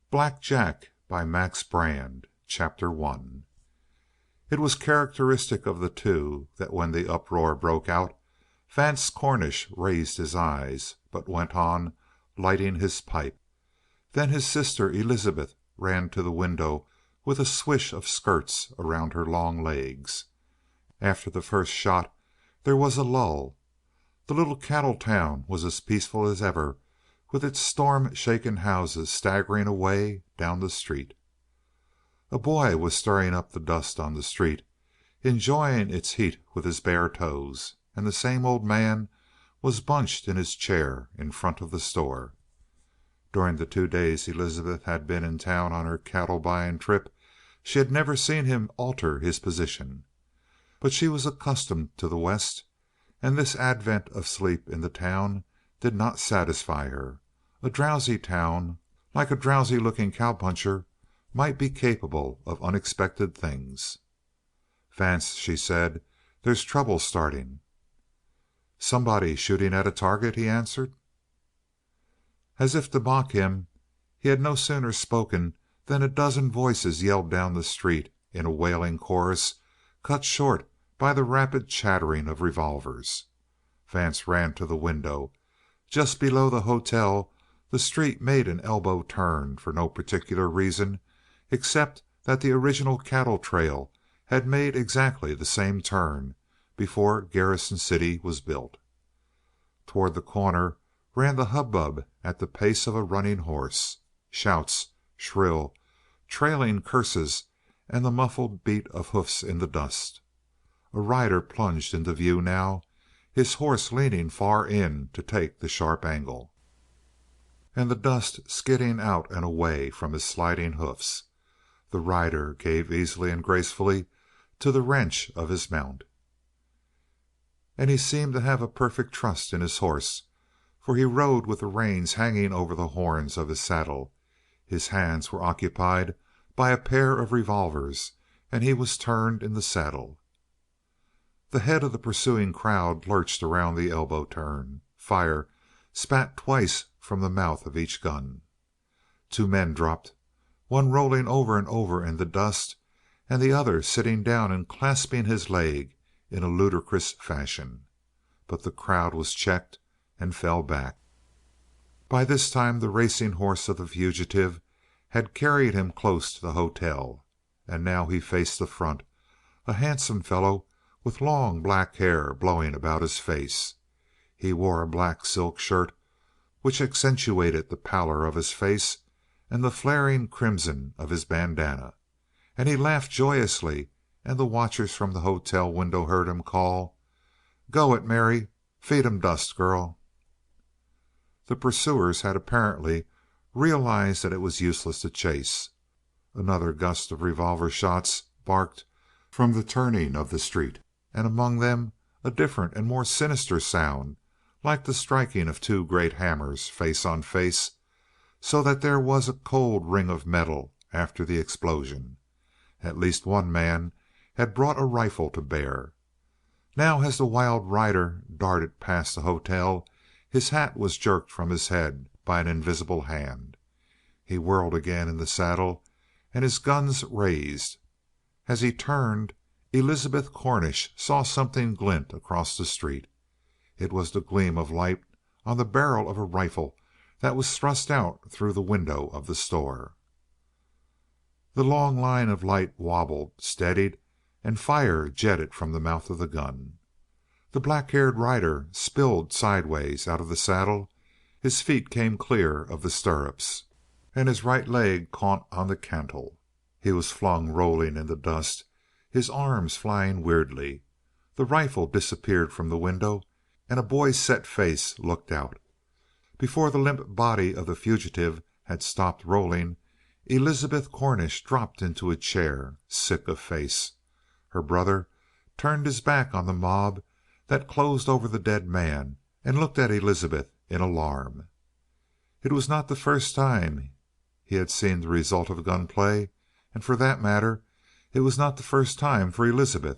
Black Jack by Max Brand Chapter 1. It was characteristic of the two that when the uproar broke out, Vance Cornish raised his eyes, but went on lighting his pipe. Then his sister Elizabeth ran to the window with a swish of skirts around her long legs. After the first shot there was a lull. The little cattle town was as peaceful as ever, with its storm-shaken houses staggering away down the street. A boy was stirring up the dust on the street, enjoying its heat with his bare toes, and the same old man was bunched in his chair in front of the store. During the 2 days Elizabeth had been in town on her cattle buying trip, she had never seen him alter his position. But she was accustomed to the West, and this advent of sleep in the town did not satisfy her. A drowsy town, like a drowsy-looking cowpuncher, might be capable of unexpected things. "Vance," she said, "there's trouble starting." "Somebody shooting at a target," he answered. As if to mock him, he had no sooner spoken than a dozen voices yelled down the street in a wailing chorus, cut short by the rapid chattering of revolvers. Vance ran to the window. Just below the hotel the street made an elbow turn for no particular reason except that the original cattle trail had made exactly the same turn before Garrison City was built. Toward the corner ran the hubbub at the pace of a running horse. Shouts, shrill, trailing curses, and the muffled beat of hoofs in the dust. A rider plunged into view now, his horse leaning far in to take the sharp angle, and the dust skidding out and away from his sliding hoofs. The rider gave easily and gracefully to the wrench of his mount, and he seemed to have a perfect trust in his horse, for he rode with the reins hanging over the horns of his saddle. His hands were occupied by a pair of revolvers, and he was turned in the saddle. The head of the pursuing crowd lurched around the elbow turn. Fire spat twice from the mouth of each gun. 2 men dropped, one rolling over and over in the dust, and the other sitting down and clasping his leg in a ludicrous fashion. But the crowd was checked and fell back. By this time the racing horse of the fugitive had carried him close to the hotel, and now he faced the front, a handsome fellow with long black hair blowing about his face. He wore a black silk shirt which accentuated the pallor of his face and the flaring crimson of his bandana, and he laughed joyously, and the watchers from the hotel window heard him call, "Go it, Mary! Feed 'em dust, girl!" The pursuers had apparently realized that it was useless to chase. Another gust of revolver shots barked from the turning of the street, and among them a different and more sinister sound, like the striking of 2 great hammers face on face, so that there was a cold ring of metal after the explosion. At least one man had brought a rifle to bear. Now as the wild rider darted past the hotel, his hat was jerked from his head by an invisible hand. He whirled again in the saddle, and his guns raised. As he turned, Elizabeth Cornish saw something glint across the street. It was the gleam of light on the barrel of a rifle that was thrust out through the window of the store. The long line of light wobbled, steadied, and fire jetted from the mouth of the gun. The black-haired rider spilled sideways out of the saddle, his feet came clear of the stirrups, and his right leg caught on the cantle. He was flung rolling in the dust, his arms flying weirdly. The rifle disappeared from the window, and a boy's set face looked out. Before the limp body of the fugitive had stopped rolling, Elizabeth Cornish dropped into a chair, sick of face. Her brother turned his back on the mob that closed over the dead man and looked at Elizabeth in alarm. It was not the first time he had seen the result of gunplay, and for that matter, it was not the first time for Elizabeth.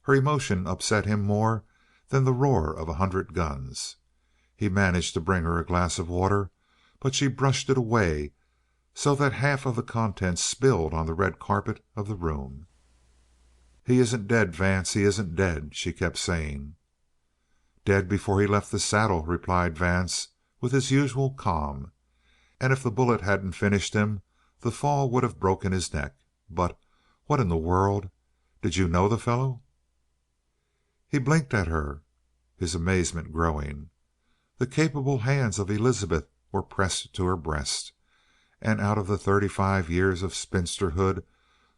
Her emotion upset him more than the roar of 100 guns. He managed to bring her a glass of water, but she brushed it away so that half of the contents spilled on the red carpet of the room. "He isn't dead, Vance. He isn't dead," she kept saying. "Dead before he left the saddle," replied Vance, with his usual calm. "And if the bullet hadn't finished him, the fall would have broken his neck. But what in the world did you know the fellow?" He blinked at her, his amazement growing. The capable hands of Elizabeth were pressed to her breast, and out of the 35 years of spinsterhood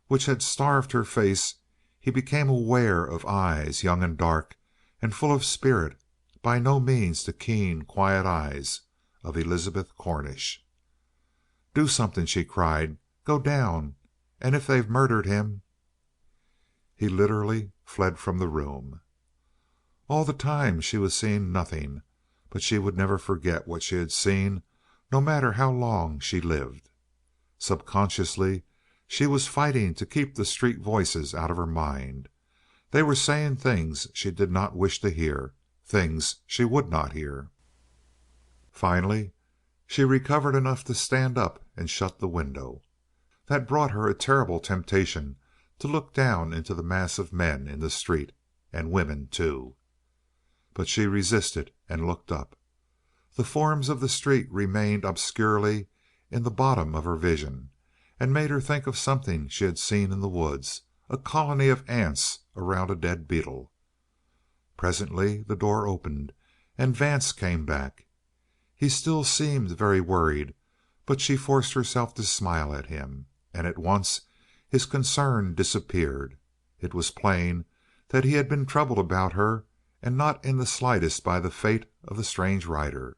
which had starved her face he became aware of eyes young and dark and full of spirit, by no means the keen, quiet eyes of Elizabeth Cornish. "Do something!" she cried. "Go down! And if they've murdered him " He literally fled from the room. All the time she was seeing nothing, but she would never forget what she had seen, no matter how long she lived. Subconsciously she was fighting to keep the street voices out of her mind. They were saying things she did not wish to hear, things she would not hear. Finally she recovered enough to stand up and shut the window. That brought her a terrible temptation to look down into the mass of men in the street, and women too. But she resisted and looked up. The forms of the street remained obscurely in the bottom of her vision, and made her think of something she had seen in the woods, a colony of ants around a dead beetle. Presently the door opened, and Vance came back. He still seemed very worried, but she forced herself to smile at him, and at once his concern disappeared. It was plain that he had been troubled about her, and not in the slightest by the fate of the strange rider.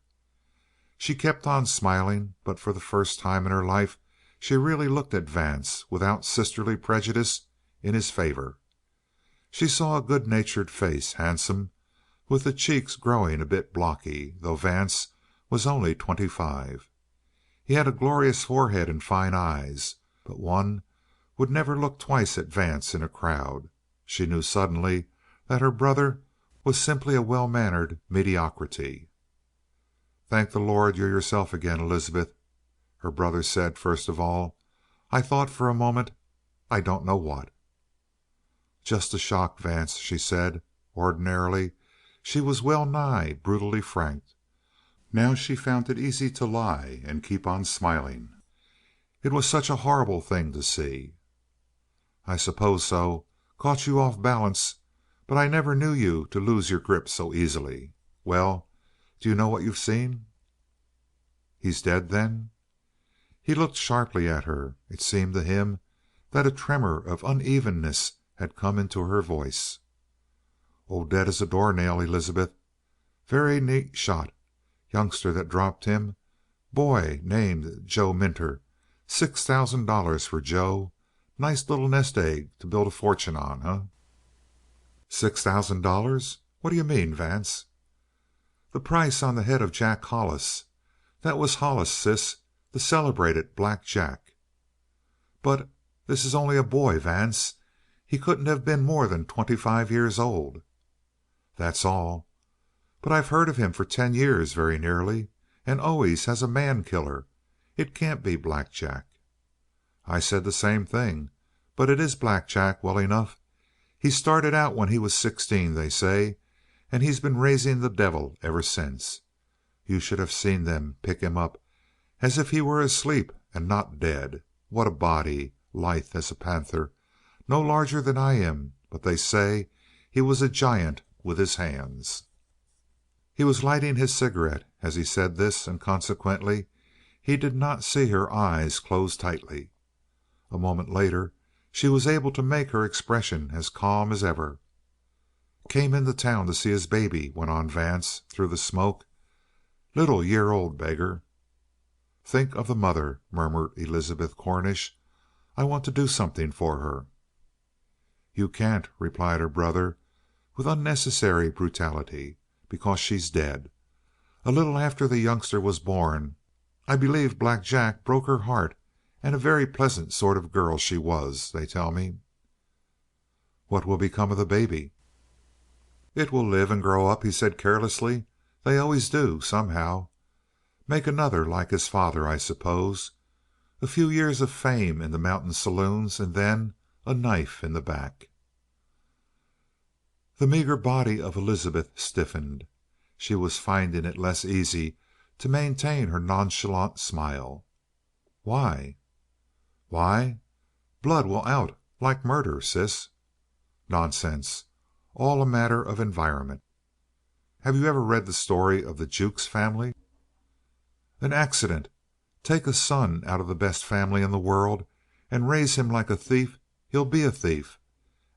She kept on smiling, but for the first time in her life she really looked at Vance without sisterly prejudice in his favor. She saw a good-natured face, handsome, with the cheeks growing a bit blocky, though Vance was only 25. He had a glorious forehead and fine eyes, but one would never look twice at Vance in a crowd. She knew suddenly that her brother was simply a well-mannered mediocrity. "Thank the Lord you're yourself again, Elizabeth," her brother said first of all. "I thought for a moment I don't know what." "Just a shock, Vance," she said. Ordinarily she was well nigh brutally frank. Now she found it easy to lie and keep on smiling. "It was such a horrible thing to see." "I suppose so. Caught you off balance. But I never knew you to lose your grip so easily. Well, do you know what you've seen?" "He's dead, then?" He looked sharply at her. It seemed to him that a tremor of unevenness had come into her voice. "Oh, dead as a doornail, Elizabeth. Very neat shot. Youngster that dropped him. Boy named Joe Minter. $6,000 for Joe. Nice little nest egg to build a fortune on, huh?" "$6,000? What do you mean, Vance?" "The price on the head of Jack Hollis. That was Hollis, sis. The celebrated Black Jack." "But this is only a boy, Vance. He couldn't have been more than 25 years old." "That's all. But I've heard of him for 10 years, very nearly, and always as a man killer. It can't be Black Jack." "I said the same thing. But it is Black Jack, well enough. He started out when he was 16, they say, and he's been raising the devil ever since. You should have seen them pick him up as if he were asleep and not dead. What a body! Lithe as a panther. No larger than I am, but they say he was a giant with his hands." He was lighting his cigarette as he said this, and consequently he did not see her eyes close tightly. A moment later she was able to make her expression as calm as ever. "Came into town to see his baby," went on Vance through the smoke. "Little year-old beggar." "Think of the mother," murmured Elizabeth Cornish. "I want to do something for her." "You can't," replied her brother with unnecessary brutality, "because she's dead. A little after the youngster was born, I believe Black Jack broke her heart, and a very pleasant sort of girl she was, they tell me." "What will become of the baby?" "It will live and grow up," he said carelessly. "They always do, somehow. Make another like his father, I suppose. A few years of fame in the mountain saloons, and then a knife in the back. The meager body of Elizabeth stiffened. She was finding it less easy to maintain her nonchalant smile. "Why?" "Why? Blood will out, like murder, sis." "Nonsense. All a matter of environment. Have you ever read the story of the Jukes family?" "An accident. Take a son out of the best family in the world and raise him like a thief, he'll be a thief.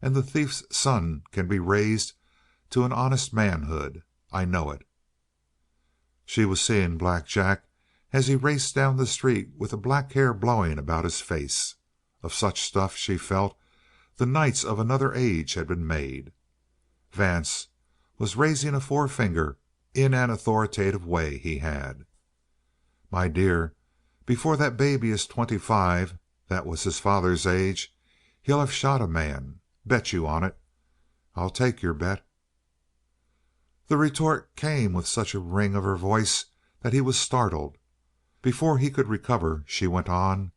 And the thief's son can be raised to an honest manhood. I know it." She was seeing Black Jack as he raced down the street with the black hair blowing about his face. Of such stuff, she felt, the knights of another age had been made. Vance was raising a forefinger in an authoritative way he had. "My dear, before that baby is 25, that was his father's age, he'll have shot a man. Bet you on it. I'll take your bet." The retort came with such a ring of her voice that he was startled. Before he could recover, she went on: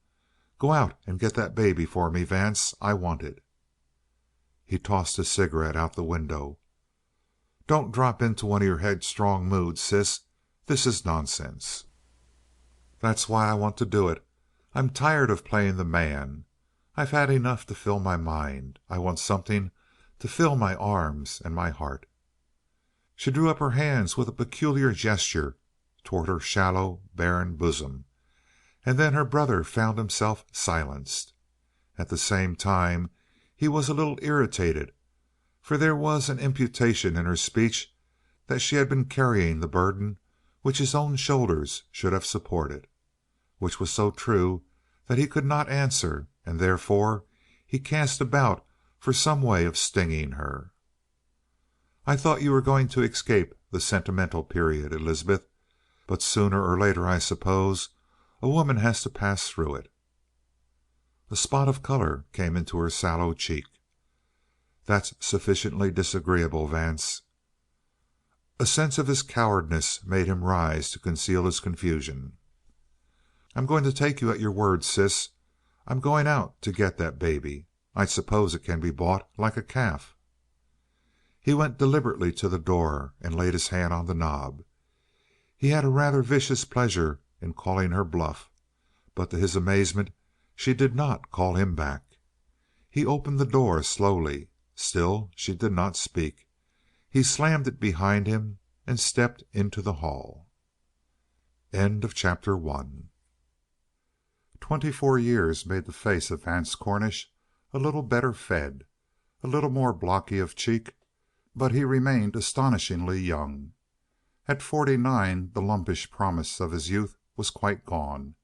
"Go out and get that baby for me, Vance. I want it." He tossed his cigarette out the window. "Don't drop into one of your headstrong moods, sis. This is nonsense." "That's why I want to do it. I'm tired of playing the man. I've had enough to fill my mind. I want something to fill my arms and my heart." She drew up her hands with a peculiar gesture toward her shallow, barren bosom, and then her brother found himself silenced. At the same time he was a little irritated, for there was an imputation in her speech that she had been carrying the burden which his own shoulders should have supported. Which was so true that he could not answer, and therefore he cast about for some way of stinging her. "I thought you were going to escape the sentimental period, Elizabeth. But sooner or later, I suppose, a woman has to pass through it." A spot of color came into her sallow cheek. "That's sufficiently disagreeable, Vance." A sense of his cowardice made him rise to conceal his confusion. "I'm going to take you at your word, sis. I'm going out to get that baby. I suppose it can be bought like a calf." He went deliberately to the door and laid his hand on the knob. He had a rather vicious pleasure in calling her bluff, but to his amazement she did not call him back. He opened the door slowly. Still she did not speak. He slammed it behind him and stepped into the hall. Chapter 1. 24 years made the face of Vance Cornish a little better fed, a little more blocky of cheek, but he remained astonishingly young. At 49 the lumpish promise of his youth was quite gone.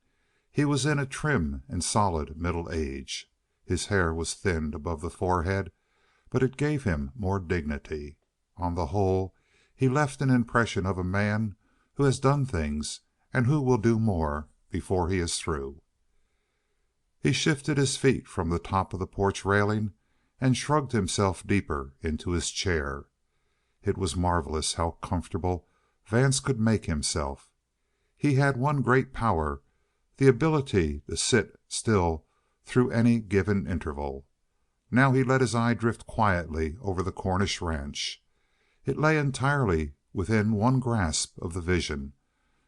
He was in a trim and solid middle age. His hair was thinned above the forehead, but it gave him more dignity. On the whole, he left an impression of a man who has done things and who will do more before he is through. He shifted his feet from the top of the porch railing and shrugged himself deeper into his chair. It was marvelous how comfortable Vance could make himself. He had one great power, the ability to sit still through any given interval. Now he let his eye drift quietly over the Cornish ranch. It lay entirely within one grasp of the vision,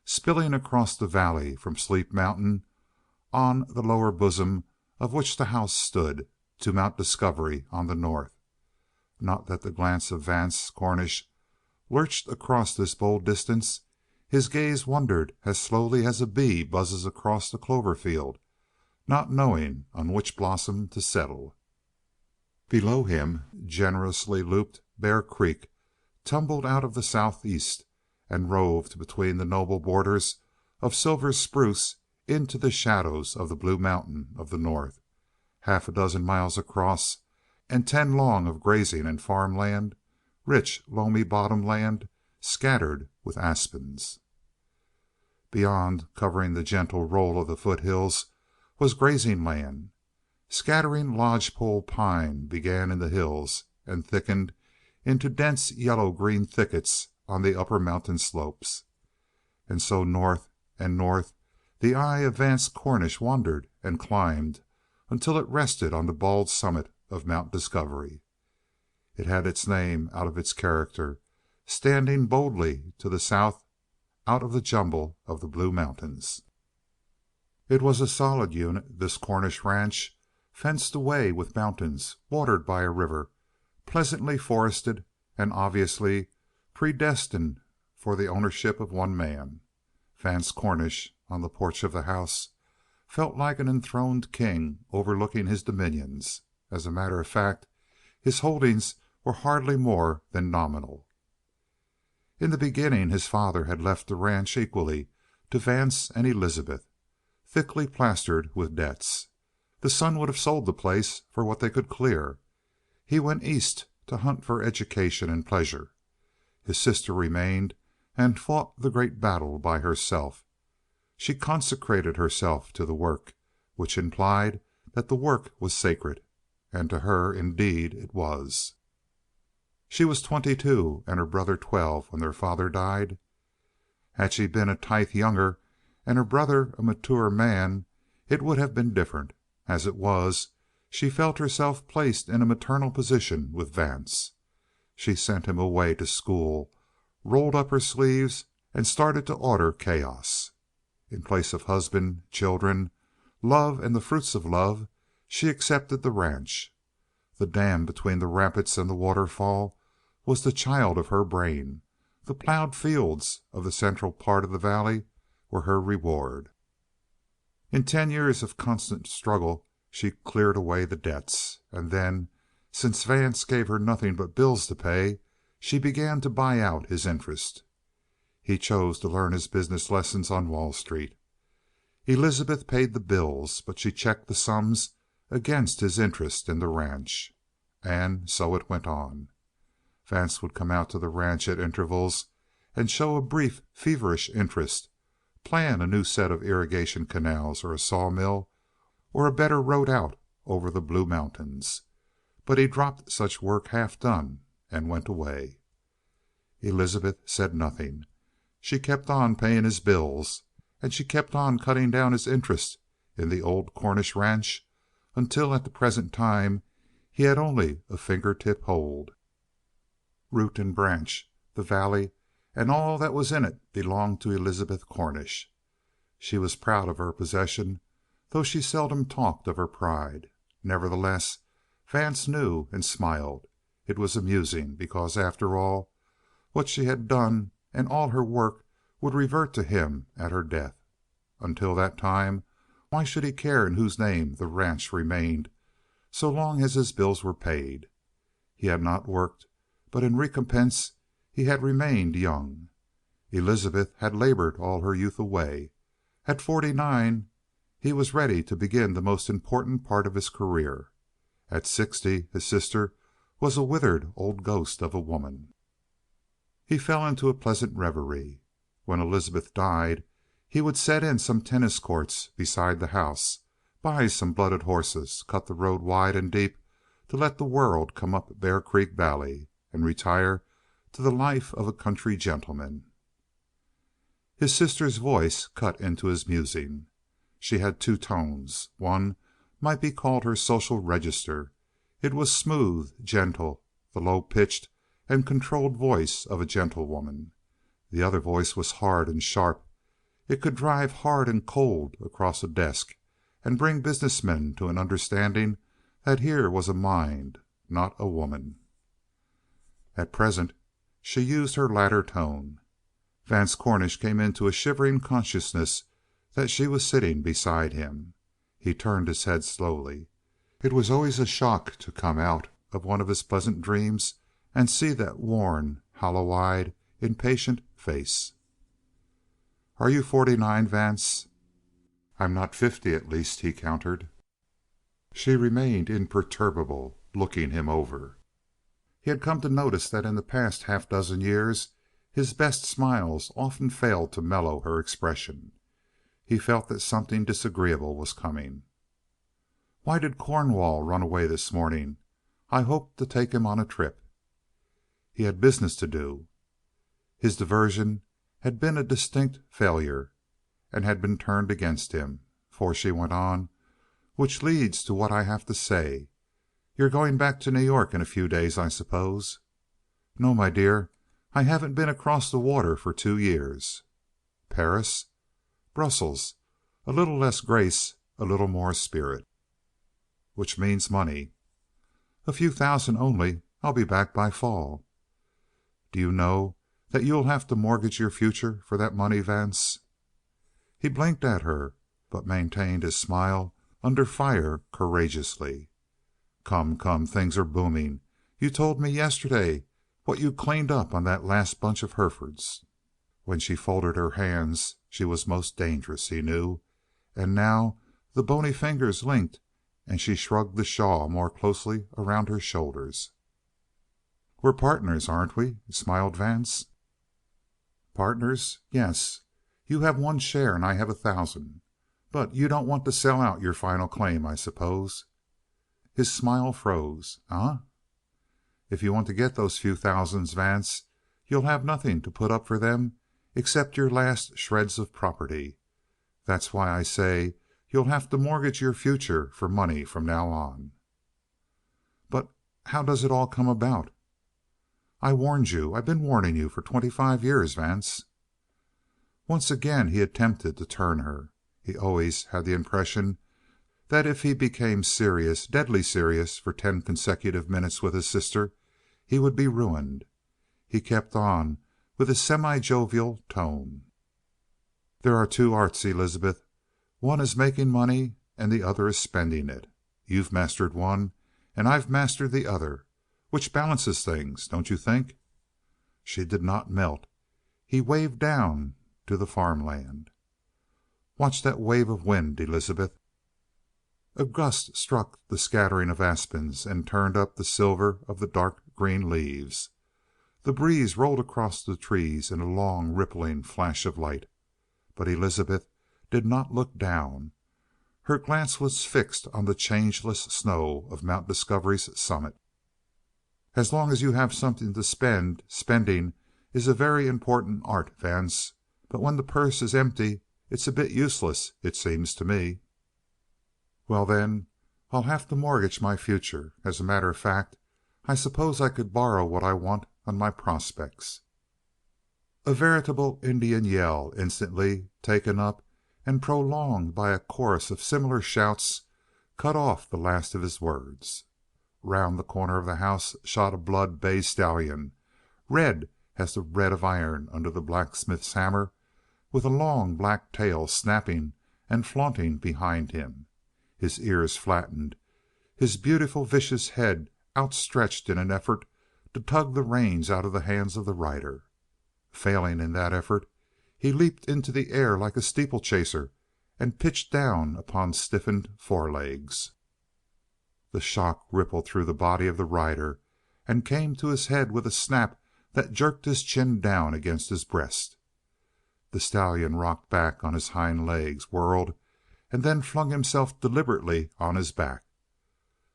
spilling across the valley from Sleep Mountain, on the lower bosom of which the house stood, to Mount Discovery on the north. Not that the glance of Vance Cornish lurched across this bold distance. His gaze wandered as slowly as a bee buzzes across the clover field, not knowing on which blossom to settle. Below him, generously looped Bear Creek tumbled out of the southeast and roved between the noble borders of silver spruce into the shadows of the Blue Mountain of the north, half a dozen miles across, and 10 long of grazing and farm land, rich loamy bottom land scattered with aspens. Beyond, covering the gentle roll of the foothills, was grazing land. Scattering lodgepole pine began in the hills and thickened into dense yellow-green thickets on the upper mountain slopes. And so north and north The eye of Vance Cornish wandered and climbed until it rested on the bald summit of Mount Discovery. It had its name out of its character, standing boldly to the south out of the jumble of the Blue Mountains. It was a solid unit, this Cornish ranch, fenced away with mountains, watered by a river, pleasantly forested, and obviously predestined for the ownership of one man. Vance Cornish, on the porch of the house, felt like an enthroned king overlooking his dominions. As a matter of fact, his holdings were hardly more than nominal. In the beginning his father had left the ranch equally to Vance and Elizabeth, thickly plastered with debts. The son would have sold the place for what they could clear. He went east to hunt for education and pleasure. His sister remained and fought the great battle by herself. She consecrated herself to the work, which implied that the work was sacred, and to her, indeed, it was. She was 22 and her brother 12 when their father died. Had she been a tithe younger and her brother a mature man, it would have been different. As it was, she felt herself placed in a maternal position with Vance. She sent him away to school, rolled up her sleeves, and started to order chaos. In place of husband, children, love, and the fruits of love, she accepted the ranch. The dam between the rapids and the waterfall was the child of her brain. The plowed fields of the central part of the valley were her reward. In 10 years of constant struggle she cleared away the debts, and then, since Vance gave her nothing but bills to pay, she began to buy out his interest. He chose to learn his business lessons on Wall Street. Elizabeth paid the bills, but she checked the sums against his interest in the ranch. And so it went on. Vance would come out to the ranch at intervals and show a brief, feverish interest, plan a new set of irrigation canals or a sawmill or a better road out over the Blue Mountains. But he dropped such work half done and went away. Elizabeth said nothing. She kept on paying his bills, and she kept on cutting down his interest in the old Cornish ranch until at the present time he had only a finger-tip hold. Root and branch, the valley, and all that was in it belonged to Elizabeth Cornish. She was proud of her possession, though she seldom talked of her pride. Nevertheless, Vance knew and smiled. It was amusing, because, after all, what she had done and all her work would revert to him at her death. Until that time, why should he care in whose name the ranch remained, so long as his bills were paid? He had not worked, but in recompense he had remained young. Elizabeth had labored all her youth away. At 49 he was ready to begin the most important part of his career. At 60 his sister was a withered old ghost of a woman. He fell into a pleasant reverie. When Elizabeth died, he would set in some tennis courts beside the house, buy some blooded horses, cut the road wide and deep to let the world come up Bear Creek Valley, and retire to the life of a country gentleman. His sister's voice cut into his musing. She had two tones. One might be called her social register. It was smooth, gentle, the low-pitched and controlled voice of a gentlewoman. The other voice was hard and sharp. It could drive hard and cold across a desk, and bring businessmen to an understanding that here was a mind, not a woman. At present she used her latter tone. Vance Cornish came into a shivering consciousness that she was sitting beside him. He turned his head slowly. It was always a shock to come out of one of his pleasant dreams and see that worn, hollow-eyed, impatient face. "Are you 49, Vance?" "I'm not 50, at least," he countered. She remained imperturbable, looking him over. He had come to notice that in the past half dozen years his best smiles often failed to mellow her expression. He felt that something disagreeable was coming. "Why did Cornwall run away this morning? I hoped to take him on a trip." "He had business to do." His diversion had been a distinct failure, and had been turned against him. For she went on: "Which leads to what I have to say. You're going back to New York in a few days, I suppose?" "No, my dear. I haven't been across the water for 2 years." "Paris?" "Brussels. A little less grace, a little more spirit." "Which means money." "A few thousand only. I'll be back by fall." "Do you know that you'll have to mortgage your future for that money, Vance?" He blinked at her, but maintained his smile under fire courageously. "Come, come. Things are booming. You told me yesterday what you cleaned up on that last bunch of Herefords." When she folded her hands she was most dangerous, he knew. And now the bony fingers linked and she shrugged the shawl more closely around her shoulders. "We're partners, aren't we?" smiled Vance. "Partners? Yes. You have 1 share and I have 1,000. But you don't want to sell out your final claim, I suppose?" His smile froze. "Eh?" "If you want to get those few thousands, Vance, you'll have nothing to put up for them except your last shreds of property. That's why I say you'll have to mortgage your future for money from now on." "But how does it all come about?" "I warned you. I've been warning you for 25 years, Vance." Once again he attempted to turn her. He always had the impression that if he became serious, deadly serious, for 10 consecutive minutes with his sister, he would be ruined. He kept on with his semi-jovial tone. "There are 2 arts, Elizabeth. One is making money and the other is spending it. You've mastered one and I've mastered the other, which balances things, don't you think?" She did not melt. He waved down to the farmland. "Watch that wave of wind, Elizabeth." A gust struck the scattering of aspens and turned up the silver of the dark green leaves. The breeze rolled across the trees in a long rippling flash of light. But Elizabeth did not look down. Her glance was fixed on the changeless snow of Mount Discovery's summit. "As long as you have something to spend, spending is a very important art, Vance. But when the purse is empty it's a bit useless, it seems to me." "Well, then, I'll have to mortgage my future. As a matter of fact, I suppose I could borrow what I want on my prospects." A veritable Indian yell, instantly taken up and prolonged by a chorus of similar shouts, cut off the last of his words. Round the corner of the house shot a blood bay stallion, red as the red of iron under the blacksmith's hammer, with a long black tail snapping and flaunting behind him, his ears flattened, his beautiful vicious head outstretched in an effort to tug the reins out of the hands of the rider. Failing in that effort, he leaped into the air like a steeplechaser and pitched down upon stiffened forelegs. The shock rippled through the body of the rider and came to his head with a snap that jerked his chin down against his breast. The stallion rocked back on his hind legs, whirled, and then flung himself deliberately on his back.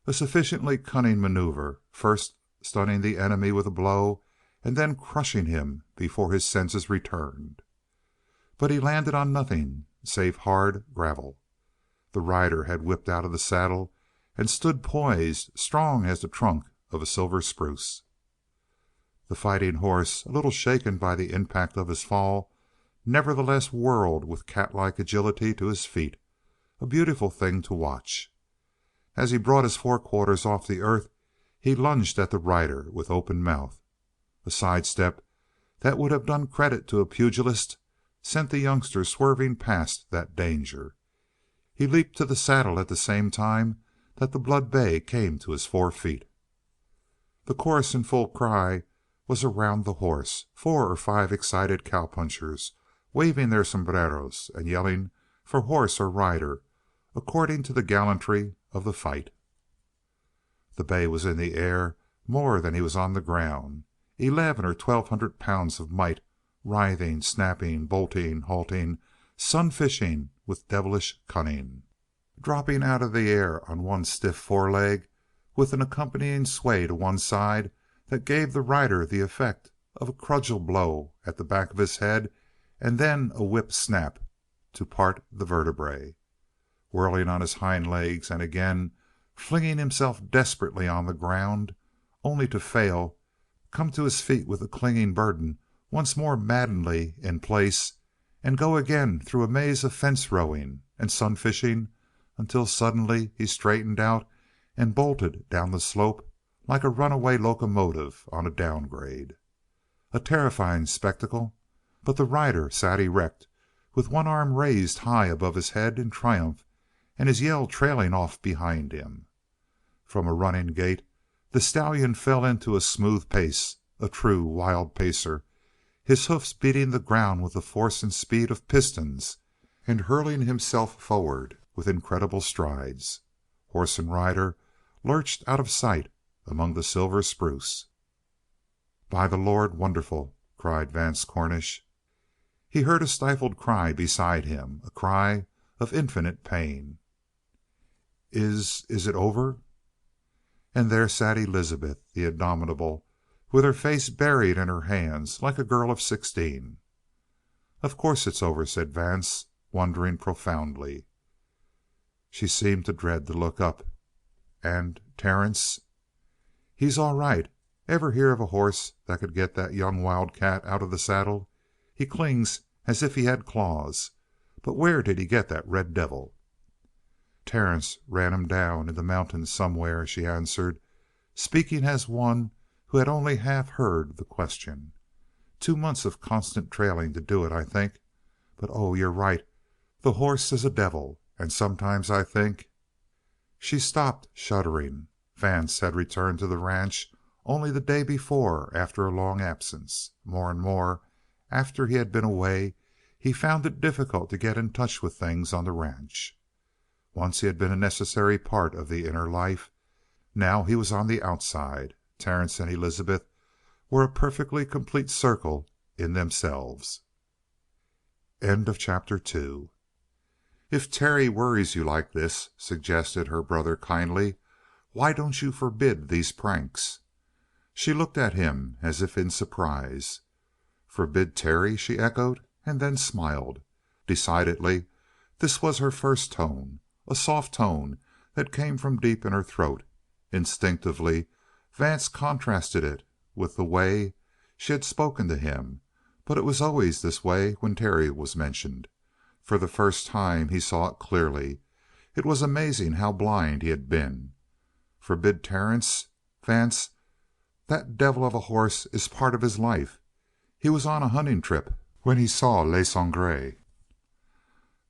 A sufficiently cunning maneuver, first stunning the enemy with a blow and then crushing him before his senses returned. But he landed on nothing save hard gravel. The rider had whipped out of the saddle and stood poised, strong as the trunk of a silver spruce. The fighting horse, a little shaken by the impact of his fall, nevertheless whirled with cat-like agility to his feet, a beautiful thing to watch. As he brought his forequarters off the earth, he lunged at the rider with open mouth. A sidestep that would have done credit to a pugilist sent the youngster swerving past that danger. He leaped to the saddle at the same time that the blood bay came to his 4 feet. The chorus in full cry was around the horse, 4 or 5 excited cowpunchers waving their sombreros and yelling for horse or rider according to the gallantry of the fight. The bay was in the air more than he was on the ground, 11 or 1,200 pounds of might, writhing, snapping, bolting, halting, sunfishing with devilish cunning, dropping out of the air on one stiff foreleg with an accompanying sway to one side that gave the rider the effect of a cudgel blow at the back of his head and then a whip snap to part the vertebrae. Whirling on his hind legs and again flinging himself desperately on the ground, only to fail, come to his feet with the clinging burden once more maddeningly in place, and go again through a maze of fence rowing and sun fishing until suddenly he straightened out and bolted down the slope like a runaway locomotive on a downgrade. A terrifying spectacle, but the rider sat erect, with one arm raised high above his head in triumph, and his yell trailing off behind him. From a running gait the stallion fell into a smooth pace, a true wild pacer, his hoofs beating the ground with the force and speed of pistons, and hurling himself forward with incredible strides. Horse and rider lurched out of sight among the silver spruce. "By the Lord, wonderful!" cried Vance Cornish. He heard a stifled cry beside him, a cry of infinite pain. Is it over?" And there sat Elizabeth, the indomitable, with her face buried in her hands like a girl of 16. "Of course it's over," said Vance, wondering profoundly. She seemed to dread to look up. "And Terence?" "He's all right. Ever hear of a horse that could get that young wildcat out of the saddle? He clings as if he had claws. But where did he get that red devil?" "Terence ran him down in the mountains somewhere," she answered, speaking as one who had only half heard the question. "2 months of constant trailing to do it, I think. But oh, you're right. The horse is a devil. And sometimes I think—" She stopped, shuddering. Vance had returned to the ranch only the day before after a long absence. More and more, after he had been away, he found it difficult to get in touch with things on the ranch. Once he had been a necessary part of the inner life. Now he was on the outside. Terence and Elizabeth were a perfectly complete circle in themselves. Chapter 2. "If Terry worries you like this," suggested her brother kindly, "why don't you forbid these pranks?" She looked at him as if in surprise. "Forbid Terry?" she echoed, and then smiled. Decidedly, this was her first tone, a soft tone that came from deep in her throat. Instinctively Vance contrasted it with the way she had spoken to him, but it was always this way when Terry was mentioned. For the first time he saw it clearly. It was amazing how blind he had been. "Forbid Terence? Vance, that devil of a horse is part of his life. He was on a hunting trip when he saw Le Sangre."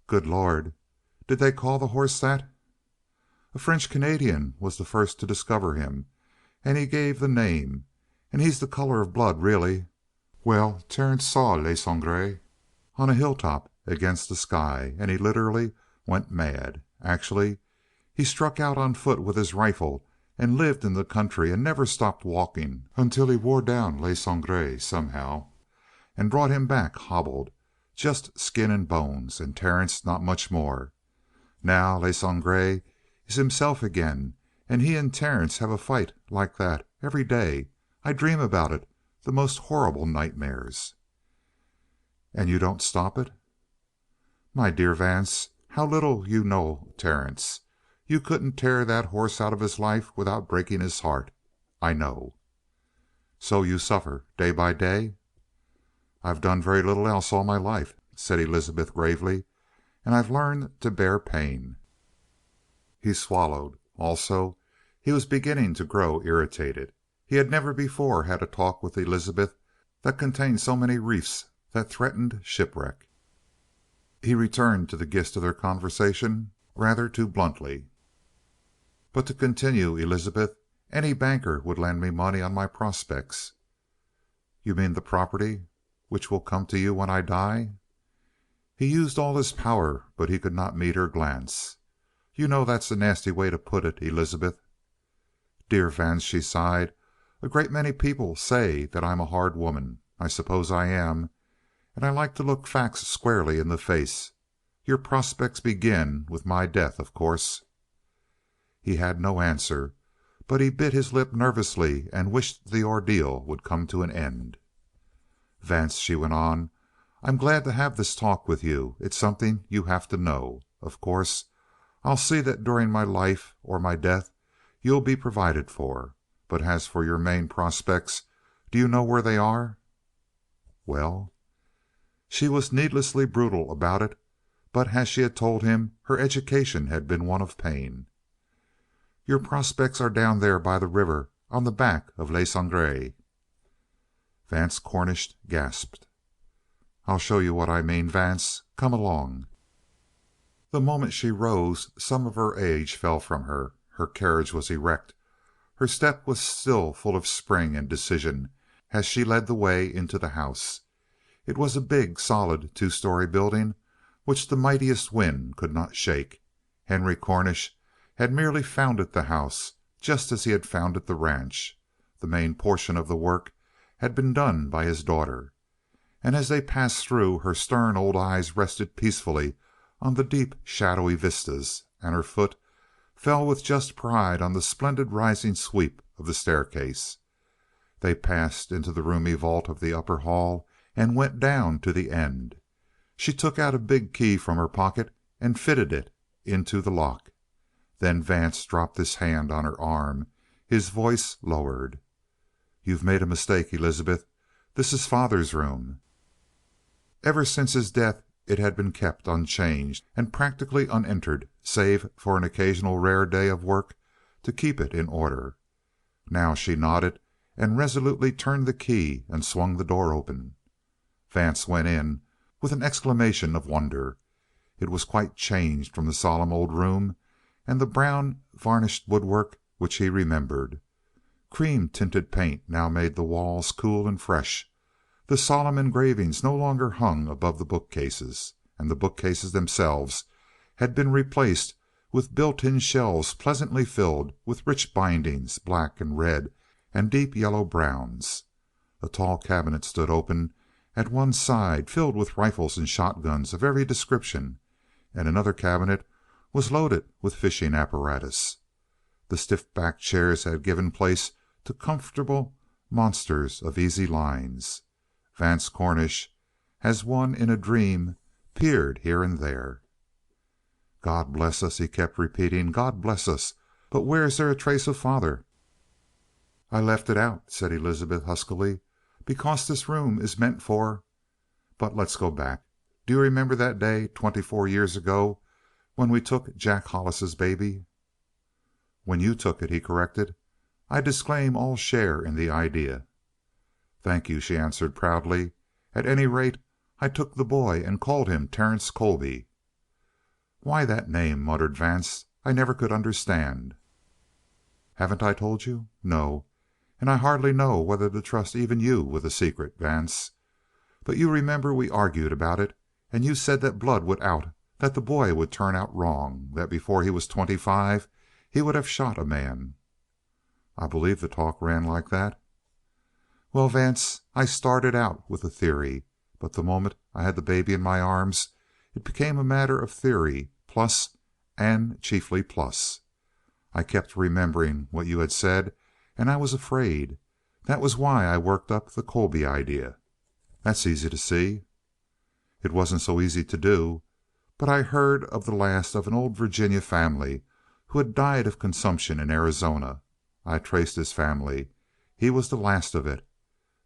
"Good Lord! Did they call the horse that?" "A French Canadian was the first to discover him, and he gave the name. And he's the color of blood, really. Well, Terence saw Le Sangre on a hilltop against the sky, and he literally went mad. Actually, he struck out on foot with his rifle and lived in the country and never stopped walking until he wore down Le Sangre somehow and brought him back hobbled, just skin and bones, and Terence not much more. Now Le Sangre is himself again, and he and Terence have a fight like that every day. I dream about it, the most horrible nightmares." "And you don't stop it?" "My dear Vance, how little you know Terence. You couldn't tear that horse out of his life without breaking his heart. I know." "So you suffer day by day?" "I've done very little else all my life," said Elizabeth gravely. "And I've learned to bear pain." He swallowed. Also, he was beginning to grow irritated. He had never before had a talk with Elizabeth that contained so many reefs that threatened shipwreck. He returned to the gist of their conversation rather too bluntly. "But to continue, Elizabeth, any banker would lend me money on my prospects." "You mean the property which will come to you when I die?" He used all his power, but he could not meet her glance. "You know that's a nasty way to put it, Elizabeth." "Dear Vance," she sighed, "a great many people say that I'm a hard woman. I suppose I am. And I like to look facts squarely in the face. Your prospects begin with my death, of course." He had no answer, but he bit his lip nervously and wished the ordeal would come to an end. "Vance," she went on, I'm glad to have this talk with you. It's something you have to know. Of course, I'll see that during my life or my death you'll be provided for. But as for your main prospects, do you know where they are?" "Well?" She was needlessly brutal about it, but as she had told him, her education had been one of pain. "Your prospects are down there by the river on the back of Le Sangre." Vance Cornish gasped. "I'll show you what I mean, Vance. Come along." The moment she rose some of her age fell from her. Her carriage was erect. Her step was still full of spring and decision as she led the way into the house. It was a big, solid, two-story building which the mightiest wind could not shake. Henry Cornish had merely founded the house, just as he had founded the ranch. The main portion of the work had been done by his daughter. And as they passed through, her stern old eyes rested peacefully on the deep, shadowy vistas, and her foot fell with just pride on the splendid rising sweep of the staircase. They passed into the roomy vault of the upper hall and went down to the end. She took out a big key from her pocket and fitted it into the lock. Then Vance dropped his hand on her arm. His voice lowered. "You've made a mistake, Elizabeth. This is father's room." Ever since his death it had been kept unchanged and practically unentered, save for an occasional rare day of work to keep it in order. Now she nodded and resolutely turned the key and swung the door open. Vance went in with an exclamation of wonder. It was quite changed from the solemn old room and the brown varnished woodwork which he remembered. Cream tinted paint now made the walls cool and fresh. The solemn engravings no longer hung above the bookcases, and the bookcases themselves had been replaced with built-in shelves pleasantly filled with rich bindings, black and red and deep yellow browns. A tall cabinet stood open at one side, filled with rifles and shotguns of every description, and another cabinet was loaded with fishing apparatus. The stiff-backed chairs had given place to comfortable monsters of easy lines. Vance Cornish, as one in a dream, peered here and there. "God bless us," he kept repeating. "God bless us. But where is there a trace of father?" "I left it out," said Elizabeth huskily, "because this room is meant for But let's go back. Do you remember that day 24 years ago when we took Jack Hollis's baby?" "When you took it," he corrected. "I disclaim all share in the idea." "Thank you," she answered proudly. "At any rate, I took the boy and called him Terence Colby." "Why that name?" muttered Vance. "I never could understand." "Haven't I told you? No. And I hardly know whether to trust even you with the secret, Vance. But you remember we argued about it, and you said that blood would out, that the boy would turn out wrong, that before he was 25 he would have shot a man." "I believe the talk ran like that." "Well, Vance, I started out with a theory, but the moment I had the baby in my arms it became a matter of theory plus and chiefly plus. I kept remembering what you had said, and I was afraid. That was why I worked up the Colby idea." "That's easy to see." "It wasn't so easy to do. But I heard of the last of an old Virginia family who had died of consumption in Arizona. I traced his family. He was the last of it.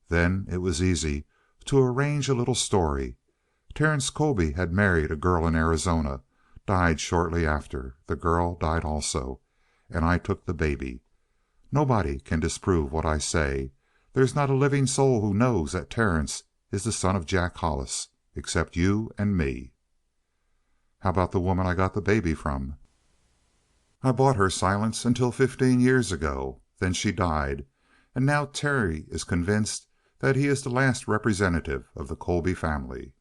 Then it was easy to arrange a little story. Terence Colby had married a girl in Arizona, died shortly after. The girl died also, and I took the baby. Nobody can disprove what I say. There's not a living soul who knows that Terence is the son of Jack Hollis, except you and me." "How about the woman I got the baby from?" "I bought her silence until 15 years ago. Then she died, and now Terry is convinced that he is the last representative of the Colby family."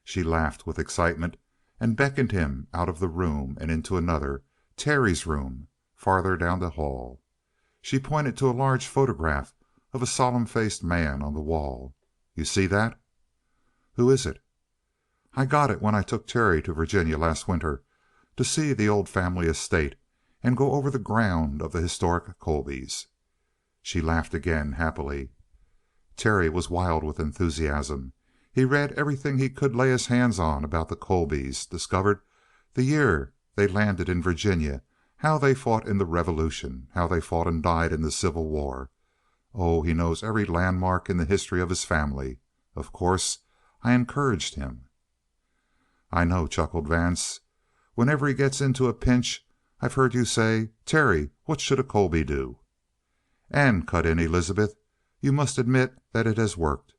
She laughed with excitement and beckoned him out of the room and into another, Terry's room, farther down the hall. She pointed to a large photograph of a solemn-faced man on the wall. "You see that?" "Who is it?" "I got it when I took Terry to Virginia last winter to see the old family estate and go over the ground of the historic Colbys." She laughed again, happily. Terry was wild with enthusiasm. He read everything he could lay his hands on about the Colbys, discovered the year they landed in Virginia, how they fought in the Revolution, how they fought and died in the Civil War. Oh, he knows every landmark in the history of his family. Of course, I encouraged him." "I know," chuckled Vance. "Whenever he gets into a pinch I've heard you say, 'Terry, what should a Colby do?'" "And," cut in Elizabeth, "you must admit that it has worked.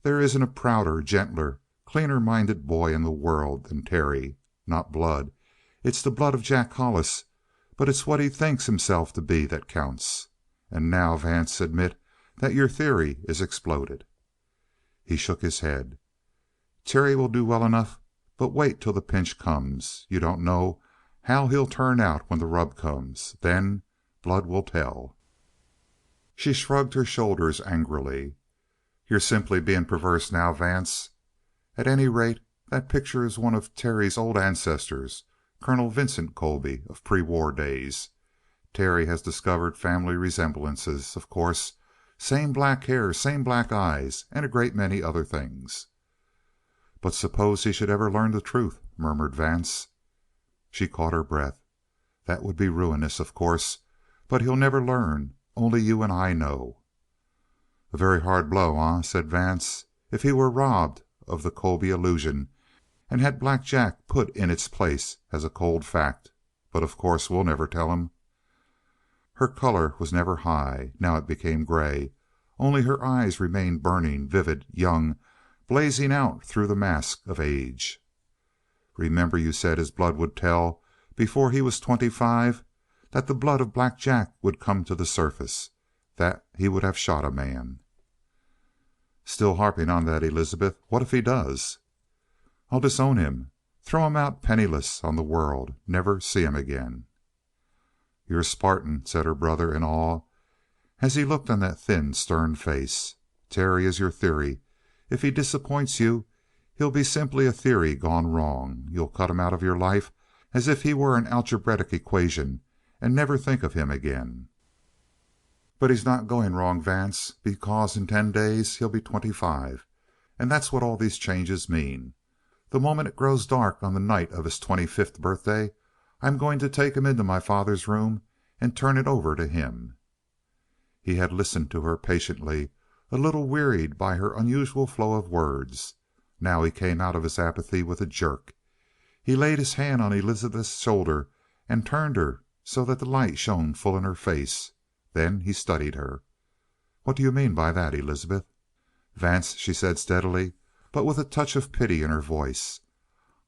There isn't a prouder, gentler, cleaner minded boy in the world than Terry. Not blood. It's the blood of Jack Hollis, but it's what he thinks himself to be that counts. And now, Vance, admit that your theory is exploded." He shook his head. "Terry will do well enough, but wait till the pinch comes. You don't know how he'll turn out when the rub comes. Then blood will tell." She shrugged her shoulders angrily. "You're simply being perverse now, Vance. At any rate, that picture is one of Terry's old ancestors, Colonel Vincent Colby of pre-war days. Terry has discovered family resemblances, of course. Same black hair, same black eyes, and a great many other things." "But suppose he should ever learn the truth?" murmured Vance. She caught her breath. "That would be ruinous, of course. But he'll never learn. Only you and I know." "A very hard blow, eh?" said Vance. "If he were robbed of the Colby illusion and had Black Jack put in its place as a cold fact. But of course we'll never tell him." Her color was never high. Now it became gray. Only her eyes remained burning, vivid, young, blazing out through the mask of age. "Remember you said his blood would tell before he was 25? That the blood of Black Jack would come to the surface? That he would have shot a man?" "Still harping on that, Elizabeth. What if he does?" "I'll disown him. Throw him out penniless on the world. Never see him again." "You're a Spartan," said her brother in awe, as he looked on that thin, stern face. "Terry is your theory. If he disappoints you, he'll be simply a theory gone wrong. You'll cut him out of your life as if he were an algebraic equation and never think of him again." "But he's not going wrong, Vance, because in 10 days he'll be 25. And that's what all these changes mean. The moment it grows dark on the night of his 25th birthday, I'm going to take him into my father's room and turn it over to him." He had listened to her patiently, a little wearied by her unusual flow of words. Now he came out of his apathy with a jerk. He laid his hand on Elizabeth's shoulder and turned her so that the light shone full in her face. Then he studied her. "What do you mean by that, Elizabeth?" "Vance," she said steadily, but with a touch of pity in her voice,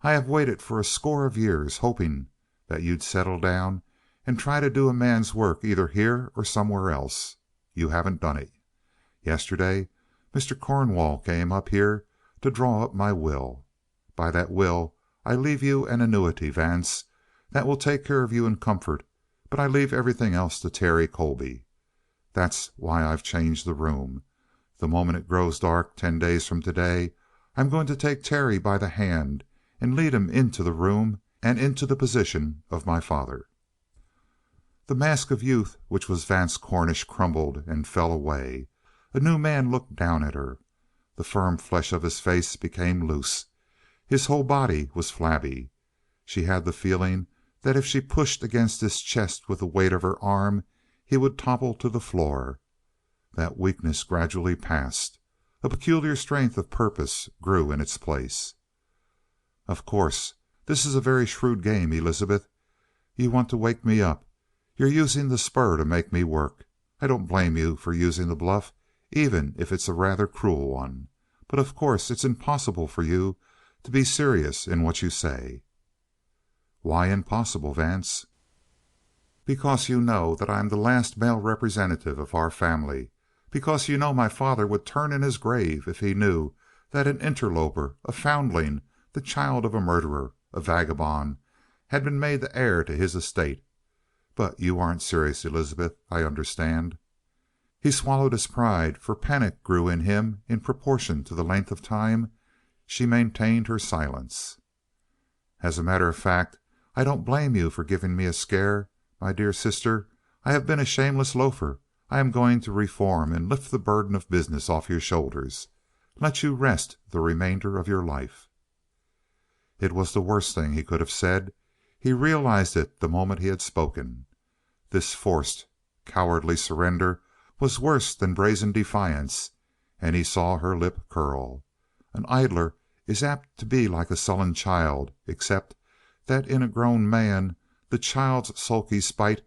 "I have waited for a score of years, hoping that you'd settle down and try to do a man's work either here or somewhere else. You haven't done it. Yesterday Mr. Cornwall came up here to draw up my will. By that will I leave you an annuity, Vance, that will take care of you in comfort, but I leave everything else to Terry Colby. That's why I've changed the room. The moment it grows dark 10 days from today, I'm going to take Terry by the hand and lead him into the room and into the position of my father." The mask of youth which was Vance Cornish crumbled and fell away. A new man looked down at her. The firm flesh of his face became loose. His whole body was flabby. She had the feeling that if she pushed against his chest with the weight of her arm, he would topple to the floor. That weakness gradually passed. A peculiar strength of purpose grew in its place. "Of course, this is a very shrewd game, Elizabeth. You want to wake me up. You're using the spur to make me work. I don't blame you for using the bluff, even if it's a rather cruel one. But of course it's impossible for you to be serious in what you say." "Why impossible, Vance?" "Because you know that I'm the last male representative of our family. Because you know my father would turn in his grave if he knew that an interloper, a foundling, the child of a murderer, a vagabond, had been made the heir to his estate. But you aren't serious, Elizabeth, I understand." He swallowed his pride, for panic grew in him in proportion to the length of time she maintained her silence. "As a matter of fact, I don't blame you for giving me a scare. My dear sister, I have been a shameless loafer. I am going to reform and lift the burden of business off your shoulders. let you rest the remainder of your life." It was the worst thing he could have said. He realized it the moment he had spoken. This forced, cowardly surrender was worse than brazen defiance, and he saw her lip curl. An idler is apt to be like a sullen child, except that in a grown man the child's sulky spite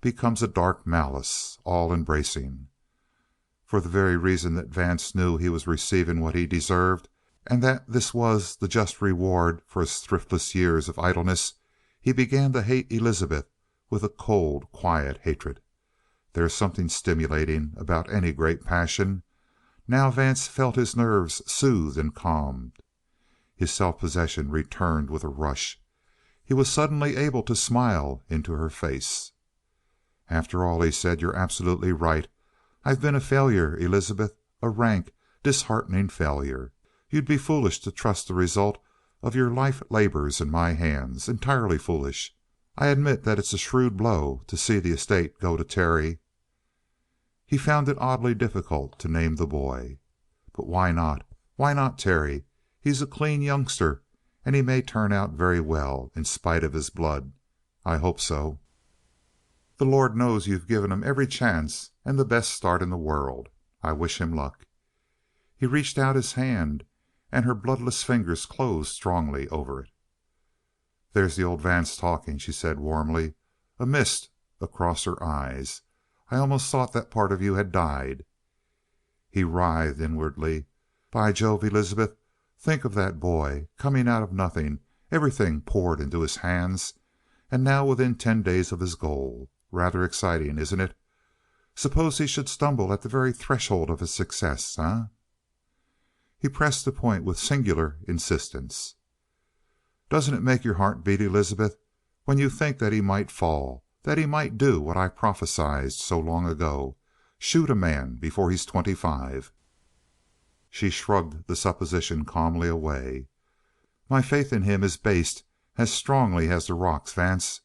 becomes a dark malice, all embracing. For the very reason that Vance knew he was receiving what he deserved, and that this was the just reward for his thriftless years of idleness, he began to hate Elizabeth with a cold, quiet hatred. There is something stimulating about any great passion. Now Vance felt his nerves soothed and calmed. His self-possession returned with a rush. He was suddenly able to smile into her face. "After all," he said, "you're absolutely right. I've been a failure, Elizabeth, a rank, disheartening failure. You'd be foolish to trust the result of your life labors in my hands. Entirely foolish. I admit that it's a shrewd blow to see the estate go to Terry." He found it oddly difficult to name the boy. "But why not? Why not Terry? He's a clean youngster, and he may turn out very well, in spite of his blood. I hope so. The Lord knows you've given him every chance and the best start in the world. I wish him luck." He reached out his hand, and her bloodless fingers closed strongly over it. "There's the old Vance talking," she said warmly, a mist across her eyes. "I almost thought that part of you had died." He writhed inwardly. "By Jove, Elizabeth, think of that boy, coming out of nothing, everything poured into his hands, and now within 10 days of his goal. Rather exciting, isn't it? Suppose he should stumble at the very threshold of his success, eh?" He pressed the point with singular insistence. "Doesn't it make your heart beat, Elizabeth, when you think that he might fall, that he might do what I prophesied so long ago, shoot a man before he's 25?" She shrugged the supposition calmly away. "My faith in him is based as strongly as the rocks, Vance.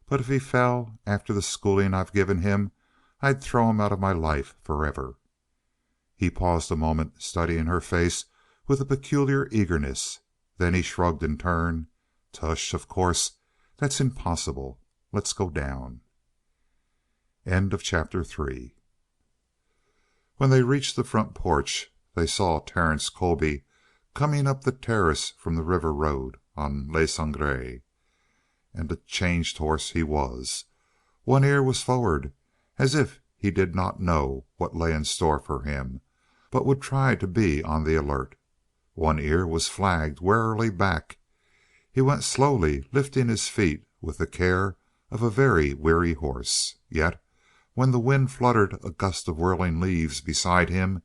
But if he fell after the schooling I've given him, I'd throw him out of my life forever." He paused a moment, studying her face with a peculiar eagerness. Then he shrugged in turn. "Tush, of course that's impossible. Let's go down." Chapter 3. When they reached the front porch, they saw Terence Colby coming up the terrace from the river road on Le Sangre. And a changed horse he was. One ear was forward, as if he did not know what lay in store for him, but would try to be on the alert. One ear was flagged warily back. He went slowly, lifting his feet with the care of a very weary horse. Yet, when the wind fluttered a gust of whirling leaves beside him,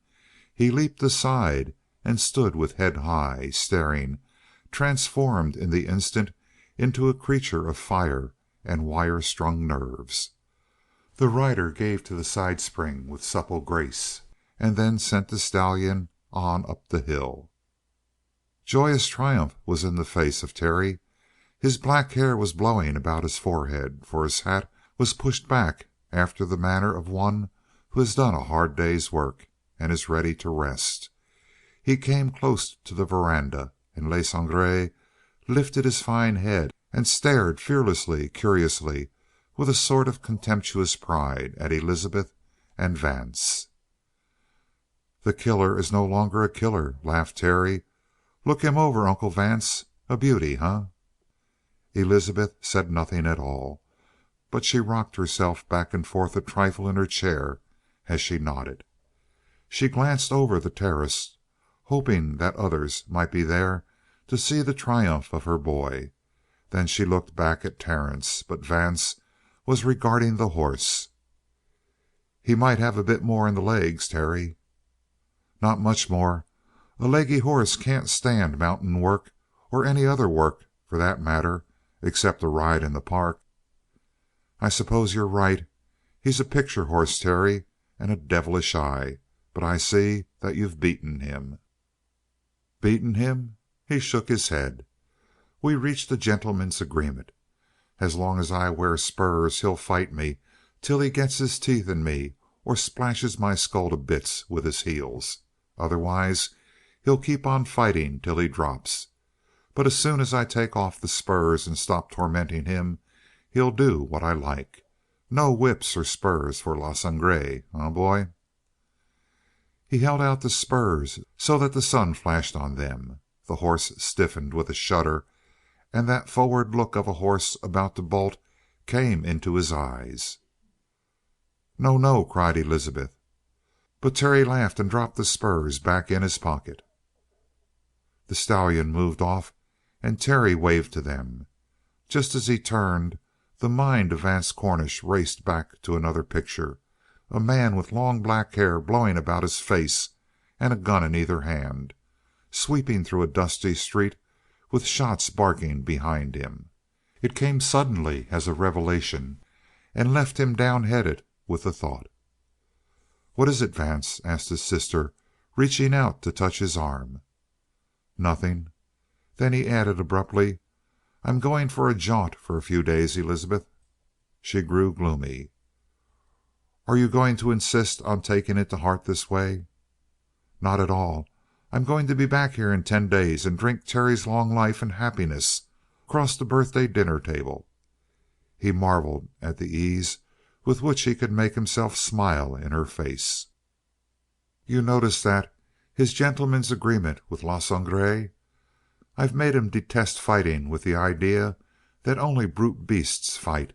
he leaped aside and stood with head high, staring, transformed in the instant into a creature of fire and wire-strung nerves. The rider gave to the side spring with supple grace, and then sent the stallion on up the hill. Joyous triumph was in the face of Terry. His black hair was blowing about his forehead, for his hat was pushed back after the manner of one who has done a hard day's work and is ready to rest. He came close to the veranda, and Le Sangre lifted his fine head and stared fearlessly, curiously, with a sort of contemptuous pride at Elizabeth and Vance. "The killer is no longer a killer," laughed Terry. "Look him over, Uncle Vance. A beauty, huh?" Elizabeth said nothing at all, but she rocked herself back and forth a trifle in her chair as she nodded. She glanced over the terrace, hoping that others might be there to see the triumph of her boy. Then she looked back at Terence, but Vance was regarding the horse. "He might have a bit more in the legs, Terry." "Not much more. A leggy horse can't stand mountain work, or any other work, for that matter, except a ride in the park." "I suppose you're right. He's a picture horse, Terry, and a devilish eye. But I see that you've beaten him." "Beaten him?" He shook his head. "We reached a gentleman's agreement. As long as I wear spurs he'll fight me till he gets his teeth in me or splashes my skull to bits with his heels. Otherwise he'll keep on fighting till he drops. But as soon as I take off the spurs and stop tormenting him, he'll do what I like. No whips or spurs for La Sangre, eh, boy?" He held out the spurs so that the sun flashed on them. The horse stiffened with a shudder, and that forward look of a horse about to bolt came into his eyes. "No, no!" cried Elizabeth. But Terry laughed and dropped the spurs back in his pocket. The stallion moved off, and Terry waved to them. Just as he turned, the mind of Vance Cornish raced back to another picture, a man with long black hair blowing about his face and a gun in either hand, sweeping through a dusty street with shots barking behind him. It came suddenly as a revelation and left him downheaded with the thought. "What is it, Vance?" asked his sister, reaching out to touch his arm. "Nothing." Then he added abruptly, "I'm going for a jaunt for a few days, Elizabeth." She grew gloomy. "Are you going to insist on taking it to heart this way?" "Not at all. I'm going to be back here in 10 days and drink Terry's long life and happiness across the birthday dinner table." He marveled at the ease with which he could make himself smile in her face. "You notice that? His gentleman's agreement with La Sangre? I've made him detest fighting with the idea that only brute beasts fight.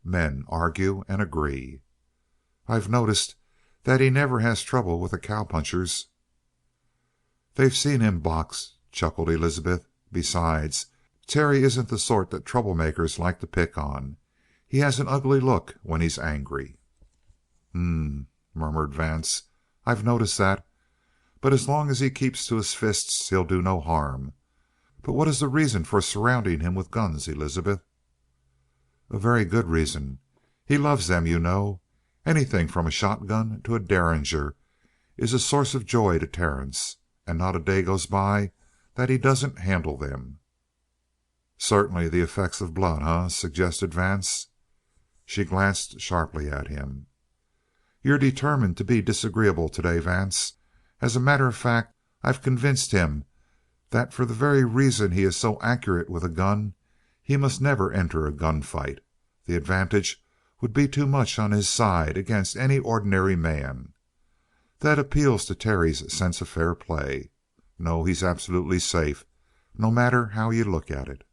Men argue and agree. I've noticed that he never has trouble with the cowpunchers." "They've seen him box," chuckled Elizabeth. "Besides, Terry isn't the sort that troublemakers like to pick on. He has an ugly look when he's angry." Murmured Vance. "I've noticed that. But as long as he keeps to his fists, he'll do no harm. But what is the reason for surrounding him with guns, Elizabeth?" "A very good reason. He loves them, you know. Anything from a shotgun to a Derringer is a source of joy to Terence, and not a day goes by that he doesn't handle them." "Certainly the effects of blood, eh?" suggested Vance. She glanced sharply at him. "You're determined to be disagreeable today, Vance. As a matter of fact, I've convinced him that for the very reason he is so accurate with a gun, he must never enter a gunfight. The advantage would be too much on his side against any ordinary man. That appeals to Terry's sense of fair play. No, he's absolutely safe, no matter how you look at it."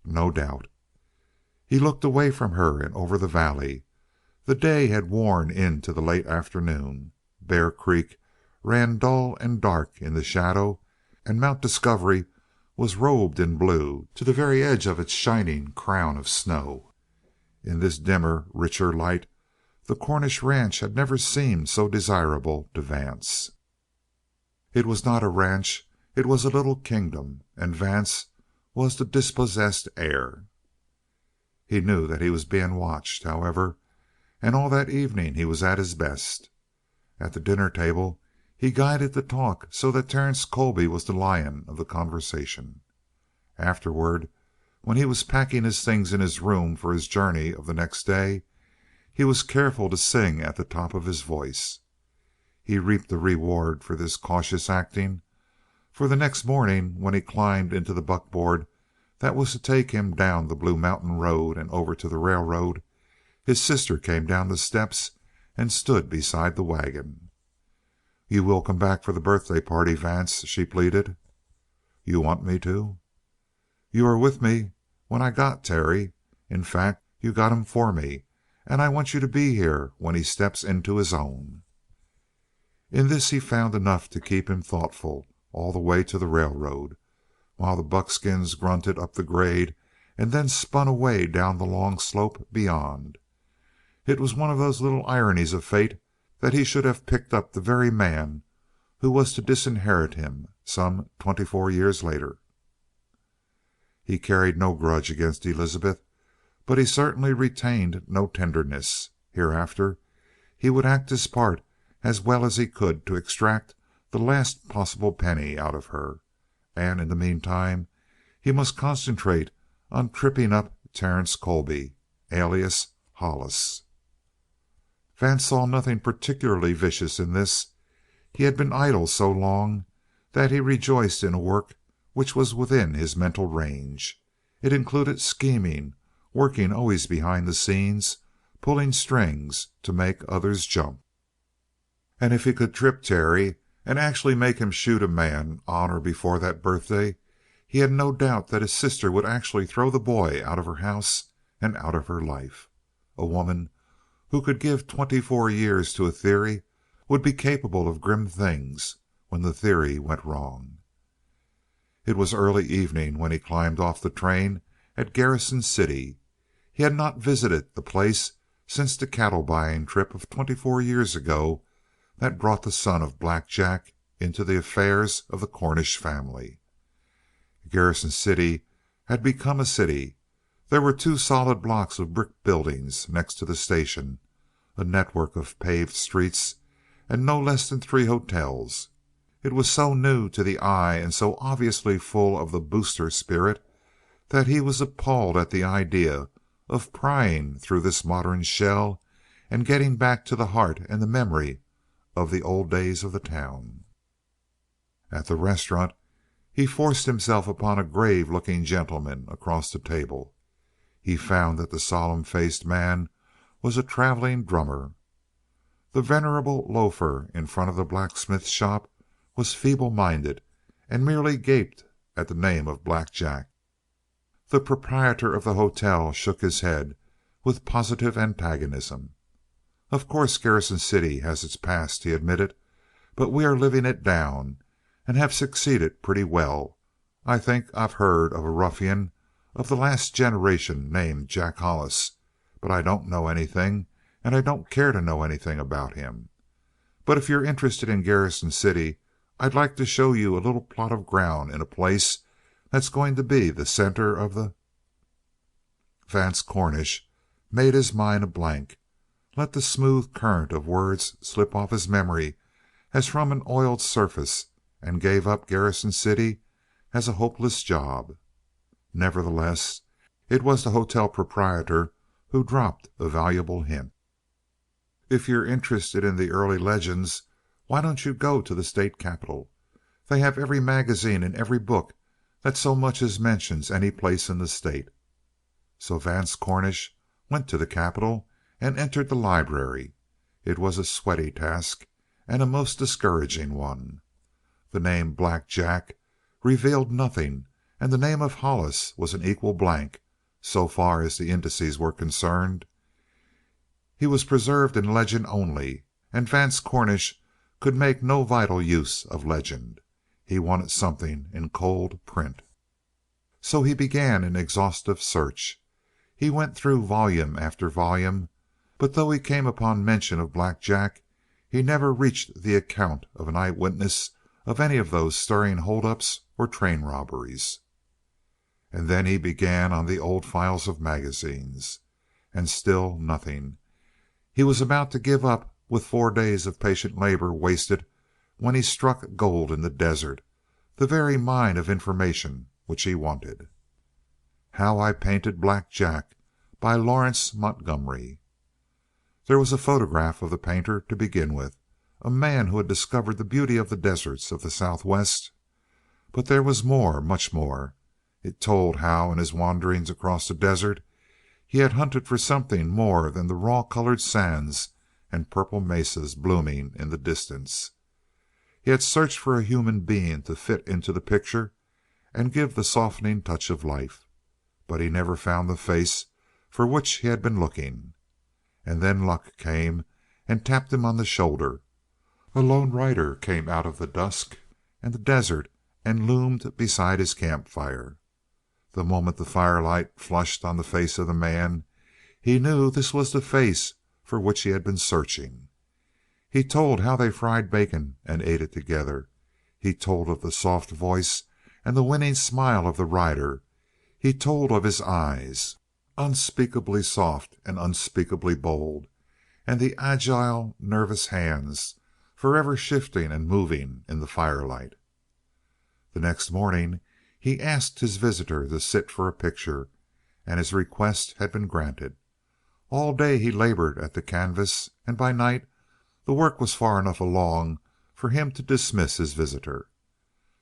"No doubt." He looked away from her and over the valley. The day had worn into the late afternoon. Bear Creek ran dull and dark in the shadow, and Mount Discovery was robed in blue to the very edge of its shining crown of snow. In this dimmer, richer light, the Cornish ranch had never seemed so desirable to Vance. It was not a ranch, it was a little kingdom, and Vance was the dispossessed heir. He knew that he was being watched, however, and all that evening he was at his best. At the dinner table he guided the talk so that Terence Colby was the lion of the conversation. Afterward, when he was packing his things in his room for his journey of the next day, he was careful to sing at the top of his voice. He reaped the reward for this cautious acting, for the next morning when he climbed into the buckboard that was to take him down the Blue Mountain road and over to the railroad, his sister came down the steps and stood beside the wagon. "You will come back for the birthday party, Vance?" she pleaded. "You want me to?" "You were with me when I got Terry. In fact, you got him for me, and I want you to be here when he steps into his own." In this he found enough to keep him thoughtful all the way to the railroad, while the buckskins grunted up the grade and then spun away down the long slope beyond. It was one of those little ironies of fate that he should have picked up the very man who was to disinherit him some 24 years later. He carried no grudge against Elizabeth, but he certainly retained no tenderness. Hereafter he would act his part as well as he could to extract the last possible penny out of her, and in the meantime he must concentrate on tripping up Terence Colby, alias Hollis. Vance saw nothing particularly vicious in this. He had been idle so long that he rejoiced in a work which was within his mental range. It included scheming, working always behind the scenes, pulling strings to make others jump. And if he could trip Terry and actually make him shoot a man on or before that birthday, he had no doubt that his sister would actually throw the boy out of her house and out of her life. A woman who could give 24 years to a theory would be capable of grim things when the theory went wrong. It was early evening when he climbed off the train at Garrison City. He had not visited the place since the cattle buying trip of 24 years ago that brought the son of Black Jack into the affairs of the Cornish family. Garrison City had become a city. There were 2 solid blocks of brick buildings next to the station, a network of paved streets, and no less than 3 hotels. It was so new to the eye and so obviously full of the booster spirit that he was appalled at the idea of prying through this modern shell and getting back to the heart and the memory of the old days of the town. At the restaurant he forced himself upon a grave-looking gentleman across the table. He found that the solemn-faced man was a traveling drummer. The venerable loafer in front of the blacksmith shop was feeble-minded and merely gaped at the name of Black Jack. The proprietor of the hotel shook his head with positive antagonism. "Of course Garrison City has its past," he admitted, "but we are living it down, and have succeeded pretty well. I think I've heard of a ruffian of the last generation named Jack Hollis, but I don't know anything, and I don't care to know anything about him. But if you're interested in Garrison City, I'd like to show you a little plot of ground in a place that's going to be the center of the—" Vance Cornish made his mind a blank, let the smooth current of words slip off his memory as from an oiled surface, and gave up Garrison City as a hopeless job. Nevertheless, it was the hotel proprietor who dropped a valuable hint. "If you're interested in the early legends, why don't you go to the state capitol? They have every magazine and every book that so much as mentions any place in the state." So Vance Cornish went to the capitol and entered the library. It was a sweaty task and a most discouraging one. The name Black Jack revealed nothing, and the name of Hollis was an equal blank so far as the indices were concerned. He was preserved in legend only, and Vance Cornish could make no vital use of legend. He wanted something in cold print. So he began an exhaustive search. He went through volume after volume, but though he came upon mention of Black Jack, he never reached the account of an eyewitness of any of those stirring holdups or train robberies. And then he began on the old files of magazines. And still nothing. He was about to give up, with 4 days of patient labor wasted, when he struck gold in the desert, the very mine of information which he wanted. "How I Painted Black Jack," by Lawrence Montgomery. There was a photograph of the painter to begin with, a man who had discovered the beauty of the deserts of the Southwest. But there was more, much more. It told how in his wanderings across the desert he had hunted for something more than the raw colored sands and purple mesas blooming in the distance. He had searched for a human being to fit into the picture and give the softening touch of life, but he never found the face for which he had been looking. And then luck came and tapped him on the shoulder. A lone rider came out of the dusk and the desert and loomed beside his campfire. The moment the firelight flushed on the face of the man, he knew this was the face for which he had been searching. He told how they fried bacon and ate it together. He told of the soft voice and the winning smile of the rider. He told of his eyes, unspeakably soft and unspeakably bold, and the agile, nervous hands forever shifting and moving in the firelight. The next morning he asked his visitor to sit for a picture, and his request had been granted. All day he labored at the canvas, and by night the work was far enough along for him to dismiss his visitor.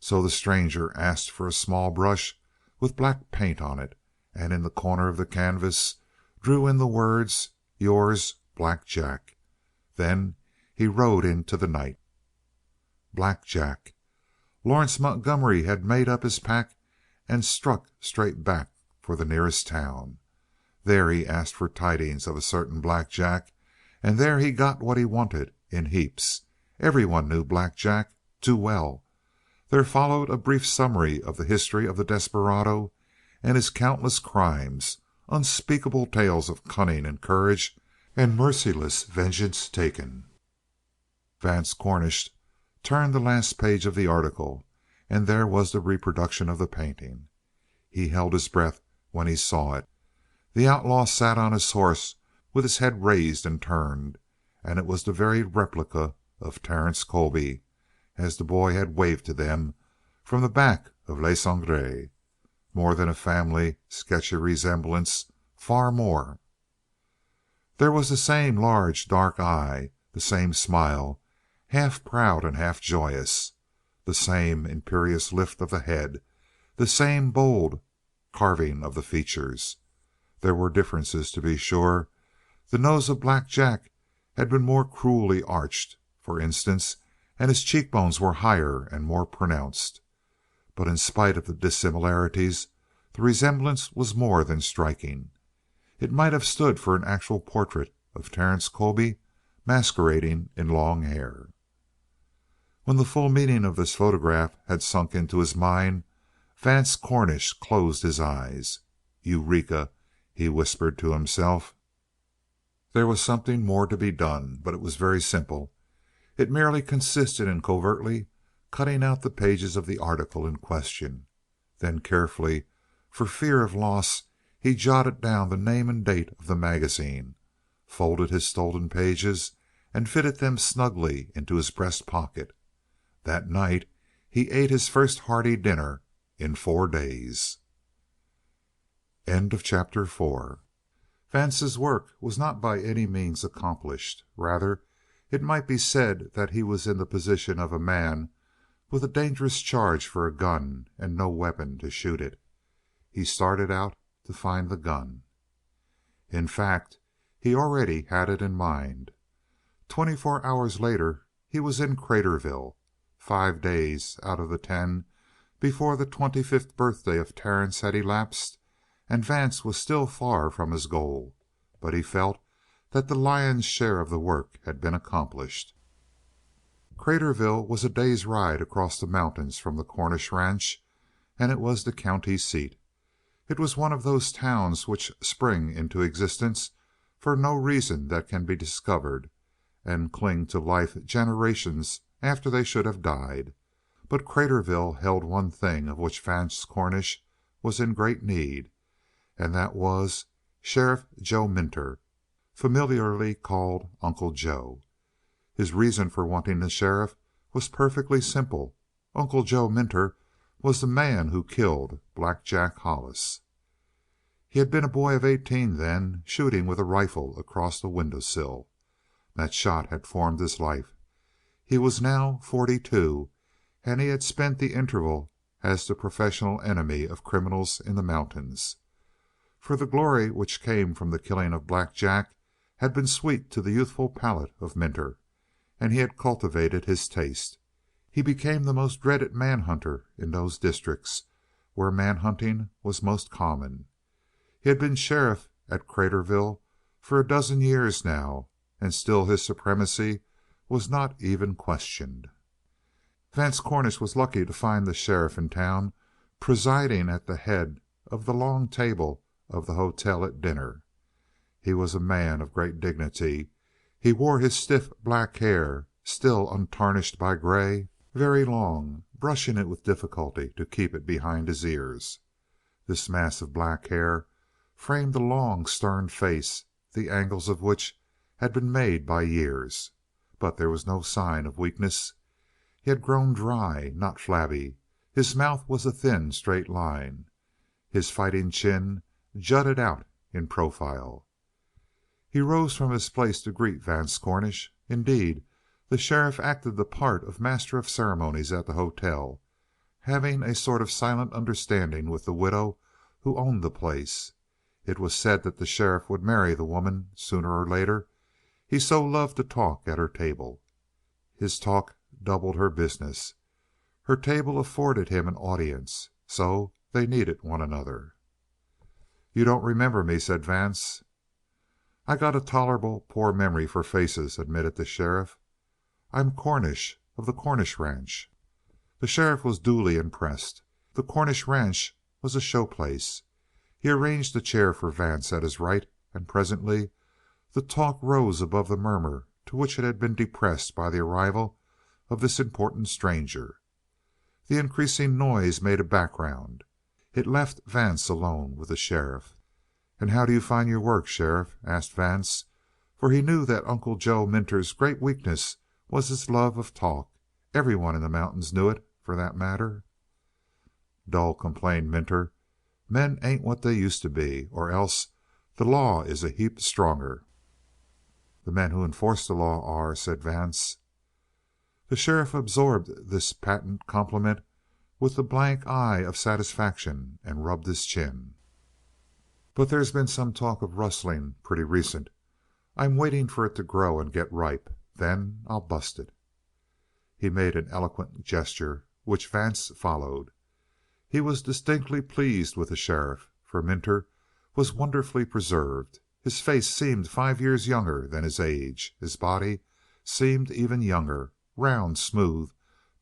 So the stranger asked for a small brush with black paint on it, and in the corner of the canvas drew in the words, "Yours, Black Jack." Then he rode into the night. Black Jack! Lawrence Montgomery had made up his pack and struck straight back for the nearest town. There he asked for tidings of a certain Black Jack, and there he got what he wanted in heaps. Everyone knew Black Jack too well. There followed a brief summary of the history of the desperado and his countless crimes, unspeakable tales of cunning and courage and merciless vengeance taken. Vance Cornish turned the last page of the article, and there was the reproduction of the painting. He held his breath when he saw it. The outlaw sat on his horse with his head raised and turned, and it was the very replica of Terence Colby, as the boy had waved to them from the back of Le Sangre. More than a family sketchy resemblance, far more. There was the same large dark eye, the same smile, half proud and half joyous, the same imperious lift of the head, the same bold carving of the features. There were differences, to be sure. The nose of Black Jack had been more cruelly arched, for instance, and his cheekbones were higher and more pronounced. But in spite of the dissimilarities, the resemblance was more than striking. It might have stood for an actual portrait of Terence Colby masquerading in long hair. When the full meaning of this photograph had sunk into his mind, Vance Cornish closed his eyes. Eureka! He whispered to himself. There was something more to be done, but it was very simple. It merely consisted in covertly cutting out the pages of the article in question. Then carefully, for fear of loss, he jotted down the name and date of the magazine, folded his stolen pages, and fitted them snugly into his breast pocket. That night he ate his first hearty dinner in 4 days. End of chapter 4. Vance's work was not by any means accomplished. Rather, it might be said that he was in the position of a man with a dangerous charge for a gun and no weapon to shoot it. He started out to find the gun. In fact, he already had it in mind. 24 hours later he was in Craterville, 5 days out of the 10 before the 25th birthday of Terence had elapsed, and Vance was still far from his goal, but he felt that the lion's share of the work had been accomplished. Craterville was a day's ride across the mountains from the Cornish ranch, and it was the county seat. It was one of those towns which spring into existence for no reason that can be discovered, and cling to life generations after they should have died. But Craterville held one thing of which Vance Cornish was in great need, and that was Sheriff Joe Minter, familiarly called Uncle Joe. His reason for wanting the sheriff was perfectly simple. Uncle Joe Minter was the man who killed Black Jack Hollis. He had been a boy of 18 then, shooting with a rifle across the window sill. That shot had formed his life. He was now 42, and he had spent the interval as the professional enemy of criminals in the mountains. For the glory which came from the killing of Black Jack had been sweet to the youthful palate of Minter, and he had cultivated his taste. He became the most dreaded manhunter in those districts where manhunting was most common. He had been sheriff at Craterville for a dozen years now, and still his supremacy was not even questioned. Vance Cornish was lucky to find the sheriff in town, presiding at the head of the long table of the hotel at dinner. He was a man of great dignity. He wore his stiff black hair, still untarnished by gray, very long, brushing it with difficulty to keep it behind his ears. This mass of black hair framed a long, stern face, the angles of which had been made by years. But there was no sign of weakness. He had grown dry, not flabby. His mouth was a thin, straight line. His fighting chin jutted out in profile. He rose from his place to greet Vance Cornish. Indeed, the sheriff acted the part of master of ceremonies at the hotel, having a sort of silent understanding with the widow who owned the place. It was said that the sheriff would marry the woman sooner or later, he so loved to talk at her table. His talk doubled her business. Her table afforded him an audience, so they needed one another. "You don't remember me," said Vance. "I got a tolerable poor memory for faces," admitted the sheriff. "I'm Cornish, of the Cornish ranch." The sheriff was duly impressed. The Cornish ranch was a show place. He arranged a chair for Vance at his right, and presently the talk rose above the murmur to which it had been depressed by the arrival of this important stranger. The increasing noise made a background. It left Vance alone with the sheriff. "And how do you find your work, sheriff?" asked Vance, for he knew that Uncle Joe Minter's great weakness was his love of talk. Everyone in the mountains knew it, for that matter. "Dull," complained Minter. "Men ain't what they used to be, or else the law is a heap stronger." "The men who enforce the law are," said Vance. The sheriff absorbed this patent compliment with the blank eye of satisfaction and rubbed his chin. "But there's been some talk of rustling pretty recent. I'm waiting for it to grow and get ripe. Then I'll bust it." He made an eloquent gesture, which Vance followed. He was distinctly pleased with the sheriff, for Minter was wonderfully preserved. His face seemed 5 years younger than his age. His body seemed even younger, round, smooth,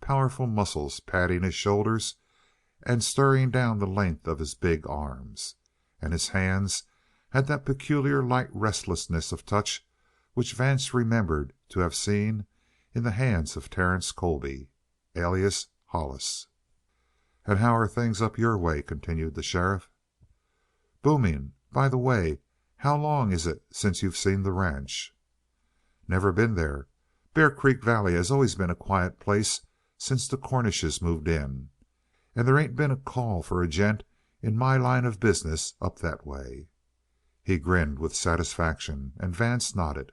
powerful muscles padding his shoulders and stirring down the length of his big arms. And his hands had that peculiar light restlessness of touch which Vance remembered to have seen in the hands of Terence Colby, alias Hollis. "And how are things up your way?" continued the sheriff. "Booming. By the way, how long is it since you've seen the ranch?" "Never been there. Bear Creek Valley has always been a quiet place since the Cornishes moved in. And there ain't been a call for a gent in my line of business up that way." He grinned with satisfaction, and Vance nodded.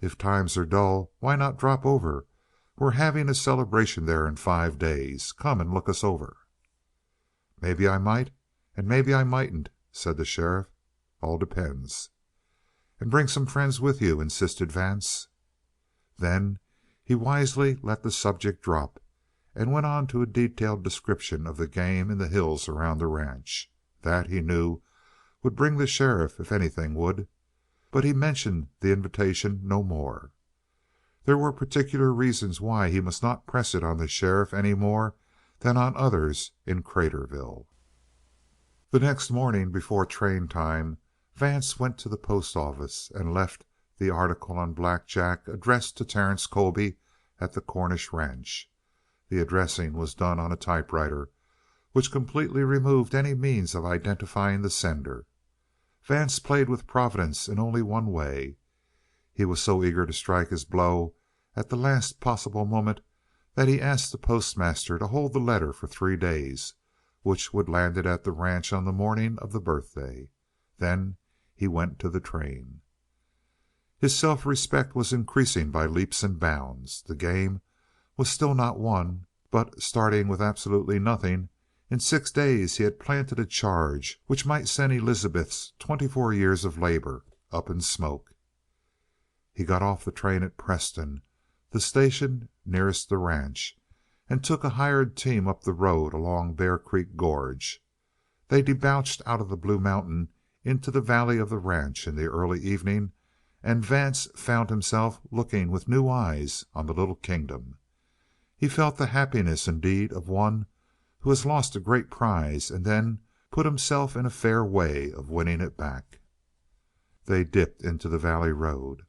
"If times are dull, why not drop over? We're having a celebration there in 5 days. Come and look us over." "Maybe I might, and maybe I mightn't," said the sheriff. "All depends." "And bring some friends with you," insisted Vance. Then he wisely let the subject drop, and went on to a detailed description of the game in the hills around the ranch. That, he knew, would bring the sheriff if anything would. But he mentioned the invitation no more. There were particular reasons why he must not press it on the sheriff any more than on others in Craterville. The next morning, before train time, Vance went to the post office and left the article on Black Jack addressed to Terence Colby at the Cornish ranch. The addressing was done on a typewriter, which completely removed any means of identifying the sender. Vance played with Providence in only one way. He was so eager to strike his blow at the last possible moment that he asked the postmaster to hold the letter for 3 days, which would land it at the ranch on the morning of the birthday. Then he went to the train. His self-respect was increasing by leaps and bounds. The game was still not won, but, starting with absolutely nothing, in 6 days he had planted a charge which might send Elizabeth's 24 years of labor up in smoke. He got off the train at Preston, the station nearest the ranch, and took a hired team up the road along Bear Creek Gorge. They debouched out of the Blue Mountain into the valley of the ranch in the early evening, and Vance found himself looking with new eyes on the little kingdom. He felt the happiness, indeed, of one who has lost a great prize and then put himself in a fair way of winning it back. They dipped into the valley road.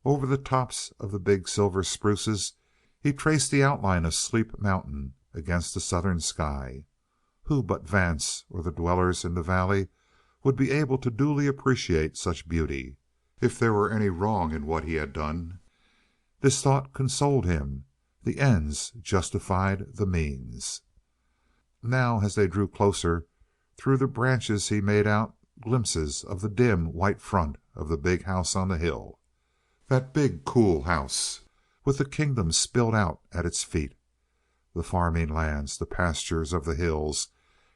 Over the tops of the big silver spruces he traced the outline of Sleep Mountain against the southern sky. Who but Vance or the dwellers in the valley would be able to duly appreciate such beauty? If there were any wrong in what he had done, this thought consoled him. The ends justified the means. Now, as they drew closer, through the branches he made out glimpses of the dim, white front of the big house on the hill. That big, cool house, with the kingdom spilled out at its feet. the farming lands, the pastures of the hills,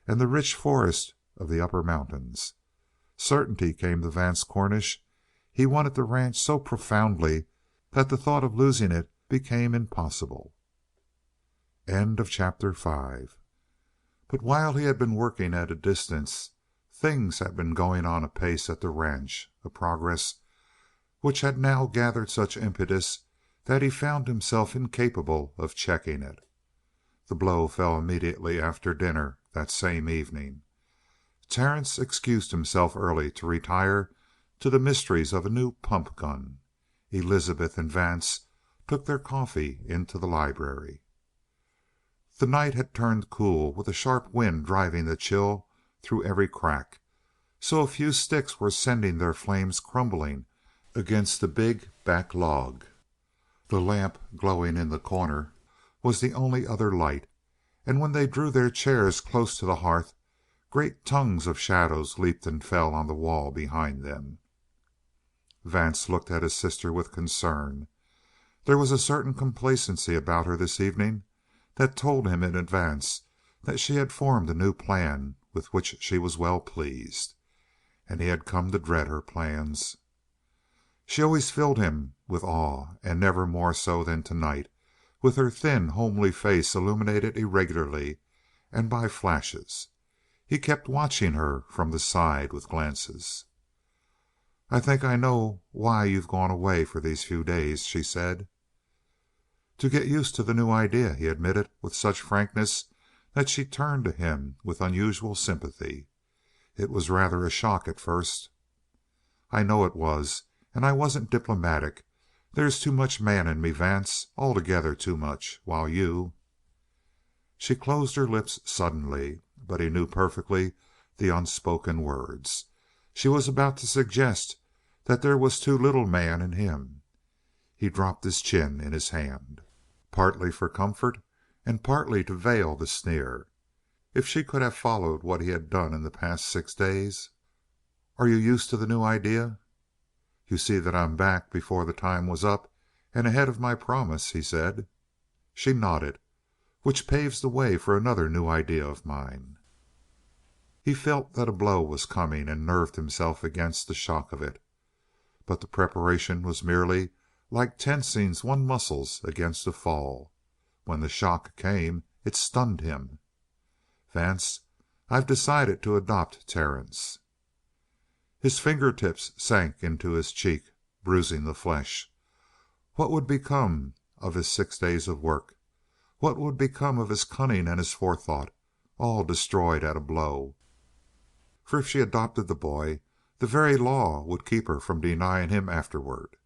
and the rich forests of the upper mountains. Certainty came to Vance Cornish. He wanted the ranch so profoundly that the thought of losing it became impossible. Chapter 5. But while he had been working at a distance, things had been going on apace at the ranch, a progress which had now gathered such impetus that he found himself incapable of checking it. The blow fell immediately after dinner that same evening. Terence excused himself early to retire to the mysteries of a new pump gun. Elizabeth and Vance took their coffee into the library. The night had turned cool, with a sharp wind driving the chill through every crack, so a few sticks were sending their flames crumbling against the big back log. The lamp glowing in the corner was the only other light, and when they drew their chairs close to the hearth, great tongues of shadows leaped and fell on the wall behind them. Vance looked at his sister with concern. There was a certain complacency about her this evening that told him in advance that she had formed a new plan with which she was well pleased. And he had come to dread her plans. She always filled him with awe, and never more so than tonight, with her thin, homely face illuminated irregularly and by flashes. He kept watching her from the side with glances. "I think I know why you've gone away for these few days," she said. "To get used to the new idea," he admitted with such frankness that she turned to him with unusual sympathy. "It was rather a shock at first." "I know it was, and I wasn't diplomatic. There's too much man in me, Vance, altogether too much, while you—" She closed her lips suddenly, but he knew perfectly the unspoken words. She was about to suggest that there was too little man in him. He dropped his chin in his hand, partly for comfort and partly to veil the sneer. If she could have followed what he had done in the past 6 days. "Are you used to the new idea?" "You see that I'm back before the time was up, and ahead of my promise," he said. She nodded. "Which paves the way for another new idea of mine." He felt that a blow was coming and nerved himself against the shock of it. But the preparation was merely like tensing one's muscles against a fall. When the shock came, it stunned him. "Vance, I've decided to adopt Terence." His fingertips sank into his cheek, bruising the flesh. What would become of his 6 days of work? What would become of his cunning and his forethought, all destroyed at a blow? For if she adopted the boy, the very law would keep her from denying him afterward.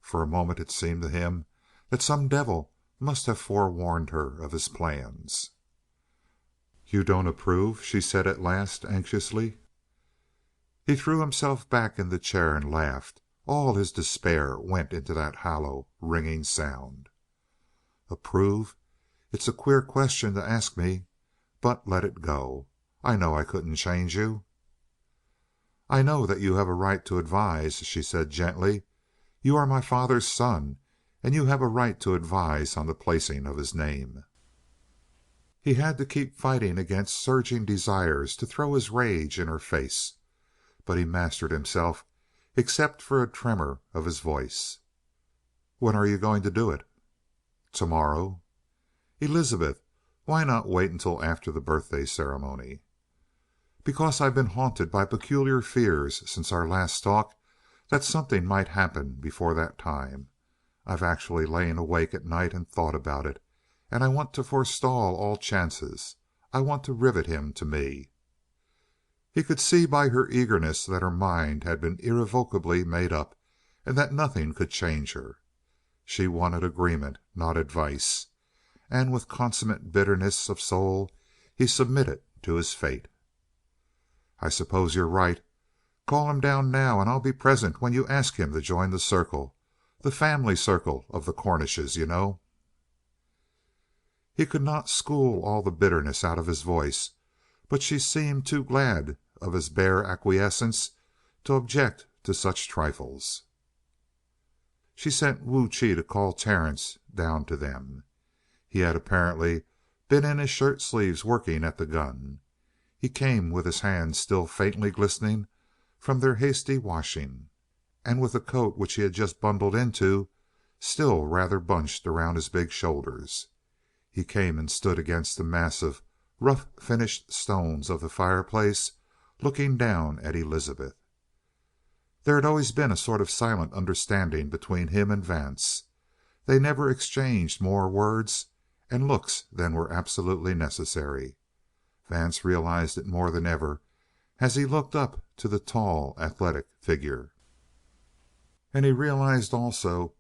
For a moment it seemed to him that some devil must have forewarned her of his plans. "You don't approve?" she said at last, anxiously. He threw himself back in the chair and laughed. All his despair went into that hollow, ringing sound. "Approve? It's a queer question to ask me. But let it go. I know I couldn't change you." "I know that you have a right to advise," she said gently. "You are my father's son, and you have a right to advise on the placing of his name." He had to keep fighting against surging desires to throw his rage in her face. But he mastered himself, except for a tremor of his voice. "When are you going to do it?" "Tomorrow." "Elizabeth, why not wait until after the birthday ceremony?" "Because I've been haunted by peculiar fears since our last talk that something might happen before that time. I've actually lain awake at night and thought about it, and I want to forestall all chances. I want to rivet him to me." He could see by her eagerness that her mind had been irrevocably made up, and that nothing could change her. She wanted agreement, not advice. And with consummate bitterness of soul he submitted to his fate. "I suppose you're right. Call him down now, and I'll be present when you ask him to join the circle. The family circle of the Cornishes, you know." He could not school all the bitterness out of his voice, but she seemed too glad of his bare acquiescence to object to such trifles. She sent Wu Chi to call Terence down to them. He had apparently been in his shirt sleeves working at the gun. He came with his hands still faintly glistening from their hasty washing, and with the coat which he had just bundled into still rather bunched around his big shoulders. He came and stood against the massive, rough finished stones of the fireplace, looking down at Elizabeth. There had always been a sort of silent understanding between him and Vance. They never exchanged more words and looks than were absolutely necessary. Vance realized it more than ever as he looked up to the tall, athletic figure. And he realized also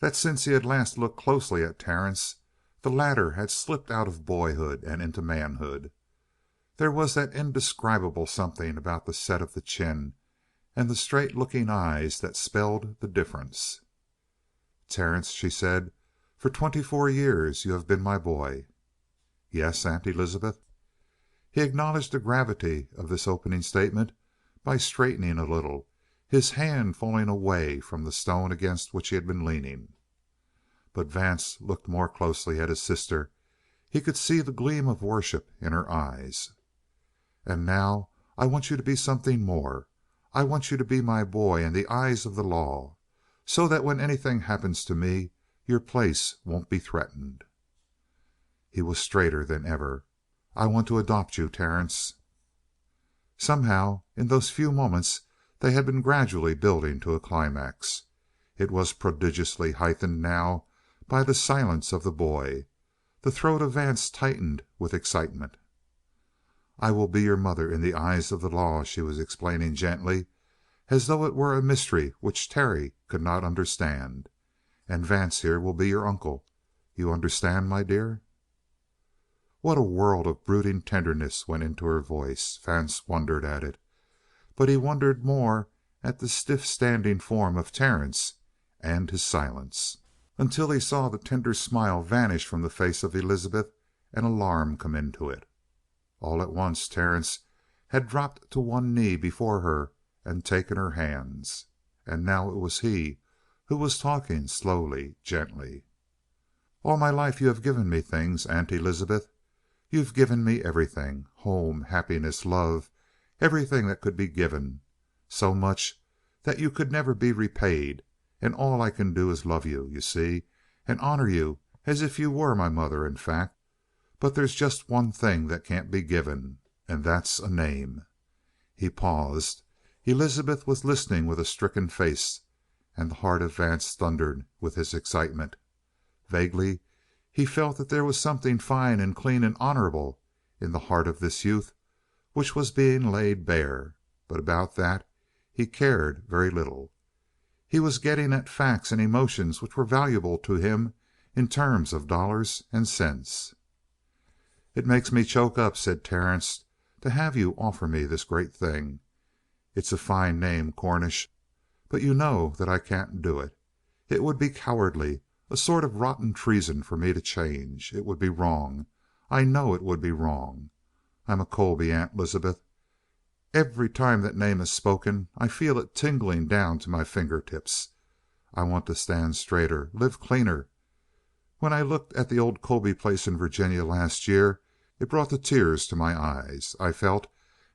that since he had last looked closely at Terence, the latter had slipped out of boyhood and into manhood. There was that indescribable something about the set of the chin and the straight-looking eyes that spelled the difference. "Terence," she said, "for 24 years you have been my boy." "Yes, Aunt Elizabeth?" He acknowledged the gravity of this opening statement by straightening a little, his hand falling away from the stone against which he had been leaning. But Vance looked more closely at his sister. He could see the gleam of worship in her eyes. "And now I want you to be something more. I want you to be my boy in the eyes of the law, so that when anything happens to me, your place won't be threatened." He was straighter than ever. "I want to adopt you, Terence." Somehow, in those few moments they had been gradually building to a climax. It was prodigiously heightened now by the silence of the boy. The throat of Vance tightened with excitement. "I will be your mother in the eyes of the law," she was explaining gently, as though it were a mystery which Terry could not understand. "And Vance here will be your uncle. You understand, my dear?" What a world of brooding tenderness went into her voice! Vance wondered at it. But he wondered more at the stiff standing form of Terence and his silence, until he saw the tender smile vanish from the face of Elizabeth and alarm come into it. All at once Terence had dropped to one knee before her and taken her hands. And now it was he who was talking slowly, gently. "All my life you have given me things, Aunt Elizabeth. You've given me everything. Home, happiness, love, everything that could be given. So much that you could never be repaid, and all I can do is love you, you see, and honor you as if you were my mother, in fact. But there's just one thing that can't be given, and that's a name." He paused. Elizabeth was listening with a stricken face, and the heart of Vance thundered with his excitement. Vaguely he felt that there was something fine and clean and honorable in the heart of this youth which was being laid bare, but about that he cared very little. He was getting at facts and emotions which were valuable to him in terms of dollars and cents. "It makes me choke up," said Terence, "to have you offer me this great thing. It's a fine name, Cornish, but you know that I can't do it. It would be cowardly, a sort of rotten treason for me to change. It would be wrong. I know it would be wrong. I'm a Colby, Aunt Elizabeth. Every time that name is spoken I feel it tingling down to my fingertips. I want to stand straighter, live cleaner. When I looked at the old Colby place in Virginia last year, it brought the tears to my eyes. I felt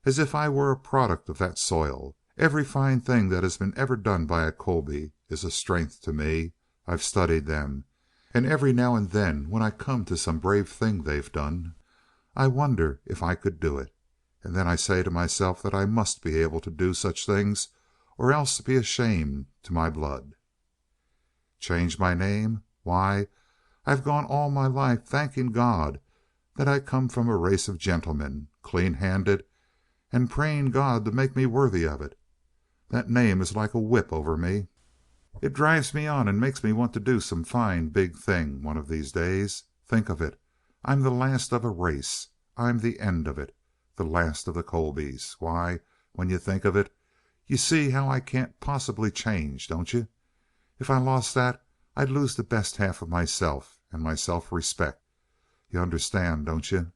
as if I were a product of that soil. Every fine thing that has been ever done by a Colby is a strength to me. I've studied them, and every now and then when I come to some brave thing they've done, I wonder if I could do it. And then I say to myself that I must be able to do such things or else be ashamed to my blood. Change my name? Why, I've gone all my life thanking God that I come from a race of gentlemen, clean-handed, and praying God to make me worthy of it. That name is like a whip over me. It drives me on and makes me want to do some fine big thing one of these days. Think of it. I'm the last of a race. I'm the end of it. The last of the Colbys. Why, when you think of it, you see how I can't possibly change, don't you? If I lost that, I'd lose the best half of myself and my self-respect. You understand, don't you?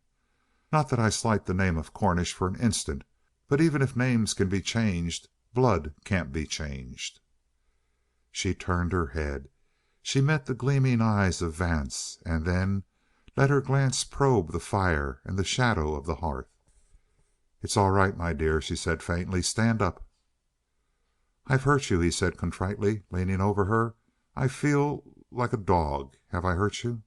Not that I slight the name of Cornish for an instant, but even if names can be changed, blood can't be changed. She turned her head. She met the gleaming eyes of Vance, and then, Let her glance probe the fire and the shadow of the hearth. "It's all right, my dear," she said faintly. "Stand up." "I've hurt you," he said contritely, leaning over her. "I feel like a dog. Have I hurt you?"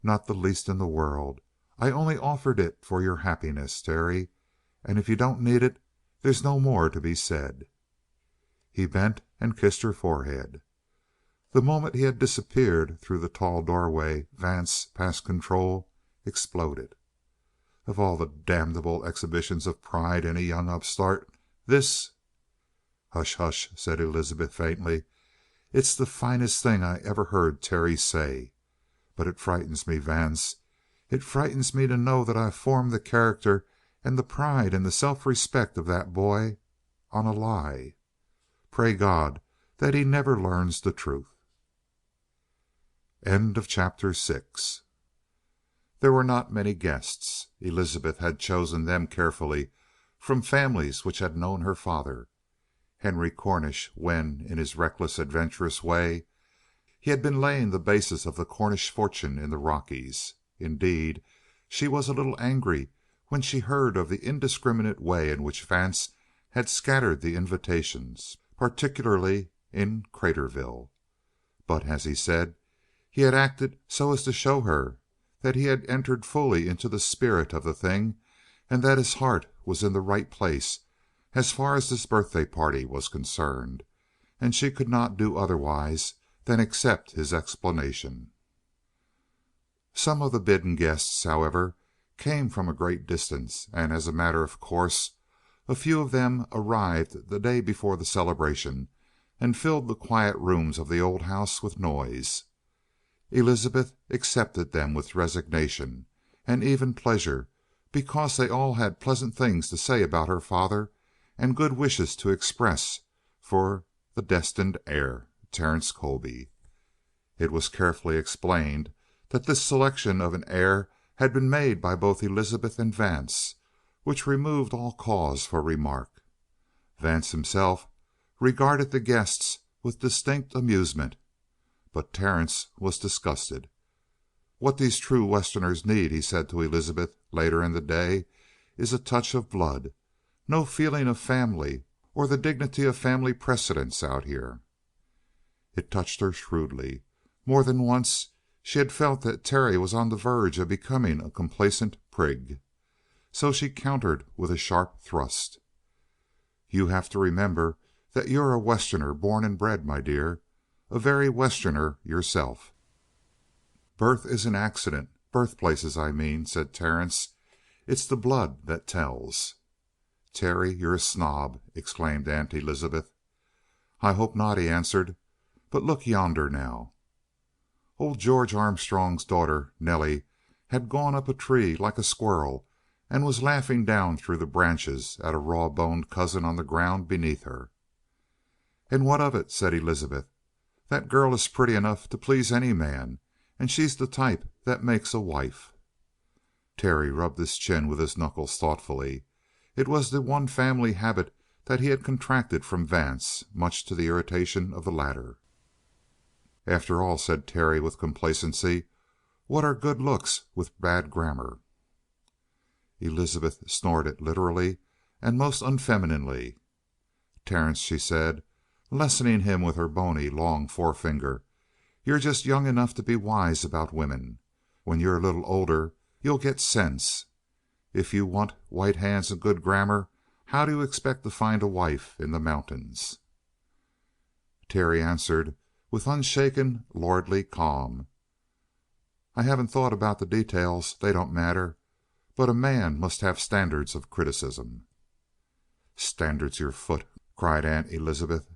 "Not the least in the world. I only offered it for your happiness, Terry. And if you don't need it, there's no more to be said." He bent and kissed her forehead. The moment he had disappeared through the tall doorway, Vance, past control, exploded. "Of all the damnable exhibitions of pride in a young upstart, this " "Hush, hush," said Elizabeth faintly. "It's the finest thing I ever heard Terry say. But it frightens me, Vance. It frightens me to know that I've formed the character and the pride and the self respect of that boy on a lie. Pray God that he never learns the truth." Chapter 6. There were not many guests. Elizabeth had chosen them carefully from families which had known her father. Henry Cornish, when, in his reckless, adventurous way, he had been laying the basis of the Cornish fortune in the Rockies. Indeed, she was a little angry when she heard of the indiscriminate way in which Vance had scattered the invitations, particularly in Craterville. But, as he said, he had acted so as to show her that he had entered fully into the spirit of the thing and that his heart was in the right place as far as this birthday party was concerned, and she could not do otherwise than accept his explanation. Some of the bidden guests, however, came from a great distance, and as a matter of course a few of them arrived the day before the celebration and filled the quiet rooms of the old house with noise. Elizabeth accepted them with resignation and even pleasure, because they all had pleasant things to say about her father and good wishes to express for the destined heir, Terence Colby. It was carefully explained that this selection of an heir had been made by both Elizabeth and Vance, which removed all cause for remark. Vance himself regarded the guests with distinct amusement, but Terence was disgusted. "What these true Westerners need," he said to Elizabeth later in the day, "is a touch of blood. No feeling of family or the dignity of family precedents out here." It touched her shrewdly. More than once she had felt that Terry was on the verge of becoming a complacent prig. So she countered with a sharp thrust. "You have to remember that you're a Westerner born and bred, my dear. A very Westerner yourself." "Birth is an accident. Birthplaces, I mean," said Terence. "It's the blood that tells." "Terry, you're a snob!" exclaimed Aunt Elizabeth. "I hope not," he answered. "But look yonder, now." Old George Armstrong's daughter, Nellie, had gone up a tree like a squirrel and was laughing down through the branches at a raw-boned cousin on the ground beneath her. "And what of it?" said Elizabeth. "That girl is pretty enough to please any man, and she's the type that makes a wife." Terry rubbed his chin with his knuckles thoughtfully. It was the one family habit that he had contracted from Vance, much to the irritation of the latter. "After all," said Terry with complacency, "what are good looks with bad grammar?" Elizabeth snorted literally and most unfemininely. "Terence," she said, lessoning him with her bony, long forefinger, "you're just young enough to be wise about women. When you're a little older you'll get sense. If you want white hands and good grammar, how do you expect to find a wife in the mountains?" Terry answered with unshaken, lordly calm. "I haven't thought about the details. They don't matter. But a man must have standards of criticism." "Standards your foot!" cried Aunt Elizabeth.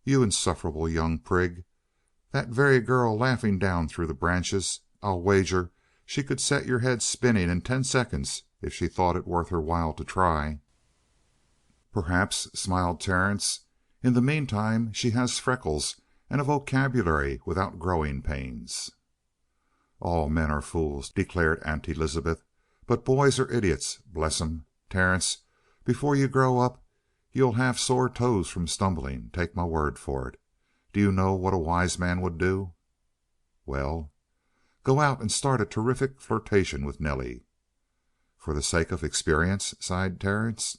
"You insufferable young prig! That very girl laughing down through the branches, I'll wager she could set your head spinning in 10 seconds if she thought it worth her while to try." "Perhaps," smiled Terence. "In the meantime she has freckles and a vocabulary without growing pains." "All men are fools," declared Aunt Elizabeth. "But boys are idiots, bless 'em. Terence, before you grow up you'll have sore toes from stumbling, take my word for it. Do you know what a wise man would do?" "Well?" Go out and start a terrific flirtation with Nelly." "For the sake of experience?" sighed Terence.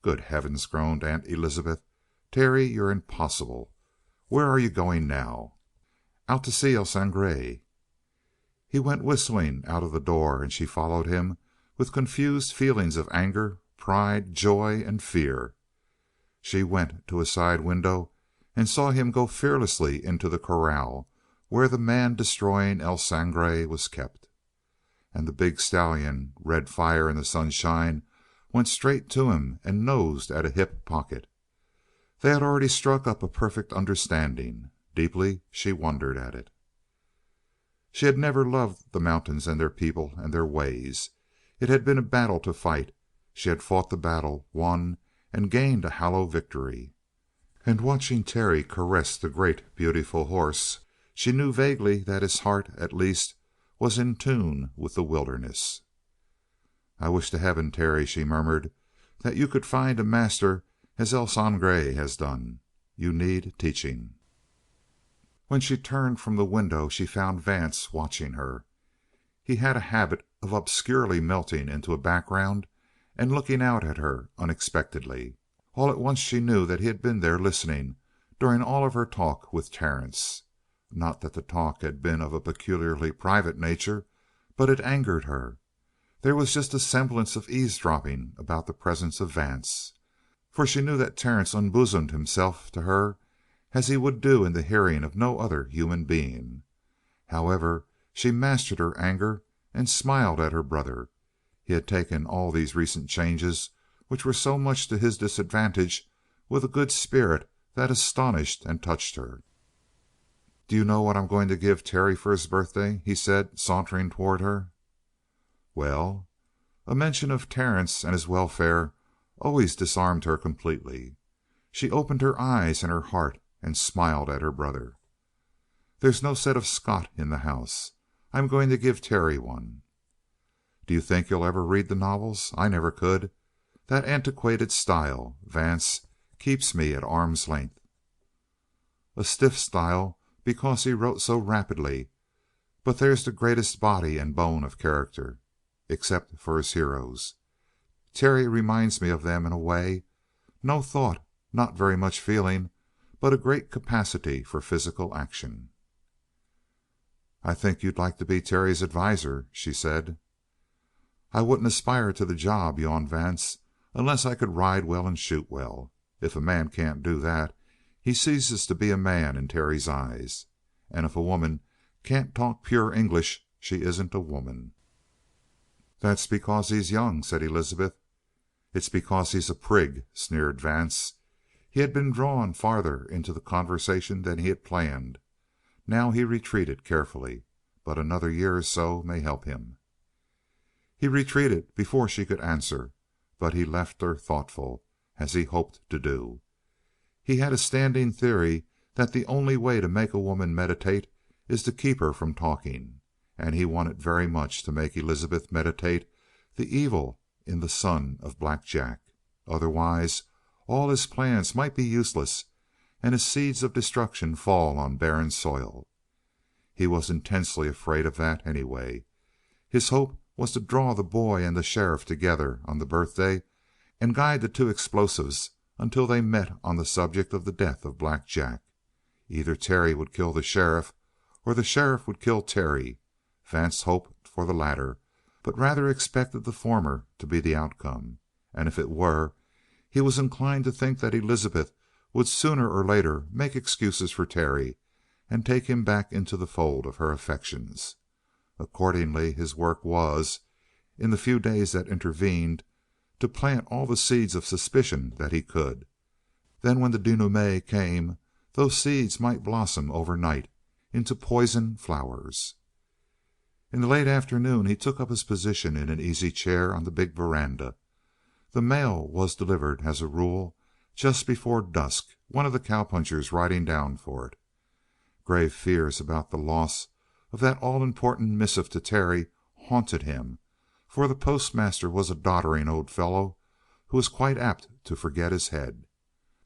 "Good heavens!" groaned Aunt Elizabeth. "Terry, you're impossible. Where are you going now?" "Out to see El Sangre." He went whistling out of the door and she followed him with confused feelings of anger, pride, joy, and fear. She went to a side window and saw him go fearlessly into the corral where the man-destroying El Sangre was kept. And the big stallion, red fire in the sunshine, went straight to him and nosed at a hip pocket. They had already struck up a perfect understanding. Deeply she wondered at it. She had never loved the mountains and their people and their ways. It had been a battle to fight. She had fought the battle, won, and gained a hollow victory. And watching Terry caress the great, beautiful horse, she knew vaguely that his heart, at least, was in tune with the wilderness. "I wish to heaven, Terry," she murmured, "that you could find a master as El Sangre has done. You need teaching." When she turned from the window she found Vance watching her. He had a habit of obscurely melting into a background and looking out at her unexpectedly. All at once she knew that he had been there listening during all of her talk with Terence. Not that the talk had been of a peculiarly private nature, but it angered her. There was just a semblance of eavesdropping about the presence of Vance. For she knew that Terence unbosomed himself to her as he would do in the hearing of no other human being. However, she mastered her anger and smiled at her brother. He had taken all these recent changes, which were so much to his disadvantage, with a good spirit that astonished and touched her. "Do you know what I'm going to give Terry for his birthday?" he said, sauntering toward her. "Well?" A mention of Terence and his welfare always disarmed her completely. She opened her eyes and her heart and smiled at her brother. "There's no set of Scott in the house. I'm going to give Terry one." "Do you think you'll ever read the novels? I never could. That antiquated style, Vance, keeps me at arm's length." "A stiff style because he wrote so rapidly, but there's the greatest body and bone of character, except for his heroes. Terry reminds me of them in a way. No thought, not very much feeling, but a great capacity for physical action." "I think you'd like to be Terry's adviser," she said. "I wouldn't aspire to the job," yawned Vance, "unless I could ride well and shoot well. If a man can't do that, he ceases to be a man in Terry's eyes. And if a woman can't talk pure English, she isn't a woman." "That's because he's young," said Elizabeth. "It's because he's a prig," sneered Vance. He had been drawn farther into the conversation than he had planned. Now he retreated carefully. But another year or so may help him. He retreated before she could answer, but he left her thoughtful, as he hoped to do. He had a standing theory that the only way to make a woman meditate is to keep her from talking, and he wanted very much to make Elizabeth meditate the evil in the son of Black Jack. Otherwise, all his plans might be useless, and his seeds of destruction fall on barren soil. He was intensely afraid of that, anyway. His hope was to draw the boy and the sheriff together on the birthday and guide the two explosives until they met on the subject of the death of Black Jack. Either Terry would kill the sheriff, or the sheriff would kill Terry. Vance hoped for the latter, but rather expected the former to be the outcome. And if it were, he was inclined to think that Elizabeth would sooner or later make excuses for Terry and take him back into the fold of her affections. Accordingly, his work was, in the few days that intervened, to plant all the seeds of suspicion that he could. Then when the denouement came, those seeds might blossom overnight into poison flowers. In the late afternoon he took up his position in an easy chair on the big veranda. The mail was delivered, as a rule, just before dusk, one of the cowpunchers riding down for it. Grave fears about the loss of that all-important missive to Terry haunted him, for the postmaster was a doddering old fellow who was quite apt to forget his head.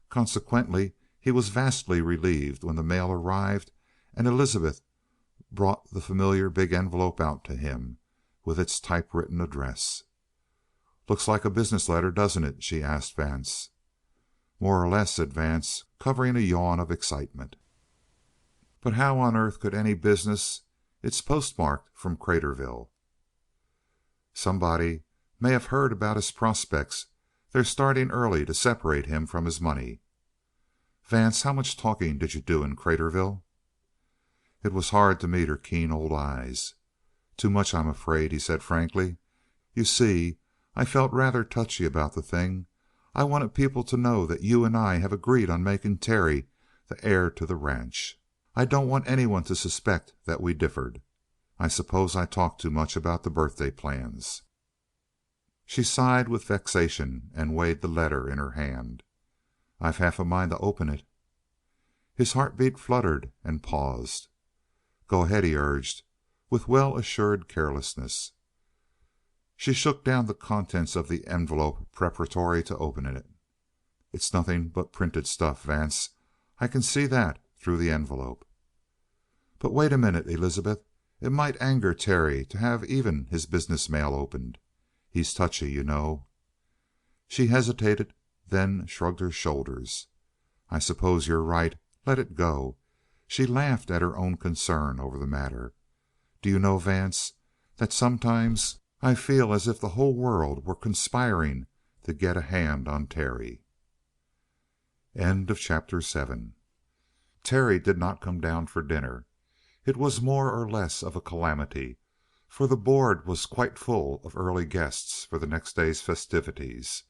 Consequently, he was vastly relieved when the mail arrived and Elizabeth brought the familiar big envelope out to him, with its typewritten address. "Looks like a business letter, doesn't it?" she asked Vance. "More or less," said Vance, covering a yawn of excitement. "But how on earth could any business It's postmarked from Craterville." "Somebody may have heard about his prospects. They're starting early to separate him from his money." "Vance, how much talking did you do in Craterville?" It was hard to meet her keen old eyes. "Too much, I'm afraid," he said frankly. "You see, I felt rather touchy about the thing. I wanted people to know that you and I have agreed on making Terry the heir to the ranch. I don't want anyone to suspect that we differed. I suppose I talked too much about the birthday plans." She sighed with vexation and weighed the letter in her hand. "I've half a mind to open it." His heartbeat fluttered and paused. "Go ahead," he urged, with well assured carelessness. She shook down the contents of the envelope preparatory to opening it. "It's nothing but printed stuff, Vance. I can see that through the envelope." "But wait a minute, Elizabeth. It might anger Terry to have even his business mail opened. He's touchy, you know." She hesitated, then shrugged her shoulders. "I suppose you're right. Let it go." She laughed at her own concern over the matter. "Do you know, Vance, that sometimes I feel as if the whole world were conspiring to get a hand on Terry." Chapter 7. Terry did not come down for dinner. It was more or less of a calamity, for the board was quite full of early guests for the next day's festivities.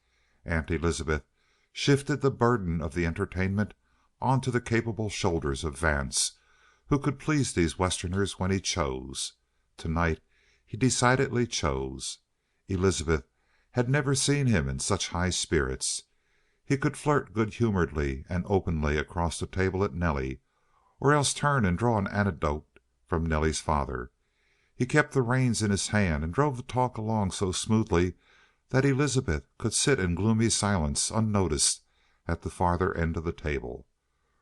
Aunt Elizabeth shifted the burden of the entertainment onto the capable shoulders of Vance, who could please these Westerners when he chose. Tonight he decidedly chose. Elizabeth had never seen him in such high spirits. He could flirt good humoredly and openly across the table at Nelly, or else turn and draw an anecdote from Nelly's father. He kept the reins in his hand and drove the talk along so smoothly that Elizabeth could sit in gloomy silence unnoticed at the farther end of the table.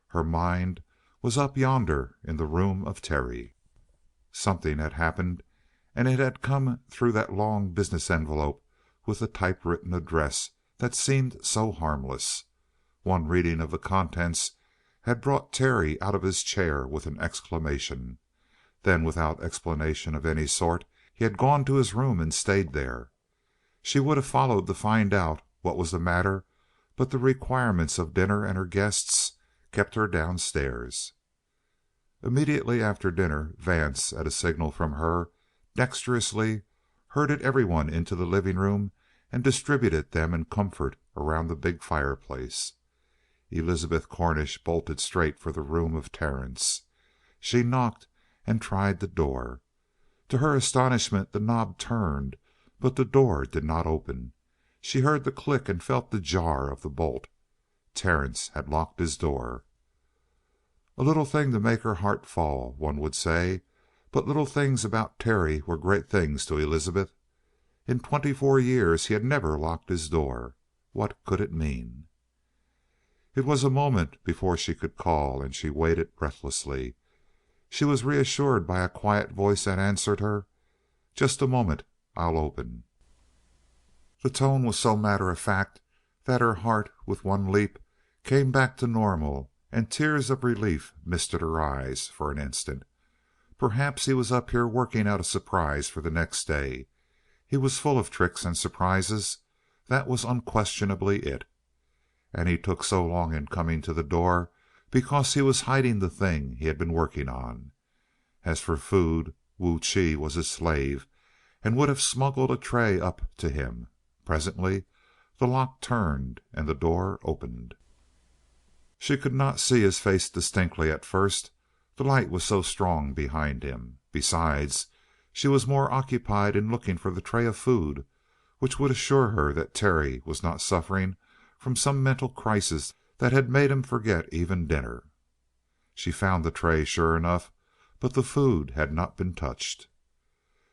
Her mind was up yonder in the room of Terry. Something had happened, and it had come through that long business envelope with the typewritten address that seemed so harmless. One reading of the contents had brought Terry out of his chair with an exclamation. Then, without explanation of any sort, he had gone to his room and stayed there. She would have followed to find out what was the matter, but the requirements of dinner and her guests kept her downstairs. Immediately after dinner, Vance, at a signal from her, dexterously herded everyone into the living room and distributed them in comfort around the big fireplace. Elizabeth Cornish bolted straight for the room of Terence. She knocked and tried the door. To her astonishment, the knob turned, but the door did not open. She heard the click and felt the jar of the bolt. Terence had locked his door. A little thing to make her heart fall, one would say, but little things about Terry were great things to Elizabeth. In 24 years he had never locked his door. What could it mean? It was a moment before she could call, and she waited breathlessly. She was reassured by a quiet voice that answered her. "Just a moment. I'll open." The tone was so matter of fact that her heart, with one leap, came back to normal, and tears of relief misted her eyes for an instant. Perhaps he was up here working out a surprise for the next day. He was full of tricks and surprises. That was unquestionably it. And he took so long in coming to the door because he was hiding the thing he had been working on. As for food, Wu Chi was his slave, and would have smuggled a tray up to him. Presently the lock turned and the door opened. She could not see his face distinctly at first, the light was so strong behind him. Besides, she was more occupied in looking for the tray of food, which would assure her that Terry was not suffering from some mental crisis that had made him forget even dinner. She found the tray, sure enough, but the food had not been touched.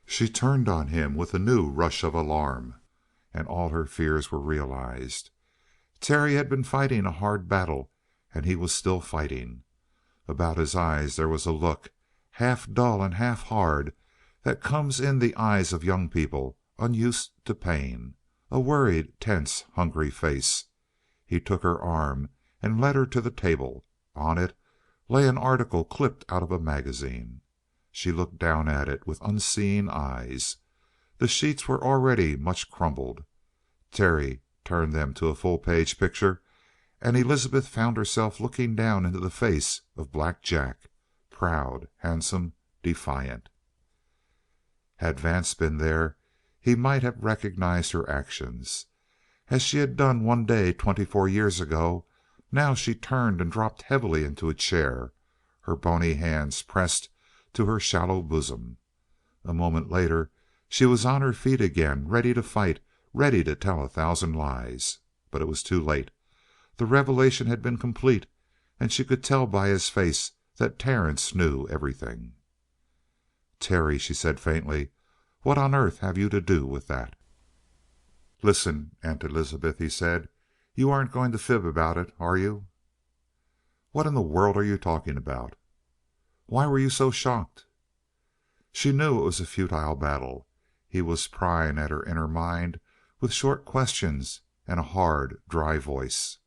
She turned on him with a new rush of alarm, and all her fears were realized. Terry had been fighting a hard battle, and he was still fighting. About his eyes there was a look, half dull and half hard, that comes in the eyes of young people unused to pain. A worried, tense, hungry face. He took her arm and led her to the table. On it lay an article clipped out of a magazine. She looked down at it with unseeing eyes. The sheets were already much crumpled. Terry turned them to a full-page picture, and Elizabeth found herself looking down into the face of Black Jack, proud, handsome, defiant. Had Vance been there, he might have recognized her actions. As she had done one day 24 years ago, now she turned and dropped heavily into a chair, her bony hands pressed to her shallow bosom. A moment later she was on her feet again, ready to fight, ready to tell 1,000 lies. But it was too late. The revelation had been complete, and she could tell by his face that Terence knew everything. "Terry," she said faintly, "what on earth have you to do with that?" "Listen, Aunt Elizabeth," he said. "You aren't going to fib about it, are you?" "What in the world are you talking about?" "Why were you so shocked?" She knew it was a futile battle. He was prying at her inner mind with short questions and a hard, dry voice.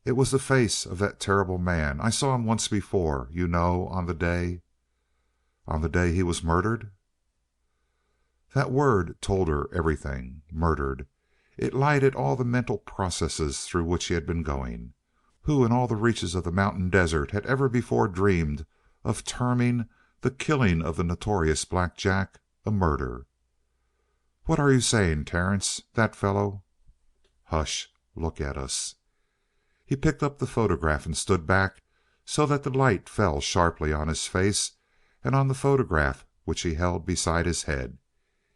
"It was the face of that terrible man. I saw him once before, you know, on the day—" "On the day he was murdered?" That word told her everything. Murdered. It lighted all the mental processes through which he had been going. Who in all the reaches of the mountain desert had ever before dreamed of terming the killing of the notorious Black Jack a murder? "What are you saying, Terence? That fellow—" "Hush. Look at us." He picked up the photograph and stood back so that the light fell sharply on his face and on the photograph which he held beside his head.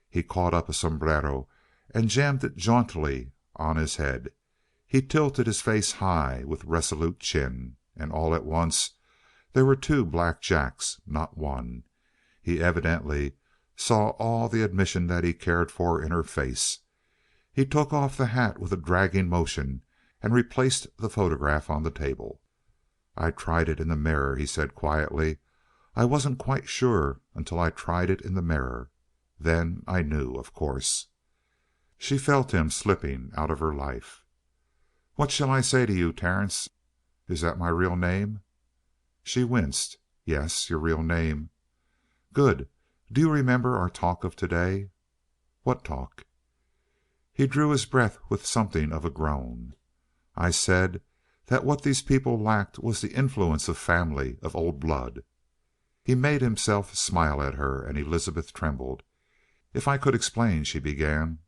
He caught up a sombrero and jammed it jauntily on his head. He tilted his face high, with resolute chin. And all at once there were two Black Jacks, not one. He evidently saw all the admission that he cared for in her face. He took off the hat with a dragging motion and replaced the photograph on the table. "I tried it in the mirror," he said quietly. "I wasn't quite sure until I tried it in the mirror. Then I knew, of course." She felt him slipping out of her life. "What shall I say to you, Terence? Is that my real name?" She winced. "Yes, your real name." "Good. Do you remember our talk of today?" "What talk?" He drew his breath with something of a groan. "I said that what these people lacked was the influence of family, of old blood." He made himself smile at her, and Elizabeth trembled. "If I could explain—" she began.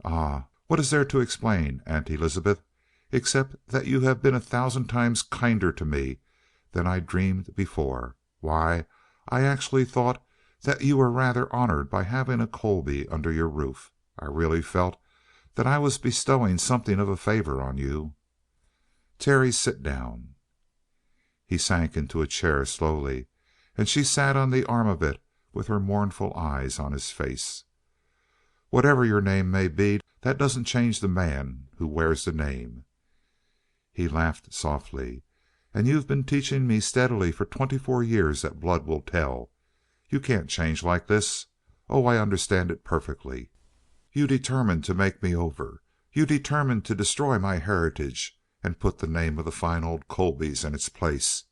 "Ah, what is there to explain, Aunt Elizabeth, except that you have been 1,000 times kinder to me than I dreamed before? Why, I actually thought that you were rather honored by having a Colby under your roof. I really felt that I was bestowing something of a favor on you." "Terry, sit down." He sank into a chair slowly, and she sat on the arm of it with her mournful eyes on his face. "Whatever your name may be, that doesn't change the man who wears the name." He laughed softly. "And you've been teaching me steadily for 24 years that blood will tell. You can't change like this. Oh, I understand it perfectly. You determined to make me over. You determined to destroy my heritage and put the name of the fine old Colbys in its place.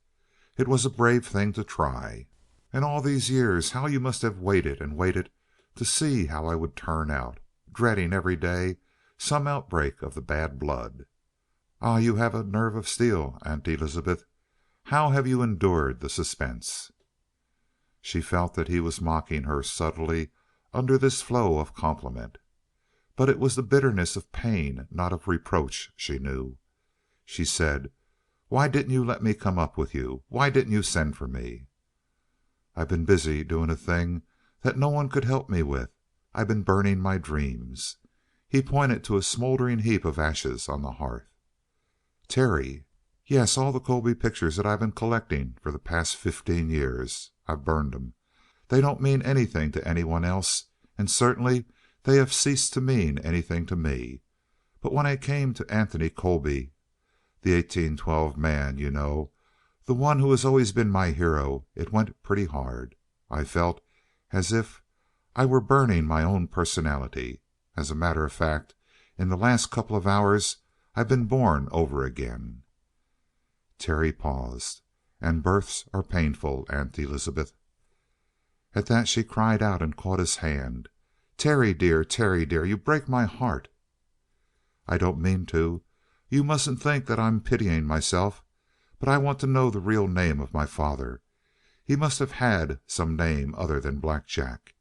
It was a brave thing to try. And all these years how you must have waited and waited to see how I would turn out, dreading every day some outbreak of the bad blood. Ah, you have a nerve of steel, Aunt Elizabeth. How have you endured the suspense?" She felt that he was mocking her subtly under this flow of compliment. But it was the bitterness of pain, not of reproach, she knew. She said, "Why didn't you let me come up with you? Why didn't you send for me?" "I've been busy doing a thing that no one could help me with. I've been burning my dreams." He pointed to a smoldering heap of ashes on the hearth. "Terry!" "Yes, all the Colby pictures that I've been collecting for the past 15 years. I've burned them. They don't mean anything to anyone else, and certainly they have ceased to mean anything to me. But when I came to Anthony Colby, the 1812 man, you know, The one who has always been my hero, it went pretty hard. I felt as if I were burning my own personality. As a matter of fact, in the last couple of hours I've been born over again." Terry paused. "And births are painful, Aunt Elizabeth." At that she cried out and caught his hand. Terry, dear, you break my heart." "I don't mean to. You mustn't think that I'm pitying myself. But I want to know the real name of my father. He must have had some name other than Black Jack.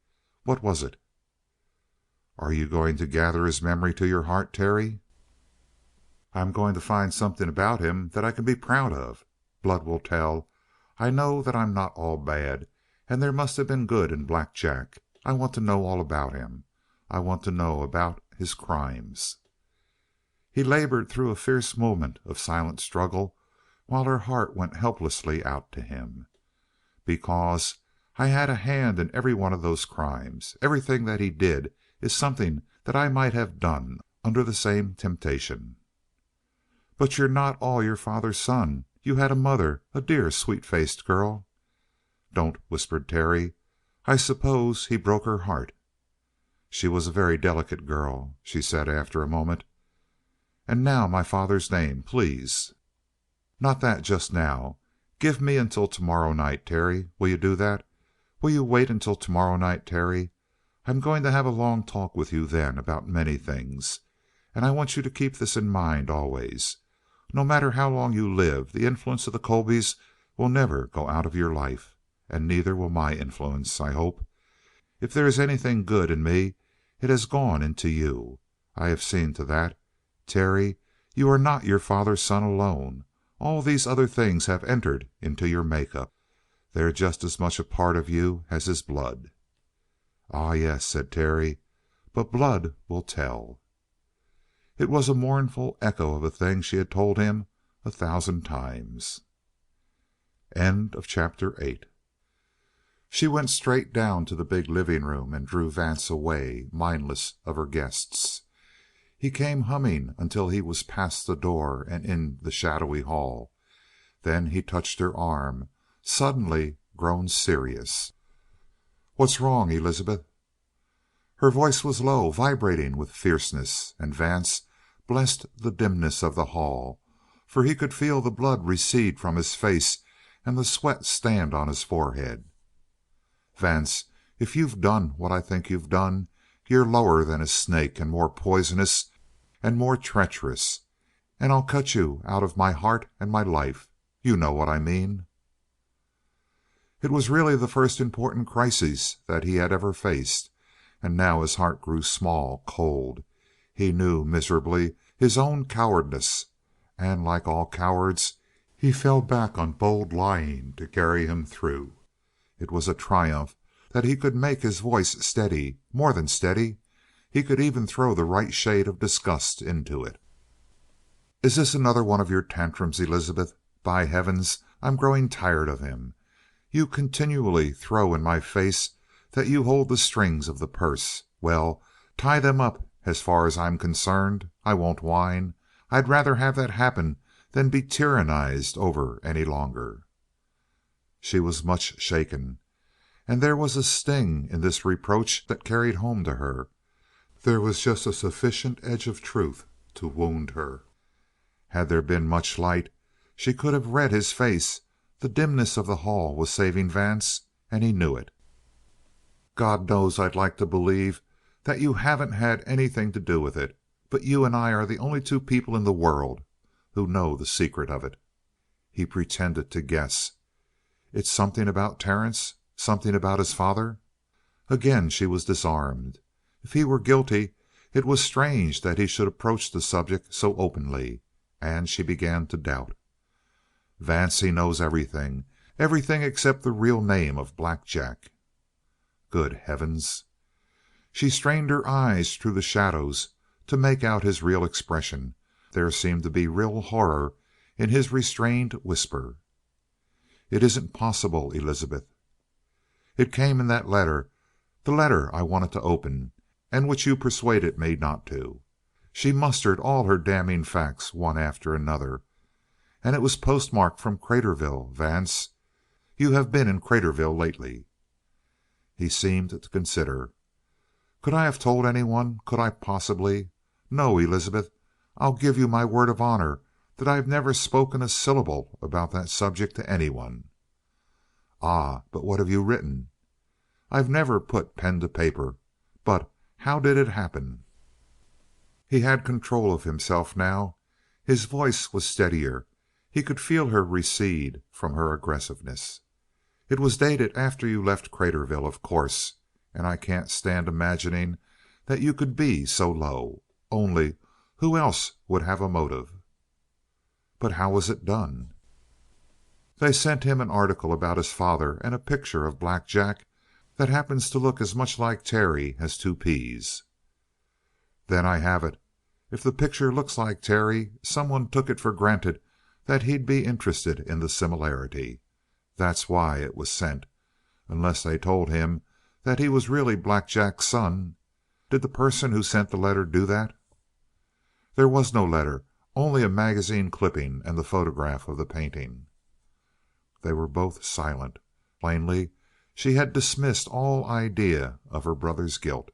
What was it?" "Are you going to gather his memory to your heart, Terry?" "I'm going to find something about him that I can be proud of. Blood will tell. I know that I'm not all bad, and there must have been good in Black Jack. I want to know all about him. I want to know about his crimes." He labored through a fierce moment of silent struggle while her heart went helplessly out to him. "Because I had a hand in every one of those crimes. Everything that he did is something that I might have done under the same temptation." "But you're not all your father's son. You had a mother, a dear, sweet faced girl." "Don't," whispered Terry. "I suppose he broke her heart." "She was a very delicate girl," she said after a moment. "And now my father's name, please." "Not that just now. Give me until tomorrow night, Terry. Will you do that? Will you wait until tomorrow night, Terry? I'm going to have a long talk with you then about many things. And I want you to keep this in mind always. No matter how long you live, the influence of the Colbys will never go out of your life. And neither will my influence, I hope. If there is anything good in me, it has gone into you. I have seen to that. Terry, you are not your father's son alone. All these other things have entered into your makeup. They're just as much a part of you as his blood." "Ah, yes," said Terry. "But blood will tell." It was a mournful echo of a thing she had told him 1,000 times. Chapter 8. She went straight down to the big living room and drew Vance away, mindless of her guests. He came humming until he was past the door and in the shadowy hall. Then he touched her arm, suddenly grown serious. "What's wrong, Elizabeth?" Her voice was low, vibrating with fierceness, and Vance blessed the dimness of the hall, for he could feel the blood recede from his face and the sweat stand on his forehead. "Vance, if you've done what I think you've done, you're lower than a snake, and more poisonous and more treacherous. And I'll cut you out of my heart and my life. You know what I mean." It was really the first important crisis that he had ever faced, and now his heart grew small, cold. He knew miserably his own cowardice, and like all cowards, he fell back on bold lying to carry him through. It was a triumph that he could make his voice steady, more than steady. He could even throw the right shade of disgust into it. "Is this another one of your tantrums, Elizabeth? By heavens, I'm growing tired of him. You continually throw in my face that you hold the strings of the purse. Well, tie them up as far as I'm concerned. I won't whine. I'd rather have that happen than be tyrannized over any longer." She was much shaken, and there was a sting in this reproach that carried home to her. There was just a sufficient edge of truth to wound her. Had there been much light, she could have read his face. The dimness of the hall was saving Vance, and he knew it. "God knows I'd like to believe that you haven't had anything to do with it, but you and I are the only two people in the world who know the secret of it." He pretended to guess. "It's something about Terence? Something about his father?" Again she was disarmed. If he were guilty, it was strange that he should approach the subject so openly, and she began to doubt. "Vance, he knows everything. Everything except the real name of Black Jack." Good heavens! She strained her eyes through the shadows to make out his real expression. There seemed to be real horror in his restrained whisper. "It isn't possible, Elizabeth." "It came in that letter. The letter I wanted to open, and which you persuaded me not to." She mustered all her damning facts one after another. And it was postmarked from Craterville, Vance. You have been in Craterville lately." He seemed to consider. "Could I have told anyone? Could I possibly? No, Elizabeth, I'll give you my word of honor that I've never spoken a syllable about that subject to anyone." "Ah, but what have you written?" "I've never put pen to paper. But how did it happen?" He had control of himself now. His voice was steadier. He could feel her recede from her aggressiveness. "It was dated after you left Craterville, of course. And I can't stand imagining that you could be so low. Only, who else would have a motive?" "But how was it done?" "They sent him an article about his father and a picture of Black Jack that happens to look as much like Terry as two peas." "Then I have it. If the picture looks like Terry, someone took it for granted that he'd be interested in the similarity. That's why it was sent. Unless they told him that he was really Black Jack's son. Did the person who sent the letter do that?" "There was no letter. Only a magazine clipping and the photograph of the painting." They were both silent. Plainly she had dismissed all idea of her brother's guilt.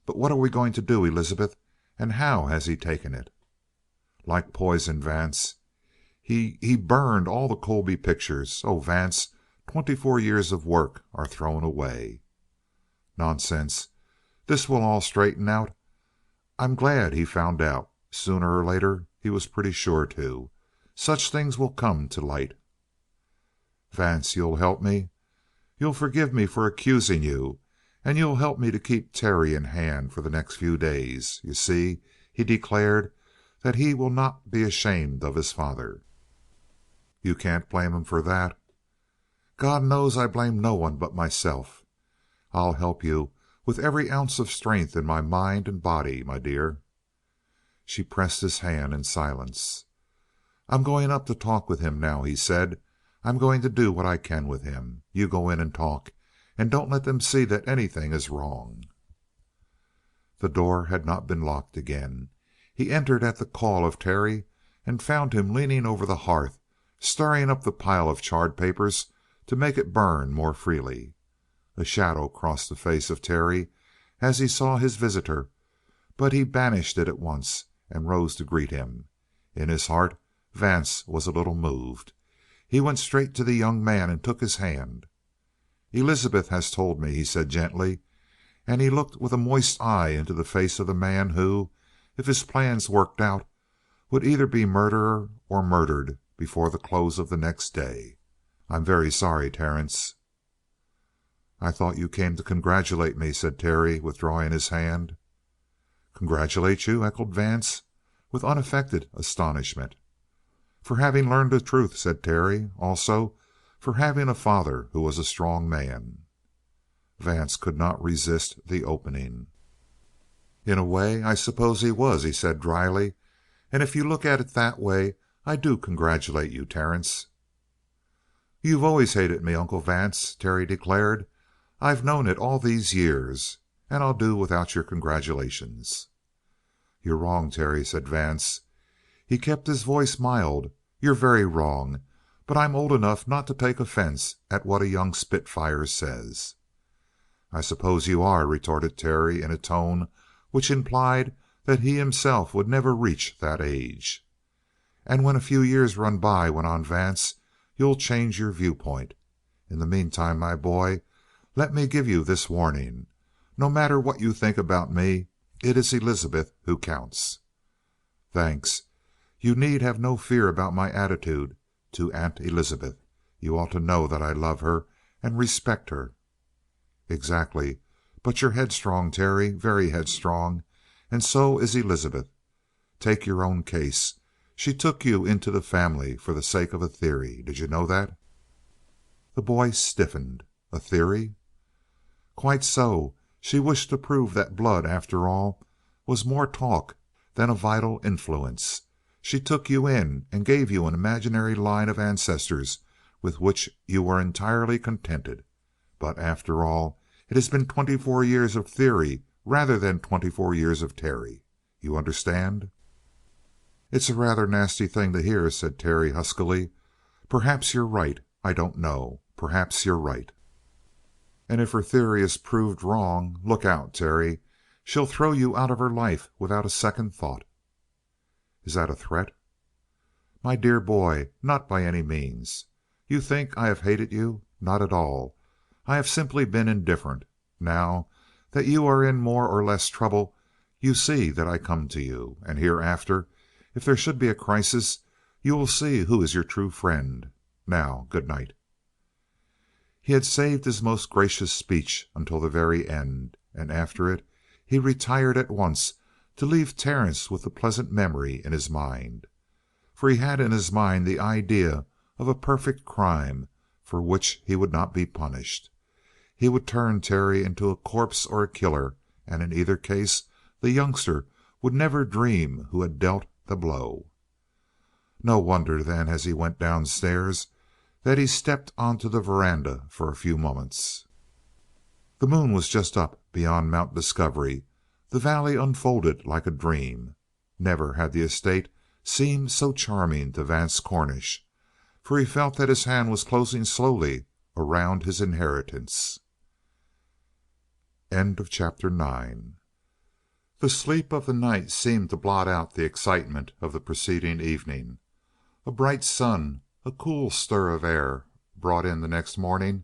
"But what are we going to do, Elizabeth? And how has he taken it?" "Like poison, Vance. He burned all the Colby pictures. Oh, Vance, 24 years of work are thrown away." "Nonsense. This will all straighten out. I'm glad he found out. Sooner or later he was pretty sure to. Such things will come to light." "Vance, you'll help me? You'll forgive me for accusing you, and you'll help me to keep Terry in hand for the next few days. You see, he declared that he will not be ashamed of his father." "You can't blame him for that." "God knows I blame no one but myself. I'll help you with every ounce of strength in my mind and body, my dear." She pressed his hand in silence. "I'm going up to talk with him now," he said. "I'm going to do what I can with him. You go in and talk, and don't let them see that anything is wrong." The door had not been locked again. He entered at the call of Terry and found him leaning over the hearth, stirring up the pile of charred papers to make it burn more freely. A shadow crossed the face of Terry as he saw his visitor, but he banished it at once and rose to greet him. In his heart Vance was a little moved. He went straight to the young man and took his hand. "Elizabeth has told me," he said gently, and he looked with a moist eye into the face of the man who, if his plans worked out, would either be murderer or murdered before the close of the next day. "I'm very sorry, Terence." "I thought you came to congratulate me," said Terry, withdrawing his hand. "Congratulate you?" echoed Vance, with unaffected astonishment. "For having learned the truth," said Terry. "Also for having a father who was a strong man." Vance could not resist the opening. "In a way, I suppose he was," he said dryly. "And if you look at it that way, I do congratulate you, Terence." "You've always hated me, Uncle Vance," Terry declared. "I've known it all these years. And I'll do without your congratulations." "You're wrong, Terry," said Vance. He kept his voice mild. "You're very wrong. But I'm old enough not to take offense at what a young spitfire says." "I suppose you are," retorted Terry in a tone which implied that he himself would never reach that age. "And when a few years run by," went on Vance, "you'll change your viewpoint. In the meantime, my boy, let me give you this warning. No matter what you think about me, it is Elizabeth who counts." "Thanks. You need have no fear about my attitude to Aunt Elizabeth. You ought to know that I love her and respect her." "Exactly. But you're headstrong, Terry. Very headstrong. And so is Elizabeth. Take your own case. She took you into the family for the sake of a theory. Did you know that?" The boy stiffened. "A theory?" "Quite so. She wished to prove that blood, after all, was more talk than a vital influence. She took you in and gave you an imaginary line of ancestors with which you were entirely contented. But, after all, it has been 24 years of theory rather than 24 years of Terry. You understand?" "It's a rather nasty thing to hear," said Terry huskily. "Perhaps you're right. I don't know. Perhaps you're right. And if her theory is proved wrong, look out, Terry. She'll throw you out of her life without a second thought." "Is that a threat?" "My dear boy, not by any means. You think I have hated you. Not at all. I have simply been indifferent. Now that you are in more or less trouble, you see that I come to you. And hereafter, if there should be a crisis, you will see who is your true friend. Now, good night." He had saved his most gracious speech until the very end, and after it he retired at once to leave Terence with the pleasant memory in his mind. For he had in his mind the idea of a perfect crime for which he would not be punished. He would turn Terry into a corpse or a killer, and in either case the youngster would never dream who had dealt the blow. No wonder, then, as he went downstairs, that he stepped onto the veranda for a few moments. The moon was just up beyond Mount Discovery. The valley unfolded like a dream. Never had the estate seemed so charming to Vance Cornish, for he felt that his hand was closing slowly around his inheritance. Chapter 9. The sleep of the night seemed to blot out the excitement of the preceding evening. A bright sun, a cool stir of air, brought in the next morning,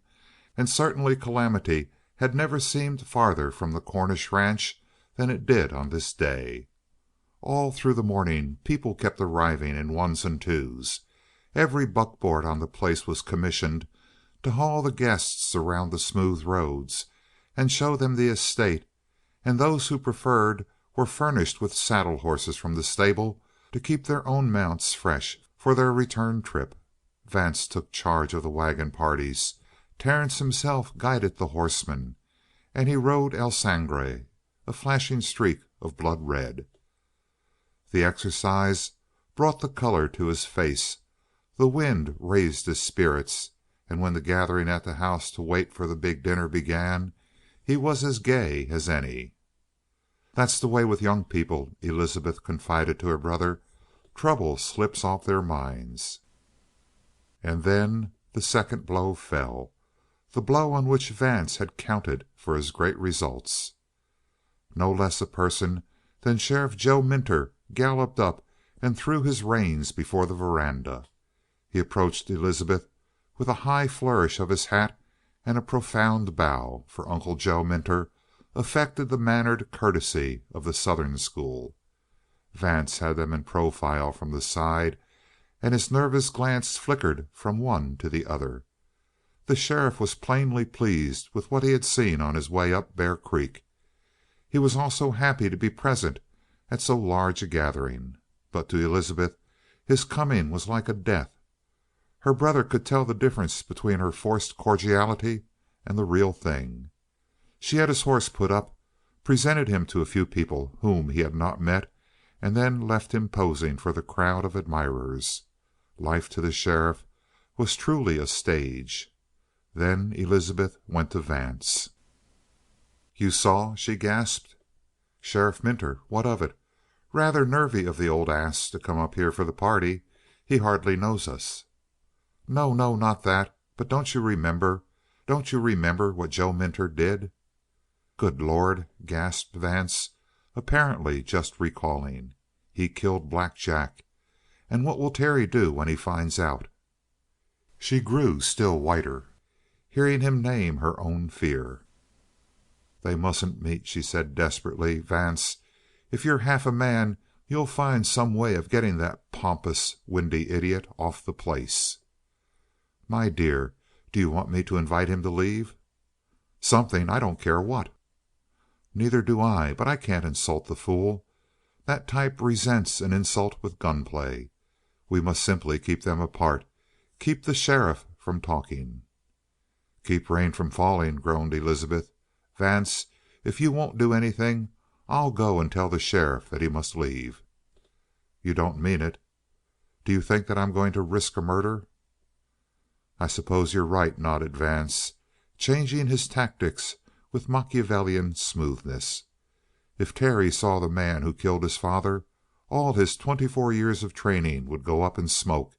and certainly calamity had never seemed farther from the Cornish ranch than it did on this day. All through the morning people kept arriving in ones and twos. Every buckboard on the place was commissioned to haul the guests around the smooth roads and show them the estate, and those who preferred were furnished with saddle horses from the stable to keep their own mounts fresh for their return trip. Vance took charge of the wagon parties. Terence himself guided the horsemen, and he rode El Sangre, a flashing streak of blood red. The exercise brought the color to his face, the wind raised his spirits, and when the gathering at the house to wait for the big dinner began, he was as gay as any. "That's the way with young people," Elizabeth confided to her brother. "Trouble slips off their minds." And then the second blow fell, the blow on which Vance had counted for his great results. No less a person than Sheriff Joe Minter galloped up and threw his reins before the veranda. He approached Elizabeth with a high flourish of his hat and a profound bow, for Uncle Joe Minter affected the mannered courtesy of the Southern school. Vance had them in profile from the side, and his nervous glance flickered from one to the other. The sheriff was plainly pleased with what he had seen on his way up Bear Creek. He was also happy to be present at so large a gathering. But to Elizabeth his coming was like a death. Her brother could tell the difference between her forced cordiality and the real thing. She had his horse put up, presented him to a few people whom he had not met, and then left him posing for the crowd of admirers. Life to the sheriff was truly a stage. Then Elizabeth went to Vance. "You saw?" she gasped. "Sheriff Minter. What of it? Rather nervy of the old ass to come up here for the party. He hardly knows us." "No, no, not that. But don't you remember? Don't you remember what Joe Minter did?" "Good Lord!" gasped Vance, apparently just recalling. "He killed Black Jack. And what will Terry do when he finds out?" She grew still whiter, hearing him name her own fear. "They mustn't meet," she said desperately. "Vance, if you're half a man you'll find some way of getting that pompous, windy idiot off the place." "My dear, do you want me to invite him to leave?" "Something. I don't care what." "Neither do I. But I can't insult the fool. That type resents an insult with gunplay. We must simply keep them apart. Keep the sheriff from talking." "Keep rain from falling," groaned Elizabeth. "Vance, if you won't do anything, I'll go and tell the sheriff that he must leave." "You don't mean it?" "Do you think that I'm going to risk a murder?" "I suppose you're right," nodded Vance, changing his tactics with Machiavellian smoothness. "If Terry saw the man who killed his father, All his 24 years of training would go up in smoke,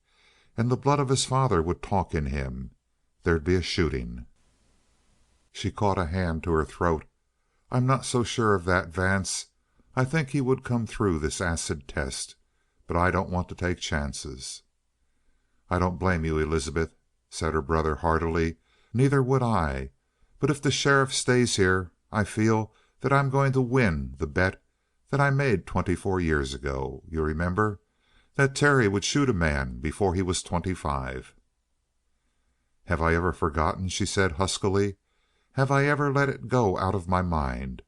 and the blood of his father would talk in him. There'd be a shooting. She caught a hand to her throat. "I'm not so sure of that, Vance. I think he would come through this acid test, but I don't want to take chances." "I don't blame you, Elizabeth," said her brother heartily. "Neither would I. But if the sheriff stays here, I feel that I'm going to win the bet that I made 24 years ago. You remember? That Terry would shoot a man before he was 25." "Have I ever forgotten?" she said huskily. "Have I ever let it go out of my mind?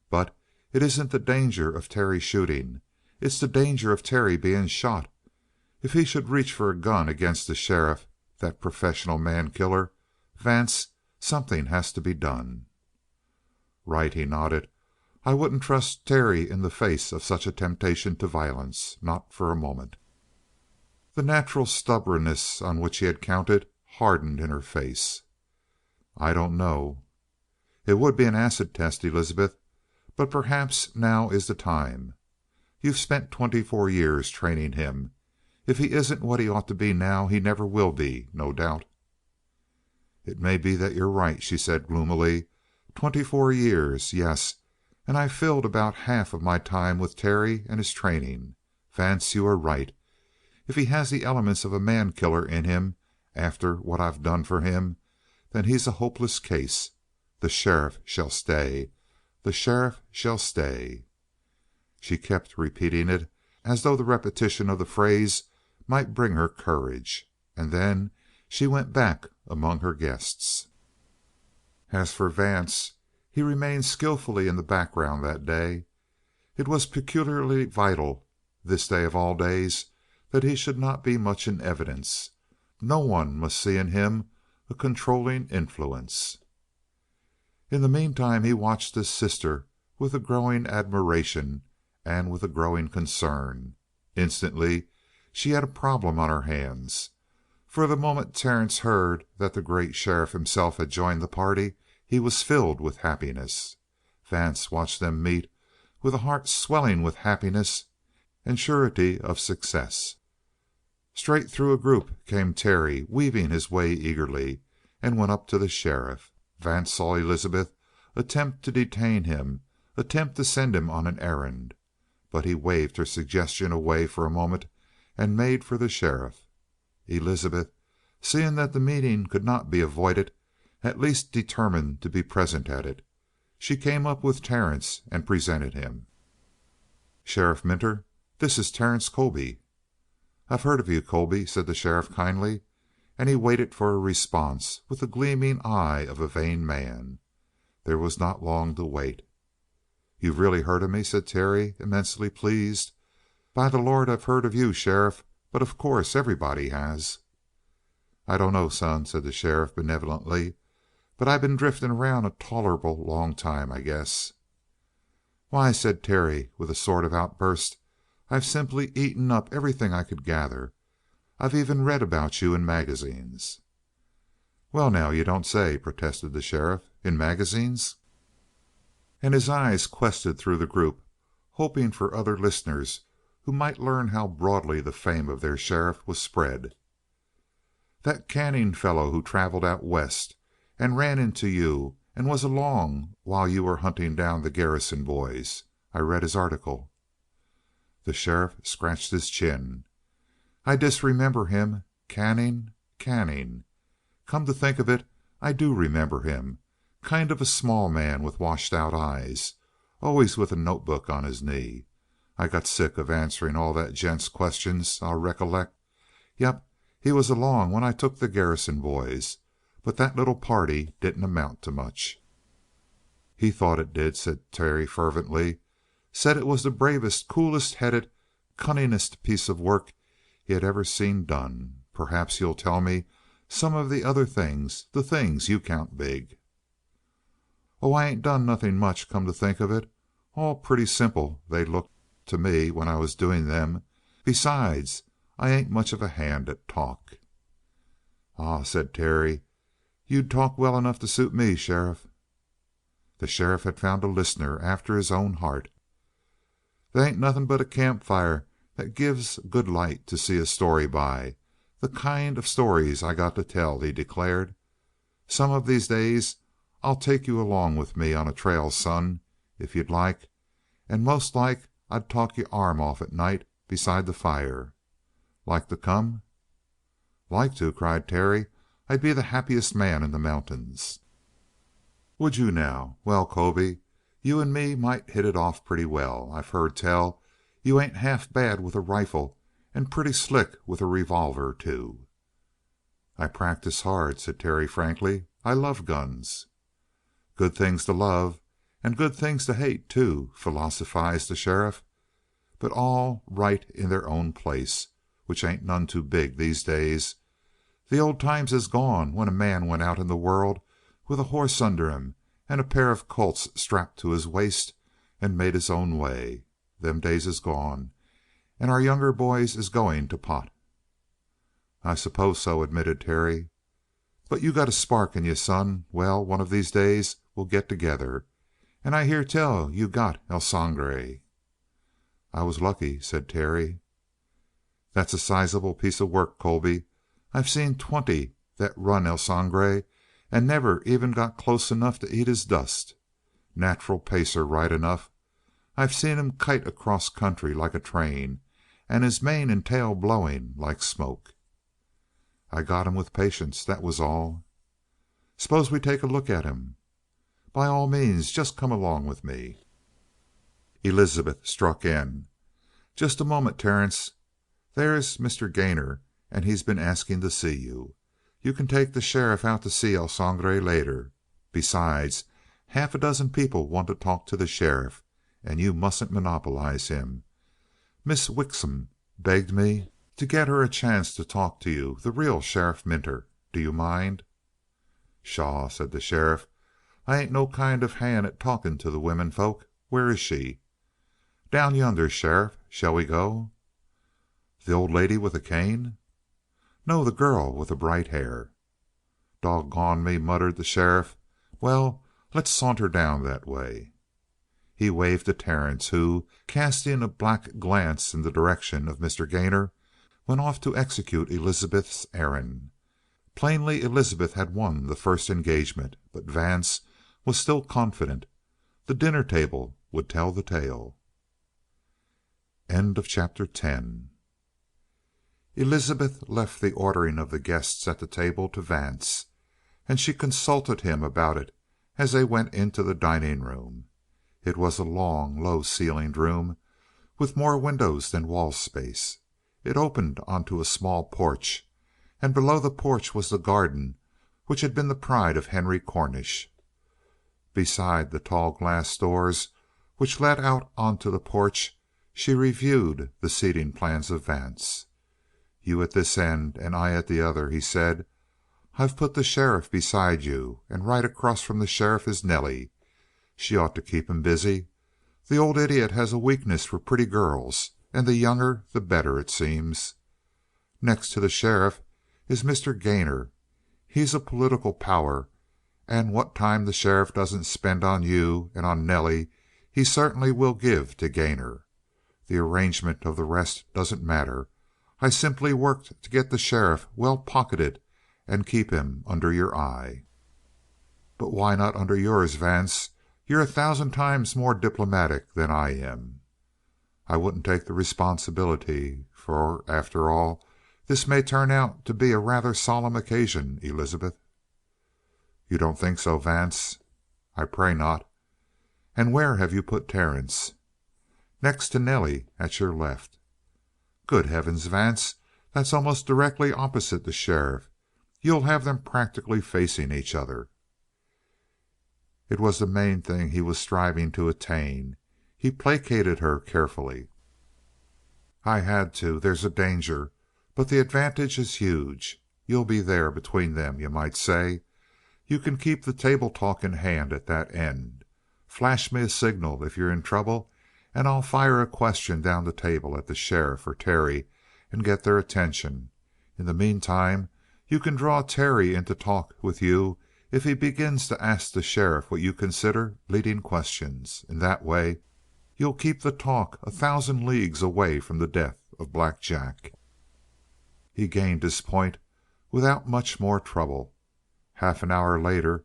But it isn't the danger of Terry shooting. It's the danger of Terry being shot. If he should reach for a gun against the sheriff, that professional man killer, Vance, something has to be done." "Right," he nodded. "I wouldn't trust Terry in the face of such a temptation to violence. Not for a moment." The natural stubbornness on which he had counted hardened in her face. "I don't know." "It would be an acid test, Elizabeth. But perhaps now is the time. You've spent 24 years training him. If he isn't what he ought to be now, he never will be, no doubt." "It may be that you're right," she said gloomily. "24 years, yes, and I've filled about half of my time with Terry and his training. Vance, you are right. If he has the elements of a man killer in him after what I've done for him, then he's a hopeless case. The sheriff shall stay. The sheriff shall stay." She kept repeating it as though the repetition of the phrase might bring her courage, and then she went back among her guests. As for Vance, he remained skillfully in the background that day. It was peculiarly vital, this day of all days, that he should not be much in evidence. No one must see in him a controlling influence. In the meantime he watched his sister with a growing admiration and with a growing concern. Instantly she had a problem on her hands. For the moment Terence heard that the great sheriff himself had joined the party, he was filled with happiness. Vance watched them meet with a heart swelling with happiness and surety of success. Straight through a group came Terry, weaving his way eagerly, and went up to the sheriff. Vance saw Elizabeth attempt to detain him, attempt to send him on an errand, but he waved her suggestion away for a moment and made for the sheriff. Elizabeth, seeing that the meeting could not be avoided, at least determined to be present at it. She came up with Terence and presented him. "Sheriff Minter, this is Terence Colby." "I've heard of you, Colby," said the sheriff kindly, and he waited for a response with the gleaming eye of a vain man. There was not long to wait. "You've really heard of me?" said Terry, immensely pleased. "By the Lord, I've heard of you, sheriff, but of course everybody has." "I don't know, son," said the sheriff benevolently, "but I've been drifting around a tolerable long time, I guess." "Why," said Terry with a sort of outburst, "I've simply eaten up everything I could gather. I've even read about you in magazines." "Well, now, you don't say," protested the sheriff. "In magazines?" And his eyes quested through the group, hoping for other listeners who might learn how broadly the fame of their sheriff was spread. "That Canning fellow who traveled out West and ran into you and was along while you were hunting down the Garrison boys. I read his article." The sheriff scratched his chin. "I disremember him. Canning? Canning. Come to think of it, I do remember him. Kind of a small man with washed out eyes. Always with a notebook on his knee. I got sick of answering all that gent's questions, I'll recollect. Yep, he was along when I took the Garrison boys, but that little party didn't amount to much." "He thought it did," said Terry fervently. "Said it was the bravest, coolest headed, cunningest piece of work he had ever seen done. Perhaps you'll tell me some of the other things, the things you count big." "Oh, I ain't done nothing much, come to think of it. All pretty simple they looked to me when I was doing them. Besides, I ain't much of a hand at talk." "Ah," said Terry, "you'd talk well enough to suit me, sheriff." The sheriff had found a listener after his own heart. "They ain't nothing but a campfire that gives good light to see a story by, the kind of stories I got to tell," he declared. "Some of these days I'll take you along with me on a trail, son, if you'd like, and most like I'd talk your arm off at night beside the fire. Like to come?" "Like to?" cried Terry. "I'd be the happiest man in the mountains." "Would you now? Well, Colby, you and me might hit it off pretty well. I've heard tell you ain't half bad with a rifle, and pretty slick with a revolver, too." "I practice hard," said Terry frankly. "I love guns." "Good things to love, and good things to hate, too," philosophized the sheriff. "But all right in their own place, which ain't none too big these days. The old times is gone when a man went out in the world with a horse under him and a pair of Colts strapped to his waist and made his own way. Them days is gone, and our younger boys is going to pot." "I suppose so," admitted Terry. "But you got a spark in you, son. Well, one of these days we'll get together. And I hear tell you got El Sangre." "I was lucky," said Terry. "That's a sizable piece of work, Colby. I've seen 20 that run El Sangre and never even got close enough to eat his dust. Natural pacer, right enough. I've seen him kite across country like a train, and his mane and tail blowing like smoke." "I got him with patience, that was all." "Suppose we take a look at him?" "By all means. Just come along with me." Elizabeth struck in. "Just a moment, Terence. There's Mr. Gainor, and he's been asking to see you. You can take the sheriff out to see El Sangre later. Besides, half a dozen people want to talk to the sheriff, and you mustn't monopolize him. Miss Wickson begged me to get her a chance to talk to you, the real Sheriff Minter. Do you mind?" "Pshaw," said the sheriff. "I ain't no kind of hand at talking to the women folk. Where is she?" "Down yonder, sheriff. Shall we go?" "The old lady with the cane?" "No, the girl with the bright hair." "Doggone me," muttered the sheriff. "Well, let's saunter down that way." He waved to Terence, who, casting a black glance in the direction of Mr. Gainor, went off to execute Elizabeth's errand. Plainly Elizabeth had won the first engagement, but Vance was still confident. The dinner table would tell the tale. Chapter 10. Elizabeth left the ordering of the guests at the table to Vance, and she consulted him about it as they went into the dining room. It was a long, low ceilinged room with more windows than wall space. It opened onto a small porch, and below the porch was the garden which had been the pride of Henry Cornish. Beside the tall glass doors which led out onto the porch, she reviewed the seating plans of Vance. "You at this end and I at the other," he said. "I've put the sheriff beside you, and right across from the sheriff is Nelly. She ought to keep him busy. The old idiot has a weakness for pretty girls, and the younger the better, it seems. Next to the sheriff is Mr. Gainor. He's a political power, and what time the sheriff doesn't spend on you and on Nelly he certainly will give to Gainor. The arrangement of the rest doesn't matter. I simply worked to get the sheriff well pocketed and keep him under your eye." "But why not under yours, Vance? You're 1,000 times more diplomatic than I am." "I wouldn't take the responsibility, for, after all, this may turn out to be a rather solemn occasion, Elizabeth." "You don't think so, Vance?" "I pray not." "And where have you put Terence?" "Next to Nelly, at your left." "Good heavens, Vance, that's almost directly opposite the sheriff. You'll have them practically facing each other." It was the main thing he was striving to attain. He placated her carefully. "I had to. There's a danger, but the advantage is huge. You'll be there between them, you might say. You can keep the table talk in hand at that end. Flash me a signal if you're in trouble, and I'll fire a question down the table at the sheriff or Terry and get their attention. In the meantime, you can draw Terry into talk with you if he begins to ask the sheriff what you consider leading questions. In that way you'll keep the talk 1,000 leagues away from the death of Black Jack. He gained his point without much more trouble. Half an hour later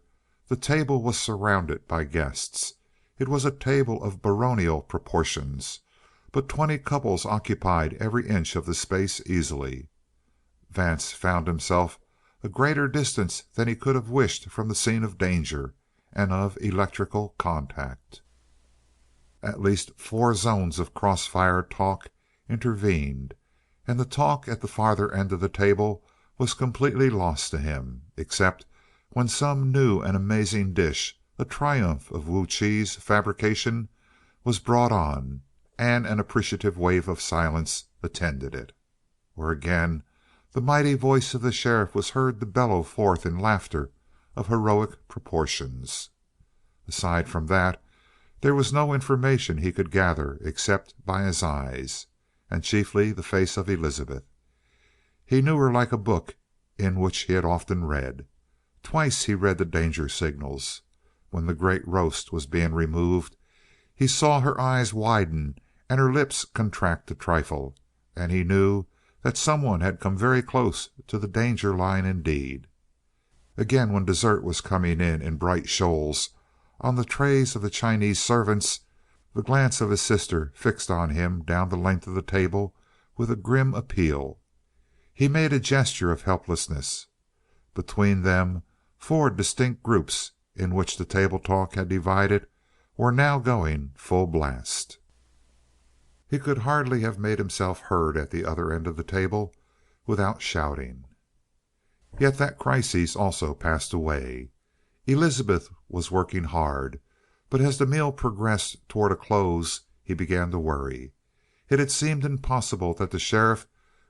the table was surrounded by guests. It was a table of baronial proportions, but 20 couples occupied every inch of the space easily. Vance found himself a greater distance than he could have wished from the scene of danger and of electrical contact. At least 4 zones of crossfire talk intervened, and the talk at the farther end of the table was completely lost to him, except when some new and amazing dish, a triumph of Wu Chi's fabrication, was brought on, and an appreciative wave of silence attended it. Or again the mighty voice of the sheriff was heard to bellow forth in laughter of heroic proportions. Aside from that, there was no information he could gather except by his eyes, and chiefly the face of Elizabeth. He knew her like a book in which he had often read. Twice he read the danger signals. When the great roast was being removed, he saw her eyes widen and her lips contract a trifle, and he knew that someone had come very close to the danger line indeed. Again, when dessert was coming in bright shoals on the trays of the Chinese servants, the glance of his sister fixed on him down the length of the table with a grim appeal. He made a gesture of helplessness. Between them 4 distinct groups, in which the table talk had divided, were now going full blast. He could hardly have made himself heard at the other end of the table without shouting. Yet that crisis also passed away. Elizabeth was working hard, but as the meal progressed toward a close he began to worry. It had seemed impossible that the sheriff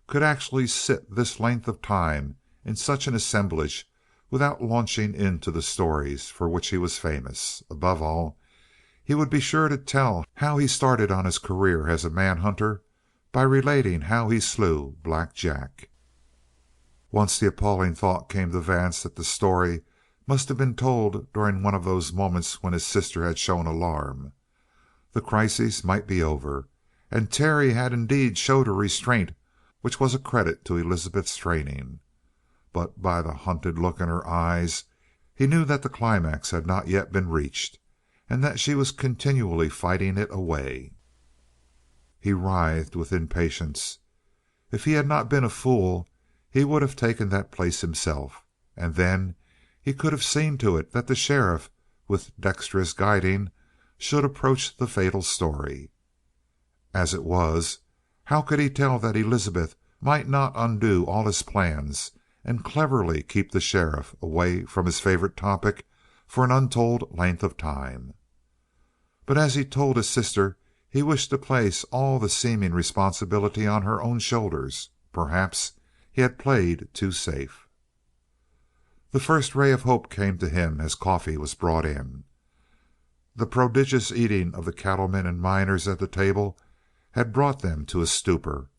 could actually sit this length of time in such an assemblage without launching into the stories for which he was famous. Above all, he would be sure to tell how he started on his career as a manhunter by relating how he slew Black Jack. Once the appalling thought came to Vance that the story must have been told during one of those moments when his sister had shown alarm. The crisis might be over, and Terry had indeed showed a restraint which was a credit to Elizabeth's training. But by the hunted look in her eyes, he knew that the climax had not yet been reached, and that she was continually fighting it away. He writhed with impatience. If he had not been a fool, he would have taken that place himself, and then he could have seen to it that the sheriff, with dexterous guiding, should approach the fatal story. As it was, how could he tell that Elizabeth might not undo all his plans and cleverly keep the sheriff away from his favorite topic for an untold length of time? But as he told his sister, he wished to place all the seeming responsibility on her own shoulders. Perhaps he had played too safe. The first ray of hope came to him as coffee was brought in. The prodigious eating of the cattlemen and miners at the table had brought them to a stupor.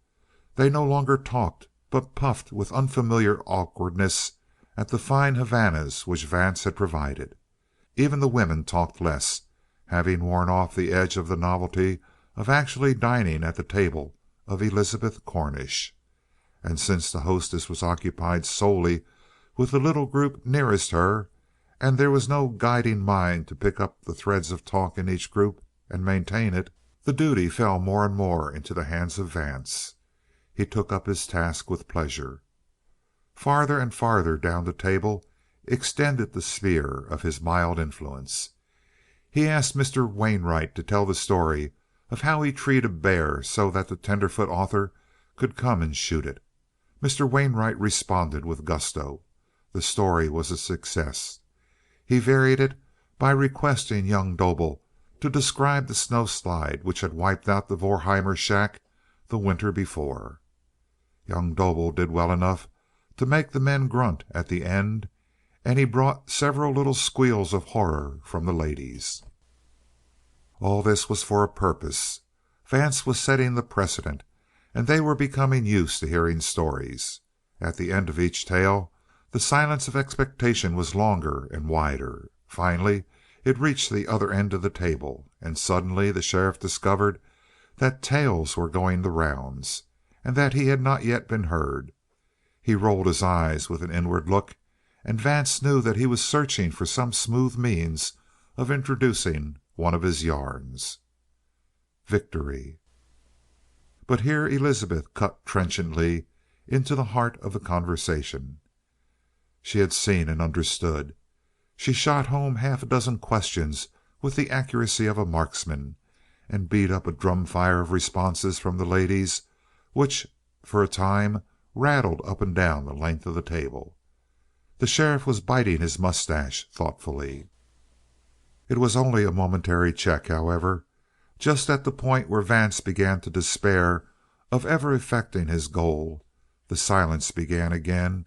They no longer talked, but puffed with unfamiliar awkwardness at the fine Havanas which Vance had provided. Even the women talked less, having worn off the edge of the novelty of actually dining at the table of Elizabeth Cornish. And since the hostess was occupied solely with the little group nearest her, and there was no guiding mind to pick up the threads of talk in each group and maintain it, the duty fell more and more into the hands of Vance. He took up his task with pleasure. Farther and farther down the table extended the sphere of his mild influence. He asked Mr. Wainwright to tell the story of how he treed a bear so that the tenderfoot author could come and shoot it. Mr. Wainwright responded with gusto. The story was a success. He varied it by requesting young Dobel to describe the snowslide which had wiped out the Vorheimer shack the winter before. Young Dobel did well enough to make the men grunt at the end, and he brought several little squeals of horror from the ladies. All this was for a purpose. Vance was setting the precedent, and they were becoming used to hearing stories. At the end of each tale, the silence of expectation was longer and wider. Finally, it reached the other end of the table, and suddenly the sheriff discovered that tales were going the rounds, and that he had not yet been heard. He rolled his eyes with an inward look, and Vance knew that he was searching for some smooth means of introducing one of his yarns. Victory. But here Elizabeth cut trenchantly into the heart of the conversation. She had seen and understood. She shot home half a dozen questions with the accuracy of a marksman, and beat up a drum fire of responses from the ladies, which for a time rattled up and down the length of the table. The sheriff was biting his mustache thoughtfully. It was only a momentary check, however. Just at the point where Vance began to despair of ever effecting his goal, the silence began again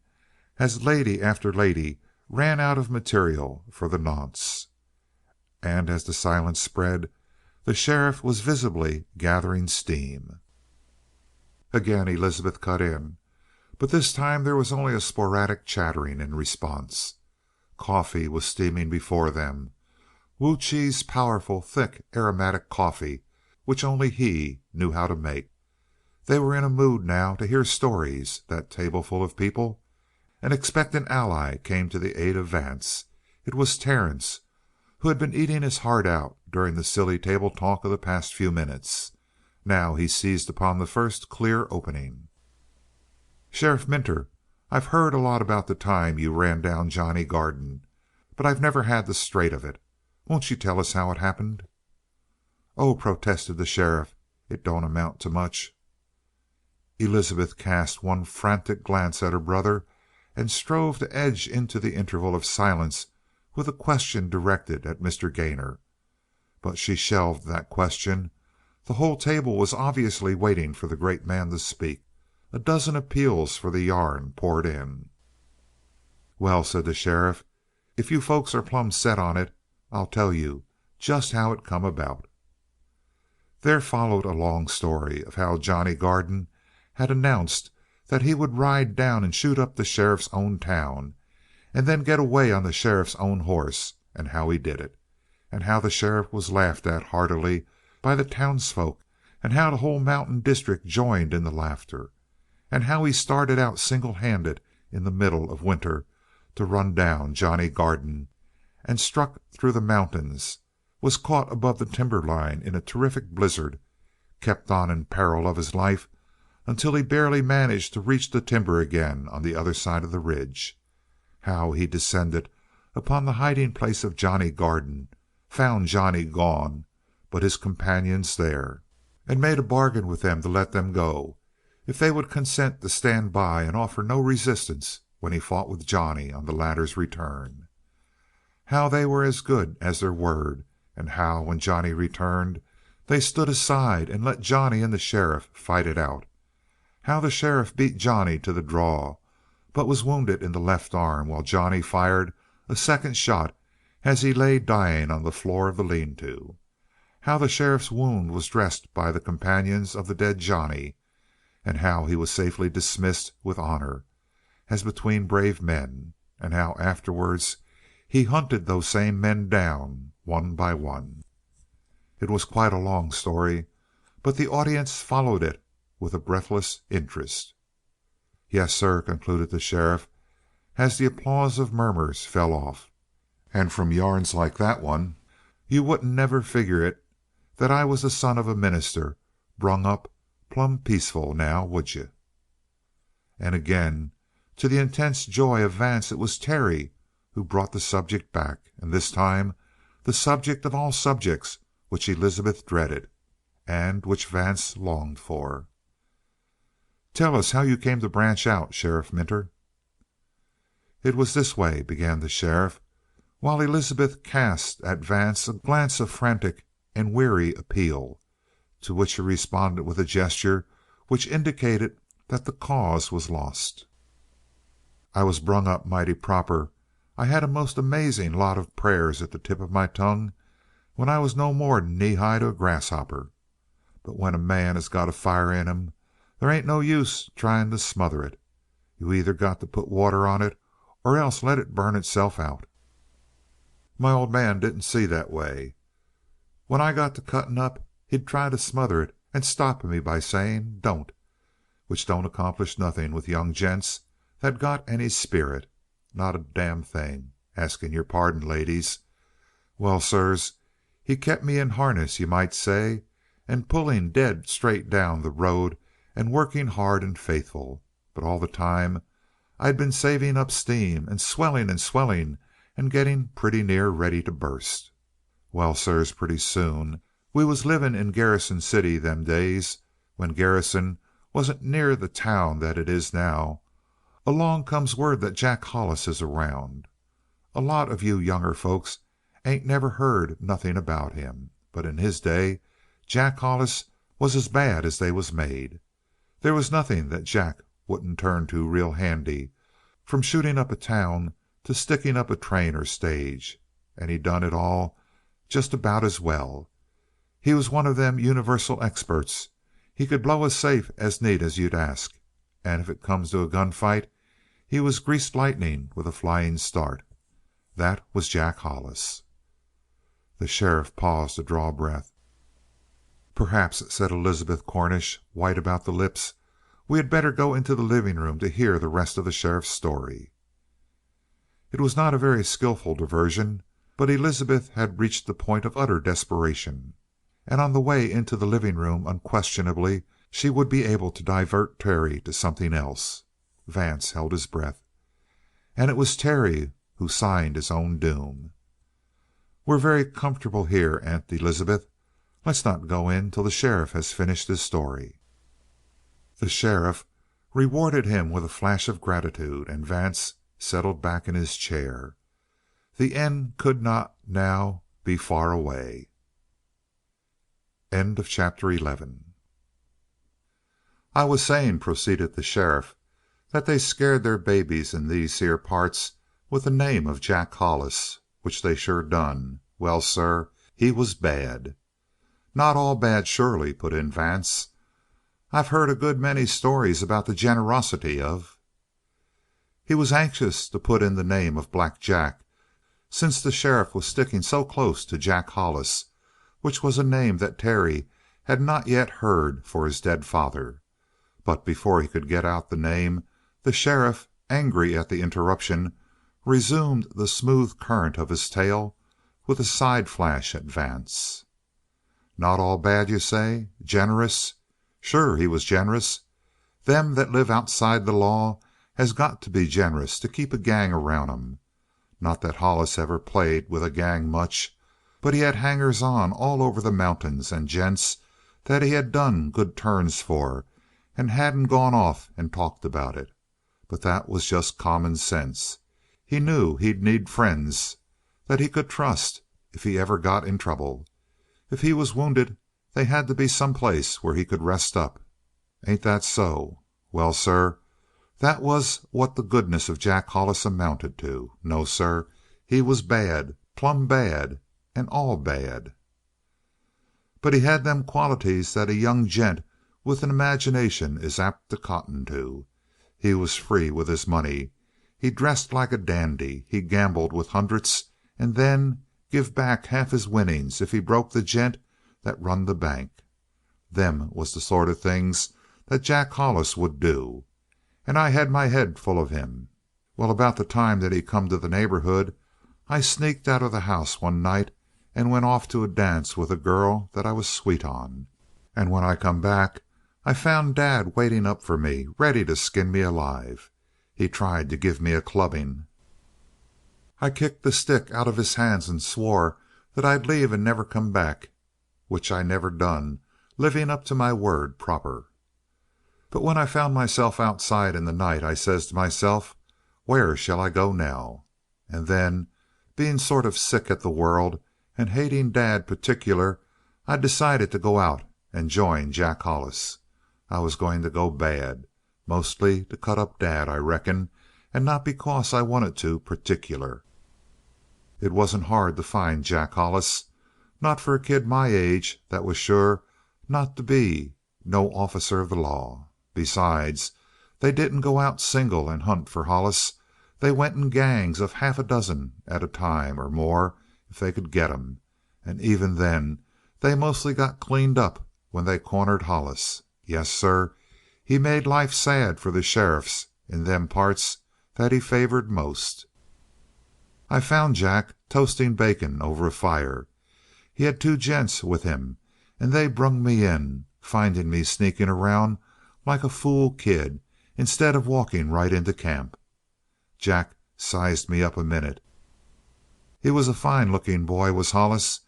as lady after lady ran out of material for the nonce. And as the silence spread, the sheriff was visibly gathering steam. Again Elizabeth cut in, but this time there was only a sporadic chattering in response. Coffee was steaming before them. Wu Chi's powerful, thick, aromatic coffee, which only he knew how to make. They were in a mood now to hear stories, that tableful of people. An expectant ally came to the aid of Vance. It was Terence, who had been eating his heart out during the silly table talk of the past few minutes. Now he seized upon the first clear opening. "Sheriff Minter, I've heard a lot about the time you ran down Johnny Garden, but I've never had the straight of it. Won't you tell us how it happened?" "Oh," protested the sheriff, "it don't amount to much." Elizabeth cast one frantic glance at her brother and strove to edge into the interval of silence with a question directed at Mr. Gainor. But she shelved that question. The whole table was obviously waiting for the great man to speak. A dozen appeals for the yarn poured in. "Well," said the sheriff, "if you folks are plumb set on it, I'll tell you just how it come about." There followed a long story of how Johnny Garden had announced that he would ride down and shoot up the sheriff's own town, and then get away on the sheriff's own horse, and how he did it, and how the sheriff was laughed at heartily by the townsfolk, and how the whole mountain district joined in the laughter, and how he started out single-handed in the middle of winter to run down Johnny Garden, and struck through the mountains, was caught above the timberline in a terrific blizzard, kept on in peril of his life until he barely managed to reach the timber again on the other side of the ridge. How he descended upon the hiding place of Johnny Garden, found Johnny gone, but his companions there, and made a bargain with them to let them go if they would consent to stand by and offer no resistance when he fought with Johnny on the latter's return. How they were as good as their word, and how, when Johnny returned, they stood aside and let Johnny and the sheriff fight it out. How the sheriff beat Johnny to the draw, but was wounded in the left arm while Johnny fired a second shot as he lay dying on the floor of the lean-to. How the sheriff's wound was dressed by the companions of the dead Johnny, and how he was safely dismissed with honor, as between brave men, and how afterwards he hunted those same men down one by one. It was quite a long story, but the audience followed it with a breathless interest. "Yes, sir," concluded the sheriff, as the applause of murmurs fell off. "And from yarns like that one, you wouldn't never figure it that I was the son of a minister brung up plumb peaceful, now would you?" And again, to the intense joy of Vance, it was Terry who brought the subject back, and this time the subject of all subjects which Elizabeth dreaded, and which Vance longed for. "Tell us how you came to branch out, Sheriff Minter." "It was this way," began the sheriff, while Elizabeth cast at Vance a glance of frantic and weary appeal, to which he responded with a gesture which indicated that the cause was lost. "I was brung up mighty proper. I had a most amazing lot of prayers at the tip of my tongue when I was no more'n knee-high to a grasshopper. But when a man has got a fire in him, there ain't no use trying to smother it. You either got to put water on it or else let it burn itself out. My old man didn't see that way. When I got to cutting up, he'd try to smother it and stop me by saying, 'Don't.' which don't accomplish nothing with young gents that got any spirit. Not a damn thing, asking your pardon, ladies. Well, sirs, he kept me in harness, you might say, and pulling dead straight down the road and working hard and faithful. But all the time I'd been saving up steam, and swelling and getting pretty near ready to burst. Well, sirs, pretty soon we was living in Garrison City them days, when Garrison wasn't near the town that it is now. Along comes word that Jack Hollis is around. A lot of you younger folks ain't never heard nothing about him, but in his day Jack Hollis was as bad as they was made. There was nothing that Jack wouldn't turn to real handy, from shooting up a town to sticking up a train or stage, and he done it all just about as well. He was one of them universal experts. He could blow a safe as neat as you'd ask, and if it comes to a gunfight, he was greased lightning with a flying start. That was Jack Hollis." The sheriff paused to draw breath. "Perhaps," said Elizabeth Cornish, white about the lips, "we had better go into the living room to hear the rest of the sheriff's story." It was not a very skillful diversion, but Elizabeth had reached the point of utter desperation, and on the way into the living room unquestionably she would be able to divert Terry to something else. Vance held his breath. And it was Terry who signed his own doom. "We're very comfortable here, Aunt Elizabeth. Let's not go in till the sheriff has finished his story." The sheriff rewarded him with a flash of gratitude, and Vance settled back in his chair. The end could not now be far away. End of chapter 11. "I was saying," proceeded the sheriff, "that they scared their babies in these here parts with the name of Jack Hollis, which they sure done. Well, sir, he was bad." "Not all bad, surely," put in Vance. "I've heard a good many stories about the generosity of—" He was anxious to put in the name of Black Jack, since the sheriff was sticking so close to Jack Hollis, which was a name that Terry had not yet heard for his dead father. But before he could get out the name, the sheriff, angry at the interruption, resumed the smooth current of his tale with a side flash at Vance. "Not all bad, you say? Generous? Sure he was generous. Them that live outside the law has got to be generous to keep a gang around 'em. Not that Hollis ever played with a gang much, but he had hangers on all over the mountains and gents that he had done good turns for and hadn't gone off and talked about it. But that was just common sense. He knew he'd need friends that he could trust if he ever got in trouble. If he was wounded, they had to be some place where he could rest up. Ain't that so? Well, sir, that was what the goodness of Jack Hollis amounted to. No, sir, he was bad, plumb bad, and all bad. But he had them qualities that a young gent with an imagination is apt to cotton to. He was free with his money. He dressed like a dandy. He gambled with hundreds and then give back half his winnings if he broke the gent that run the bank. Them was the sort of things that Jack Hollis would do. And I had my head full of him. Well, about the time that he come to the neighborhood, I sneaked out of the house one night and went off to a dance with a girl that I was sweet on. And when I come back, I found Dad waiting up for me, ready to skin me alive. He tried to give me a clubbing. I kicked the stick out of his hands and swore that I'd leave and never come back, which I never done, living up to my word proper. But when I found myself outside in the night, I says to myself, where shall I go now? And then, being sort of sick at the world and hating Dad particular, I decided to go out and join Jack Hollis. I was going to go bad, mostly to cut up Dad, I reckon, and not because I wanted to particular. It wasn't hard to find Jack Hollis. Not for a kid my age that was sure not to be no officer of the law. Besides, they didn't go out single and hunt for Hollis. They went in gangs of half a dozen at a time, or more if they could get 'em. And even then they mostly got cleaned up when they cornered Hollis. Yes, sir, He made life sad for the sheriffs in them parts that he favored most. I found Jack toasting bacon over a fire. He had two gents with him, and they brung me in, finding me sneaking around like a fool kid instead of walking right into camp. Jack sized me up a minute. He was a fine looking boy, was Hollis.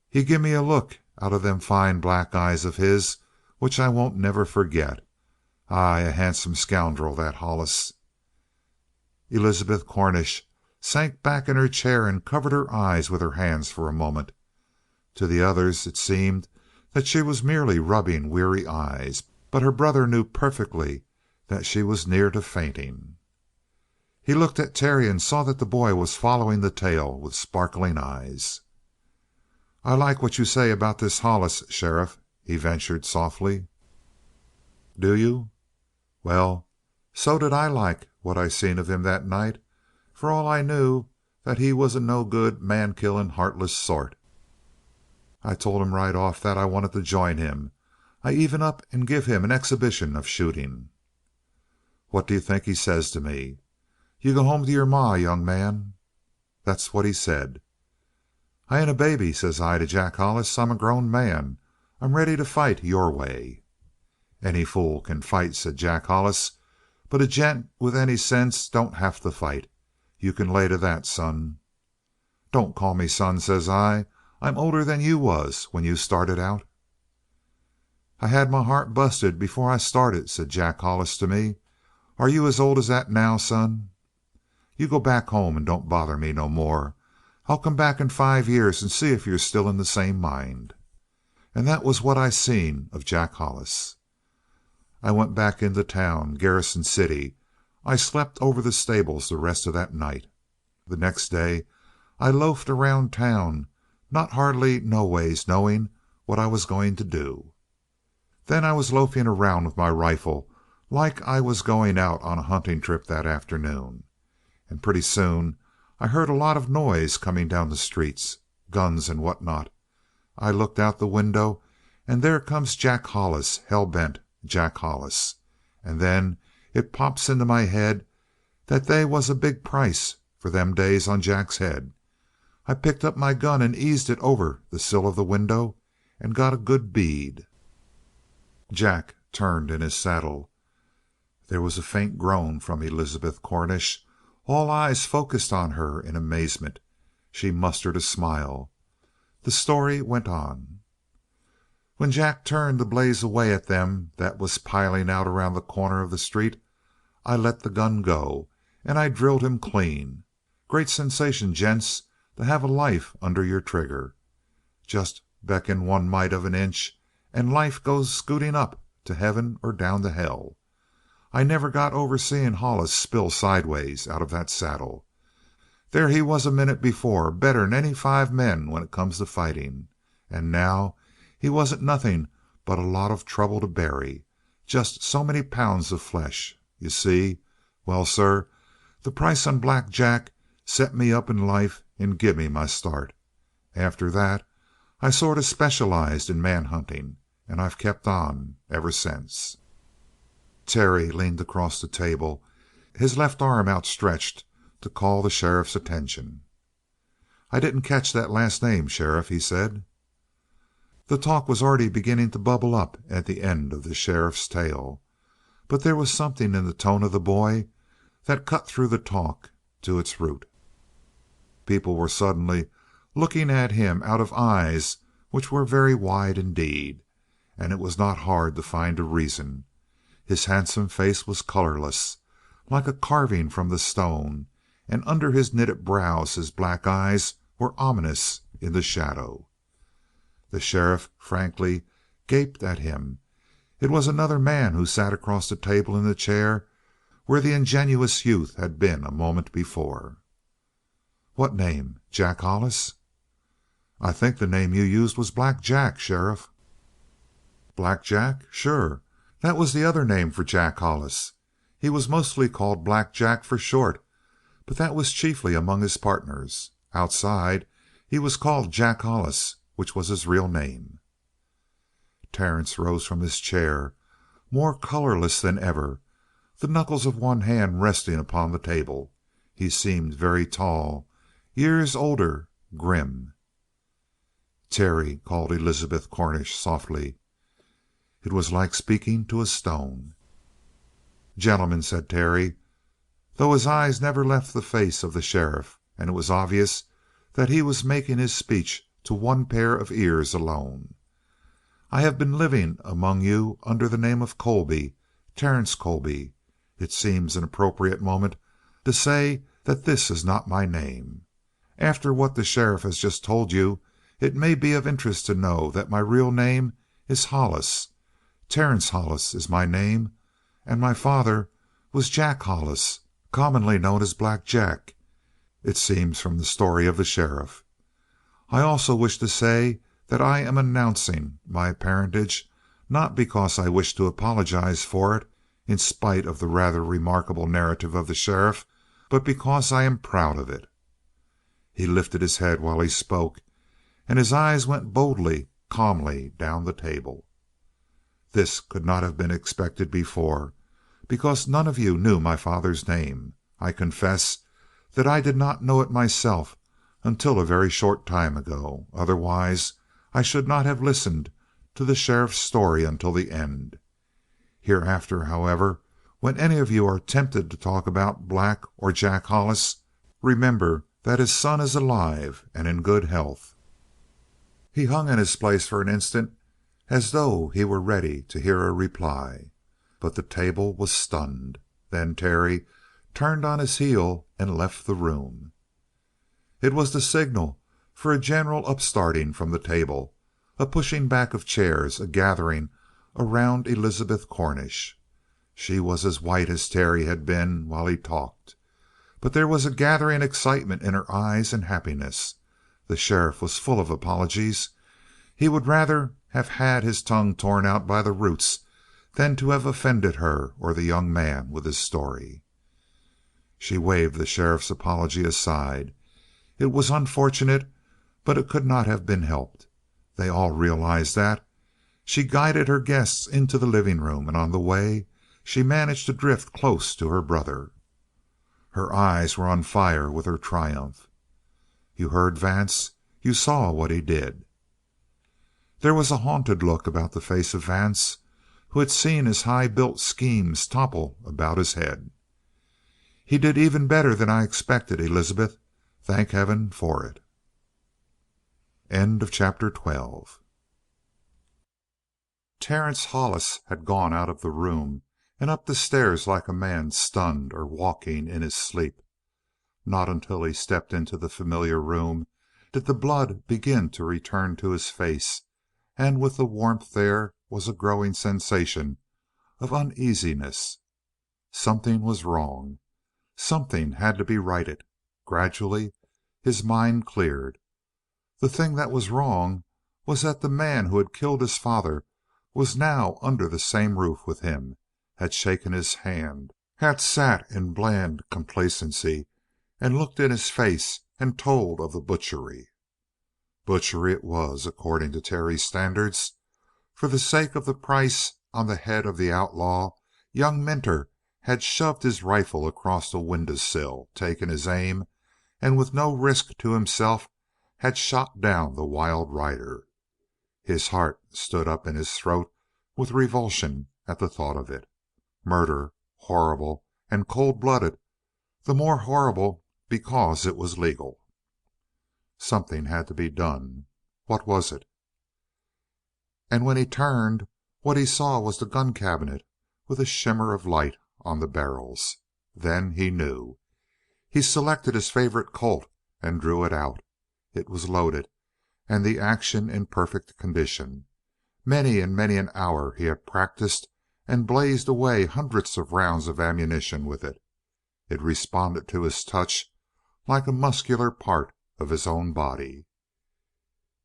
He give me a look out of them fine black eyes of his which I won't never forget. Aye, a handsome scoundrel, that Hollis." Elizabeth Cornish sank back in her chair and covered her eyes with her hands for a moment. To the others it seemed that she was merely rubbing weary eyes, but her brother knew perfectly that she was near to fainting. He looked at Terry and saw that the boy was following the tale with sparkling eyes. "I like what you say about this Hollis, sheriff," he ventured softly. "Do you? Well, so did I like what I seen of him that night, for all I knew that he was a no good, man killing, heartless sort. I told him right off that I wanted to join him. I even up and give him an exhibition of shooting. What do you think he says to me? 'You go home to your ma, young man.' That's what he said. 'I ain't a baby,' says I to Jack Hollis. 'I'm a grown man. I'm ready to fight your way.' 'Any fool can fight,' said Jack Hollis, 'but a gent with any sense don't have to fight. You can lay to that, son.' 'Don't call me son,' says I. 'I'm older than you was when you started out.' 'I had my heart busted before I started,' said Jack Hollis to me. 'Are you as old as that now, son? You go back home and don't bother me no more. I'll come back in 5 years and see if you're still in the same mind.' And that was what I seen of Jack Hollis. I went back into town, Garrison City. I slept over the stables the rest of that night. The next day I loafed around town, not hardly no ways knowing what I was going to do. Then I was loafing around with my rifle like I was going out on a hunting trip that afternoon. And pretty soon I heard a lot of noise coming down the streets, guns and what not. I looked out the window, and there comes Jack Hollis, hell bent Jack Hollis. And then it pops into my head that they was a big price for them days on Jack's head. I picked up my gun and eased it over the sill of the window and got a good bead." Jack turned in his saddle. There was a faint groan from Elizabeth Cornish. All eyes focused on her in amazement. She mustered a smile. The story went on. "When Jack turned to blaze away at them that was piling out around the corner of the street, I let the gun go, and I drilled him clean. Great sensation, gents, to have a life under your trigger. Just beckon one mite of an inch, and life goes scooting up to heaven or down to hell. I never got over seeing Hollis spill sideways out of that saddle. There he was a minute before, better'n any 5 men when it comes to fighting. And now he wasn't nothing but a lot of trouble to bury. Just so many pounds of flesh. You see? Well, sir, the price on Black Jack set me up in life and give me my start. After that I sort of specialized in man hunting, and I've kept on ever since." Terry leaned across the table, his left arm outstretched to call the sheriff's attention. "I didn't catch that last name, sheriff," he said. The talk was already beginning to bubble up at the end of the sheriff's tale, but there was something in the tone of the boy that cut through the talk to its root. People were suddenly looking at him out of eyes which were very wide indeed, and it was not hard to find a reason. His handsome face was colorless, like a carving from the stone, and under his knitted brows his black eyes were ominous in the shadow. The sheriff frankly gaped at him. It was another man who sat across the table in the chair where the ingenuous youth had been a moment before. "What name? Jack Hollis?" "I think the name you used was Black Jack, sheriff." "Black Jack? Sure. That was the other name for Jack Hollis. He was mostly called Black Jack for short, but that was chiefly among his partners. Outside he was called Jack Hollis, which was his real name." Terence rose from his chair, more colorless than ever, the knuckles of one hand resting upon the table. He seemed very tall, years older, grim. "Terry," called Elizabeth Cornish softly. It was like speaking to a stone. "Gentlemen," said Terry, though his eyes never left the face of the sheriff, and it was obvious that he was making his speech to one pair of ears alone. "I have been living among you under the name of Colby, Terence Colby. It seems an appropriate moment to say that this is not my name. After what the sheriff has just told you, it may be of interest to know that my real name is Hollis. Terence Hollis is my name, and my father was Jack Hollis, commonly known as Black Jack, it seems from the story of the sheriff. I also wish to say that I am announcing my parentage not because I wish to apologize for it, in spite of the rather remarkable narrative of the sheriff, but because I am proud of it." He lifted his head while he spoke, and his eyes went boldly, calmly down the table. "This could not have been expected before, because none of you knew my father's name. I confess that I did not know it myself until a very short time ago. Otherwise, I should not have listened to the sheriff's story until the end. Hereafter, however, when any of you are tempted to talk about Black or Jack Hollis, remember that his son is alive and in good health." He hung in his place for an instant as though he were ready to hear a reply. But the table was stunned. Then Terry turned on his heel and left the room. It was the signal for a general upstarting from the table, a pushing back of chairs, a gathering around Elizabeth Cornish. She was as white as Terry had been while he talked, but there was a gathering excitement in her eyes and happiness. The sheriff was full of apologies. He would rather have had his tongue torn out by the roots than to have offended her or the young man with his story. She waved the sheriff's apology aside. It was unfortunate, but it could not have been helped. They all realized that. She guided her guests into the living room, and on the way she managed to drift close to her brother. Her eyes were on fire with her triumph. "You heard Vance? You saw what he did?" There was a haunted look about the face of Vance, who had seen his high-built schemes topple about his head. "He did even better than I expected, Elizabeth. Thank heaven for it." End of chapter 12. Terence Hollis had gone out of the room and up the stairs like a man stunned or walking in his sleep. Not until he stepped into the familiar room did the blood begin to return to his face, and with the warmth there was a growing sensation of uneasiness. Something was wrong. Something had to be righted. Gradually his mind cleared. The thing that was wrong was that the man who had killed his father was now under the same roof with him, had shaken his hand, had sat in bland complacency and looked in his face and told of the butchery. Butchery it was, according to Terry's standards. For the sake of the price on the head of the outlaw, young Minter had shoved his rifle across the window sill, taken his aim, and with no risk to himself had shot down the wild rider. His heart stood up in his throat with revulsion at the thought of it. Murder, horrible and cold-blooded, the more horrible because it was legal. Something had to be done. What was it? And when he turned, what he saw was the gun cabinet with a shimmer of light on the barrels. Then he knew. He selected his favorite Colt and drew it out. It was loaded, and the action in perfect condition. Many and many an hour he had practiced and blazed away hundreds of rounds of ammunition with it. It responded to his touch like a muscular part of his own body.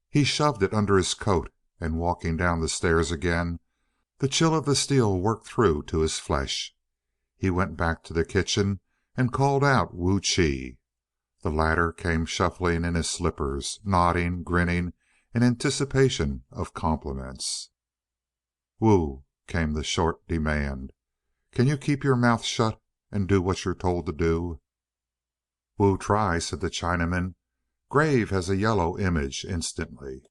He shoved it under his coat, and walking down the stairs again, the chill of the steel worked through to his flesh. He went back to the kitchen and called out Wu Chi. The latter came shuffling in his slippers, nodding, grinning in anticipation of compliments. "Wu, came the short demand. "Can you keep your mouth shut and do what you're told to do?" "Wu try," said the Chinaman, grave as a yellow image instantly.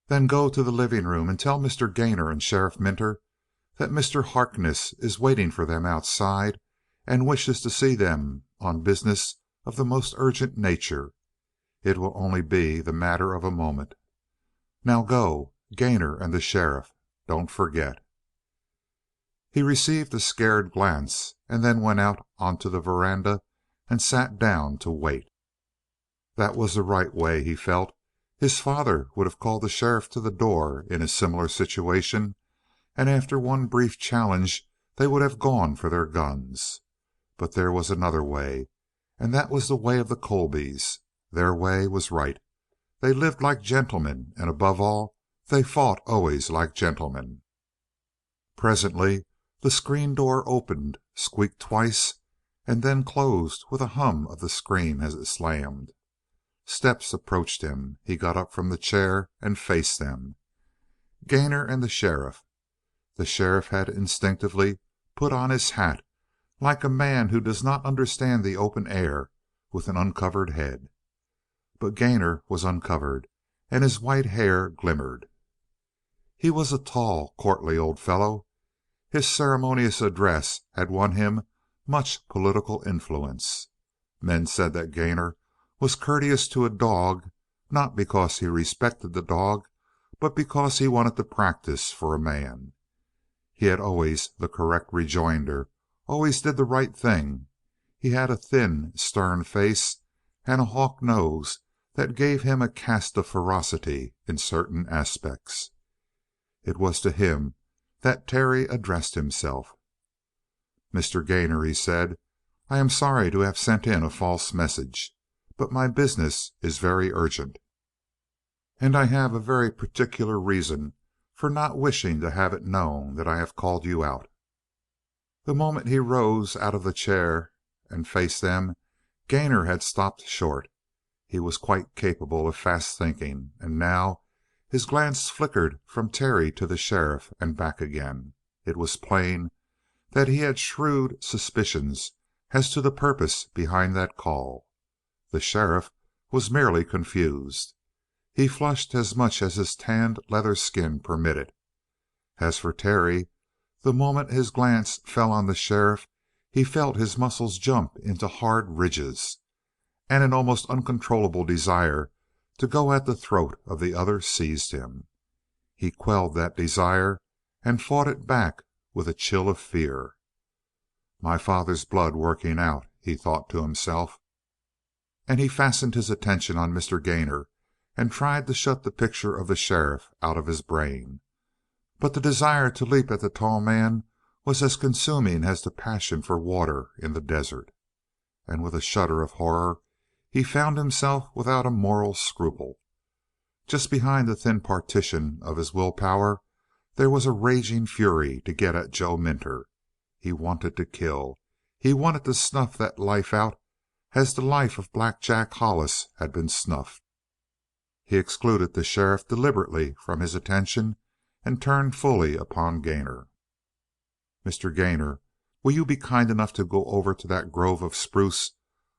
"Then go to the living room and tell Mr. Gainor and Sheriff Minter that Mr. Harkness is waiting for them outside and wishes to see them on business of the most urgent nature. It will only be the matter of a moment. Now go. Gainor and the sheriff. Don't forget." He received a scared glance and then went out onto the veranda and sat down to wait. That was the right way, he felt. His father would have called the sheriff to the door in a similar situation, and after one brief challenge they would have gone for their guns. But there was another way, and that was the way of the Colbys. Their way was right. They lived like gentlemen, and above all, they fought always like gentlemen. Presently the screen door opened, squeaked twice, and then closed with a hum of the screen as it slammed. Steps approached him. He got up from the chair and faced them. Gainor and the sheriff. The sheriff had instinctively put on his hat, like a man who does not understand the open air with an uncovered head. But Gainor was uncovered, and his white hair glimmered. He was a tall, courtly old fellow. His ceremonious address had won him much political influence. Men said that Gainor was courteous to a dog, not because he respected the dog, but because he wanted to practice for a man. He had always the correct rejoinder, always did the right thing. He had a thin, stern face and a hawk nose that gave him a cast of ferocity in certain aspects. It was to him that Terry addressed himself. "Mr. Gainor," he said, "I am sorry to have sent in a false message, but my business is very urgent, and I have a very particular reason for not wishing to have it known that I have called you out." The moment he rose out of the chair and faced them, Gainor had stopped short. He was quite capable of fast thinking, and now his glance flickered from Terry to the sheriff and back again. It was plain that he had shrewd suspicions as to the purpose behind that call. The sheriff was merely confused. He flushed as much as his tanned leather skin permitted. As for Terry, the moment his glance fell on the sheriff he felt his muscles jump into hard ridges, and an almost uncontrollable desire to go at the throat of the other seized him. He quelled that desire and fought it back with a chill of fear. "My father's blood working out," he thought to himself. And he fastened his attention on Mr. Gainor and tried to shut the picture of the sheriff out of his brain. But the desire to leap at the tall man was as consuming as the passion for water in the desert. And with a shudder of horror he found himself without a moral scruple. Just behind the thin partition of his will power there was a raging fury to get at Joe Minter. He wanted to kill. He wanted to snuff that life out as the life of Black Jack Hollis had been snuffed. He excluded the sheriff deliberately from his attention and turned fully upon Gainor. "Mr. Gainor, will you be kind enough to go over to that grove of spruce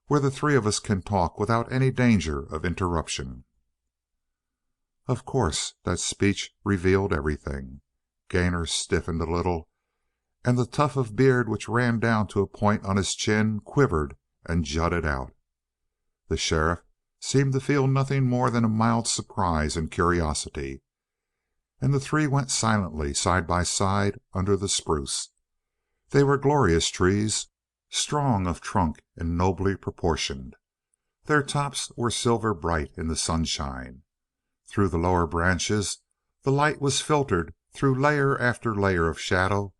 where the three of us can talk without any danger of interruption?" Of course, that speech revealed everything. Gainor stiffened a little, and the tuft of beard which ran down to a point on his chin quivered and jutted out. The sheriff seemed to feel nothing more than a mild surprise and curiosity, and the three went silently side by side under the spruce. They were glorious trees, strong of trunk and nobly proportioned. Their tops were silver bright in the sunshine. Through the lower branches the light was filtered through layer after layer of shadow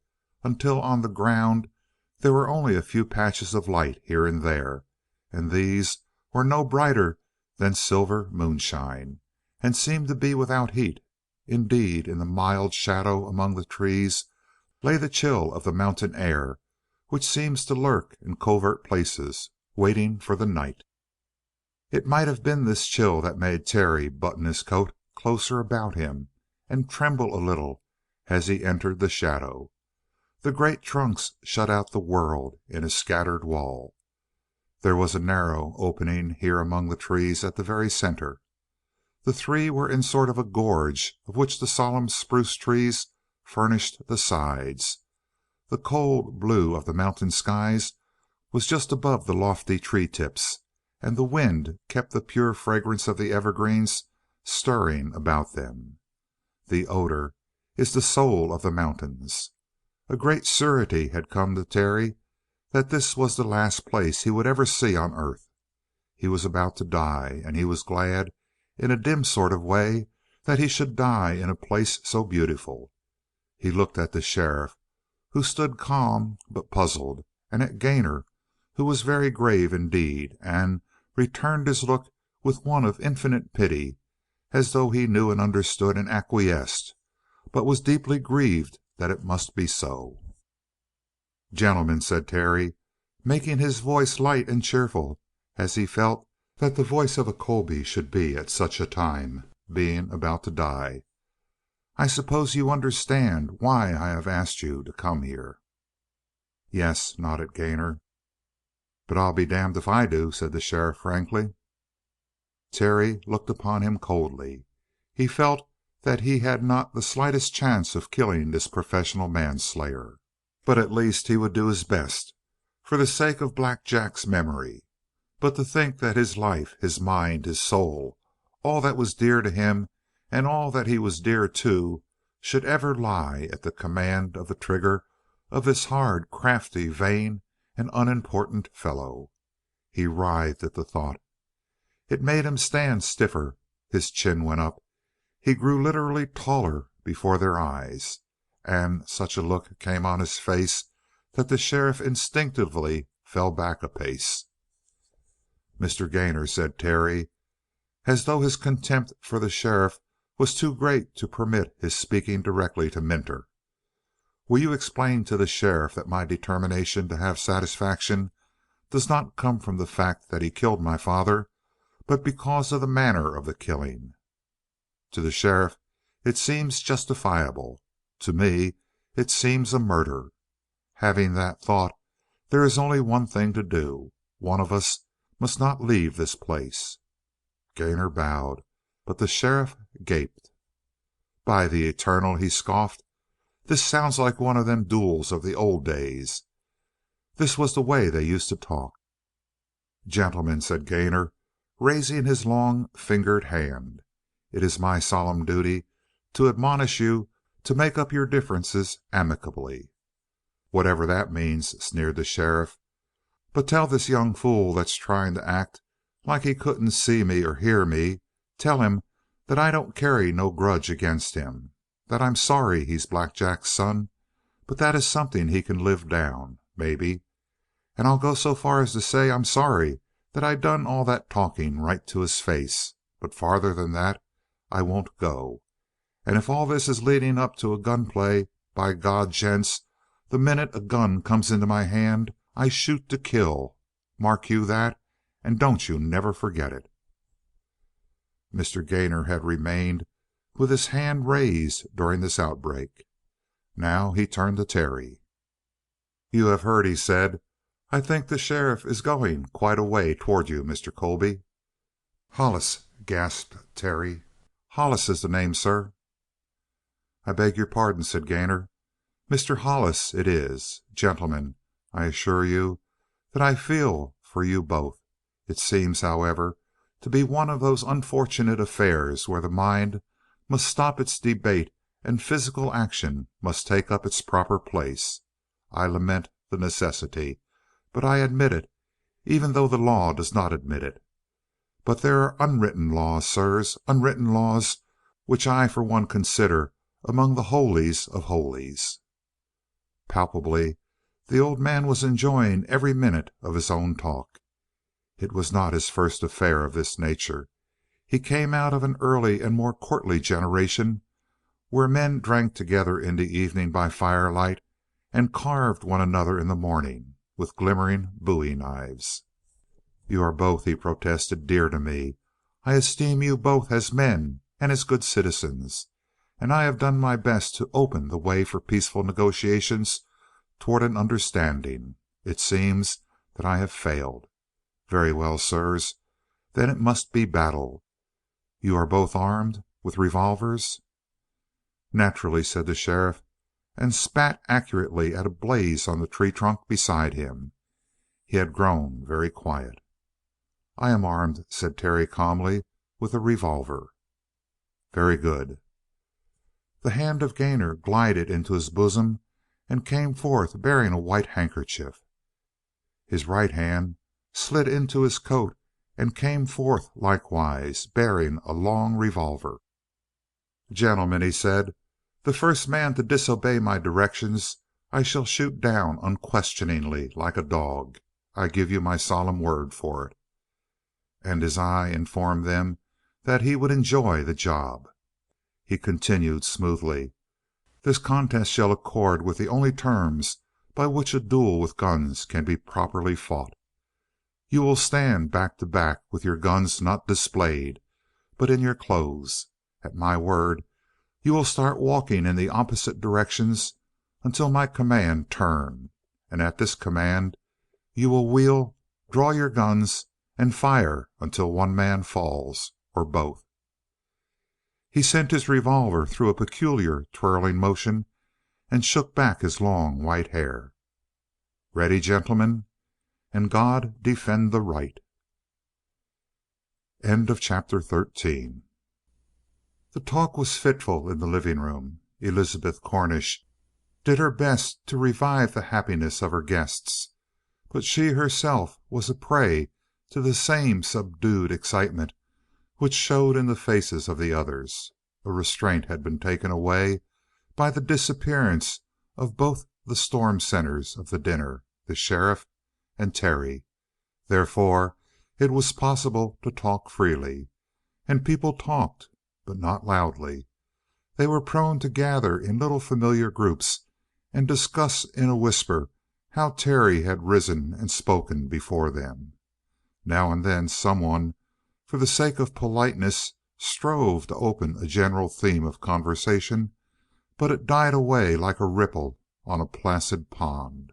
until on the ground there were only a few patches of light here and there, and these were no brighter than silver moonshine, and seemed to be without heat. Indeed, in the mild shadow among the trees lay the chill of the mountain air, which seems to lurk in covert places, waiting for the night. It might have been this chill that made Terry button his coat closer about him and tremble a little as he entered the shadow. The great trunks shut out the world in a scattered wall. There was a narrow opening here among the trees at the very center. The three were in sort of a gorge of which the solemn spruce trees furnished the sides. The cold blue of the mountain skies was just above the lofty tree tips, and the wind kept the pure fragrance of the evergreens stirring about them. The odor is the soul of the mountains. A great surety had come to Terry that this was the last place he would ever see on earth. He was about to die, and he was glad, in a dim sort of way, that he should die in a place so beautiful. He looked at the sheriff, who stood calm but puzzled, and at Gainor, who was very grave indeed, and returned his look with one of infinite pity, as though he knew and understood and acquiesced, but was deeply grieved that it must be so. "Gentlemen," said Terry, making his voice light and cheerful, as he felt that the voice of a Colby should be at such a time, being about to die, "I suppose you understand why I have asked you to come here." "Yes," nodded Gainor. "But I'll be damned if I do," said the sheriff frankly. Terry looked upon him coldly. He felt that he had not the slightest chance of killing this professional manslayer, but at least he would do his best, for the sake of Black Jack's memory. But to think that his life, his mind, his soul, all that was dear to him and all that he was dear to, should ever lie at the command of the trigger of this hard, crafty, vain, and unimportant fellow. He writhed at the thought. It made him stand stiffer. His chin went up. He grew literally taller before their eyes, and such a look came on his face that the sheriff instinctively fell back a pace. "Mr. Gainor," said Terry, as though his contempt for the sheriff was too great to permit his speaking directly to Minter, "will you explain to the sheriff that my determination to have satisfaction does not come from the fact that he killed my father, but because of the manner of the killing? To the sheriff it seems justifiable. To me it seems a murder. Having that thought, there is only one thing to do. One of us must not leave this place." Gainor bowed, but the sheriff gaped. "By the eternal," he scoffed, "this sounds like one of them duels of the old days. This was the way they used to talk." "Gentlemen," said Gainor, raising his long fingered hand, "it is my solemn duty to admonish you to make up your differences amicably." "Whatever that means," sneered the sheriff. "But tell this young fool that's trying to act like he couldn't see me or hear me, tell him that I don't carry no grudge against him, that I'm sorry he's Black Jack's son, but that is something he can live down, maybe. And I'll go so far as to say I'm sorry that I done all that talking right to his face, but farther than that I won't go. And if all this is leading up to a gunplay, by God, gents, the minute a gun comes into my hand I shoot to kill. Mark you that, and don't you never forget it." Mr. Gainor had remained with his hand raised during this outbreak. Now he turned to Terry. "You have heard," he said. "I think the sheriff is going quite a way toward you, Mr. Colby." "Hollis," gasped Terry. "Hollis is the name, sir." "I beg your pardon," said Gainor. "Mr. Hollis it is. Gentlemen, I assure you that I feel for you both. It seems, however, to be one of those unfortunate affairs where the mind must stop its debate and physical action must take up its proper place. I lament the necessity, but I admit it, even though the law does not admit it. But there are unwritten laws, sirs, unwritten laws which I for one consider among the holies of holies." Palpably the old man was enjoying every minute of his own talk. It was not his first affair of this nature. He came out of an early and more courtly generation where men drank together in the evening by firelight and carved one another in the morning with glimmering bowie knives. "You are both," he protested, "dear to me. I esteem you both as men and as good citizens. and I have done my best to open the way for peaceful negotiations toward an understanding. It seems that I have failed. Very well, sirs, then it must be battle. You are both armed with revolvers?" "Naturally," said the sheriff, and spat accurately at a blaze on the tree trunk beside him. He had grown very quiet. "I am armed," said Terry calmly, "with a revolver." "Very good." The hand of Gainor glided into his bosom and came forth bearing a white handkerchief. His right hand slid into his coat and came forth likewise bearing a long revolver. "Gentlemen," he said, "the first man to disobey my directions I shall shoot down unquestioningly like a dog. I give you my solemn word for it." And his eye informed them that he would enjoy the job. He continued smoothly: "This contest shall accord with the only terms by which a duel with guns can be properly fought. You will stand back to back with your guns not displayed, but in your clothes. At my word you will start walking in the opposite directions until my command 'Turn,' and at this command you will wheel, draw your guns, and fire until one man falls, or both." He sent his revolver through a peculiar twirling motion and shook back his long white hair. "Ready, gentlemen, and God defend the right." Chapter 13. The talk was fitful in the living room. Elizabeth Cornish did her best to revive the happiness of her guests, but she herself was a prey to the same subdued excitement which showed in the faces of the others. A restraint had been taken away by the disappearance of both the storm centers of the dinner, the sheriff and Terry. Therefore it was possible to talk freely. And people talked, but not loudly. They were prone to gather in little familiar groups and discuss in a whisper how Terry had risen and spoken before them. Now and then someone, for the sake of politeness, strove to open a general theme of conversation, but it died away like a ripple on a placid pond.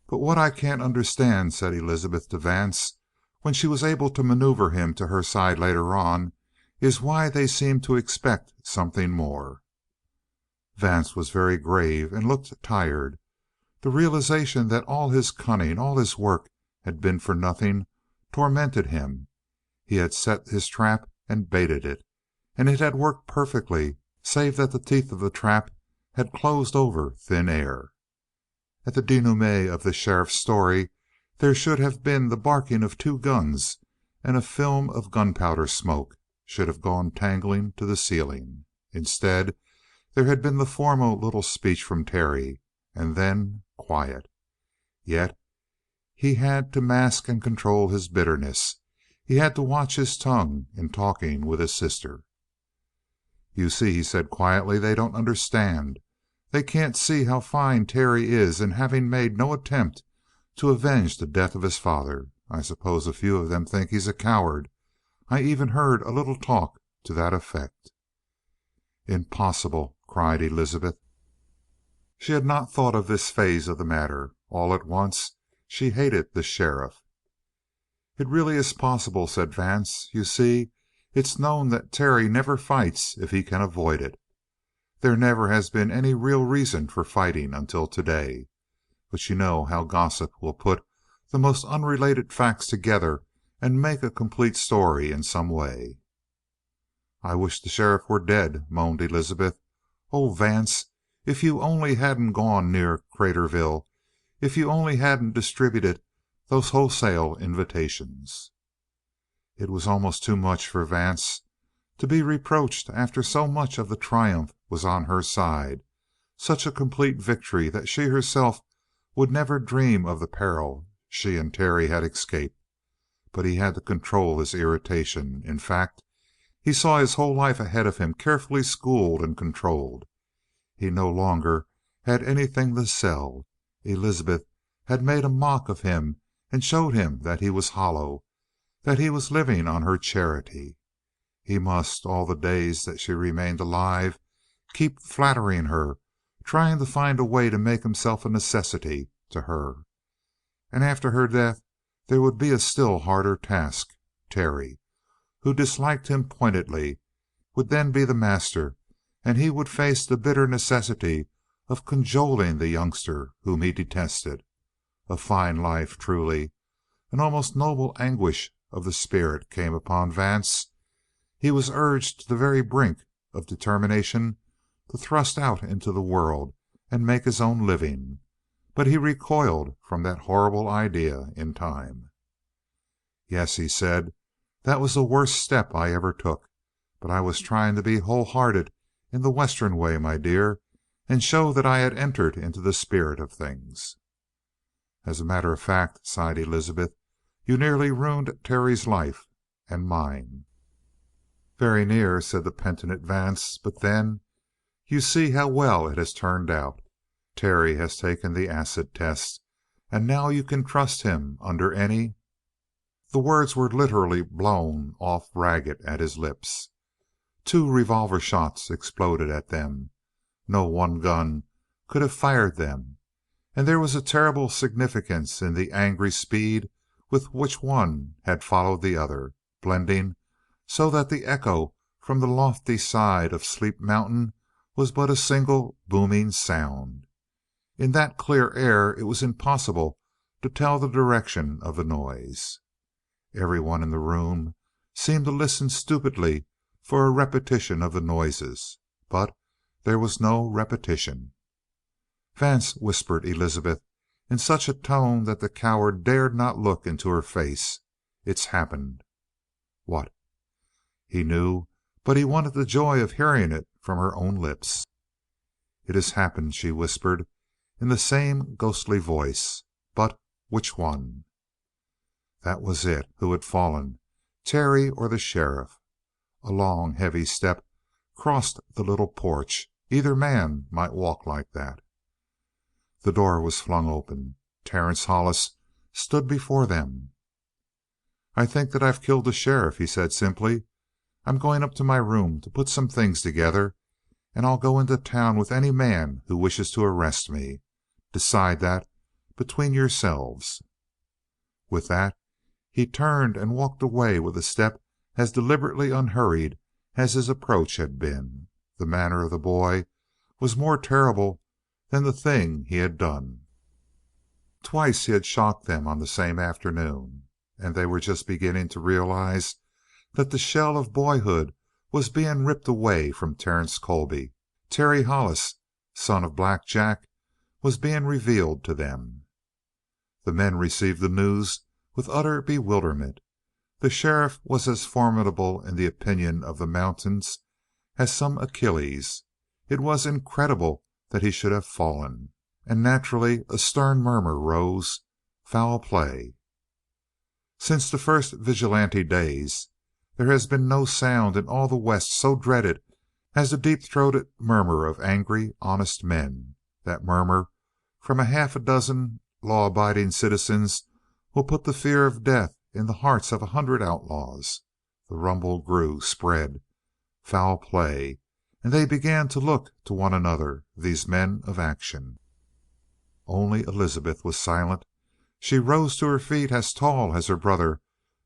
"But what I can't understand," said Elizabeth to Vance, when she was able to maneuver him to her side later on, "is why they seem to expect something more." Vance was very grave and looked tired. The realization that all his cunning, all his work, had been for nothing tormented him. He had set his trap and baited it, and it had worked perfectly, save that the teeth of the trap had closed over thin air. At the denouement of the sheriff's story there should have been the barking of two guns, and a film of gunpowder smoke should have gone tangling to the ceiling. Instead, there had been the formal little speech from Terry, and then quiet. Yet he had to mask and control his bitterness. He had to watch his tongue in talking with his sister. "You see," he said quietly, "they don't understand. They can't see how fine Terry is in having made no attempt to avenge the death of his father. I suppose a few of them think he's a coward. I even heard a little talk to that effect." "Impossible!" cried Elizabeth. She had not thought of this phase of the matter. All at once she hated the sheriff. "It really is possible," said Vance. "You see, it's known that Terry never fights if he can avoid it. There never has been any real reason for fighting until today. But you know how gossip will put the most unrelated facts together and make a complete story in some way." "I wish the sheriff were dead," moaned Elizabeth. "Oh, Vance, if you only hadn't gone near Craterville, if you only hadn't distributed those wholesale invitations." It was almost too much for Vance. To be reproached after so much of the triumph was on her side, such a complete victory that she herself would never dream of the peril she and Terry had escaped. But he had to control his irritation. In fact, he saw his whole life ahead of him carefully schooled and controlled. He no longer had anything to sell. Elizabeth had made a mock of him and showed him that he was hollow, that he was living on her charity. He must, all the days that she remained alive, keep flattering her, trying to find a way to make himself a necessity to her. And after her death there would be a still harder task. Terry, who disliked him pointedly, would then be the master, and he would face the bitter necessity of cajoling the youngster whom he detested. A fine life, truly. An almost noble anguish of the spirit came upon Vance. He was urged to the very brink of determination to thrust out into the world and make his own living, but he recoiled from that horrible idea in time. "Yes," he said, "that was the worst step I ever took. But I was trying to be wholehearted in the Western way, my dear, and show that I had entered into the spirit of things." "As a matter of fact," sighed Elizabeth, "you nearly ruined Terry's life and mine." "Very near," said the penitent Vance. "But then you see how well it has turned out. Terry has taken the acid test, and now you can trust him under any—" The words were literally blown off ragged at his lips. Two revolver shots exploded at them. No one gun could have fired them. And there was a terrible significance in the angry speed with which one had followed the other, blending so that the echo from the lofty side of Sleep Mountain was but a single booming sound. In that clear air it was impossible to tell the direction of the noise. Everyone in the room seemed to listen stupidly for a repetition of the noises, but there was no repetition. "Vance," whispered Elizabeth in such a tone that the coward dared not look into her face, "it's happened." "What?" He knew, but he wanted the joy of hearing it from her own lips. "It has happened," she whispered in the same ghostly voice. "But which one?" That was it. Who had fallen, Terry or the sheriff? A long, heavy step crossed the little porch. Either man might walk like that. The door was flung open. Terence Hollis stood before them. "I think that I've killed the sheriff," he said simply. "I'm going up to my room to put some things together, and I'll go into town with any man who wishes to arrest me. Decide that between yourselves." With that he turned and walked away with a step as deliberately unhurried as his approach had been. The manner of the boy was more terrible than the thing he had done. Twice he had shocked them on the same afternoon, and they were just beginning to realize that the shell of boyhood was being ripped away from Terence Colby. Terry Hollis, son of Black Jack, was being revealed to them. The men received the news with utter bewilderment. The sheriff was as formidable in the opinion of the mountains as some Achilles. It was incredible that he should have fallen. And naturally a stern murmur rose. Foul play. Since the first vigilante days there has been no sound in all the West so dreaded as the deep-throated murmur of angry, honest men. That murmur from a half dozen law-abiding citizens will put the fear of death in the hearts of 100 outlaws. The rumble grew, spread. Foul play. And they began to look to one another, these men of action. Only Elizabeth was silent. She rose to her feet as tall as her brother,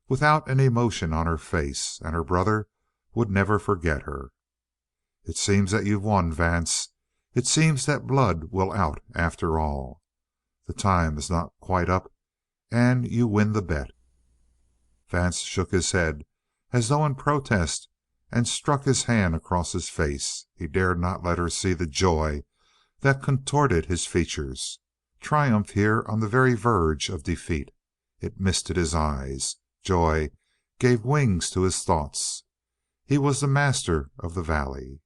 without an emotion on her face, and her brother would never forget her. "It seems that you've won, Vance. It seems that blood will out after all. The time is not quite up, and you win the bet." Vance shook his head as though in protest and struck his hand across his face. He dared not let her see the joy that contorted his features. Triumph here on the very verge of defeat. It misted his eyes. Joy gave wings to his thoughts. He was the master of the valley.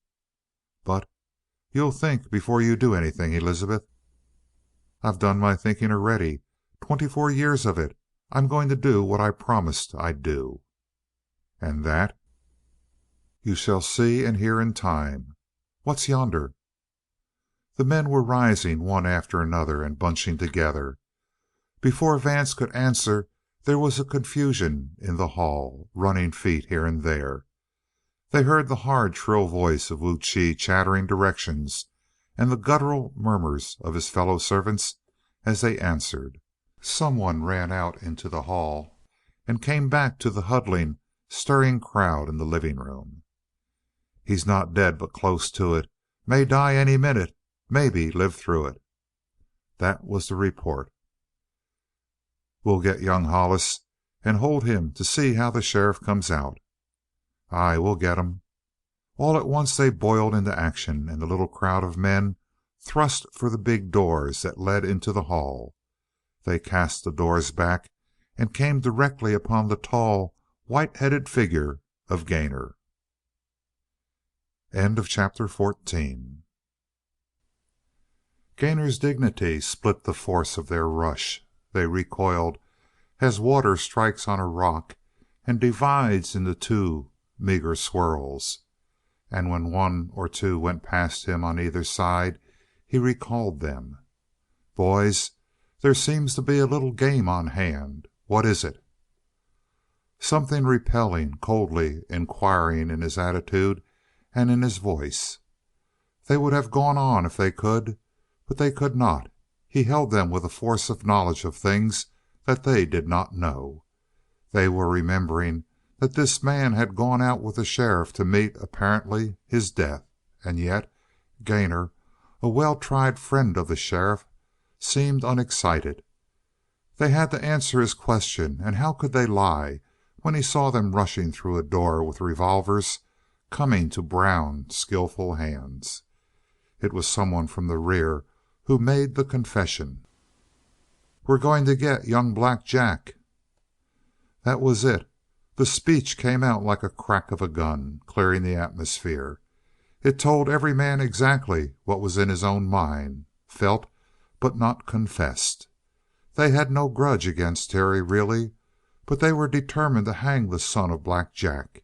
"But you'll think before you do anything, Elizabeth." "I've done my thinking already. 24 years of it. I'm going to do what I promised I'd do." "And that?" "You shall see and hear in time. What's yonder?" The men were rising one after another and bunching together. Before Vance could answer there was a confusion in the hall, running feet here and there. They heard the hard, shrill voice of Wu Chi chattering directions and the guttural murmurs of his fellow servants as they answered. Someone ran out into the hall and came back to the huddling, stirring crowd in the living room. "He's not dead, but close to it. May die any minute. Maybe live through it." That was the report. "We'll get young Hollis and hold him to see how the sheriff comes out." "Aye, we'll get him." All at once they boiled into action, and the little crowd of men thrust for the big doors that led into the hall. They cast the doors back and came directly upon the tall, white-headed figure of Gainor. Chapter 14. Gainor's dignity split the force of their rush. They recoiled as water strikes on a rock and divides into two meager swirls. And when one or two went past him on either side, he recalled them. "Boys, there seems to be a little game on hand. What is it?" Something repelling, coldly inquiring in his attitude and in his voice. They would have gone on if they could, but they could not. He held them with a force of knowledge of things that they did not know. They were remembering that this man had gone out with the sheriff to meet, apparently, his death. And yet Gainor, a well-tried friend of the sheriff, seemed unexcited. They had to answer his question, and how could they lie when he saw them rushing through a door with revolvers coming to brown, skillful hands? It was someone from the rear who made the confession. "We're going to get young Black Jack." That was it. The speech came out like a crack of a gun, clearing the atmosphere. It told every man exactly what was in his own mind, felt but not confessed. They had no grudge against Terry, really, but they were determined to hang the son of Black Jack.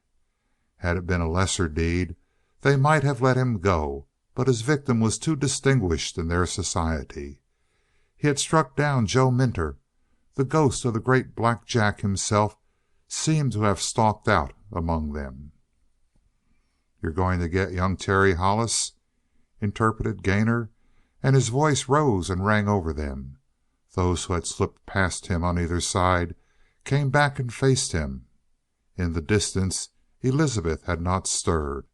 Had it been a lesser deed, they might have let him go, but his victim was too distinguished in their society. He had struck down Joe Minter. The ghost of the great Black Jack himself seemed to have stalked out among them. "You're going to get young Terry Hollis?" interpreted Gainor, and his voice rose and rang over them. Those who had slipped past him on either side came back and faced him. In the distance Elizabeth had not stirred.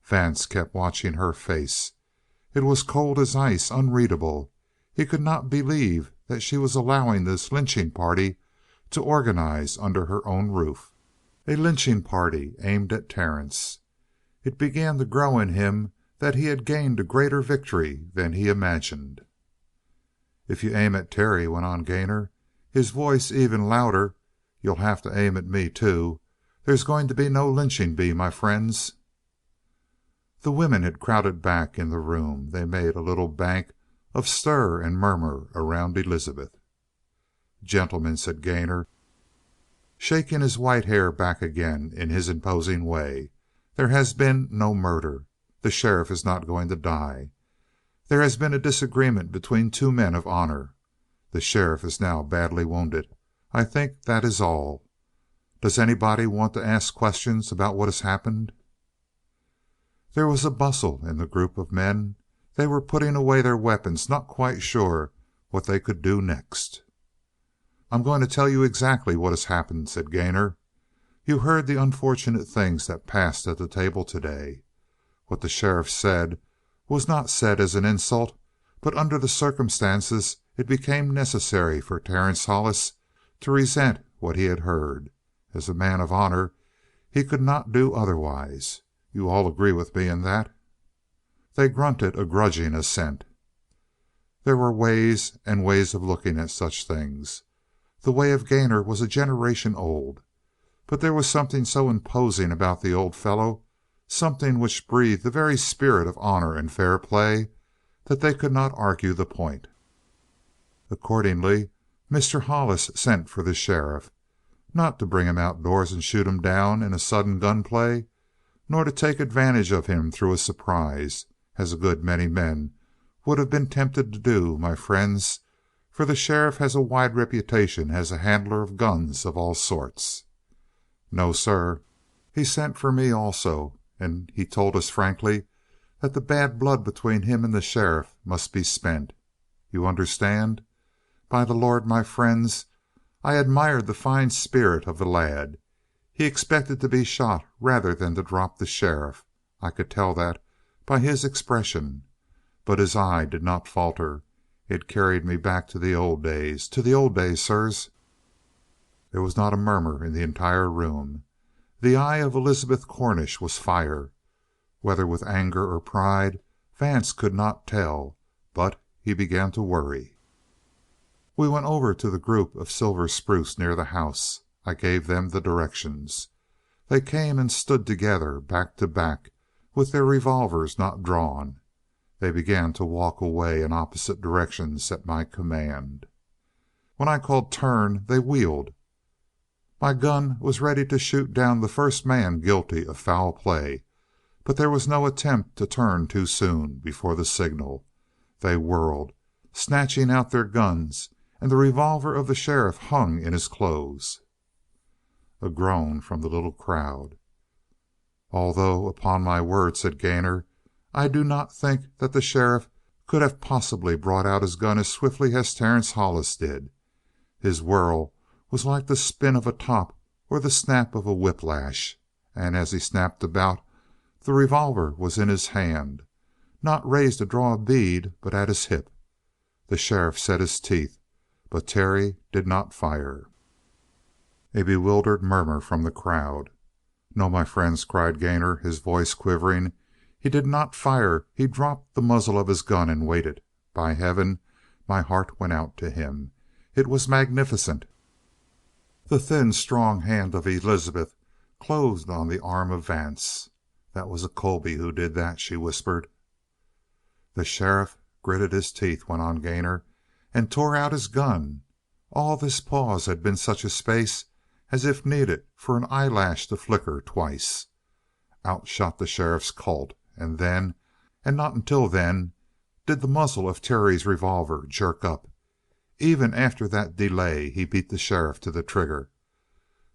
Vance kept watching her face. It was cold as ice, unreadable. He could not believe that she was allowing this lynching party to organize under her own roof. A lynching party aimed at Terence. It began to grow in him that he had gained a greater victory than he imagined. "If you aim at Terry," went on Gainor, his voice even louder, "you'll have to aim at me, too. There's going to be no lynching bee, my friends." The women had crowded back in the room. They made a little bank of stir and murmur around Elizabeth. "Gentlemen," said Gainor, shaking his white hair back again in his imposing way, "there has been no murder. The sheriff is not going to die. There has been a disagreement between two men of honor. The sheriff is now badly wounded. I think that is all. Does anybody want to ask questions about what has happened?" There was a bustle in the group of men. They were putting away their weapons, not quite sure what they could do next. "I'm going to tell you exactly what has happened," said Gainor. "You heard the unfortunate things that passed at the table today. What the sheriff said was not said as an insult, but under the circumstances it became necessary for Terence Hollis to resent what he had heard. As a man of honor, he could not do otherwise. You all agree with me in that?" They grunted a grudging assent. There were ways and ways of looking at such things. The way of Gainor was a generation old. But there was something so imposing about the old fellow, something which breathed the very spirit of honor and fair play, that they could not argue the point. Accordingly, Mr. Hollis sent for the sheriff, not to bring him outdoors and shoot him down in a sudden gunplay, nor to take advantage of him through a surprise, as a good many men would have been tempted to do, my friends, for the sheriff has a wide reputation as a handler of guns of all sorts. No, sir. He sent for me also, and he told us frankly that the bad blood between him and the sheriff must be spent. You understand? By the Lord, my friends, I admired the fine spirit of the lad. He expected to be shot rather than to drop the sheriff. I could tell that by his expression. But his eye did not falter. It carried me back to the old days, to the old days, sirs. There was not a murmur in the entire room. The eye of Elizabeth Cornish was fire. Whether with anger or pride, Vance could not tell, but he began to worry. We went over to the group of silver spruce near the house. I gave them the directions. They came and stood together, back to back, with their revolvers not drawn. They began to walk away in opposite directions at my command. When I called turn, they wheeled. My gun was ready to shoot down the first man guilty of foul play, but there was no attempt to turn too soon before the signal. They whirled, snatching out their guns, and the revolver of the sheriff hung in his clothes. A groan from the little crowd. "Although, upon my word," said Gainor, "I do not think that the sheriff could have possibly brought out his gun as swiftly as Terence Hollis did. His whirl was like the spin of a top or the snap of a whiplash, and as he snapped about, the revolver was in his hand, not raised to draw a bead, but at his hip. The sheriff set his teeth, but Terry did not fire." A bewildered murmur from the crowd. "No, my friends," cried Gainor, his voice quivering. "He did not fire. He dropped the muzzle of his gun and waited. By heaven, my heart went out to him. It was magnificent." The thin, strong hand of Elizabeth closed on the arm of Vance. "That was a Colby who did that," she whispered. "The sheriff gritted his teeth," went on Gainor, "and tore out his gun. All this pause had been such a space as if needed for an eyelash to flicker twice. Out shot the sheriff's Colt, and then, and not until then, did the muzzle of Terry's revolver jerk up. Even after that delay he beat the sheriff to the trigger.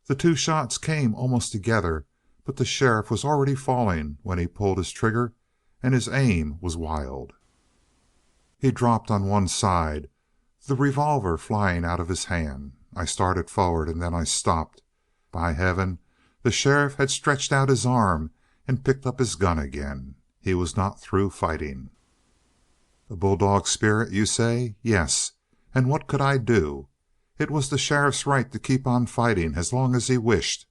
The two shots came almost together, but the sheriff was already falling when he pulled his trigger, and his aim was wild. He dropped on one side, the revolver flying out of his hand. I started forward, and then I stopped. By heaven, the sheriff had stretched out his arm and picked up his gun again. He was not through fighting. A bulldog spirit, you say? Yes. And what could I do? It was the sheriff's right to keep on fighting as long as he wished.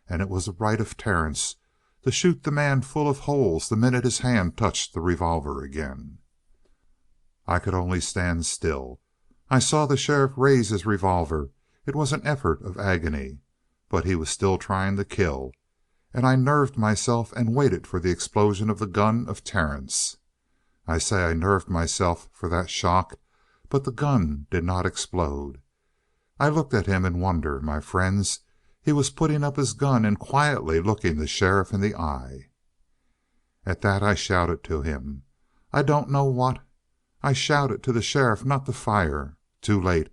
And it was the right of Terence to shoot the man full of holes the minute his hand touched the revolver again. I could only stand still. I saw the sheriff raise his revolver. It was an effort of agony. But he was still trying to kill. And I nerved myself and waited for the explosion of the gun of Terence. I say I nerved myself for that shock, but the gun did not explode. I looked at him in wonder, my friends. He was putting up his gun and quietly looking the sheriff in the eye. At that I shouted to him. I don't know what. I shouted to the sheriff not to fire. Too late.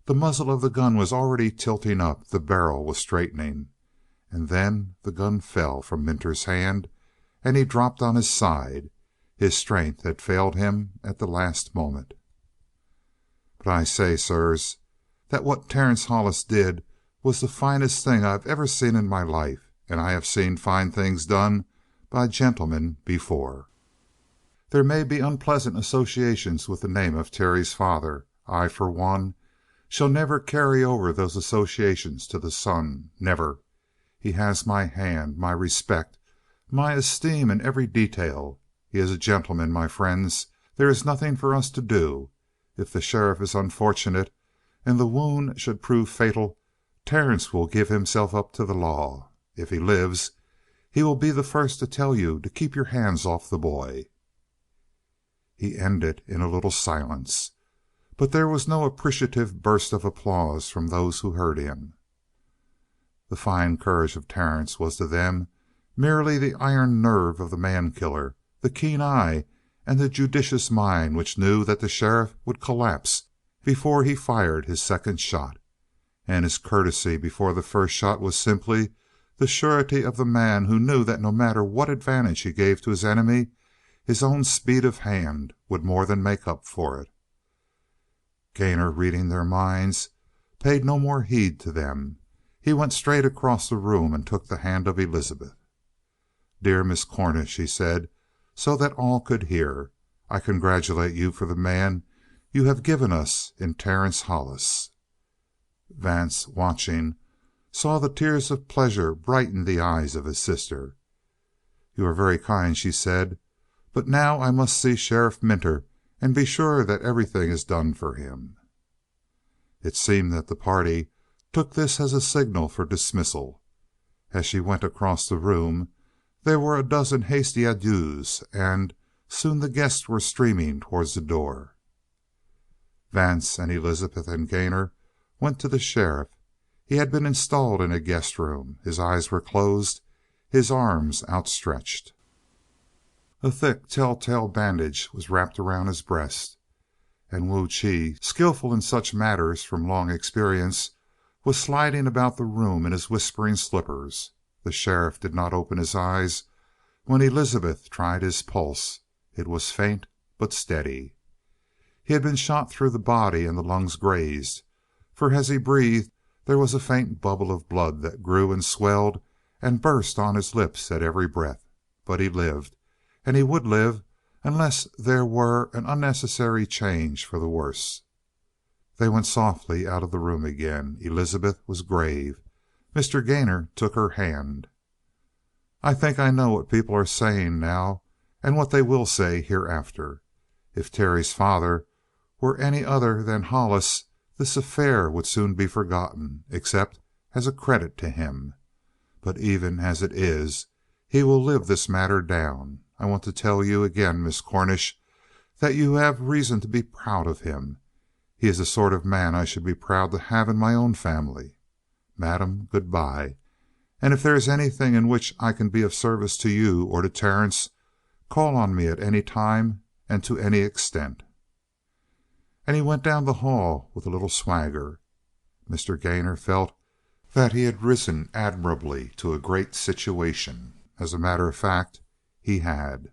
The muzzle of the gun was already tilting up, the barrel was straightening. And then the gun fell from Minter's hand and he dropped on his side. His strength had failed him at the last moment. But I say, sirs, that what Terence Hollis did was the finest thing I have ever seen in my life, and I have seen fine things done by gentlemen before. There may be unpleasant associations with the name of Terry's father. I, for one, shall never carry over those associations to the son. Never. He has my hand, my respect, my esteem in every detail. He is a gentleman, my friends. There is nothing for us to do. If the sheriff is unfortunate, and the wound should prove fatal, Terence will give himself up to the law. If he lives, he will be the first to tell you to keep your hands off the boy." He ended in a little silence, but there was no appreciative burst of applause from those who heard him. The fine courage of Terence was to them merely the iron nerve of the man killer, the keen eye, and the judicious mind which knew that the sheriff would collapse before he fired his second shot. And his courtesy before the first shot was simply the surety of the man who knew that no matter what advantage he gave to his enemy, his own speed of hand would more than make up for it. Gainor, reading their minds, paid no more heed to them. He went straight across the room and took the hand of Elizabeth. "Dear Miss Cornish," he said, so that all could hear, "I congratulate you for the man you have given us in Terence Hollis." Vance, watching, saw the tears of pleasure brighten the eyes of his sister. "You are very kind," she said. "But now I must see Sheriff Minter and be sure that everything is done for him." It seemed that the party took this as a signal for dismissal. As she went across the room there were a dozen hasty adieus, and soon the guests were streaming towards the door. Vance and Elizabeth and Gainor went to the sheriff. He had been installed in a guest room. His eyes were closed, his arms outstretched. A thick telltale bandage was wrapped around his breast, and Wu Chi, skillful in such matters from long experience, was sliding about the room in his whispering slippers. The sheriff did not open his eyes when Elizabeth tried his pulse. It was faint but steady. He had been shot through the body and the lungs grazed, for as he breathed there was a faint bubble of blood that grew and swelled and burst on his lips at every breath. But he lived, and he would live unless there were an unnecessary change for the worse. They went softly out of the room again. Elizabeth was grave. Mr. Gainor took her hand. "I think I know what people are saying now, and what they will say hereafter. If Terry's father were any other than Hollis, this affair would soon be forgotten, except as a credit to him. But even as it is, he will live this matter down. I want to tell you again, Miss Cornish, that you have reason to be proud of him. He is the sort of man I should be proud to have in my own family. Madam, good bye. And if there is anything in which I can be of service to you or to Terence, call on me at any time and to any extent." And he went down the hall with a little swagger. Mr. Gainor felt that he had risen admirably to a great situation. As a matter of fact, he had.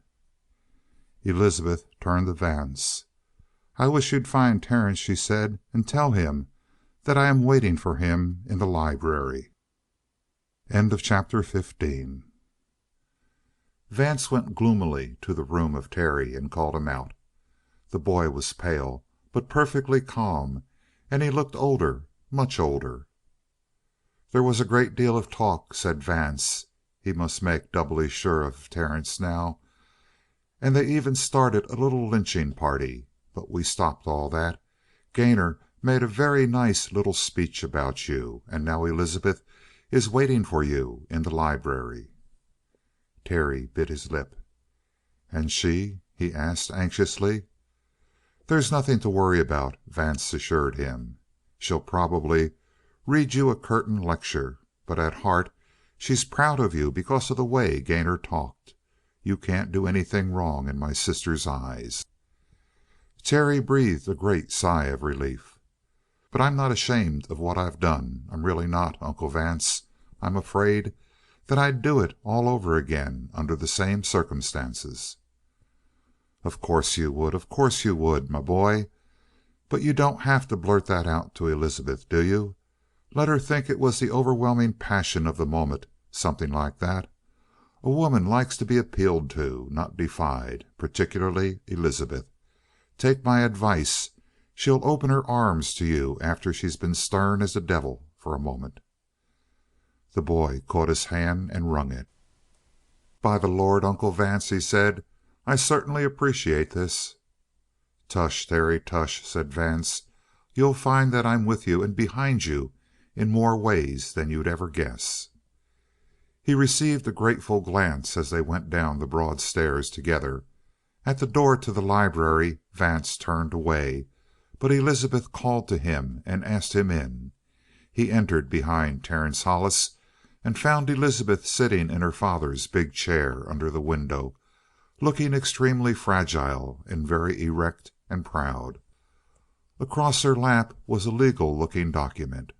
Elizabeth turned to Vance. "I wish you'd find Terence," she said, "and tell him that I am waiting for him in the library." Chapter 15. Vance went gloomily to the room of Terry and called him out. The boy was pale, but perfectly calm, and he looked older, much older. "There was a great deal of talk," said Vance. He must make doubly sure of Terence now. "And they even started a little lynching party. But we stopped all that. Gainor made a very nice little speech about you, and now Elizabeth is waiting for you in the library." Terry bit his lip. "And she?" he asked anxiously. "There's nothing to worry about," Vance assured him. "She'll probably read you a curtain lecture, but at heart she's proud of you because of the way Gainor talked. You can't do anything wrong in my sister's eyes." Terry breathed a great sigh of relief. "But I'm not ashamed of what I've done. I'm really not, Uncle Vance. I'm afraid that I'd do it all over again under the same circumstances." "Of course you would. Of course you would, my boy. But you don't have to blurt that out to Elizabeth, do you? Let her think it was the overwhelming passion of the moment, something like that. A woman likes to be appealed to, not defied. Particularly Elizabeth. Take my advice. She'll open her arms to you after she's been stern as the devil for a moment." The boy caught his hand and wrung it. "By the Lord, Uncle Vance," he said, "I certainly appreciate this." "Tush, Terry, tush," said Vance. "You'll find that I'm with you and behind you in more ways than you'd ever guess." He received a grateful glance as they went down the broad stairs together. At the door to the library Vance turned away, but Elizabeth called to him and asked him in. He entered behind Terence Hollis and found Elizabeth sitting in her father's big chair under the window, looking extremely fragile and very erect and proud. Across her lap was a legal looking document.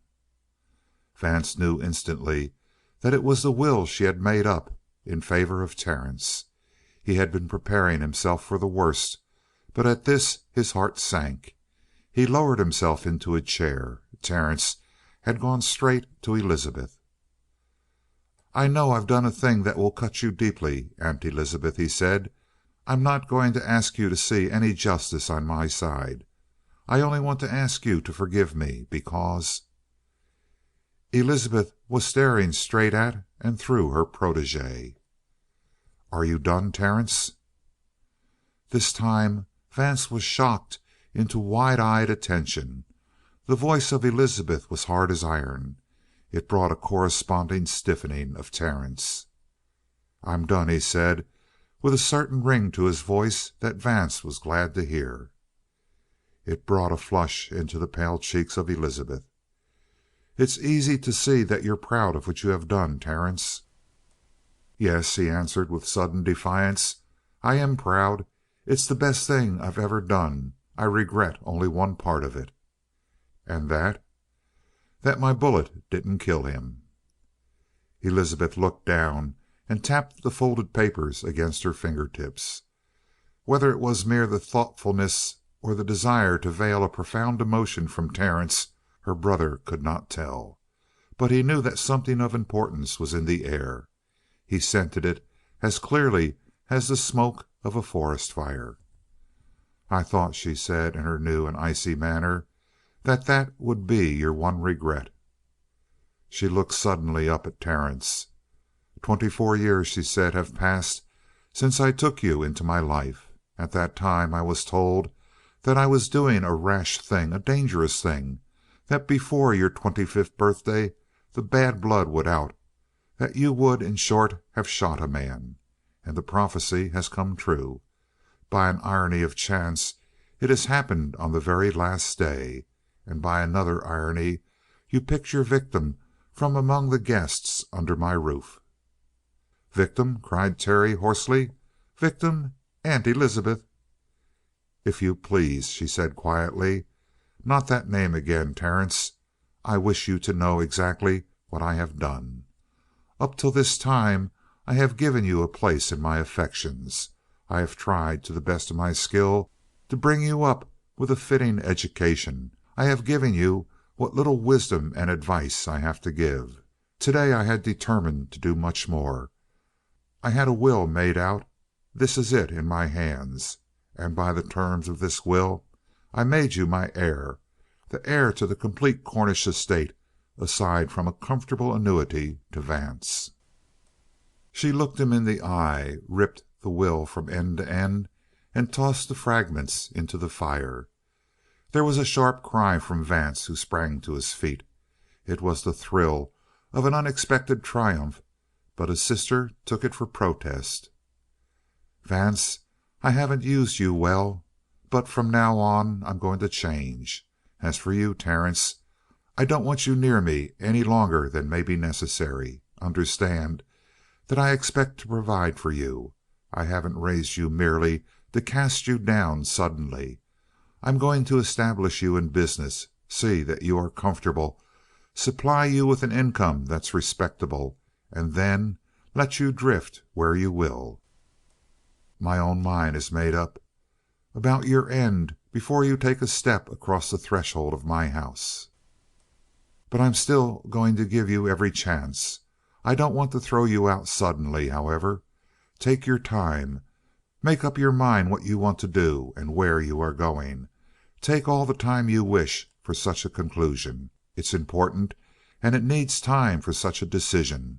Vance knew instantly that it was the will she had made up in favor of Terence. He had been preparing himself for the worst, but at this his heart sank. He lowered himself into a chair. Terence had gone straight to Elizabeth. "I know I've done a thing that will cut you deeply, Aunt Elizabeth," he said. "I'm not going to ask you to see any justice on my side. I only want to ask you to forgive me because—" Elizabeth was staring straight at and through her protege. "Are you done, Terence?" This time Vance was shocked into wide-eyed attention. The voice of Elizabeth was hard as iron. It brought a corresponding stiffening of Terence. "I'm done," he said, with a certain ring to his voice that Vance was glad to hear. It brought a flush into the pale cheeks of Elizabeth. "It's easy to see that you're proud of what you have done, Terence." "Yes," he answered with sudden defiance. "I am proud. It's the best thing I've ever done. I regret only one part of it." "And that?" "That my bullet didn't kill him." Elizabeth looked down and tapped the folded papers against her fingertips. Whether it was mere thoughtfulness or the desire to veil a profound emotion from Terence, her brother could not tell. But he knew that something of importance was in the air. He scented it as clearly as the smoke of a forest fire. "I thought," she said in her new and icy manner, "that that would be your one regret." She looked suddenly up at Terence. "24 years," she said, "have passed since I took you into my life. At that time I was told that I was doing a rash thing, a dangerous thing, that before your 25th birthday the bad blood would out, that you would, in short, have shot a man. And the prophecy has come true. By an irony of chance it has happened on the very last day. And by another irony you picked your victim from among the guests under my roof." "Victim?" cried Terry hoarsely. "Victim? Aunt Elizabeth!" "If you please," she said quietly. "Not that name again, Terence. I wish you to know exactly what I have done. Up till this time I have given you a place in my affections. I have tried to the best of my skill to bring you up with a fitting education. I have given you what little wisdom and advice I have to give. Today I had determined to do much more. I had a will made out. This is it in my hands. And by the terms of this will I made you my heir, the heir to the complete Cornish estate, aside from a comfortable annuity to Vance." She looked him in the eye, ripped the will from end to end, and tossed the fragments into the fire. There was a sharp cry from Vance, who sprang to his feet. It was the thrill of an unexpected triumph, but his sister took it for protest. "Vance, I haven't used you well, but from now on I'm going to change. As for you, Terence, I don't want you near me any longer than may be necessary. Understand that I expect to provide for you. I haven't raised you merely to cast you down suddenly. I'm going to establish you in business, see that you are comfortable, supply you with an income that's respectable, and then let you drift where you will. My own mind is made up about your end before you take a step across the threshold of my house. But I'm still going to give you every chance. I don't want to throw you out suddenly, however. Take your time. Make up your mind what you want to do and where you are going. Take all the time you wish for such a conclusion. It's important, and it needs time for such a decision.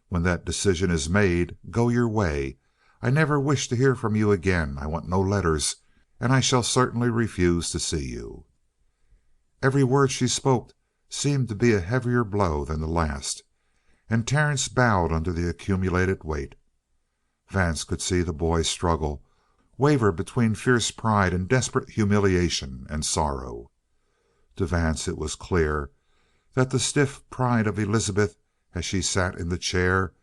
When that decision is made, go your way. I never wish to hear from you again. I want no letters, and I shall certainly refuse to see you." Every word she spoke seemed to be a heavier blow than the last, and Terence bowed under the accumulated weight. Vance could see the boy struggle, waver between fierce pride and desperate humiliation and sorrow. To Vance it was clear that the stiff pride of Elizabeth, as she sat in the chair,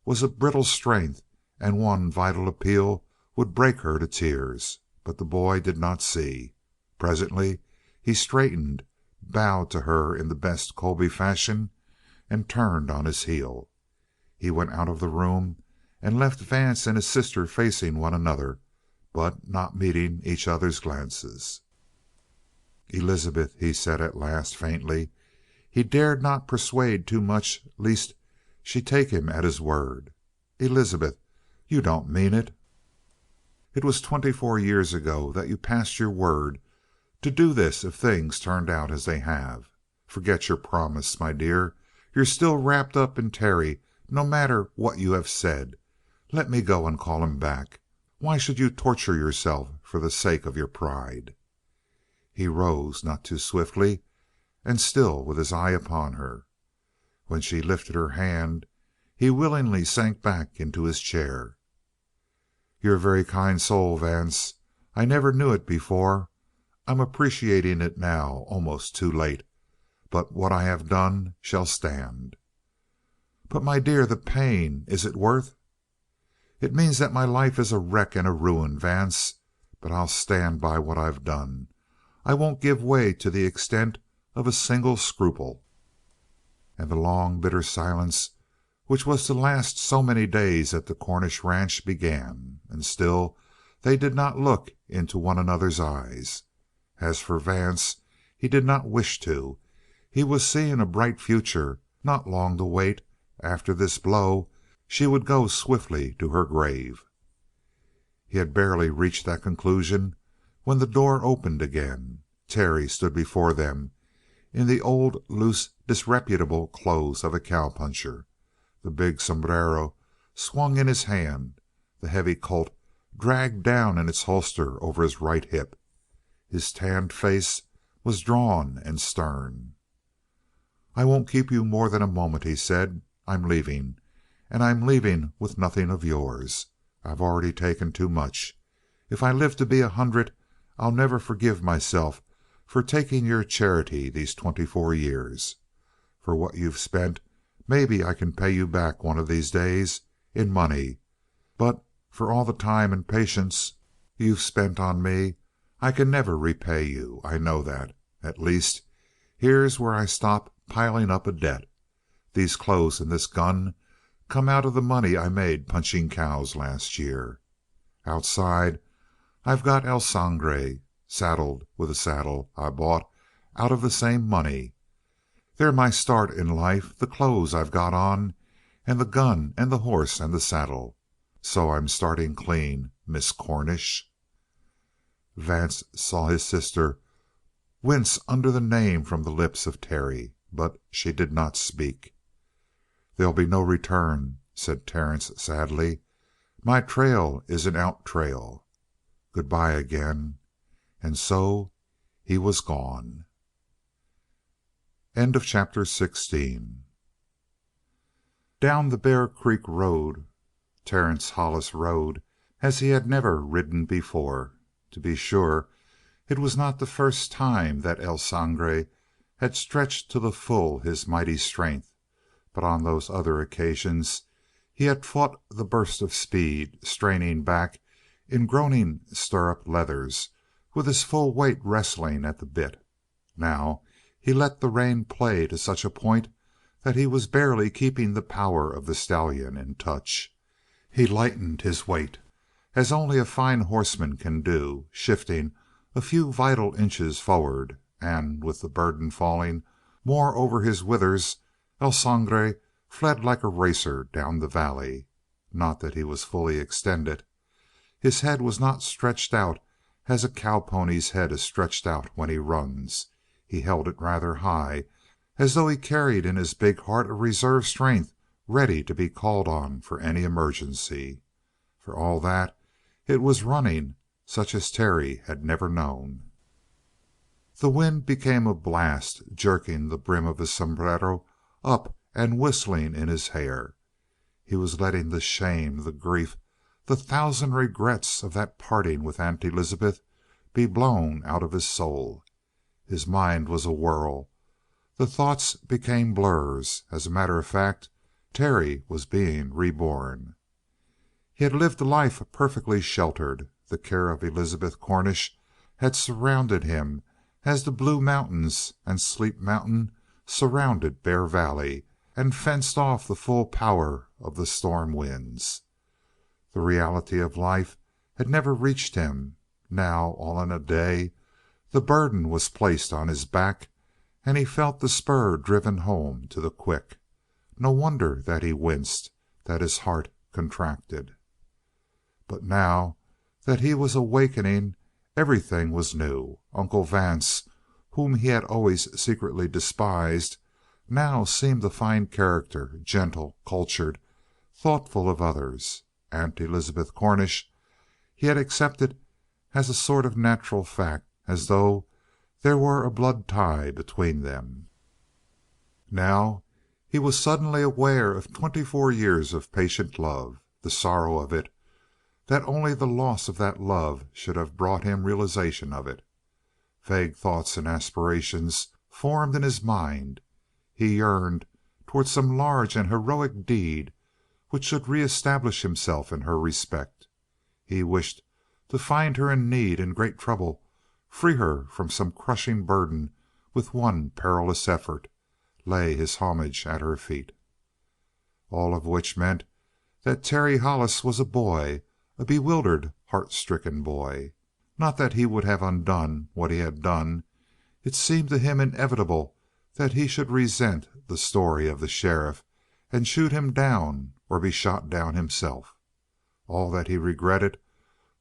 was a brittle strength, and one vital appeal would break her to tears. But the boy did not see. Presently he straightened, bowed to her in the best Colby fashion, and turned on his heel. He went out of the room and left Vance and his sister facing one another, but not meeting each other's glances. "Elizabeth," he said at last, faintly. He dared not persuade too much lest she take him at his word. "Elizabeth, you don't mean it?" "It was 24 years ago that you passed your word to do this if things turned out as they have. Forget your promise, my dear. You're still wrapped up in Terry, no matter what you have said. Let me go and call him back. Why should you torture yourself for the sake of your pride?" He rose, not too swiftly, and still with his eye upon her. When she lifted her hand, he willingly sank back into his chair. "You're a very kind soul, Vance. I never knew it before. I'm appreciating it now, almost too late. But what I have done shall stand." "But, my dear, the pain is it worth " "It means that my life is a wreck and a ruin, Vance. But I'll stand by what I've done. I won't give way to the extent of a single scruple." And the long, bitter silence which was to last so many days at the Cornish ranch began, and still they did not look into one another's eyes. As for Vance, he did not wish to. He was seeing a bright future, not long to wait. After this blow she would go swiftly to her grave. He had barely reached that conclusion when the door opened again. Terry stood before them in the old, loose, disreputable clothes of a cowpuncher. The big sombrero swung in his hand, the heavy Colt dragged down in its holster over his right hip. His tanned face was drawn and stern. "I won't keep you more than a moment," he said. "I'm leaving. And I'm leaving with nothing of yours. I've already taken too much. If I live to be 100, I'll never forgive myself for taking your charity these 24 years. For what you've spent, maybe I can pay you back one of these days in money. But for all the time and patience you've spent on me, I can never repay you. I know that. At least, here's where I stop piling up a debt. These clothes and this gun come out of the money I made punching cows last year. Outside, I've got El Sangre saddled with a saddle I bought out of the same money. They're my start in life, the clothes I've got on, and the gun and the horse and the saddle. So I'm starting clean, Miss Cornish." Vance saw his sister wince under the name from the lips of Terry, but she did not speak. "There'll be no return," said Terence sadly. "My trail is an out trail. Good by again." And so he was gone. End of chapter 16. Down the Bear Creek road Terence Hollis rode as he had never ridden before. To be sure, it was not the first time that El Sangre had stretched to the full his mighty strength, but on those other occasions he had fought the burst of speed, straining back in groaning stirrup leathers, with his full weight wrestling at the bit. Now he let the rein play to such a point that he was barely keeping the power of the stallion in touch. He lightened his weight, as only a fine horseman can do, shifting a few vital inches forward, and with the burden falling more over his withers, El Sangre fled like a racer down the valley. Not that he was fully extended. His head was not stretched out as a cowpony's head is stretched out when he runs. He held it rather high, as though he carried in his big heart a reserve strength ready to be called on for any emergency. For all that, it was running such as Terry had never known. The wind became a blast, jerking the brim of his sombrero up and whistling in his hair. He was letting the shame, the grief, the thousand regrets of that parting with Aunt Elizabeth be blown out of his soul. His mind was a whirl. The thoughts became blurs. As a matter of fact, Terry was being reborn. He had lived a life perfectly sheltered. The care of Elizabeth Cornish had surrounded him as the Blue Mountains and Sleep Mountain surrounded Bear Valley, and fenced off the full power of the storm winds. The reality of life had never reached him. Now, all in a day, the burden was placed on his back, and he felt the spur driven home to the quick. No wonder that he winced, that his heart contracted. But now that he was awakening, everything was new. Uncle Vance, whom he had always secretly despised, now seemed a fine character, gentle, cultured, thoughtful of others. Aunt Elizabeth Cornish he had accepted as a sort of natural fact, as though there were a blood tie between them. Now he was suddenly aware of 24 years of patient love. The sorrow of it, that only the loss of that love should have brought him realization of it. Vague thoughts and aspirations formed in his mind. He yearned toward some large and heroic deed which should reestablish himself in her respect. He wished to find her in need, in great trouble, free her from some crushing burden with one perilous effort, lay his homage at her feet. All of which meant that Terry Hollis was a boy, a bewildered, heart-stricken boy. Not that he would have undone what he had done. It seemed to him inevitable that he should resent the story of the sheriff and shoot him down or be shot down himself. All that he regretted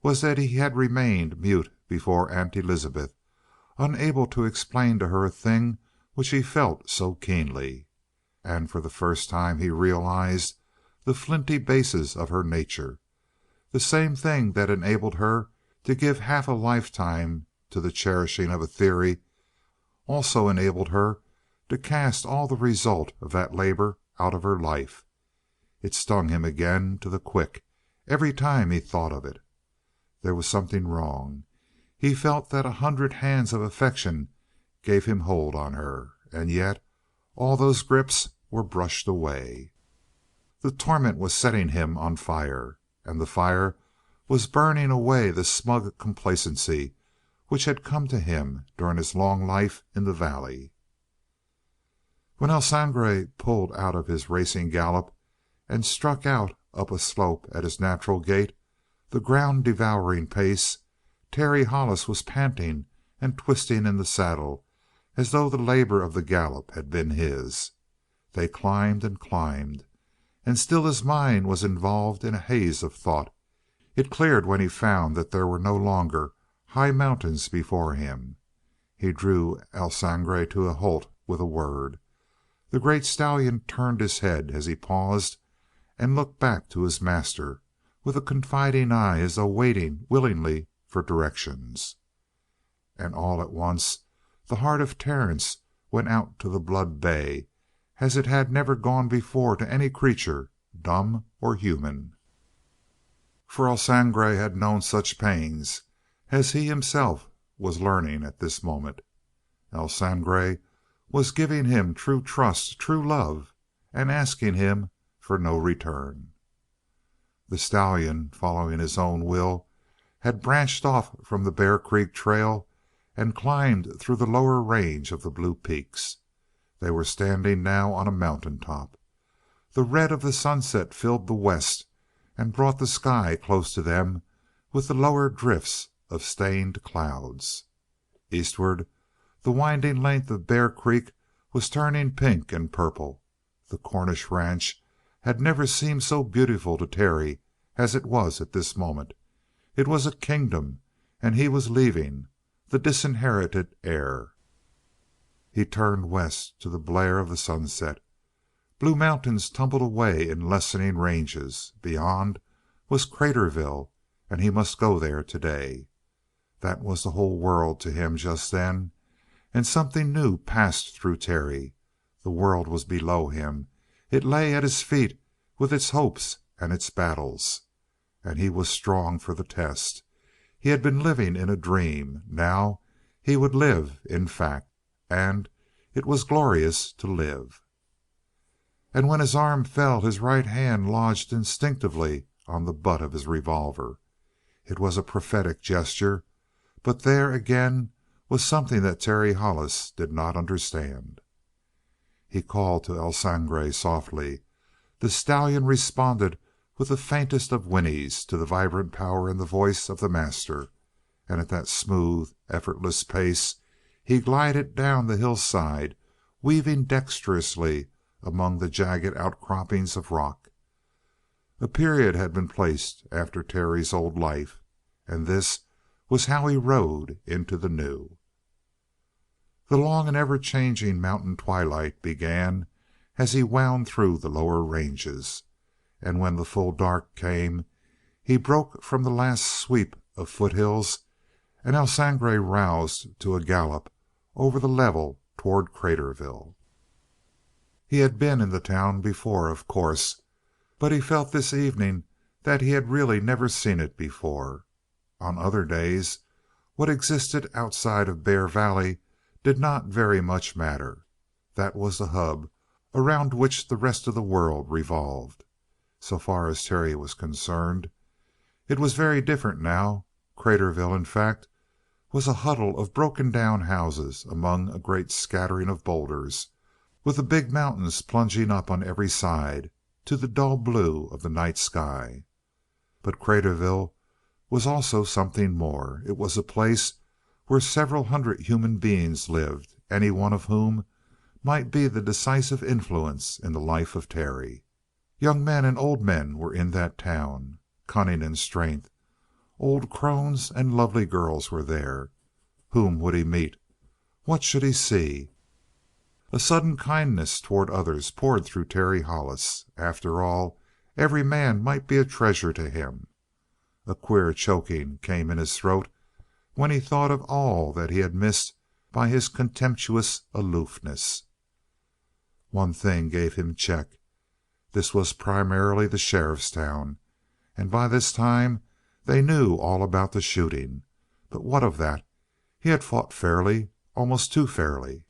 was that he had remained mute before Aunt Elizabeth, unable to explain to her a thing which he felt so keenly. And for the first time he realized the flinty basis of her nature. The same thing that enabled her to give half a lifetime to the cherishing of a theory also enabled her to cast all the result of that labor out of her life. It stung him again to the quick every time he thought of it. There was something wrong. He felt that 100 hands of affection gave him hold on her, and yet all those grips were brushed away. The torment was setting him on fire, and the fire was burning away the smug complacency which had come to him during his long life in the valley. When El Sangre pulled out of his racing gallop and struck out up a slope at his natural gait, the ground-devouring pace, Terry Hollis was panting and twisting in the saddle as though the labor of the gallop had been his. They climbed and climbed, and still his mind was involved in a haze of thought. It cleared when he found that there were no longer high mountains before him. He drew El Sangre to a halt with a word. The great stallion turned his head as he paused and looked back to his master with a confiding eye as though waiting willingly for directions. And all at once the heart of Terence went out to the blood bay as it had never gone before to any creature, dumb or human. For El Sangre had known such pains as he himself was learning at this moment. El Sangre was giving him true trust, true love, and asking him for no return. The stallion, following his own will, had branched off from the Bear Creek trail and climbed through the lower range of the Blue Peaks. They were standing now on a mountain top. The red of the sunset filled the west and brought the sky close to them with the lower drifts of stained clouds. Eastward, the winding length of Bear Creek was turning pink and purple. The Cornish ranch had never seemed so beautiful to Terry as it was at this moment. It was a kingdom, and he was leaving, the disinherited heir. He turned west to the blare of the sunset. Blue Mountains tumbled away in lessening ranges. Beyond was Craterville, and he must go there today. That was the whole world to him just then, and something new passed through Terry. The world was below him. It lay at his feet with its hopes and its battles. And he was strong for the test. He had been living in a dream. Now he would live in fact. And it was glorious to live. And when his arm fell, his right hand lodged instinctively on the butt of his revolver. It was a prophetic gesture, but there again was something that Terry Hollis did not understand. He called to El Sangre softly. The stallion responded with the faintest of whinnies to the vibrant power in the voice of the master, and at that smooth, effortless pace he glided down the hillside, weaving dexterously among the jagged outcroppings of rock. A period had been placed after Terry's old life, and this was how he rode into the new. The long and ever changing mountain twilight began as he wound through the lower ranges, and when the full dark came he broke from the last sweep of foothills and El Sangre roused to a gallop over the level toward Craterville. He had been in the town before, of course, but he felt this evening that he had really never seen it before. On other days, what existed outside of Bear Valley did not very much matter. That was the hub around which the rest of the world revolved. So far as Terry was concerned, it was very different now. Craterville, in fact, was a huddle of broken down houses among a great scattering of boulders, with the big mountains plunging up on every side to the dull blue of the night sky. But Craterville was also something more. It was a place where several hundred human beings lived, any one of whom might be the decisive influence in the life of Terry. Young men and old men were in that town, cunning and strength. Old crones and lovely girls were there. Whom would he meet? What should he see? A sudden kindness toward others poured through Terry Hollis. After all, every man might be a treasure to him. A queer choking came in his throat when he thought of all that he had missed by his contemptuous aloofness. One thing gave him check. This was primarily the sheriff's town, and by this time they knew all about the shooting. But what of that? He had fought fairly, almost too fairly.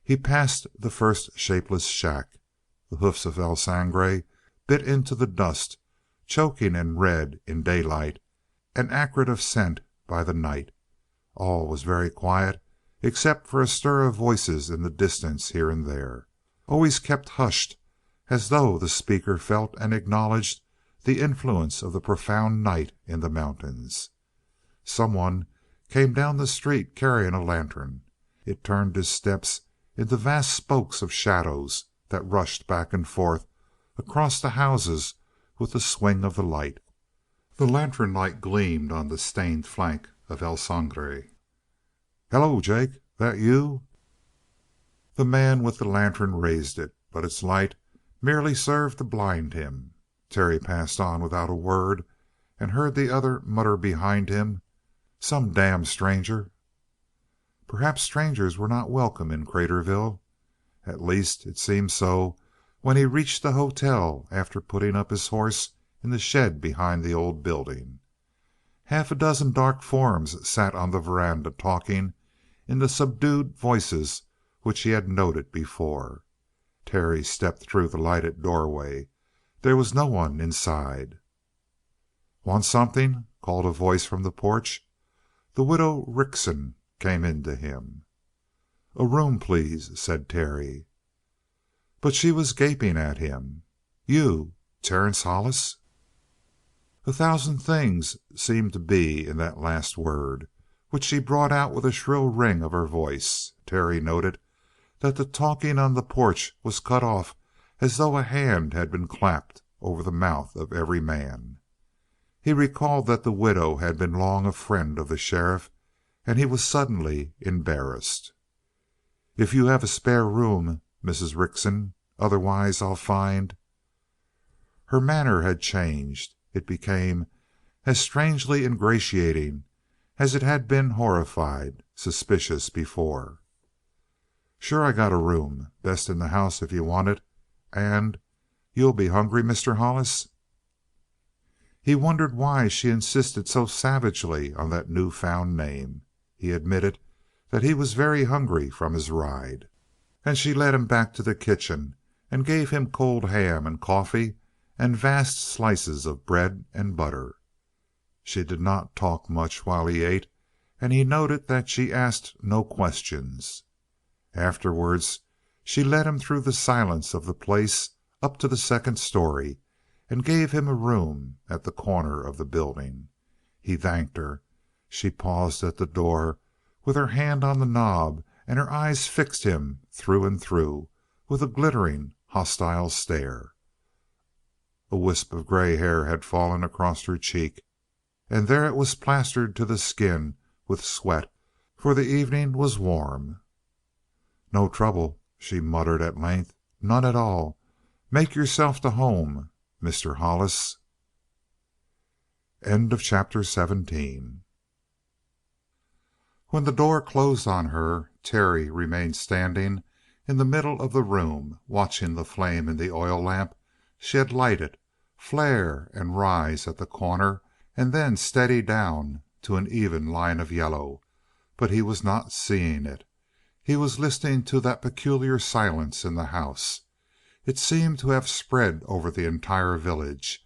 He passed the first shapeless shack. The hoofs of El Sangre bit into the dust, choking and red in daylight, and acrid of scent by the night. All was very quiet except for a stir of voices in the distance here and there, always kept hushed, as though the speaker felt and acknowledged the influence of the profound night in the mountains. Someone came down the street carrying a lantern. It turned his steps into vast spokes of shadows that rushed back and forth across the houses with the swing of the light. The lantern light gleamed on the stained flank of El Sangre. "Hello, Jake. That you?" The man with the lantern raised it, but its light merely served to blind him. Terry passed on without a word, and heard the other mutter behind him, "Some damn stranger." Perhaps strangers were not welcome in Craterville. At least it seemed so when he reached the hotel after putting up his horse in the shed behind the old building. Half a dozen dark forms sat on the veranda talking in the subdued voices which he had noted before. Terry stepped through the lighted doorway. There was no one inside. "Want something?" called a voice from the porch. The widow Rickson came in to him. "A room, please," said Terry. But she was gaping at him. "You Terence Hollis?" A thousand things seemed to be in that last word, which she brought out with a shrill ring of her voice. Terry noted that the talking on the porch was cut off as though a hand had been clapped over the mouth of every man. He recalled that the widow had been long a friend of the sheriff, and he was suddenly embarrassed. "If you have a spare room, Mrs. Rickson. Otherwise I'll find—" Her manner had changed. It became as strangely ingratiating as it had been horrified, suspicious before. "Sure I got a room. Best in the house if you want it. And you'll be hungry, Mr. Hollis?" He wondered why she insisted so savagely on that new found name. He admitted that he was very hungry from his ride, and she led him back to the kitchen and gave him cold ham and coffee and vast slices of bread and butter. She did not talk much while he ate, and he noted that she asked no questions. Afterwards She led him through the silence of the place up to the second story and gave him a room at the corner of the building. He thanked her. She paused at the door with her hand on the knob, and her eyes fixed him through and through with a glittering, hostile stare. A wisp of gray hair had fallen across her cheek, and there it was plastered to the skin with sweat, for the evening was warm. "No trouble," she muttered at length. "None at all. Make yourself to home, Mr. Hollis." CHAPTER 17. When the door closed on her, Terry remained standing in the middle of the room, watching the flame in the oil lamp she had lighted flare and rise at the corner and then steady down to an even line of yellow, but he was not seeing it. He was listening to that peculiar silence in the house. It seemed to have spread over the entire village,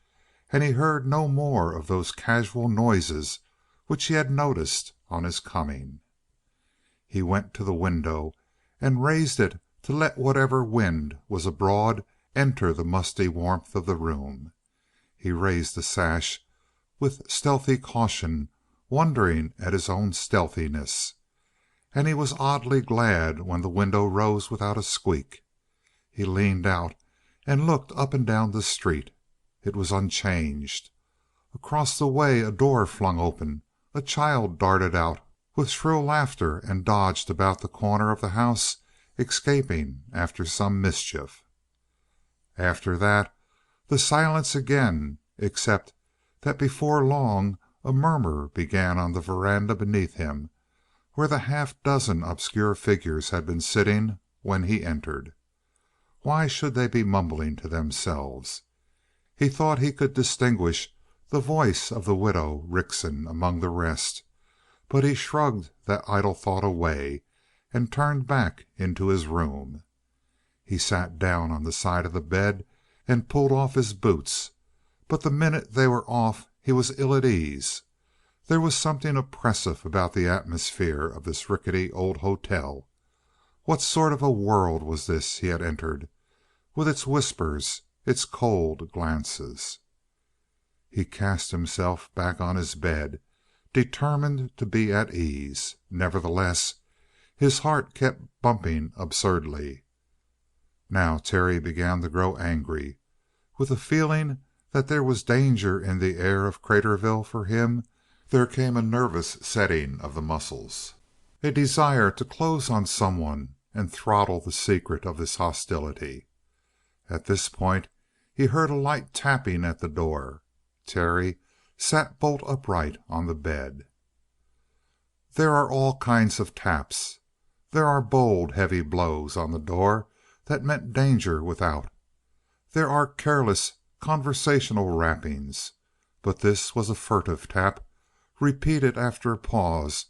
and he heard no more of those casual noises which he had noticed on his coming. He went to the window and raised it to let whatever wind was abroad enter the musty warmth of the room. He raised the sash with stealthy caution, wondering at his own stealthiness. And he was oddly glad when the window rose without a squeak. He leaned out and looked up and down the street. It was unchanged. Across the way a door flung open. A child darted out with shrill laughter and dodged about the corner of the house, escaping after some mischief. After that, the silence again, except that before long a murmur began on the veranda beneath him, where the half dozen obscure figures had been sitting when he entered. Why should they be mumbling to themselves? He thought he could distinguish the voice of the widow Rickson among the rest, but he shrugged that idle thought away and turned back into his room. He sat down on the side of the bed and pulled off his boots, but the minute they were off he was ill at ease. There was something oppressive about the atmosphere of this rickety old hotel. What sort of a world was this he had entered, with its whispers, its cold glances? He cast himself back on his bed, determined to be at ease. Nevertheless, his heart kept bumping absurdly. Now Terry began to grow angry. With the feeling that there was danger in the air of Craterville for him, there came a nervous setting of the muscles, a desire to close on someone and throttle the secret of this hostility. At this point he heard a light tapping at the door. Terry sat bolt upright on the bed. There are all kinds of taps. There are bold, heavy blows on the door that meant danger without. There are careless, conversational rappings, but this was a furtive tap, repeated after a pause,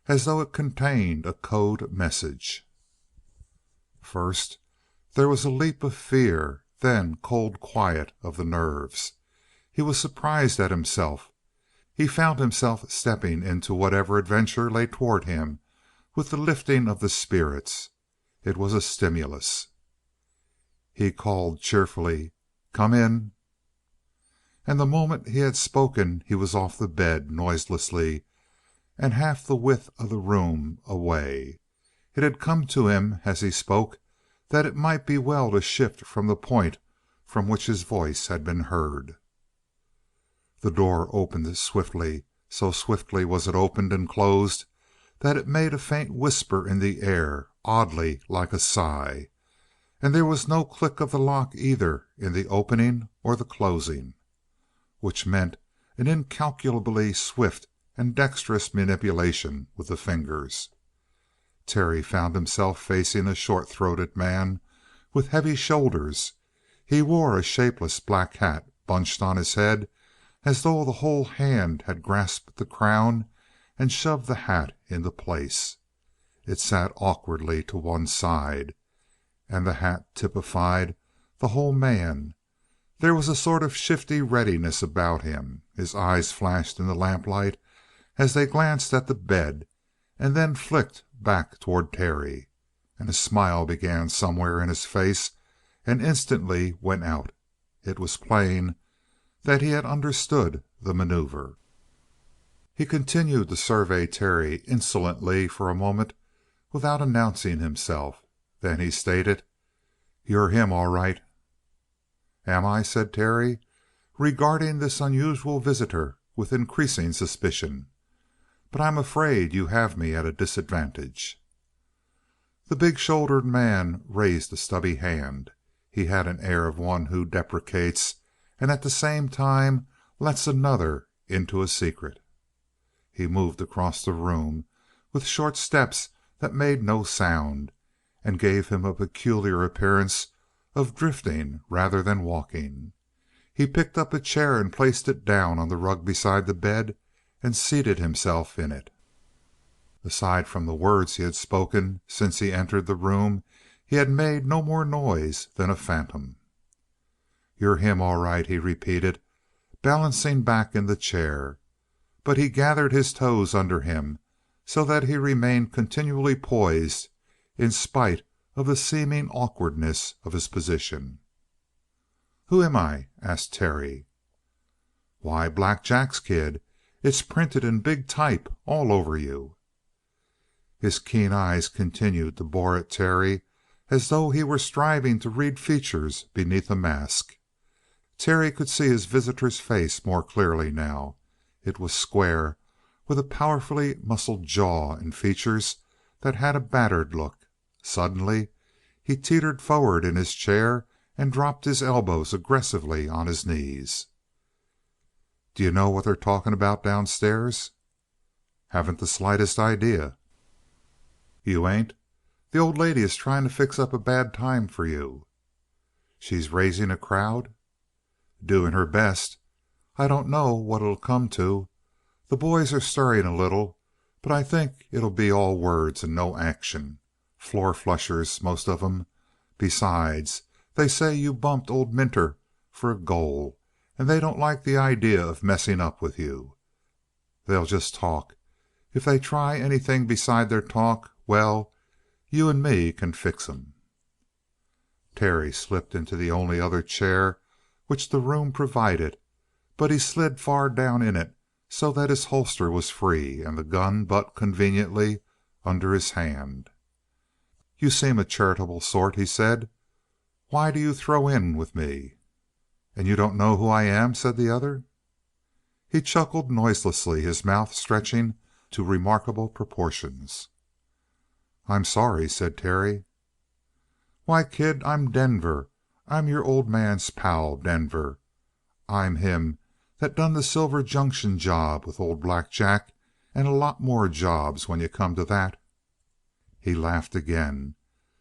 as though it contained a code message. First there was a leap of fear, then cold quiet of the nerves. He was surprised at himself. He found himself stepping into whatever adventure lay toward him with the lifting of the spirits. It was a stimulus. He called cheerfully, "Come in." And the moment he had spoken he was off the bed noiselessly and half the width of the room away. It had come to him as he spoke that it might be well to shift from the point from which his voice had been heard. The door opened swiftly. So swiftly was it opened and closed that it made a faint whisper in the air, oddly like a sigh. And there was no click of the lock either in the opening or the closing, which meant an incalculably swift and dexterous manipulation with the fingers. Terry found himself facing a short-throated man with heavy shoulders. He wore a shapeless black hat bunched on his head as though the whole hand had grasped the crown and shoved the hat into place. It sat awkwardly to one side, and the hat typified the whole man. There was a sort of shifty readiness about him. His eyes flashed in the lamplight as they glanced at the bed and then flicked back toward Terry. and a smile began somewhere in his face and instantly went out. It was plain that he had understood the maneuver. He continued to survey Terry insolently for a moment without announcing himself. Then he stated, "You're him, all right." "Am I?" said Terry, regarding this unusual visitor with increasing suspicion. "But I'm afraid you have me at a disadvantage." The big-shouldered man raised a stubby hand. He had an air of one who deprecates and at the same time lets another into a secret. He moved across the room with short steps that made no sound and gave him a peculiar appearance of drifting rather than walking. He picked up a chair and placed it down on the rug beside the bed and seated himself in it. Aside from the words he had spoken since he entered the room, he had made no more noise than a phantom. "You're him, all right," he repeated, balancing back in the chair. But he gathered his toes under him so that he remained continually poised in spite of the seeming awkwardness of his position. "Who am I?" asked Terry. "Why, Black Jack's kid. It's printed in big type all over you." His keen eyes continued to bore at Terry as though he were striving to read features beneath a mask. Terry could see his visitor's face more clearly now. It was square, with a powerfully muscled jaw and features that had a battered look. Suddenly he teetered forward in his chair and dropped his elbows aggressively on his knees. "Do you know what they're talking about downstairs?" "Haven't the slightest idea." "You ain't? The old lady is trying to fix up a bad time for you." "She's raising a crowd?" "Doing her best. I don't know what it'll come to. The boys are stirring a little, but I think it'll be all words and no action. Four flushers, most of 'em. Besides, they say you bumped old Minter for a goal, and they don't like the idea of messing up with you. They'll just talk. If they try anything beside their talk, well, you and me can fix 'em." Terry slipped into the only other chair which the room provided, but he slid far down in it so that his holster was free and the gun butt conveniently under his hand. "You seem a charitable sort," he said. "Why do you throw in with me?" "And you don't know who I am?" said the other. He chuckled noiselessly, his mouth stretching to remarkable proportions. "I'm sorry," said Terry. "Why, kid, I'm Denver. I'm your old man's pal, Denver. I'm him that done the Silver Junction job with old Black Jack, and a lot more jobs when you come to that." He laughed again.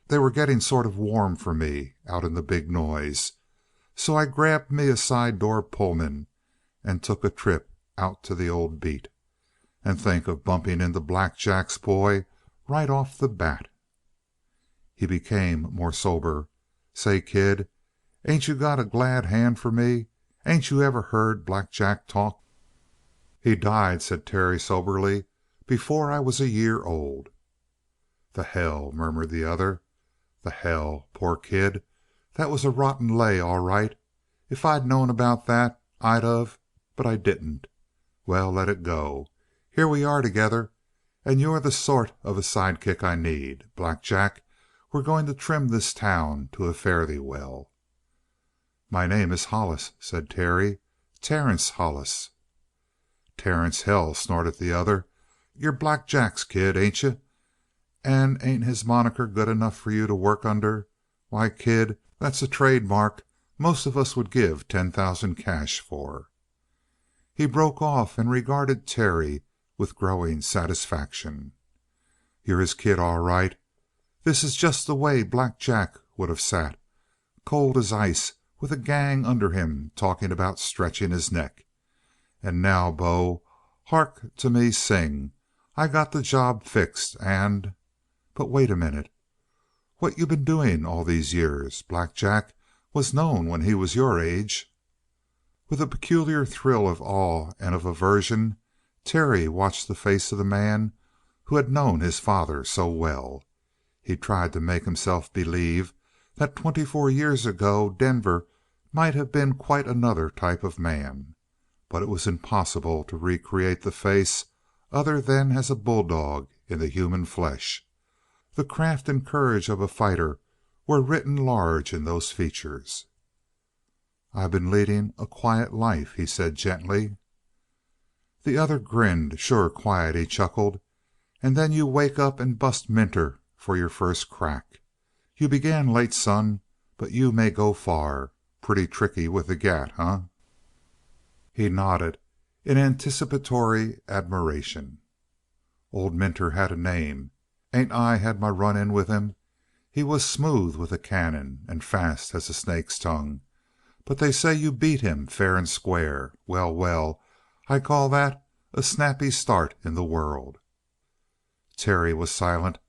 "They were getting sort of warm for me out in the big noise, so I grabbed me a side door Pullman and took a trip out to the old beat. And think of bumping into Black Jack's boy right off the bat." He became more sober. "Say, kid, ain't you got a glad hand for me? Ain't you ever heard Black Jack talk?" "He died," said Terry soberly, "before I was a year old." "The hell!" murmured the other. "The hell! Poor kid. That was a rotten lay, all right. If I'd known about that, I'd of but I didn't. Well, let it go. Here we are together, and you're the sort of a sidekick I need. Black Jack, we're going to trim this town to a fare thee well." "My name is Hollis," said Terry. "Terence Hollis." "Terence hell!" snorted the other. "You're Black Jack's kid, ain't you? And ain't his moniker good enough for you to work under? Why, kid, that's a trademark most of us would give 10,000 cash for." He broke off and regarded Terry with growing satisfaction. "You're his kid, all right. This is just the way Black Jack would of sat, cold as ice, with a gang under him talking about stretching his neck. And now, Bo, hark to me sing. I got the job fixed, and but wait a minute. What you been doing all these years? Black Jack was known when he was your age." With a peculiar thrill of awe and of aversion, Terry watched the face of the man who had known his father so well. He tried to make himself believe that 24 years ago Denver might have been quite another type of man. But it was impossible to recreate the face other than as a bulldog in the human flesh. The craft and courage of a fighter were written large in those features. "I've been leading a quiet life," he said gently. The other grinned. "Sure quiet," he chuckled. "And then you wake up and bust Minter for your first crack. You began late, son, but you may go far. Pretty tricky with the gat, huh?" He nodded in anticipatory admiration. "Old Minter had a name. Ain't I had my run in with him? He was smooth with a cannon, and fast as a snake's tongue. But they say you beat him fair and square. Well, well, I call that a snappy start in the world." Terry was silent,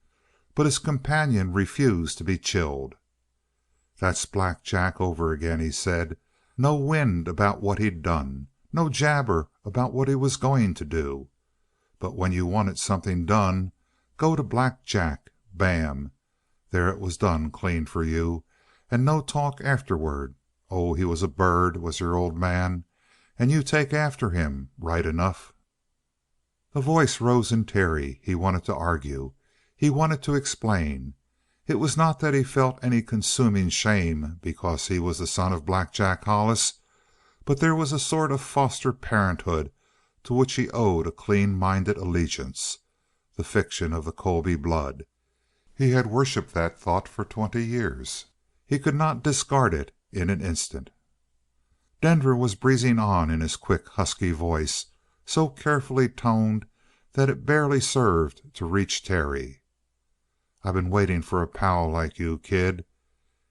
but his companion refused to be chilled. "That's Black Jack over again," he said. "No wind about what he'd done. No jabber about what he was going to do. But when you wanted something done, go to Black Jack. Bam! There it was done clean for you, and no talk afterward. Oh, he was a bird, was your old man, and you take after him, right enough." A voice rose in Terry. He wanted to argue. He wanted to explain. It was not that he felt any consuming shame because he was the son of Black Jack Hollis, but there was a sort of foster parenthood to which he owed a clean-minded allegiance, the fiction of the Colby blood. He had worshipped that thought for 20 years. He could not discard it in an instant. Denver was breezing on in his quick, husky voice, so carefully toned that it barely served to reach Terry. "I've been waiting for a pal like you, kid.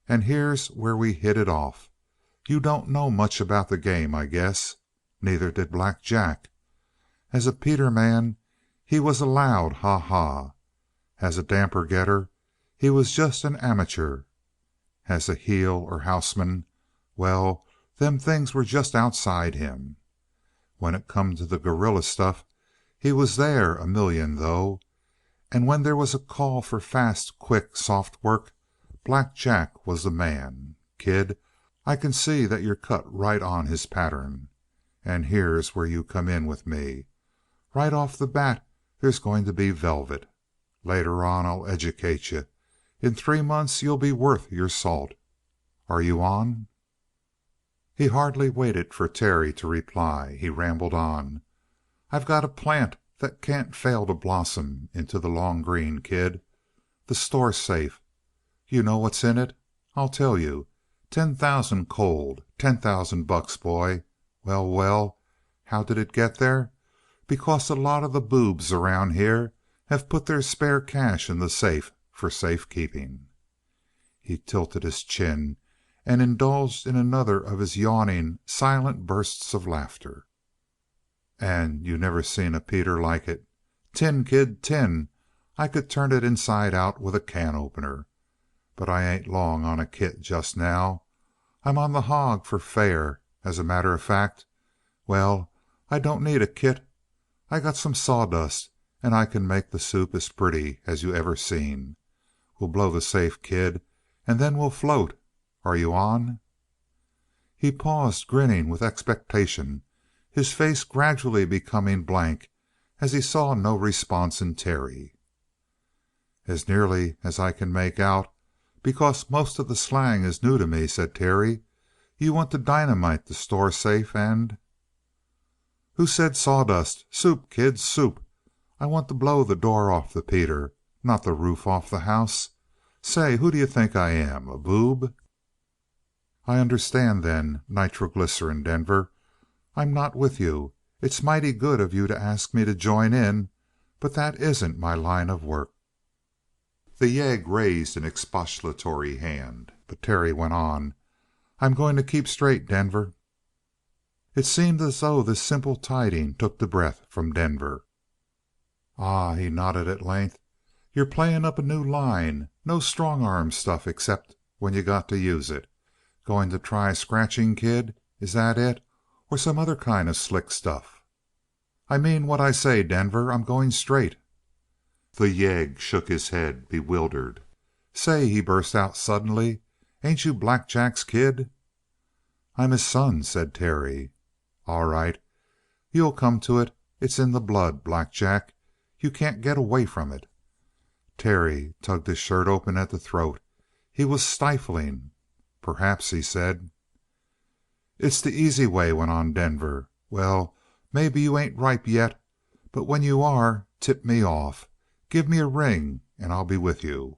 And here's where we hit it off. You don't know much about the game, I guess. Neither did Black Jack. As a Peter man, he was a loud ha-ha. As a damper getter, he was just an amateur. As a heel or houseman, well, them things were just outside him. When it come to the guerrilla stuff, he was there a million, though. And when there was a call for fast, quick, soft work, Black Jack was the man. Kid, I can see that you're cut right on his pattern. And here's where you come in with me. Right off the bat there's going to be velvet. Later on I'll educate you. In 3 months you'll be worth your salt. Are you on?" He hardly waited for Terry to reply. He rambled on. "I've got a plant that can't fail to blossom into the long green, kid. The store safe. You know what's in it? I'll tell you. 10,000 cold. $10,000, boy. Well, well, how did it get there? Because a lot of the boobs around here have put their spare cash in the safe for safekeeping." He tilted his chin and indulged in another of his yawning, silent bursts of laughter. "And you never seen a Peter like it. Tin, kid, tin. I could turn it inside out with a can opener. But I ain't long on a kit just now. I'm on the hog for fair, as a matter of fact. Well, I don't need a kit. I got some sawdust, and I can make the soup as pretty as you ever seen. We'll blow the safe, kid, and then we'll float. Are you on?" He paused, grinning with expectation, his face gradually becoming blank as he saw no response in Terry. "As nearly as I can make out, because most of the slang is new to me," said Terry, "you want to dynamite the store safe and—" "Who said sawdust? Soup, kid, soup. I want to blow the door off the Peter, not the roof off the house. Say, who do you think I am, a boob?" "I understand, then. Nitroglycerin, Denver. I'm not with you. It's mighty good of you to ask me to join in, but that isn't my line of work." The yegg raised an expostulatory hand, but Terry went on. "I'm going to keep straight, Denver." It seemed as though this simple tiding took the breath from Denver. "Ah," he nodded at length. "You're playing up a new line. No strong arm stuff except when you got to use it. Going to try scratching, kid? Is that it? Or some other kind of slick stuff?" "I mean what I say, Denver. I'm going straight." The yegg shook his head, bewildered. "Say," he burst out suddenly, "ain't you Black Jack's kid?" "I'm his son," said Terry. "All right. You'll come to it. It's in the blood, Black Jack. You can't get away from it." Terry tugged his shirt open at the throat. He was stifling. "Perhaps," he said. "It's the easy way," went on Denver. "Well, maybe you ain't ripe yet, but when you are, tip me off. Give me a ring and I'll be with you."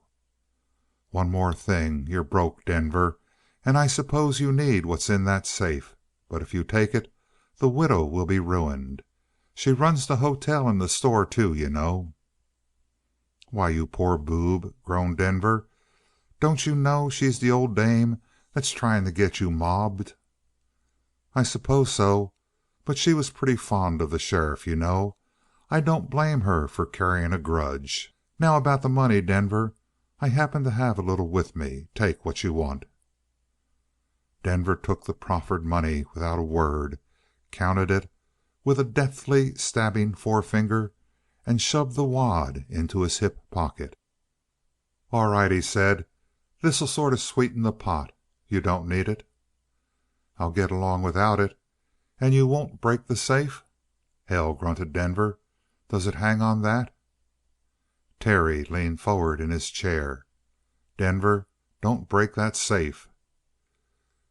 "One more thing. You're broke, Denver, and I suppose you need what's in that safe. But if you take it, the widow will be ruined. She runs the hotel and the store, too, you know." "Why, you poor boob," groaned Denver. "Don't you know she's the old dame that's trying to get you mobbed?" "I suppose so. But she was pretty fond of the sheriff, you know. I don't blame her for carrying a grudge. Now about the money, Denver. I happen to have a little with me. Take what you want." Denver took the proffered money without a word, counted it with a deftly stabbing forefinger, and shoved the wad into his hip pocket. "All right," he said. "This'll sort of sweeten the pot. You don't need it?" "I'll get along without it. And you won't break the safe?" "Hell," grunted Denver. "Does it hang on that?" Terry leaned forward in his chair. "Denver, don't break that safe."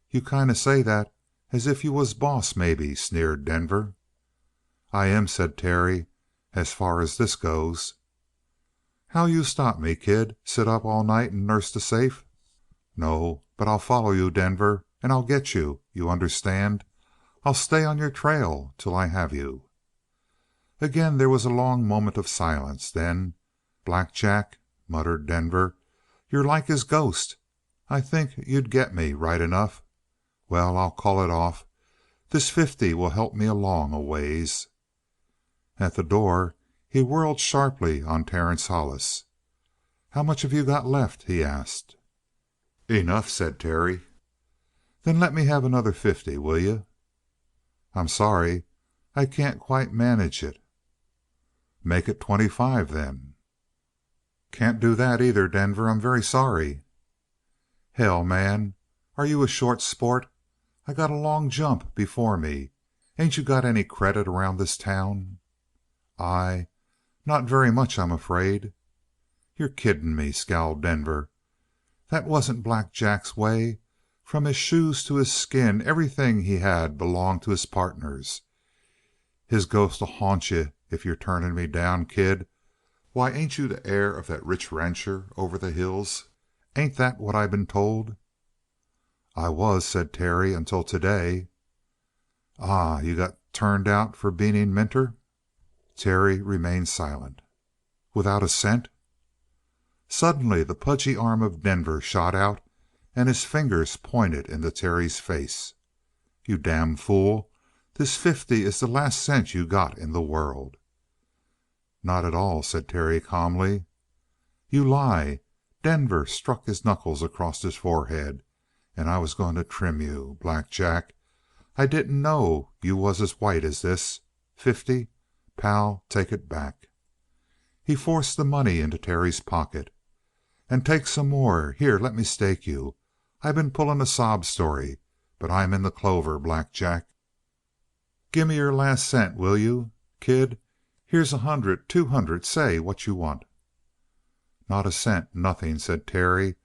"You kind of say that as if you was boss, maybe," sneered Denver. "I am," said Terry, "as far as this goes." "How'll you stop me, kid? Sit up all night and nurse the safe?" "No, but I'll follow you, Denver, and I'll get you. You understand? I'll stay on your trail till I have you." Again there was a long moment of silence. Then, "Black Jack," muttered Denver, "you're like his ghost. I think you'd get me, right enough. Well, I'll call it off. This 50 will help me along a ways." At the door he whirled sharply on Terence Hollis. "How much have you got left?" he asked. "Enough," said Terry. "Then let me have another 50, will you?" "I'm sorry. I can't quite manage it." "Make it 25, then." "Can't do that either, Denver. I'm very sorry." "Hell, man, are you a short sport? I got a long jump before me. Ain't you got any credit around this town?" "I not very much, I'm afraid." "You're kidding me," scowled Denver. "That wasn't Black Jack's way. From his shoes to his skin, everything he had belonged to his partners. His ghost'll haunt you if you're turning me down, kid. Why, ain't you the heir of that rich rancher over the hills? Ain't that what I been told?" "I was," said Terry, "until today." "Ah, you got turned out for beaning Minter?" Terry remained silent. "Without a cent?" Suddenly the pudgy arm of Denver shot out and his fingers pointed into Terry's face. "You damn fool, this 50 is the last cent you got in the world." "Not at all," said Terry calmly. "You lie." Denver struck his knuckles across his forehead. "And I was going to trim you. Black Jack, I didn't know you was as white as this. 50? Pal, take it back." He forced the money into Terry's pocket. "And take some more. Here, let me stake you. I been pulling a sob story, but I'm in the clover, Black Jack." "Gimme your last cent, will you? Kid, here's 100, 200. Say what you want." "Not a cent nothing," said Terry,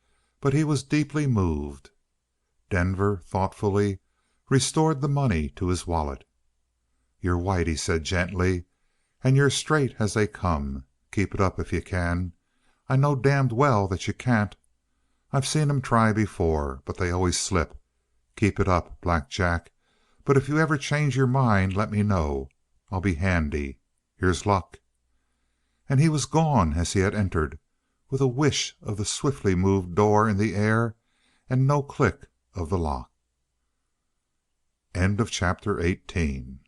but he was deeply moved. Denver thoughtfully restored the money to his wallet. "You're white," he said gently, "and you're straight as they come. Keep it up if you can. I know damned well that you can't. I've seen 'em try before, but they always slip. Keep it up, Black Jack, but if you ever change your mind, let me know. I'll be handy. Here's luck." And he was gone as he had entered, with a whish of the swiftly moved door in the air and no click of the lock. Chapter 18.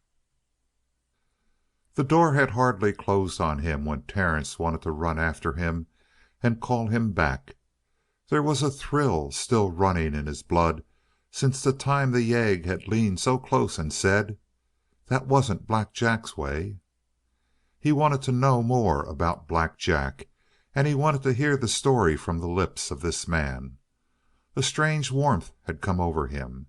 The door had hardly closed on him when Terence wanted to run after him and call him back. There was a thrill still running in his blood since the time the yegg had leaned so close and said, "That wasn't Black Jack's way." He wanted to know more about Black Jack, and he wanted to hear the story from the lips of this man. A strange warmth had come over him.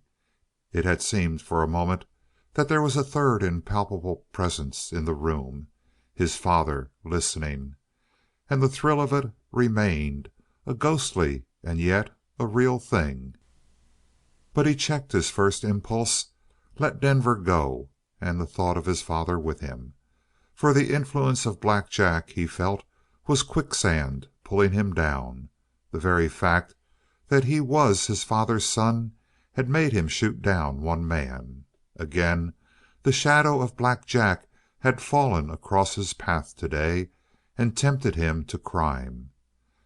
It had seemed for a moment that there was a third impalpable presence in the room, his father, listening. And the thrill of it remained, a ghostly and yet a real thing. But he checked his first impulse, let Denver go, and the thought of his father with him. For the influence of Black Jack, he felt, was quicksand pulling him down. The very fact that he was his father's son had made him shoot down one man. Again the shadow of Black Jack had fallen across his path today and tempted him to crime.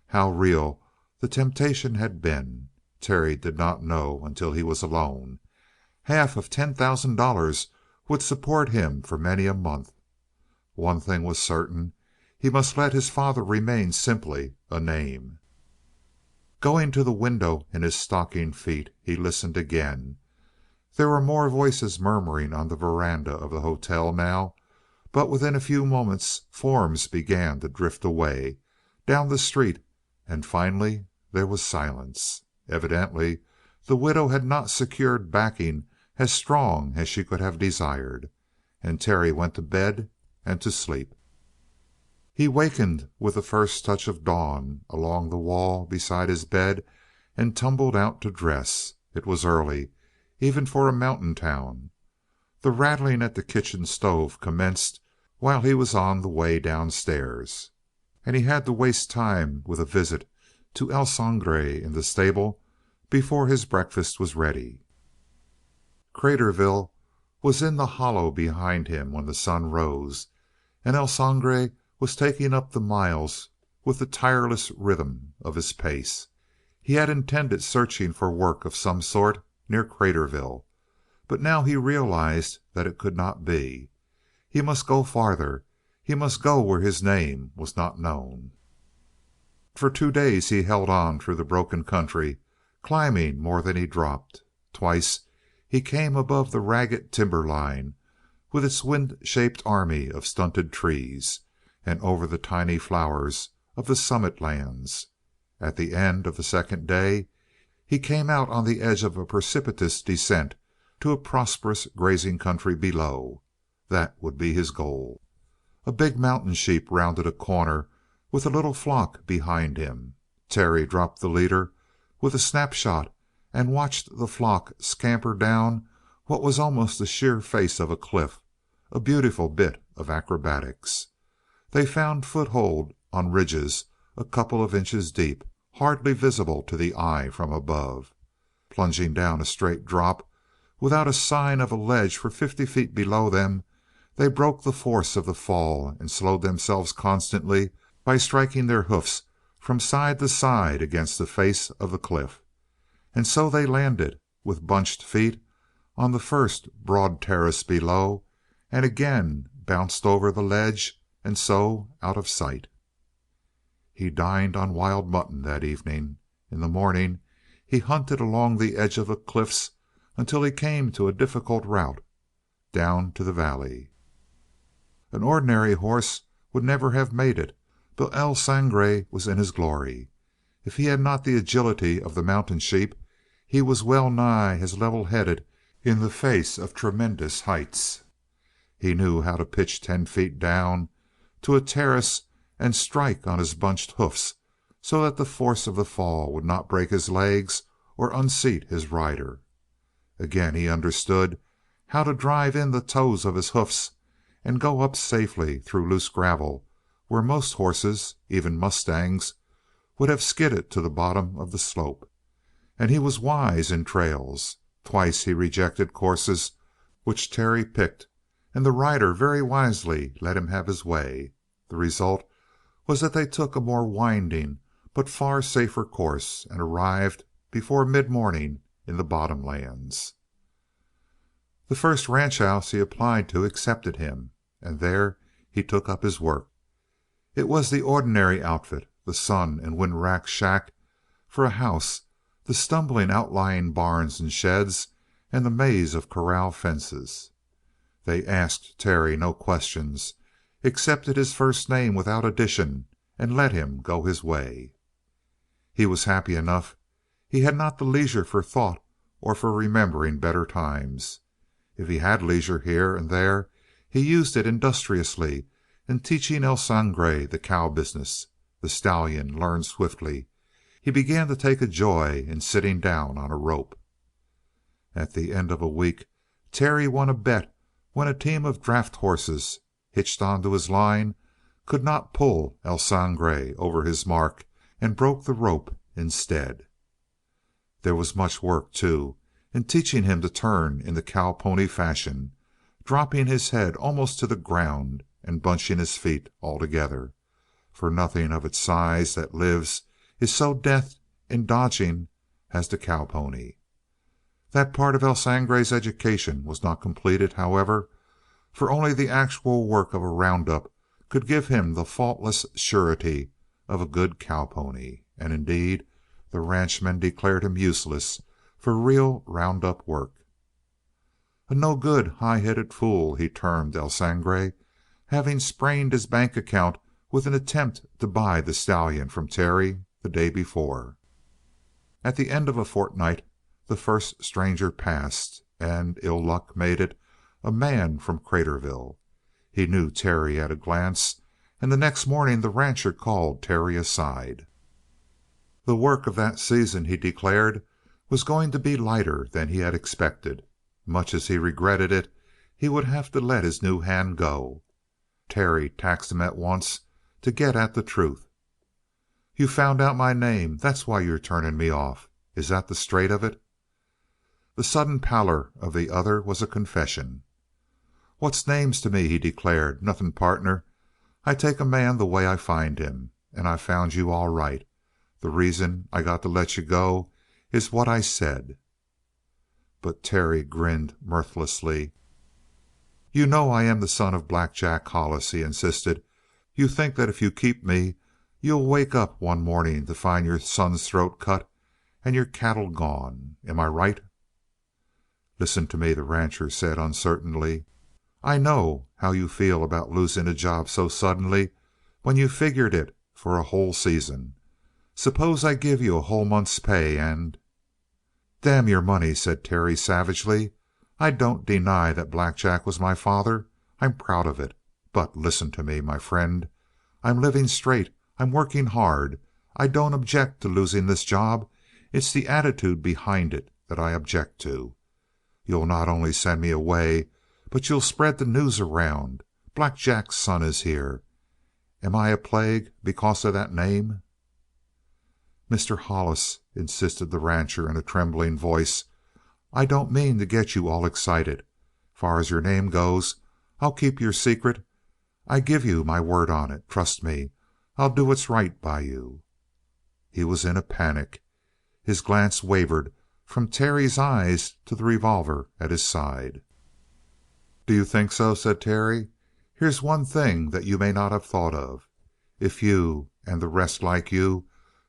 How real the temptation had been, Terry did not know until he was alone. Half of $10,000 would support him for many a month. One thing was certain: he must let his father remain simply a name. Going to the window in his stocking feet, he listened again. There were more voices murmuring on the veranda of the hotel now, but within a few moments forms began to drift away down the street, and finally there was silence. Evidently the widow had not secured backing as strong as she could have desired, and Terry went to bed and to sleep. He wakened with the first touch of dawn along the wall beside his bed and tumbled out to dress. It was early, even for a mountain town. The rattling at the kitchen stove commenced while he was on the way downstairs, and he had to waste time with a visit to El Sangre in the stable before his breakfast was ready. Craterville was in the hollow behind him when the sun rose, and El Sangre was taking up the miles with the tireless rhythm of his pace. He had intended searching for work of some sort near Craterville, but now he realized that it could not be. He must go farther. He must go where his name was not known. For 2 days he held on through the broken country, climbing more than he dropped. Twice he came above the ragged timberline with its wind-shaped army of stunted trees, and over the tiny flowers of the summit lands. At the end of the second day he came out on the edge of a precipitous descent to a prosperous grazing country below. That would be his goal. A big mountain sheep rounded a corner with a little flock behind him. Terry dropped the leader with a snapshot and watched the flock scamper down what was almost the sheer face of a cliff, a beautiful bit of acrobatics. They found foothold on ridges a couple of inches deep, hardly visible to the eye from above. Plunging down a straight drop, without a sign of a ledge for 50 feet below them, they broke the force of the fall and slowed themselves constantly by striking their hoofs from side to side against the face of the cliff. And so they landed, with bunched feet, on the first broad terrace below, and again bounced over the ledge, and so out of sight. He dined on wild mutton that evening. In the morning he hunted along the edge of the cliffs until he came to a difficult route down to the valley. An ordinary horse would never have made it, but El Sangre was in his glory. If he had not the agility of the mountain sheep, he was well nigh as level-headed in the face of tremendous heights. He knew how to pitch 10 feet down to a terrace and strike on his bunched hoofs so that the force of the fall would not break his legs or unseat his rider. Again he understood how to drive in the toes of his hoofs and go up safely through loose gravel where most horses, even mustangs, would have skidded to the bottom of the slope. And he was wise in trails. Twice he rejected courses which Terry picked, and the rider very wisely let him have his way. The result was that they took a more winding but far safer course, and arrived before mid-morning in the bottomlands. The first ranch house he applied to accepted him, and there he took up his work. It was the ordinary outfit, the sun and wind racked shack for a house, the stumbling outlying barns and sheds, and the maze of corral fences. They asked Terry no questions, accepted his first name without addition, and let him go his way. He was happy enough. He had not the leisure for thought or for remembering better times. If he had leisure here and there, he used it industriously in teaching El Sangre the cow business. The stallion learned swiftly. He began to take a joy in sitting down on a rope. At the end of a week Terry won a bet when a team of draft horses hitched onto his line could not pull El Sangre over his mark, and broke the rope instead. There was much work, too, in teaching him to turn in the cow pony fashion, dropping his head almost to the ground and bunching his feet all together, for nothing of its size that lives is so deft in dodging as the cow pony. That part of El Sangre's education was not completed, however, for only the actual work of a roundup could give him the faultless surety of a good cow pony, and indeed the ranchmen declared him useless for real roundup work. A no good, high-headed fool he termed El Sangre, having sprained his bank account with an attempt to buy the stallion from Terry the day before. At the end of a fortnight the first stranger passed, and ill luck made it a man from Craterville. He knew Terry at a glance, and the next morning the rancher called Terry aside. The work of that season, he declared, was going to be lighter than he had expected. Much as he regretted it, he would have to let his new hand go. Terry taxed him at once to get at the truth. "You found out my name. That's why you're turning me off. Is that the straight of it?" The sudden pallor of the other was a confession. "What's names to me?" he declared. "Nothing, partner. I take a man the way I find him. And I found you all right. The reason I got to let you go is what I said." But Terry grinned mirthlessly. "You know I am the son of Black Jack Hollis," he insisted. "You think that if you keep me, you'll wake up one morning to find your son's throat cut and your cattle gone. Am I right?" "Listen to me," the rancher said uncertainly. "I know how you feel about losing a job so suddenly when you figured it for a whole season. Suppose I give you a whole month's pay and—" "Damn your money," said Terry savagely. "I don't deny that Black Jack was my father. I'm proud of it. But listen to me, my friend. I'm living straight. I'm working hard. I don't object to losing this job. It's the attitude behind it that I object to. You'll not only send me away, but you'll spread the news around. Black Jack's son is here. Am I a plague because of that name?" "Mr. Hollis," insisted the rancher in a trembling voice, "I don't mean to get you all excited. Far as your name goes, I'll keep your secret. I give you my word on it. Trust me. I'll do what's right by you." He was in a panic. His glance wavered from Terry's eyes to the revolver at his side. "Do you think so?" said Terry. "Here's one thing that you may not have thought of. If you, and the rest like you,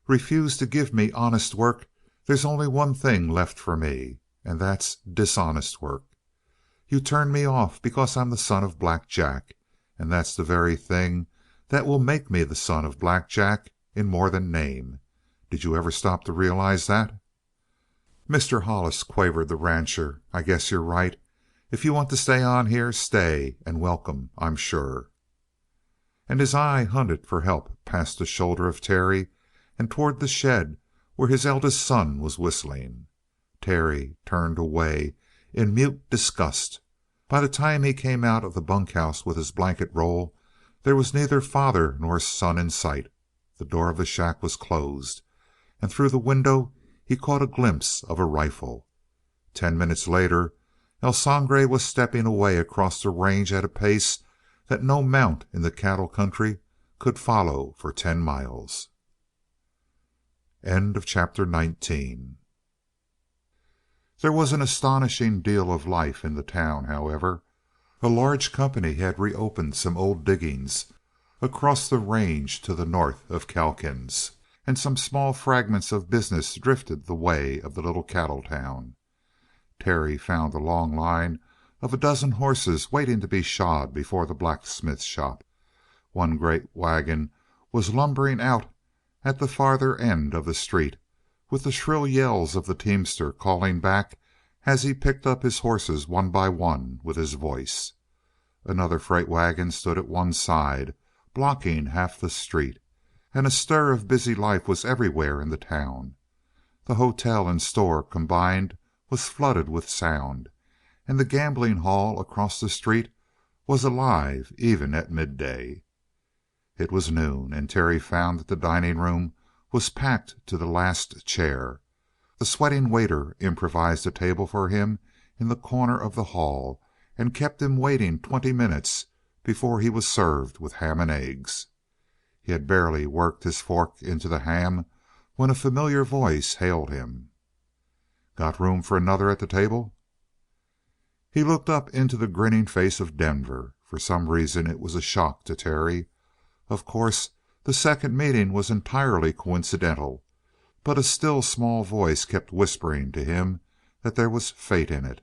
refuse to give me honest work, there's only one thing left for me, and that's dishonest work. You turn me off because I'm the son of Black Jack, and that's the very thing that will make me the son of Black Jack in more than name. Did you ever stop to realize that?" "Mr. Hollis," quavered the rancher, "I guess you're right. If you want to stay on here, stay, and welcome, I'm sure." And his eye hunted for help past the shoulder of Terry and toward the shed where his eldest son was whistling. Terry turned away in mute disgust. By the time he came out of the bunkhouse with his blanket roll, there was neither father nor son in sight. The door of the shack was closed, and through the window he caught a glimpse of a rifle. 10 minutes later El Sangre was stepping away across the range at a pace that no mount in the cattle country could follow for 10 miles. Chapter 19. There was an astonishing deal of life in the town, however. A large company had reopened some old diggings across the range to the north of Calkins, and some small fragments of business drifted the way of the little cattle town. Terry found a long line of a dozen horses waiting to be shod before the blacksmith shop. One great wagon was lumbering out at the farther end of the street, with the shrill yells of the teamster calling back as he picked up his horses one by one with his voice. Another freight wagon stood at one side, blocking half the street, and a stir of busy life was everywhere in the town. The hotel and store combined was flooded with sound, and the gambling hall across the street was alive even at midday. It was noon, and Terry found that the dining room was packed to the last chair. The sweating waiter improvised a table for him in the corner of the hall and kept him waiting 20 minutes before he was served with ham and eggs. He had barely worked his fork into the ham when a familiar voice hailed him. "Got room for another at the table?" He looked up into the grinning face of Denver. For some reason it was a shock to Terry. Of course, the second meeting was entirely coincidental, but a still small voice kept whispering to him that there was fate in it.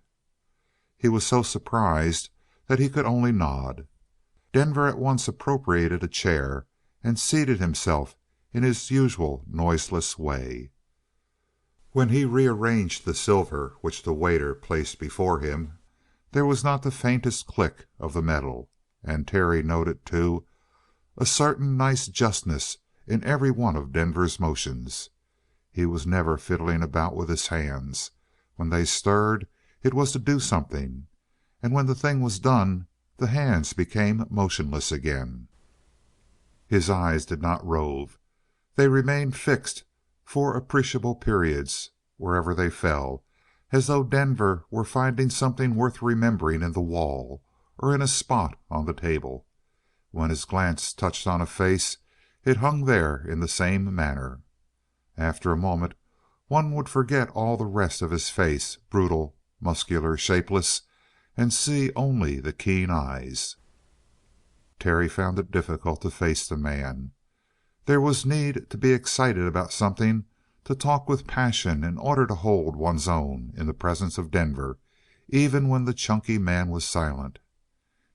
He was so surprised that he could only nod. Denver at once appropriated a chair and seated himself in his usual noiseless way. When he rearranged the silver which the waiter placed before him, there was not the faintest click of the metal, and Terry noted, too, a certain nice justness in every one of Denver's motions. He was never fiddling about with his hands. When they stirred, it was to do something, and when the thing was done, the hands became motionless again. His eyes did not rove. They remained fixed for appreciable periods wherever they fell, as though Denver were finding something worth remembering in the wall or in a spot on the table. When his glance touched on a face, it hung there in the same manner. After a moment one would forget all the rest of his face, brutal, muscular, shapeless, and see only the keen eyes. Terry found it difficult to face the man. There was need to be excited about something, to talk with passion in order to hold one's own in the presence of Denver, even when the chunky man was silent.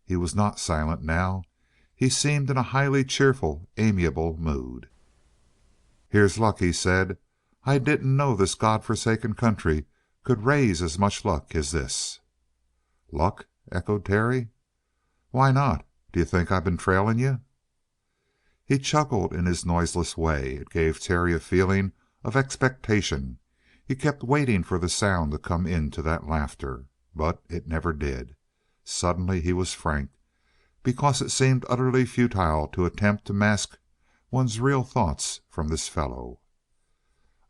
He was not silent now. He seemed in a highly cheerful, amiable mood. "Here's luck," he said. "I didn't know this God-forsaken country could raise as much luck as this." "Luck?" echoed Terry. "Why not? Do you think I've been trailing you?" He chuckled in his noiseless way. It gave Terry a feeling of expectation. He kept waiting for the sound to come into that laughter, but it never did. Suddenly he was frank, because it seemed utterly futile to attempt to mask one's real thoughts from this fellow.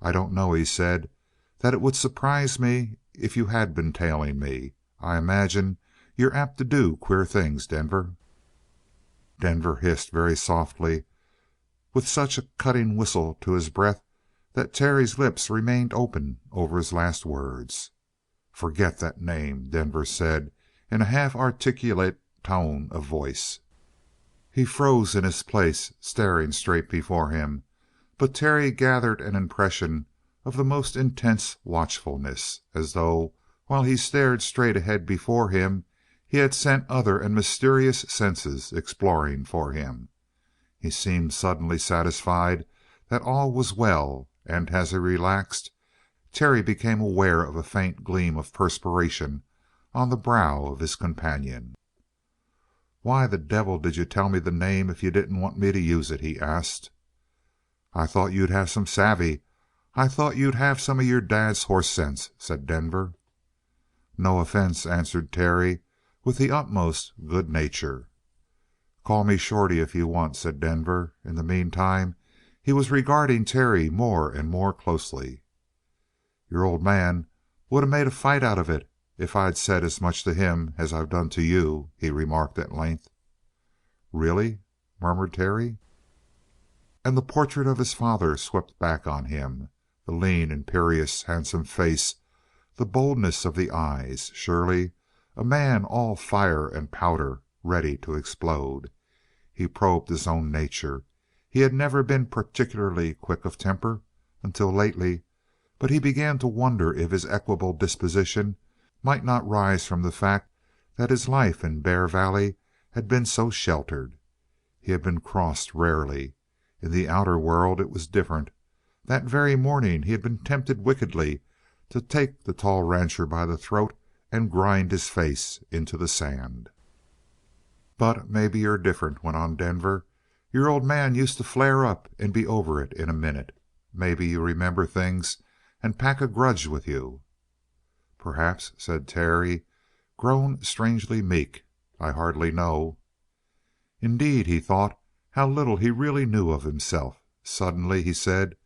"I don't know," he said, "that it would surprise me if you had been tailing me. I imagine you're apt to do queer things, Denver." Denver hissed very softly, with such a cutting whistle to his breath that Terry's lips remained open over his last words. "Forget that name," Denver said in a half-articulate tone of voice. He froze in his place, staring straight before him, but Terry gathered an impression of the most intense watchfulness, as though, while he stared straight ahead before him, he had sent other and mysterious senses exploring for him. He seemed suddenly satisfied that all was well, and as he relaxed, Terry became aware of a faint gleam of perspiration on the brow of his companion. "Why the devil did you tell me the name if you didn't want me to use it?" he asked. "I thought you'd have some savvy. I thought you'd have some of your dad's horse sense," said Denver. "No offense," answered Terry with the utmost good nature. "Call me Shorty if you want," said Denver. In the meantime he was regarding Terry more and more closely. "Your old man would have made a fight out of it if I'd said as much to him as I've done to you," he remarked at length. "Really?" murmured Terry. And the portrait of his father swept back on him. The lean, imperious, handsome face, the boldness of the eyes. Surely a man all fire and powder, ready to explode. He probed his own nature. He had never been particularly quick of temper until lately, but he began to wonder if his equable disposition might not rise from the fact that his life in Bear Valley had been so sheltered. He had been crossed rarely. In the outer world it was different. That very morning he had been tempted wickedly to take the tall rancher by the throat and grind his face into the sand. "But maybe you're different," went on Denver. "Your old man used to flare up and be over it in a minute. Maybe you remember things and pack a grudge with you." "Perhaps," said Terry, grown strangely meek. "I hardly know." Indeed, he thought, how little he really knew of himself. Suddenly he said: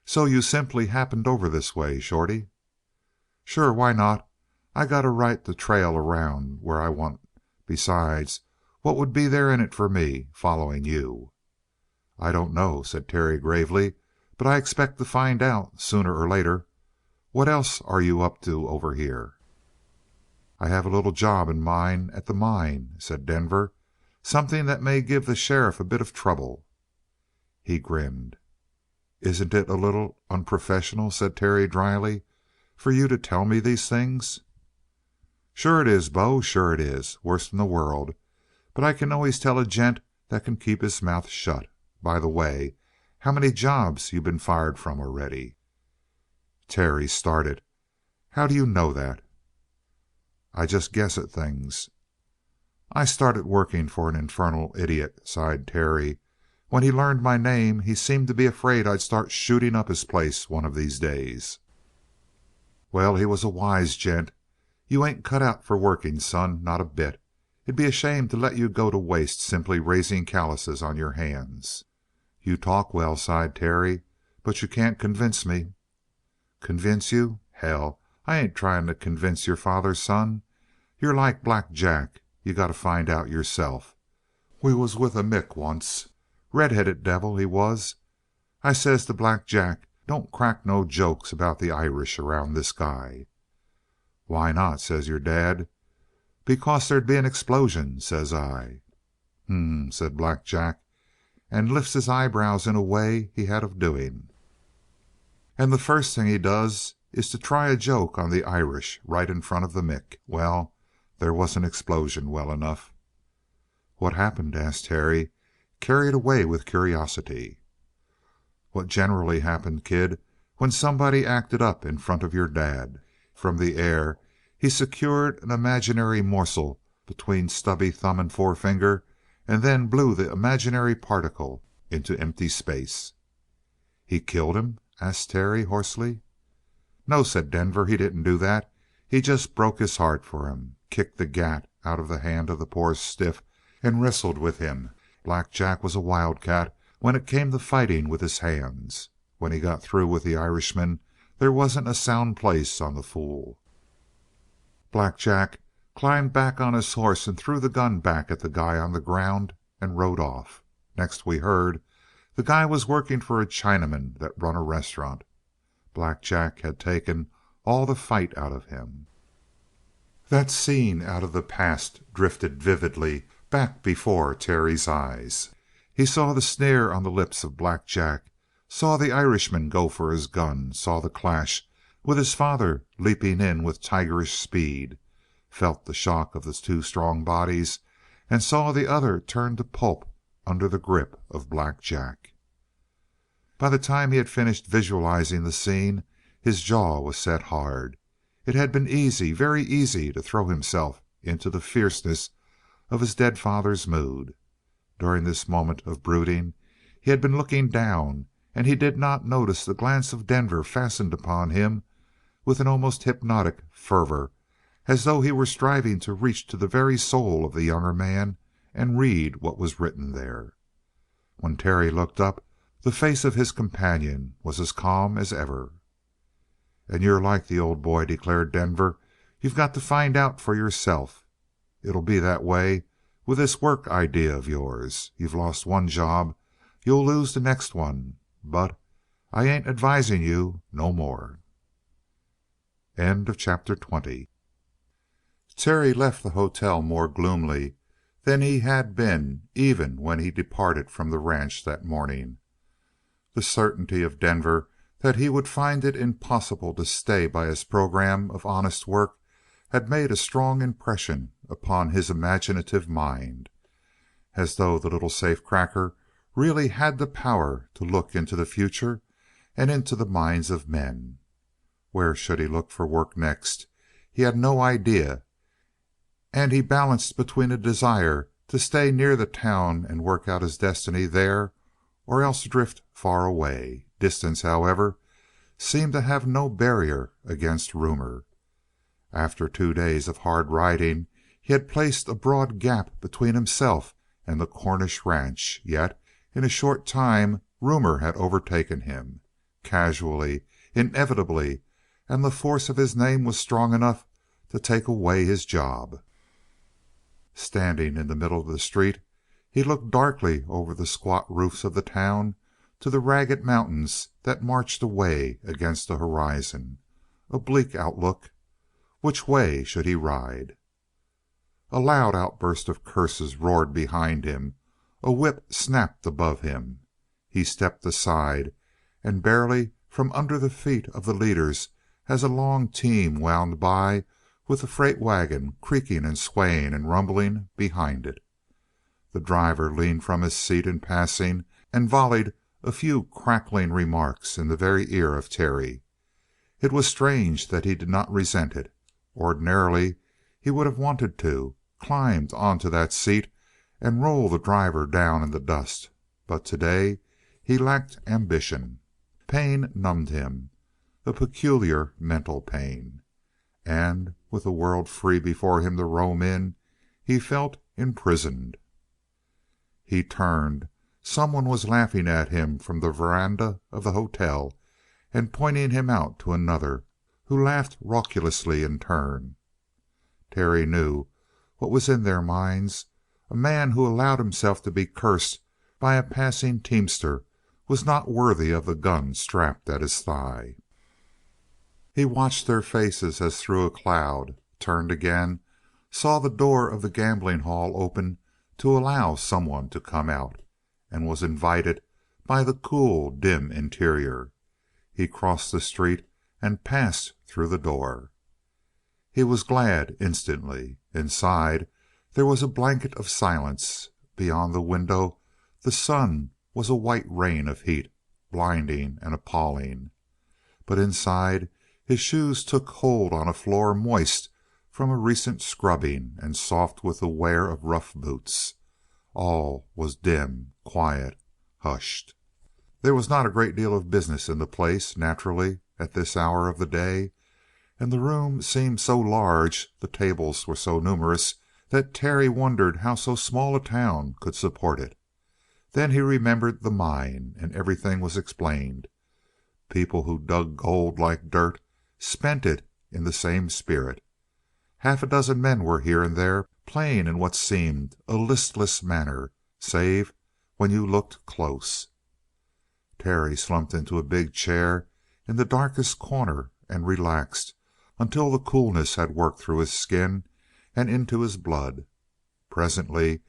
"So you simply happened over this way, Shorty?" "Sure, why not? I got a right to trail around where I want. Besides, what would be there in it for me, following you?" "I don't know," said Terry gravely, "but I expect to find out sooner or later. What else are you up to over here?" "I have a little job in mind at the mine," said Denver. "Something that may give the sheriff a bit of trouble." He grinned. "Isn't it a little unprofessional," said Terry dryly, "for you to tell me these things?" "Sure it is, Bo. Sure it is. Worst in the world. But I can always tell a gent that can keep his mouth shut. By the way, how many jobs you been fired from already?" Terry started. "How do you know that?" "I just guess at things." "I started working for an infernal idiot," sighed Terry. "When he learned my name he seemed to be afraid I'd start shooting up his place one of these days." "Well, he was a wise gent. You ain't cut out for working, son, not a bit. It'd be a shame to let you go to waste simply raising calluses on your hands." "You talk well," sighed Terry, "but you can't convince me." "Convince you? Hell, I ain't trying to convince your father's son. You're like Black Jack. You got to find out yourself. We was with a Mick once. Red-headed devil, he was. I says to Black Jack, 'Don't crack no jokes about the Irish around this guy.' 'Why not?' says your dad. 'Because there'd be an explosion,' says I. 'H'm,' said Black Jack, and lifts his eyebrows in a way he had of doing. And the first thing he does is to try a joke on the Irish right in front of the Mick. Well, there was an explosion, well enough." "What happened?" asked Terry, carried away with curiosity. "What generally happened, kid, when somebody acted up in front of your dad. From the air he secured an imaginary morsel between stubby thumb and forefinger, and then blew the imaginary particle into empty space." "He killed him?" asked Terry hoarsely. "No," said Denver. "He didn't do that. He just broke his heart for him. Kicked the gat out of the hand of the poor stiff and wrestled with him. Black Jack was a wildcat when it came to fighting with his hands. When he got through with the Irishman there wasn't a sound place on the fool. Black Jack climbed back on his horse and threw the gun back at the guy on the ground and rode off. Next we heard, the guy was working for a Chinaman that run a restaurant. Black Jack had taken all the fight out of him." That scene out of the past drifted vividly back before Terry's eyes. He saw the sneer on the lips of Black Jack, saw the Irishman go for his gun, saw the clash with his father leaping in with tigerish speed, felt the shock of the two strong bodies, and saw the other turn to pulp under the grip of Black Jack. By the time he had finished visualizing the scene, his jaw was set hard. It had been easy, very easy, to throw himself into the fierceness of his dead father's mood. During this moment of brooding he had been looking down, and he did not notice the glance of Denver fastened upon him with an almost hypnotic fervor, as though he were striving to reach to the very soul of the younger man and read what was written there. When Terry looked up, the face of his companion was as calm as ever. "And you're like the old boy," declared Denver. "You've got to find out for yourself. It'll be that way with this work idea of yours. You've lost one job, you'll lose the next one. But I ain't advising you no more." Chapter 20. Terry left the hotel more gloomily than he had been even when he departed from the ranch that morning. The certainty of Denver that he would find it impossible to stay by his program of honest work had made a strong impression upon his imaginative mind, as though the little safe cracker really had the power to look into the future and into the minds of men. Where should he look for work next? He had no idea, and he balanced between a desire to stay near the town and work out his destiny there, or else drift far away. Distance, however, seemed to have no barrier against rumor. After 2 days of hard riding he had placed a broad gap between himself and the Cornish ranch, yet in a short time rumor had overtaken him. Casually, inevitably, and the force of his name was strong enough to take away his job. Standing in the middle of the street, he looked darkly over the squat roofs of the town to the ragged mountains that marched away against the horizon. A bleak outlook. Which way should he ride? A loud outburst of curses roared behind him. A whip snapped above him. He stepped aside, and barely from under the feet of the leaders as a long team wound by with the freight wagon creaking and swaying and rumbling behind it. The driver leaned from his seat in passing and volleyed a few crackling remarks in the very ear of Terry. It was strange that he did not resent it. Ordinarily he would have wanted to, climbed onto that seat and roll the driver down in the dust, but today he lacked ambition. Pain numbed him, a peculiar mental pain. And with the world free before him to roam in, he felt imprisoned. He turned. Someone was laughing at him from the veranda of the hotel and pointing him out to another, who laughed raucously in turn. Terry knew what was in their minds. A man who allowed himself to be cursed by a passing teamster was not worthy of the gun strapped at his thigh. He watched their faces as through a cloud, turned again, saw the door of the gambling hall open to allow someone to come out, and was invited by the cool, dim interior. He crossed the street and passed through the door. He was glad instantly. Inside there was a blanket of silence. Beyond the window the sun was a white rain of heat, blinding and appalling. But inside his shoes took hold on a floor moist from a recent scrubbing and soft with the wear of rough boots. All was dim, quiet, hushed. There was not a great deal of business in the place, naturally, at this hour of the day, and the room seemed so large, the tables were so numerous, that Terry wondered how so small a town could support it. Then he remembered the mine, and everything was explained. People who dug gold like dirt spent it in the same spirit. Half a dozen men were here and there playing in what seemed a listless manner, save when you looked close. Terry slumped into a big chair in the darkest corner and relaxed until the coolness had worked through his skin and into his blood. Presently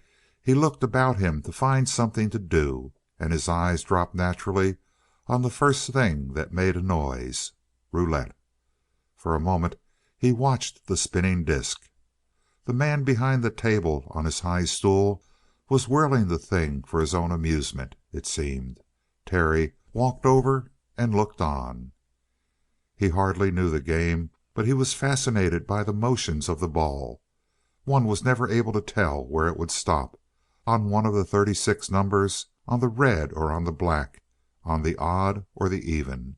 he looked about him to find something to do, and his eyes dropped naturally on the first thing that made a noise: roulette. For a moment he watched the spinning disk. The man behind the table on his high stool was whirling the thing for his own amusement, it seemed. Terry walked over and looked on. He hardly knew the game, but he was fascinated by the motions of the ball. One was never able to tell where it would stop, on one of the 36 numbers, on the red or on the black, on the odd or the even.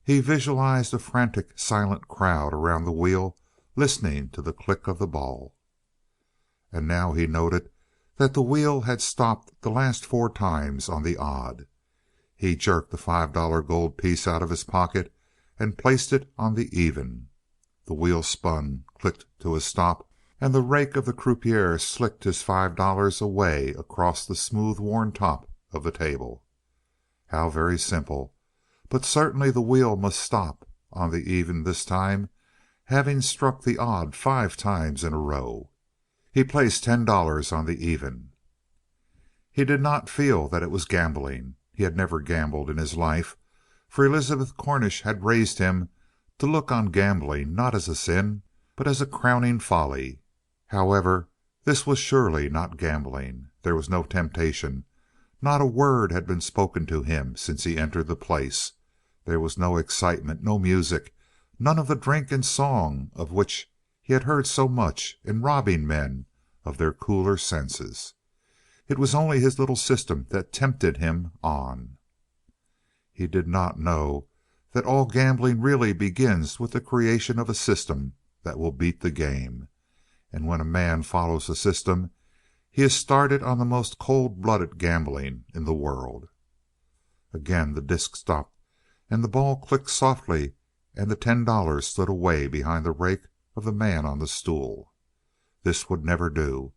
He visualized a frantic, silent crowd around the wheel listening to the click of the ball. And now he noted that the wheel had stopped the last 4 times on the odd. He jerked a $5 gold piece out of his pocket and placed it on the even. The wheel spun, clicked to a stop, and the rake of the croupier slicked his $5 away across the smooth worn top of the table. How very simple! But certainly the wheel must stop on the even this time, having struck the odd 5 times in a row. He placed $10 on the even. He did not feel that it was gambling. He had never gambled in his life, for Elizabeth Cornish had raised him to look on gambling not as a sin, but as a crowning folly. However, this was surely not gambling. There was no temptation, Not a word had been spoken to him since he entered the place. There was no excitement, no music, none of the drink and song of which he had heard so much in robbing men of their cooler senses. It was only his little system that tempted him on. He did not know that all gambling really begins with the creation of a system that will beat the game. And when a man follows a system, he is started on the most cold-blooded gambling in the world. Again the disc stopped, and the ball clicked softly, and the $10 slid away behind the rake of the man on the stool. This would never do.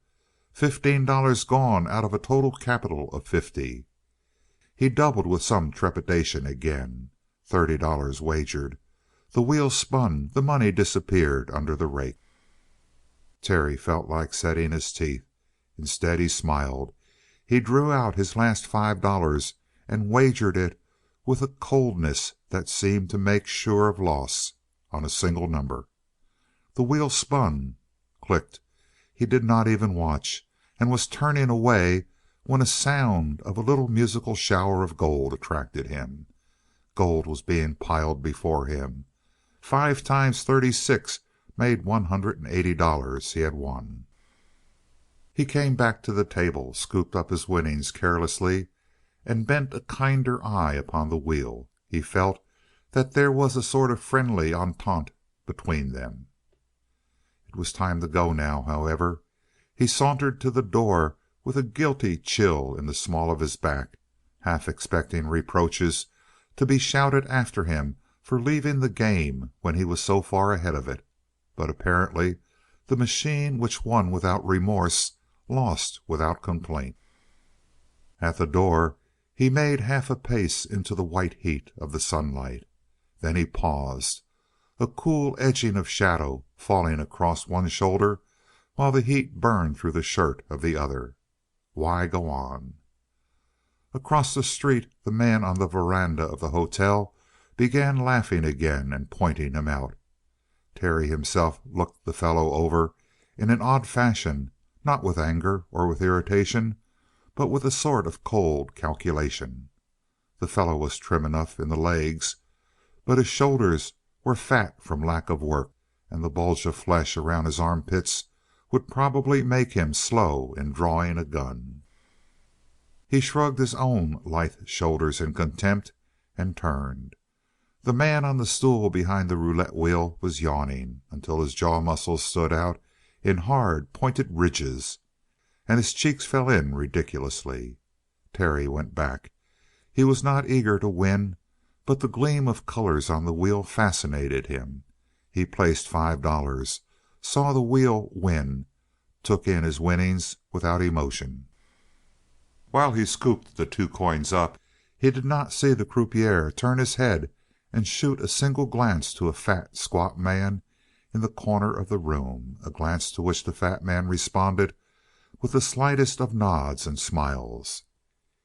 $15 gone out of a total capital of $50. He doubled with some trepidation again. $30 wagered. The wheel spun, the money disappeared under the rake. Terry felt like setting his teeth. Instead, he smiled. He drew out his last $5 and wagered it with a coldness that seemed to make sure of loss on a single number. The wheel spun, clicked. He did not even watch, and was turning away when a sound of a little musical shower of gold attracted him. Gold was being piled before him. 5 times 36 made $180 he had won. He came back to the table, scooped up his winnings carelessly, and bent a kinder eye upon the wheel. He felt that there was a sort of friendly entente between them. It was time to go now, however. He sauntered to the door with a guilty chill in the small of his back, half expecting reproaches to be shouted after him for leaving the game when he was so far ahead of it. But apparently the machine which won without remorse lost without complaint. At the door he made half a pace into the white heat of the sunlight. Then he paused, a cool edging of shadow falling across one shoulder while the heat burned through the shirt of the other. Why go on? Across the street the man on the veranda of the hotel began laughing again and pointing him out. Terry himself looked the fellow over in an odd fashion, not with anger or with irritation, but with a sort of cold calculation. The fellow was trim enough in the legs, but his shoulders were fat from lack of work, and the bulge of flesh around his armpits would probably make him slow in drawing a gun. He shrugged his own lithe shoulders in contempt and turned. The man on the stool behind the roulette wheel was yawning until his jaw muscles stood out in hard, pointed ridges, and his cheeks fell in ridiculously. Terry went back. He was not eager to win, but the gleam of colors on the wheel fascinated him. He placed $5, saw the wheel win, took in his winnings without emotion. While he scooped the 2 coins up, he did not see the croupier turn his head and shoot a single glance to a fat, squat man in the corner of the room, a glance to which the fat man responded with the slightest of nods and smiles.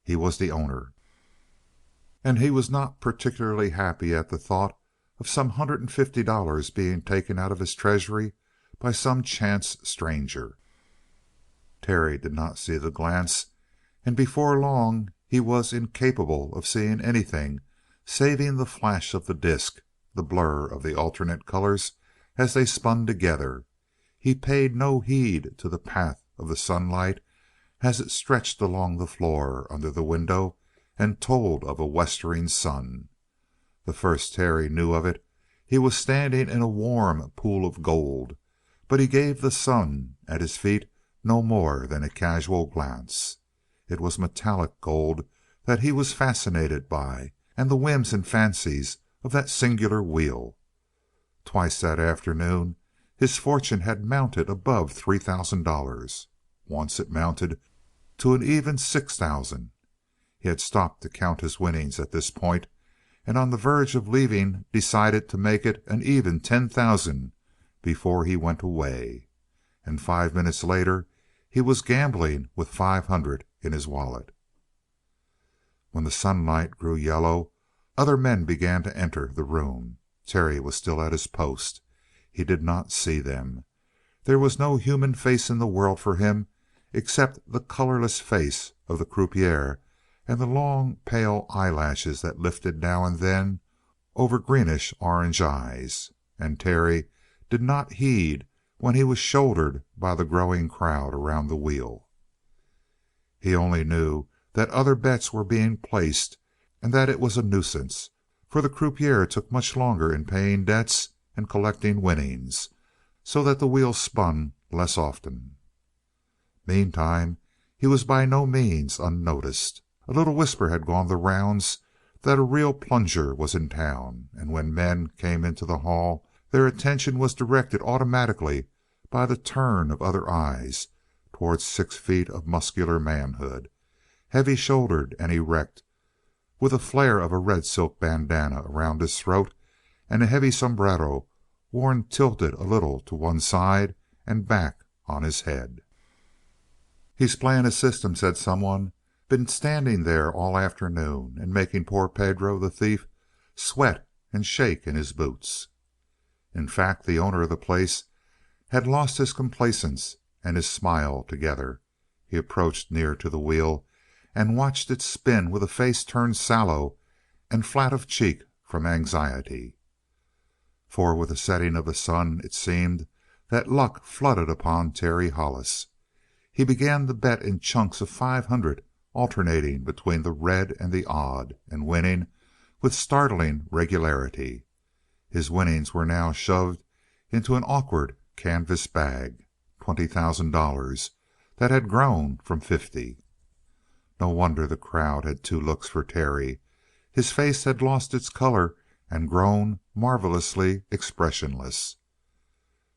He was the owner, and he was not particularly happy at the thought of some $150 being taken out of his treasury by some chance stranger. Terry did not see the glance, and before long he was incapable of seeing anything saving the flash of the disc, the blur of the alternate colors as they spun together. He paid no heed to the path of the sunlight as it stretched along the floor under the window and told of a westering sun. The first Terry knew of it, he was standing in a warm pool of gold, but he gave the sun at his feet no more than a casual glance. It was metallic gold that he was fascinated by, and the whims and fancies of that singular wheel. Twice that afternoon his fortune had mounted above $3,000. Once it mounted to an even $6,000. He had stopped to count his winnings at this point, and on the verge of leaving decided to make it an even $10,000 before he went away. And 5 minutes later he was gambling with $500 in his wallet. When the sunlight grew yellow, other men began to enter the room. Terry was still at his post. He did not see them. There was no human face in the world for him except the colorless face of the croupier and the long, pale eyelashes that lifted now and then over greenish orange eyes. And Terry did not heed when he was shouldered by the growing crowd around the wheel. He only knew that other bets were being placed and that it was a nuisance, for the croupier took much longer in paying debts and collecting winnings, so that the wheel spun less often. Meantime, he was by no means unnoticed. A little whisper had gone the rounds that a real plunger was in town, and when men came into the hall their attention was directed automatically by the turn of other eyes towards 6 feet of muscular manhood, heavy-shouldered and erect, with a flare of a red silk bandana around his throat and a heavy sombrero worn tilted a little to one side and back on his head. "He's playing a system," said someone. "Been standing there all afternoon and making poor Pedro, the thief, sweat and shake in his boots." In fact, the owner of the place had lost his complacence and his smile together. He approached near to the wheel and watched it spin with a face turned sallow and flat of cheek from anxiety. For with the setting of the sun it seemed that luck flooded upon Terry Hollis. He began to bet in chunks of 500, alternating between the red and the odd, and winning with startling regularity. His winnings were now shoved into an awkward canvas bag, $20,000 that had grown from 50. No wonder the crowd had two looks for Terry. His face had lost its color and grown marvelously expressionless.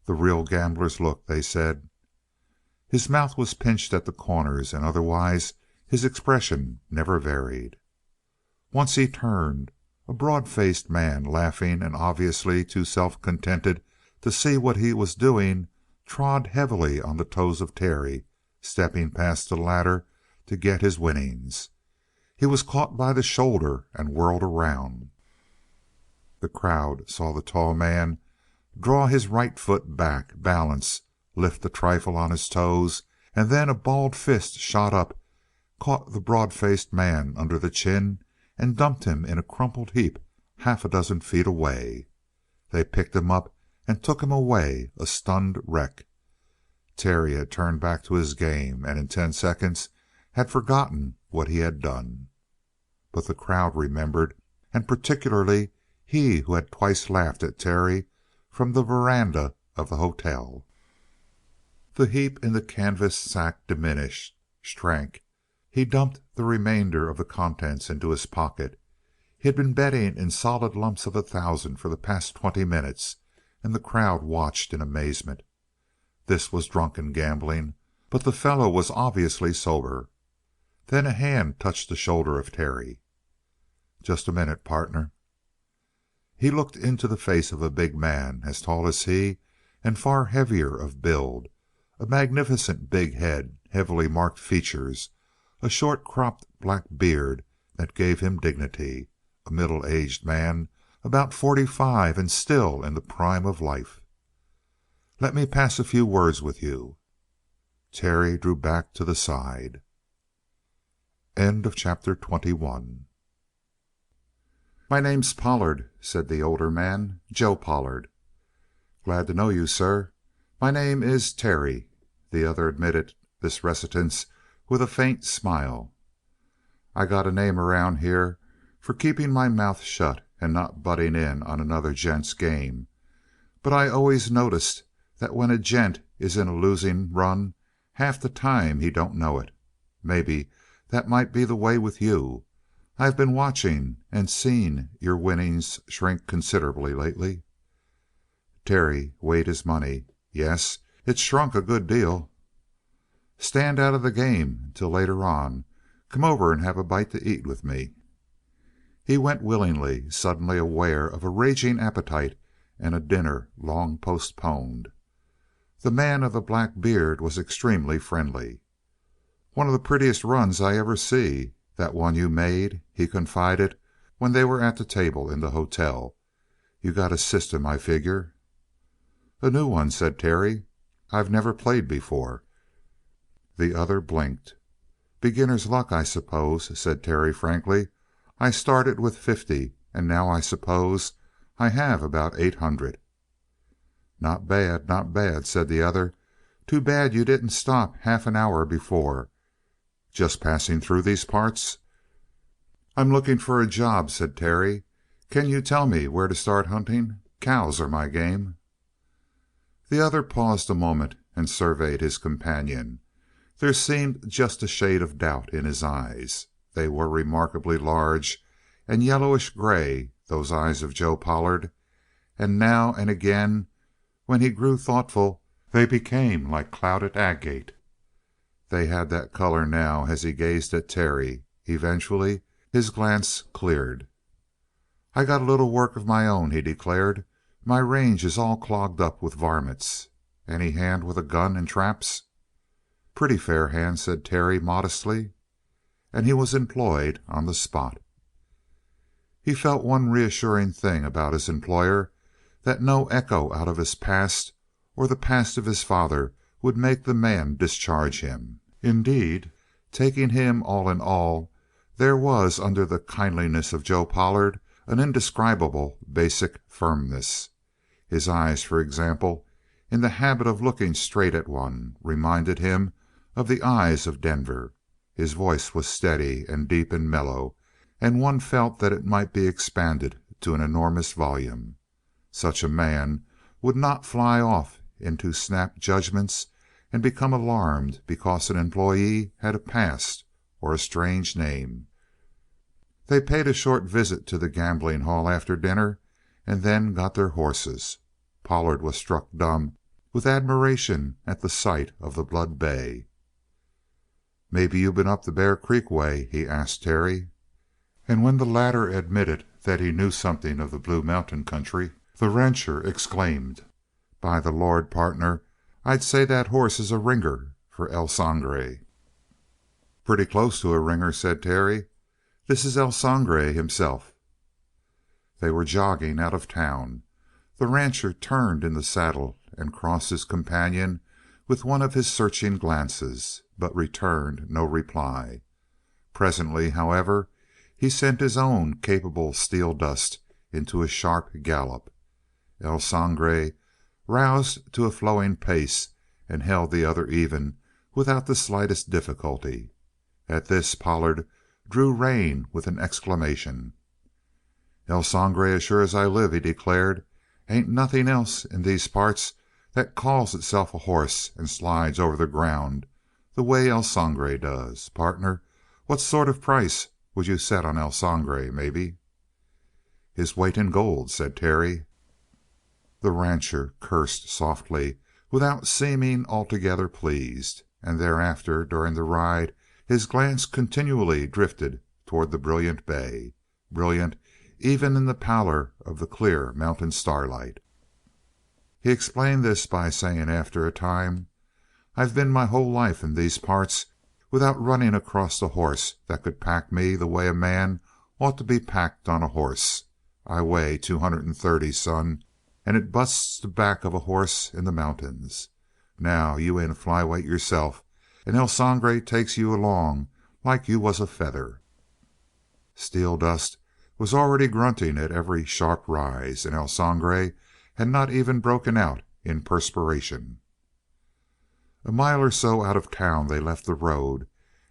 "The real gambler's look," they said. His mouth was pinched at the corners, and otherwise his expression never varied. Once he turned. A broad-faced man, laughing and obviously too self-contented to see what he was doing, trod heavily on the toes of Terry, stepping past the latter to get his winnings. He was caught by the shoulder and whirled around. The crowd saw the tall man draw his right foot back, balance, lift a trifle on his toes, and then a balled fist shot up, caught the broad-faced man under the chin, and dumped him in a crumpled heap half a dozen feet away. They picked him up and took him away, a stunned wreck. Terry had turned back to his game, and in 10 seconds had forgotten what he had done. But the crowd remembered, and particularly he who had twice laughed at Terry from the veranda of the hotel. The heap in the canvas sack diminished, shrank. He dumped the remainder of the contents into his pocket. He had been betting in solid lumps of 1,000 for the past 20 minutes, and the crowd watched in amazement. This was drunken gambling, but the fellow was obviously sober. Then a hand touched the shoulder of Terry. "Just a minute, partner." He looked into the face of a big man, as tall as he and far heavier of build, a magnificent big head, heavily marked features, a short cropped black beard that gave him dignity, a middle-aged man, about 45 and still in the prime of life. "Let me pass a few words with you." Terry drew back to the side. Chapter 21. "My name's Pollard," said the older man. "Joe Pollard." "Glad to know you, sir. My name is Terry." The other admitted this reticence with a faint smile. "I got a name around here for keeping my mouth shut and not butting in on another gent's game, but I always noticed that when a gent is in a losing run half the time he don't know it. Maybe that might be the way with you. I've been watching and seen your winnings shrink considerably lately." Terry weighed his money. "Yes, it's shrunk a good deal." "Stand out of the game till later on. Come over and have a bite to eat with me." He went willingly, suddenly aware of a raging appetite and a dinner long postponed. The man of the black beard was extremely friendly. "One of the prettiest runs I ever see, that one you made," he confided when they were at the table in the hotel. "You got a system, I figure." "A new one," said Terry. "I've never played before." The other blinked. "Beginner's luck, I suppose," said Terry frankly. "I started with 50, and now I suppose I have about 800." "Not bad, not bad," said the other. "Too bad you didn't stop half an hour before. Just passing through these parts?" "I'm looking for a job," said Terry. "Can you tell me where to start hunting? Cows are my game." The other paused a moment and surveyed his companion. There seemed just a shade of doubt in his eyes. They were remarkably large and yellowish gray, those eyes of Joe Pollard, and now and again, when he grew thoughtful, they became like clouded agate. They had that color now as he gazed at Terry. Eventually his glance cleared. "I got a little work of my own," he declared. "My range is all clogged up with varmints. Any hand with a gun and traps?" "Pretty fair hand," said Terry modestly. And he was employed on the spot. He felt one reassuring thing about his employer, that no echo out of his past or the past of his father would make the man discharge him. Indeed, taking him all in all, there was under the kindliness of Joe Pollard an indescribable basic firmness. His eyes, for example, in the habit of looking straight at one, reminded him of the eyes of Denver. His voice was steady and deep and mellow, and one felt that it might be expanded to an enormous volume. Such a man would not fly off into snap judgments and become alarmed because an employee had a past or a strange name. They paid a short visit to the gambling hall after dinner, and then got their horses. Pollard was struck dumb with admiration at the sight of the blood bay. "Maybe you been up the Bear Creek way?" he asked Terry. And when the latter admitted that he knew something of the Blue Mountain country, the rancher exclaimed, "By the Lord, partner, I'd say that horse is a ringer for El Sangre." "Pretty close to a ringer," said Terry. "This is El Sangre himself." They were jogging out of town. The rancher turned in the saddle and crossed his companion with one of his searching glances, but returned no reply. Presently, however, he sent his own capable steel dust into a sharp gallop. El Sangre roused to a flowing pace and held the other even without the slightest difficulty. At this Pollard drew rein with an exclamation. "El Sangre as sure as I live," he declared. "Ain't nothing else in these parts that calls itself a horse and slides over the ground the way El Sangre does. Partner, what sort of price would you set on El Sangre, maybe?" "His weight in gold," said Terry. The rancher cursed softly, without seeming altogether pleased, and thereafter, during the ride, his glance continually drifted toward the brilliant bay, brilliant even in the pallor of the clear mountain starlight. He explained this by saying after a time, "I've been my whole life in these parts without running across a horse that could pack me the way a man ought to be packed on a horse. I weigh 230, son, and it busts the back of a horse in the mountains. Now, you ain't a flyweight yourself, and El Sangre takes you along like you was a feather." Steel Dust was already grunting at every sharp rise, and El Sangre had not even broken out in perspiration. A mile or so out of town they left the road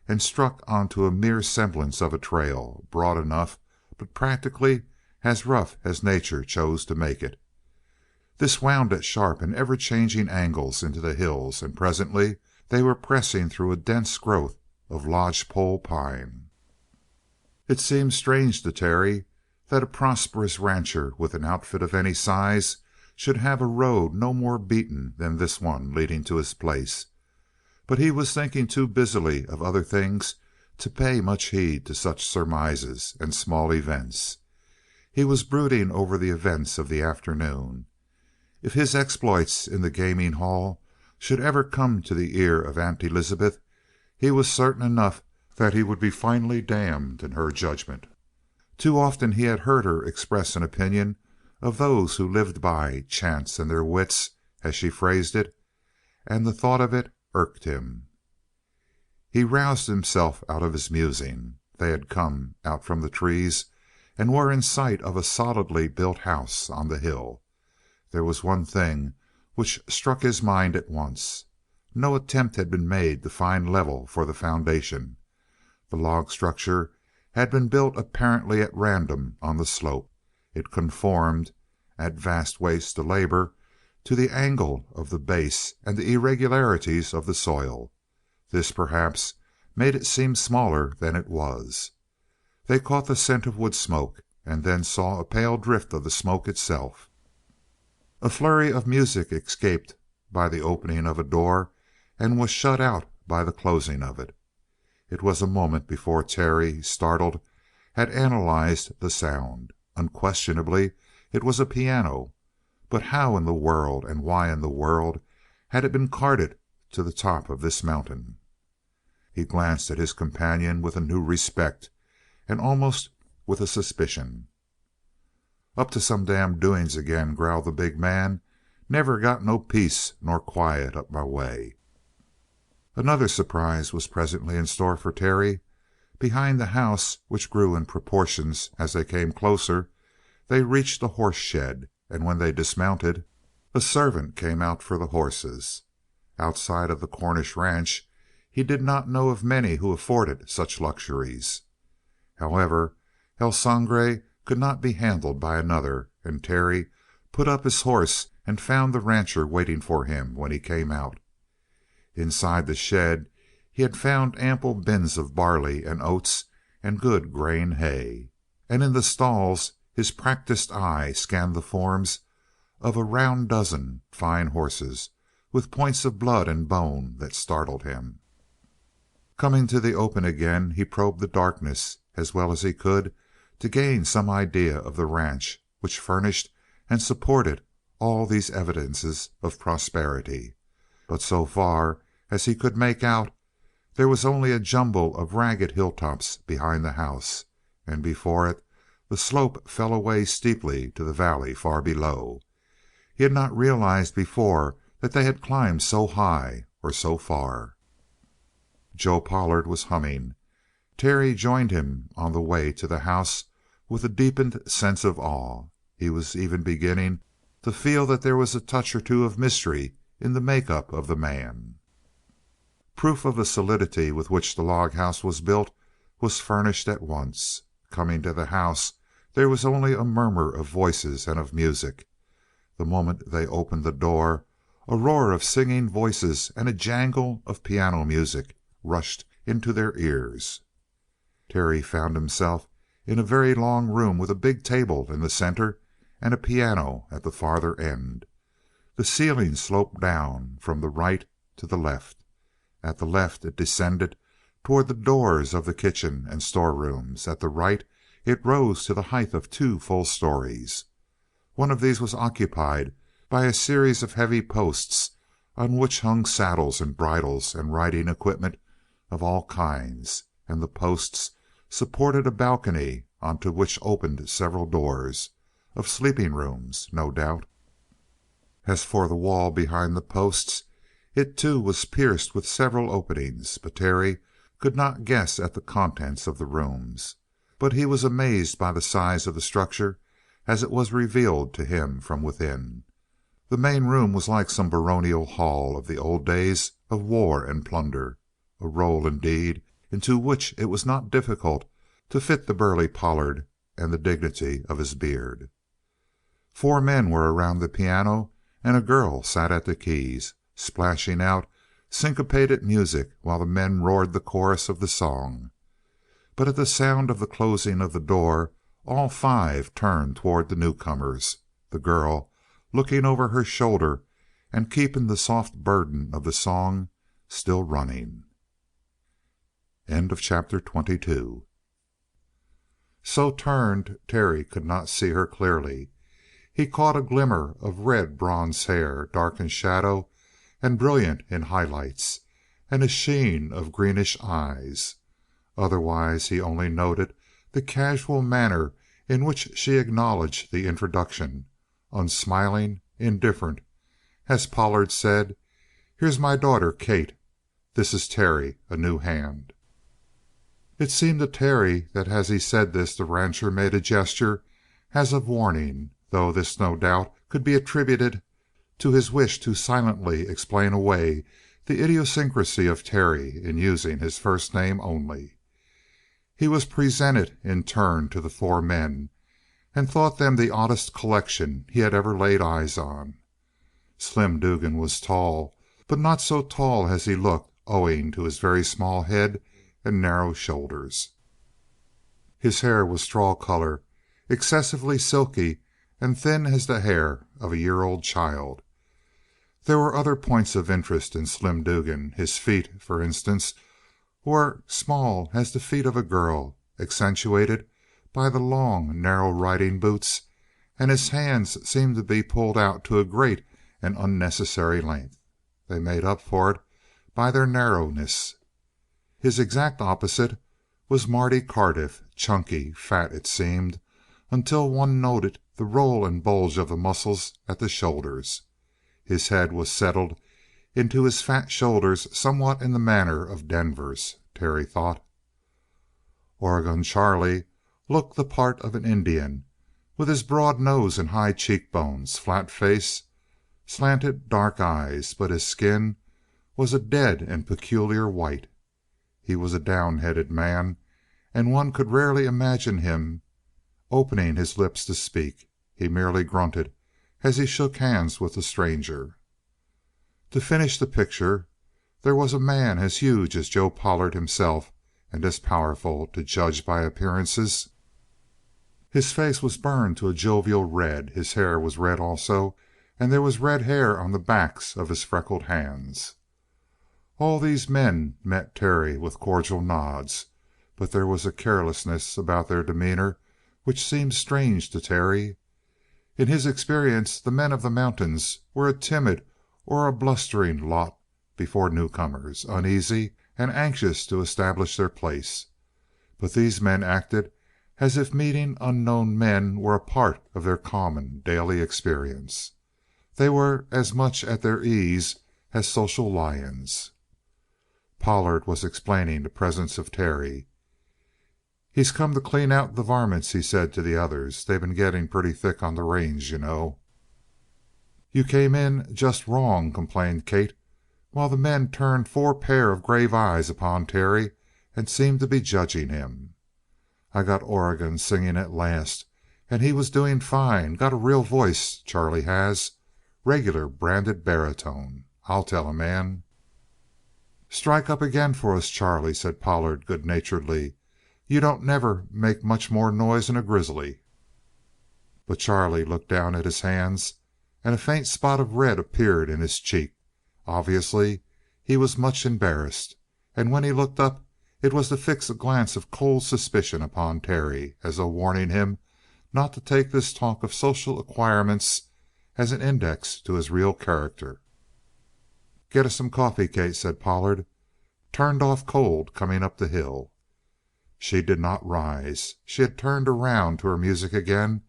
and struck onto a mere semblance of a trail, broad enough, but practically as rough as nature chose to make it. This wound at sharp and ever-changing angles into the hills, and presently they were pressing through a dense growth of lodgepole pine. It seemed strange to Terry that a prosperous rancher with an outfit of any size should have a road no more beaten than this one leading to his place, but he was thinking too busily of other things to pay much heed to such surmises and small events. He was brooding over the events of the afternoon. If his exploits in the gaming hall should ever come to the ear of Aunt Elizabeth, he was certain enough that he would be finally damned in her judgment. Too often he had heard her express an opinion of those who lived by chance and their wits, as she phrased it, and the thought of it irked him. He roused himself out of his musing. They had come out from the trees and were in sight of a solidly built house on the hill. There was one thing which struck his mind at once. No attempt had been made to find level for the foundation. The log structure had been built apparently at random on the slope. It conformed, at vast waste of labor, to the angle of the base and the irregularities of the soil. This, perhaps, made it seem smaller than it was. They caught the scent of wood smoke, and then saw a pale drift of the smoke itself. A flurry of music escaped by the opening of a door and was shut out by the closing of it. It was a moment before Terry, startled, had analyzed the sound. Unquestionably it was a piano, but how in the world, and why in the world, had it been carted to the top of this mountain? He glanced at his companion with a new respect, and almost with a suspicion. "Up to some damn doings again," growled the big man. "Never got no peace nor quiet up my way." Another surprise was presently in store for Terry. Behind the house, which grew in proportions as they came closer, they reached a horse shed, and when they dismounted, a servant came out for the horses. Outside of the Cornish ranch, he did not know of many who afforded such luxuries. However, El Sangre could not be handled by another, and Terry put up his horse and found the rancher waiting for him when he came out. Inside the shed he had found ample bins of barley and oats and good grain hay, and in the stalls his practiced eye scanned the forms of a round dozen fine horses with points of blood and bone that startled him. Coming to the open again, he probed the darkness as well as he could to gain some idea of the ranch which furnished and supported all these evidences of prosperity. But so far as he could make out, there was only a jumble of ragged hilltops behind the house, and before it the slope fell away steeply to the valley far below. He had not realized before that they had climbed so high or so far. Joe Pollard was humming. Terry joined him on the way to the house with a deepened sense of awe. He was even beginning to feel that there was a touch or two of mystery in the make-up of the man. Proof of the solidity with which the log house was built was furnished at once. Coming to the house, there was only a murmur of voices and of music. The moment they opened the door, a roar of singing voices and a jangle of piano music rushed into their ears. Terry found himself in a very long room with a big table in the center and a piano at the farther end. The ceiling sloped down from the right to the left. At the left it descended toward the doors of the kitchen and storerooms. At the right it rose to the height of 2 full stories. One of these was occupied by a series of heavy posts on which hung saddles and bridles and riding equipment of all kinds, and the posts supported a balcony onto which opened several doors, of sleeping rooms, no doubt. As for the wall behind the posts, it too was pierced with several openings, but Terry could not guess at the contents of the rooms. But he was amazed by the size of the structure as it was revealed to him from within. The main room was like some baronial hall of the old days of war and plunder, a role indeed into which it was not difficult to fit the burly Pollard and the dignity of his beard. 4 men were around the piano, and a girl sat at the keys, splashing out syncopated music while the men roared the chorus of the song. But at the sound of the closing of the door, all 5 turned toward the newcomers, the girl looking over her shoulder and keeping the soft burden of the song still running. End of chapter 22. So turned, Terry could not see her clearly. He caught a glimmer of red bronze hair, dark in shadow and brilliant in highlights, and a sheen of greenish eyes. Otherwise he only noted the casual manner in which she acknowledged the introduction, unsmiling, indifferent. As Pollard said, "Here's my daughter, Kate." This is Terry, a new hand." It seemed to Terry that as he said this the rancher made a gesture as of warning, though this no doubt could be attributed to his wish to silently explain away the idiosyncrasy of Terry in using his first name only. He was presented in turn to the four men, and thought them the oddest collection he had ever laid eyes on. Slim Dugan was tall, but not so tall as he looked, owing to his very small head and narrow shoulders. His hair was straw color, excessively silky and thin as the hair of a year-old child. There were other points of interest in Slim Dugan. His feet, for instance, were small as the feet of a girl, accentuated by the long, narrow riding boots, and his hands seemed to be pulled out to a great and unnecessary length. They made up for it by their narrowness. His exact opposite was Marty Cardiff, chunky, fat it seemed, until one noted the roll and bulge of the muscles at the shoulders. His head was settled into his fat shoulders somewhat in the manner of Denver's, Terry thought. Oregon Charlie looked the part of an Indian, with his broad nose and high cheekbones, flat face, slanted dark eyes, but his skin was a dead and peculiar white. He was a down-headed man, and one could rarely imagine him opening his lips to speak. He merely grunted as he shook hands with the stranger. To finish the picture, there was a man as huge as Joe Pollard himself, and as powerful, to judge by appearances. His face was burned to a jovial red. His hair was red also, and there was red hair on the backs of his freckled hands. All these men met Terry with cordial nods, but there was a carelessness about their demeanor which seemed strange to Terry. In his experience the men of the mountains were a timid or a blustering lot before newcomers, uneasy and anxious to establish their place. But these men acted as if meeting unknown men were a part of their common daily experience. They were as much at their ease as social lions. Pollard was explaining the presence of Terry. "He's come to clean out the varmints," he said to the others. "They've been getting pretty thick on the range, you know." "You came in just wrong," complained Kate, while the men turned four pair of grave eyes upon Terry and seemed to be judging him. "I got Oregon singing at last, and he was doing fine. Got a real voice, Charlie has. Regular branded baritone, I'll tell a man." "Strike up again for us, Charlie," said Pollard good-naturedly. "You don't never make much more noise 'n a grizzly." But Charlie looked down at his hands, and a faint spot of red appeared in his cheek. Obviously he was much embarrassed, and when he looked up it was to fix a glance of cold suspicion upon Terry, as though warning him not to take this talk of social acquirements as an index to his real character. "Get us some coffee, Kate," said Pollard. "Turned off cold coming up the hill." She did not rise. She had turned around to her music again,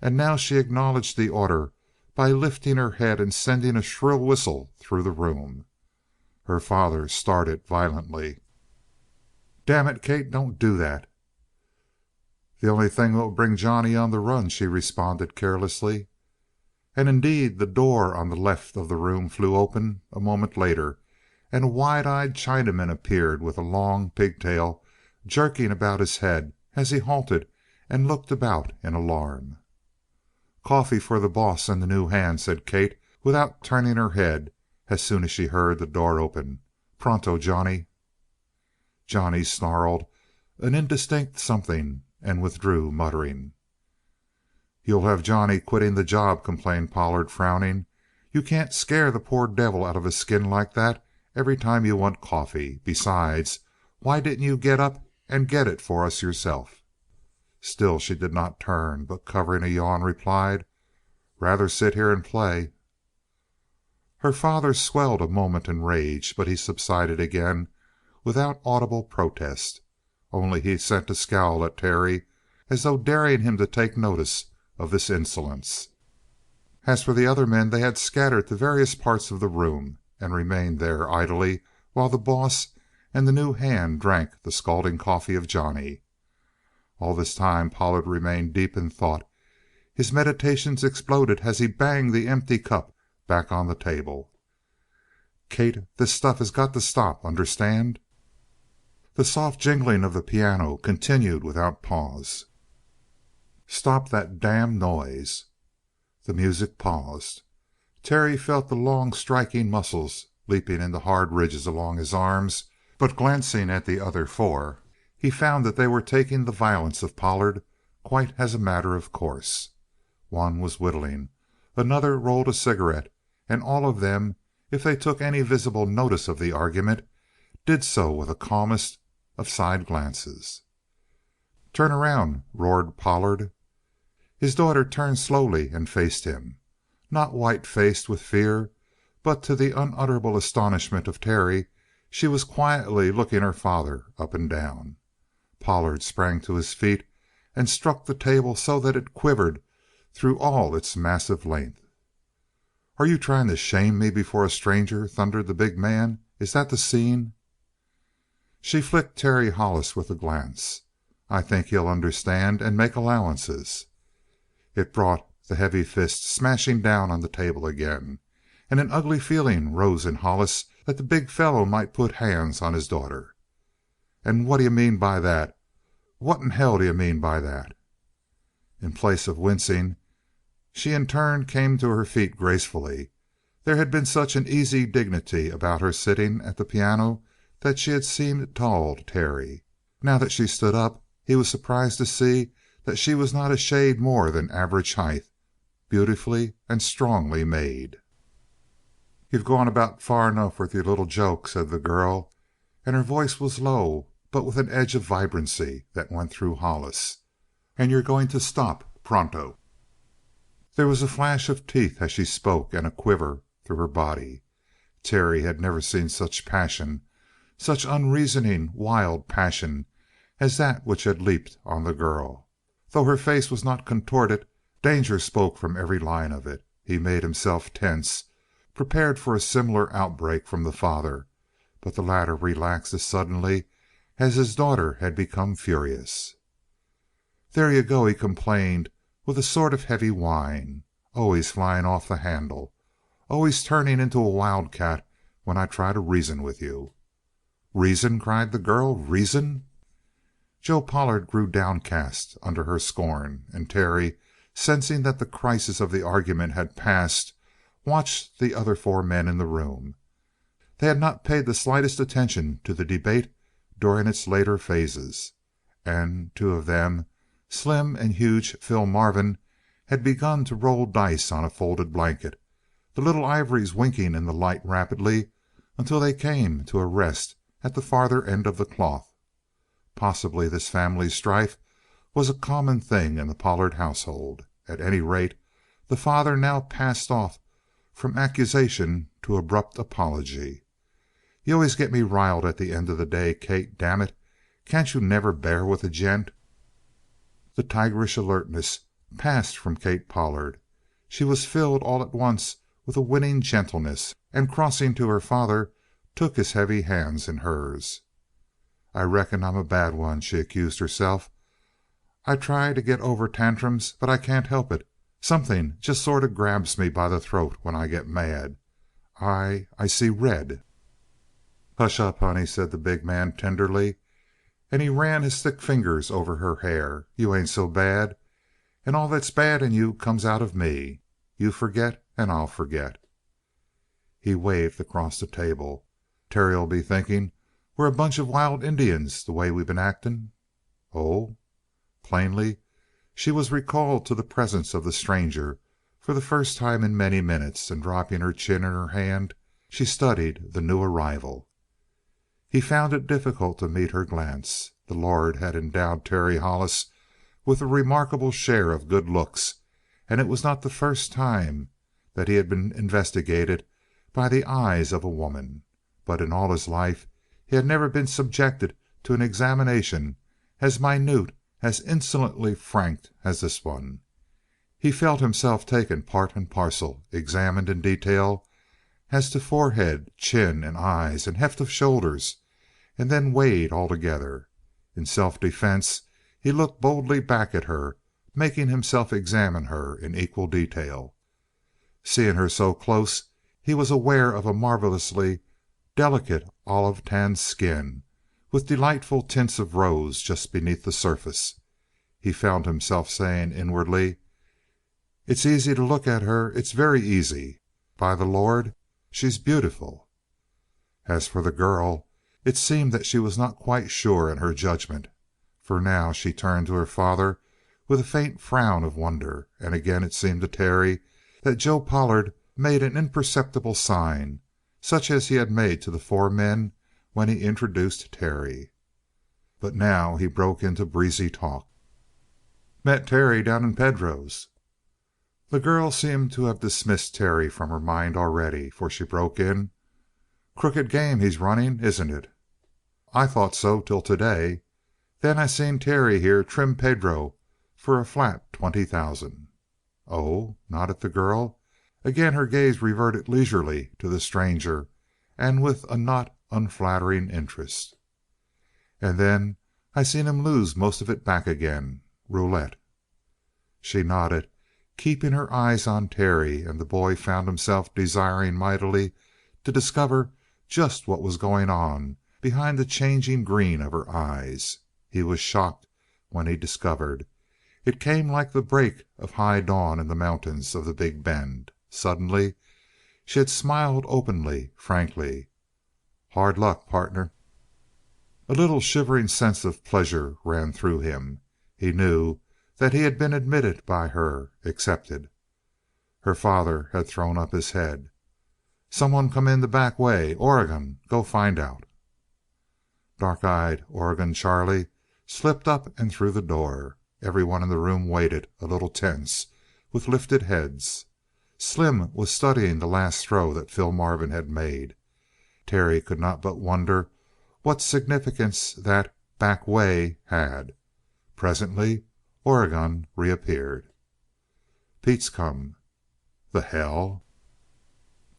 and now she acknowledged the order by lifting her head and sending a shrill whistle through the room. Her father started violently. "Damn it, Kate, don't do that." "The only thing that will bring Johnny on the run," she responded carelessly. And indeed the door on the left of the room flew open a moment later, and a wide-eyed Chinaman appeared with a long pigtail jerking about his head as he halted and looked about in alarm. "Coffee for the boss and the new hand," said Kate, without turning her head, as soon as she heard the door open. "Pronto, Johnny." Johnny snarled an indistinct something and withdrew, muttering. "You'll have Johnny quitting the job," complained Pollard, frowning. "You can't scare the poor devil out of his skin like that every time you want coffee. Besides, why didn't you get up and get it for us yourself?" Still she did not turn, but covering a yawn, replied, "Rather sit here and play." Her father swelled a moment in rage, but he subsided again without audible protest. Only he sent a scowl at Terry, as though daring him to take notice of this insolence. As for the other men, they had scattered to various parts of the room and remained there idly while the boss and the new hand drank the scalding coffee of Johnny. All this time Pollard remained deep in thought. His meditations exploded as he banged the empty cup back on the table. "Kate, this stuff has got to stop. Understand?" The soft jingling of the piano continued without pause. "Stop that damn noise." The music paused. Terry felt the long striking muscles leaping into hard ridges along his arms, but glancing at the other four, he found that they were taking the violence of Pollard quite as a matter of course. One was whittling, another rolled a cigarette, and all of them, if they took any visible notice of the argument, did so with the calmest of side glances. "Turn around!" roared Pollard. His daughter turned slowly and faced him. Not white-faced with fear, but to the unutterable astonishment of Terry, she was quietly looking her father up and down. Pollard sprang to his feet and struck the table so that it quivered through all its massive length. "Are you trying to shame me before a stranger?" thundered the big man. "Is that the scene?" She flicked Terry Hollis with a glance. "I think he'll understand and make allowances." It brought the heavy fist smashing down on the table again, and an ugly feeling rose in Hollis that the big fellow might put hands on his daughter. "And what d'you mean by that? What in hell d'you mean by that?" In place of wincing, she in turn came to her feet gracefully. There had been such an easy dignity about her sitting at the piano that she had seemed tall to Terry. Now that she stood up, he was surprised to see that she was not a shade more than average height, beautifully and strongly made. "You've gone about far enough with your little joke," said the girl, and her voice was low, but with an edge of vibrancy that went through Hollis. "And you're going to stop pronto." There was a flash of teeth as she spoke and a quiver through her body. Terry had never seen such passion, such unreasoning, wild passion as that which had leaped on the girl. Though her face was not contorted, danger spoke from every line of it. He made himself tense, prepared for a similar outbreak from the father, but the latter relaxed as suddenly as his daughter had become furious. "There you go," he complained with a sort of heavy whine. "Always flying off the handle. Always turning into a wildcat when I try to reason with you." "Reason?" cried the girl. "Reason?" Joe Pollard grew downcast under her scorn, and Terry, sensing that the crisis of the argument had passed, watched the other four men in the room. They had not paid the slightest attention to the debate during its later phases, and two of them, slim and huge Phil Marvin, had begun to roll dice on a folded blanket, the little ivories winking in the light rapidly until they came to a rest at the farther end of the cloth. Possibly this family strife was a common thing in the Pollard household. At any rate, the father now passed off from accusation to abrupt apology. "You always get me riled at the end of the day, Kate. Damn it, can't you never bear with a gent?" The tigerish alertness passed from Kate Pollard. She was filled all at once with a winning gentleness, and crossing to her father, took his heavy hands in hers. "I reckon I'm a bad one," she accused herself. "I try to get over tantrums, but I can't help it. Something just sort of grabs me by the throat when I get mad. I see red." "Hush up, honey," said the big man tenderly, and he ran his thick fingers over her hair. "You ain't so bad. And all that's bad in you comes out of me. You forget, and I'll forget." He waved across the table. "Terry'll be thinking we're a bunch of wild Indians, the way we been acting." "Oh?" Plainly, she was recalled to the presence of the stranger for the first time in many minutes, and dropping her chin in her hand, she studied the new arrival. He found it difficult to meet her glance. The Lord had endowed Terry Hollis with a remarkable share of good looks, and it was not the first time that he had been investigated by the eyes of a woman. But in all his life he had never been subjected to an examination as minute, as insolently frank as this one. He felt himself taken part and parcel, examined in detail, as to forehead, chin, and eyes, and heft of shoulders, and then weighed altogether. In self-defense he looked boldly back at her, making himself examine her in equal detail. Seeing her so close, he was aware of a marvelously delicate olive tanned skin, with delightful tints of rose just beneath the surface. He found himself saying inwardly, "It's easy to look at her. It's very easy. By the Lord, she's beautiful." As for the girl, it seemed that she was not quite sure in her judgment, for now she turned to her father with a faint frown of wonder, and again it seemed to Terry that Joe Pollard made an imperceptible sign, such as he had made to the four men when he introduced Terry. But now he broke into breezy talk. "Met Terry down in Pedro's." The girl seemed to have dismissed Terry from her mind already, for she broke in, "Crooked game he's running, isn't it?" "I thought so till today. Then I seen Terry here trim Pedro for a flat 20,000. "Oh?" nodded the girl. Again her gaze reverted leisurely to the stranger, and with a not unflattering interest. "And then I seen him lose most of it back again. Roulette." She nodded, keeping her eyes on Terry, and the boy found himself desiring mightily to discover just what was going on behind the changing green of her eyes. He was shocked when he discovered. It came like the break of high dawn in the mountains of the Big Bend. Suddenly she had smiled openly, frankly. "Hard luck, partner." A little shivering sense of pleasure ran through him. He knew that he had been admitted by her, accepted. Her father had thrown up his head. "Someone come in the back way. Oregon, go find out." Dark-eyed Oregon Charlie slipped up and through the door. Everyone in the room waited, a little tense, with lifted heads. Slim was studying the last throw that Phil Marvin had made. Terry could not but wonder what significance that "back way" had. Presently Oregon reappeared. "Pete's come." "The hell!"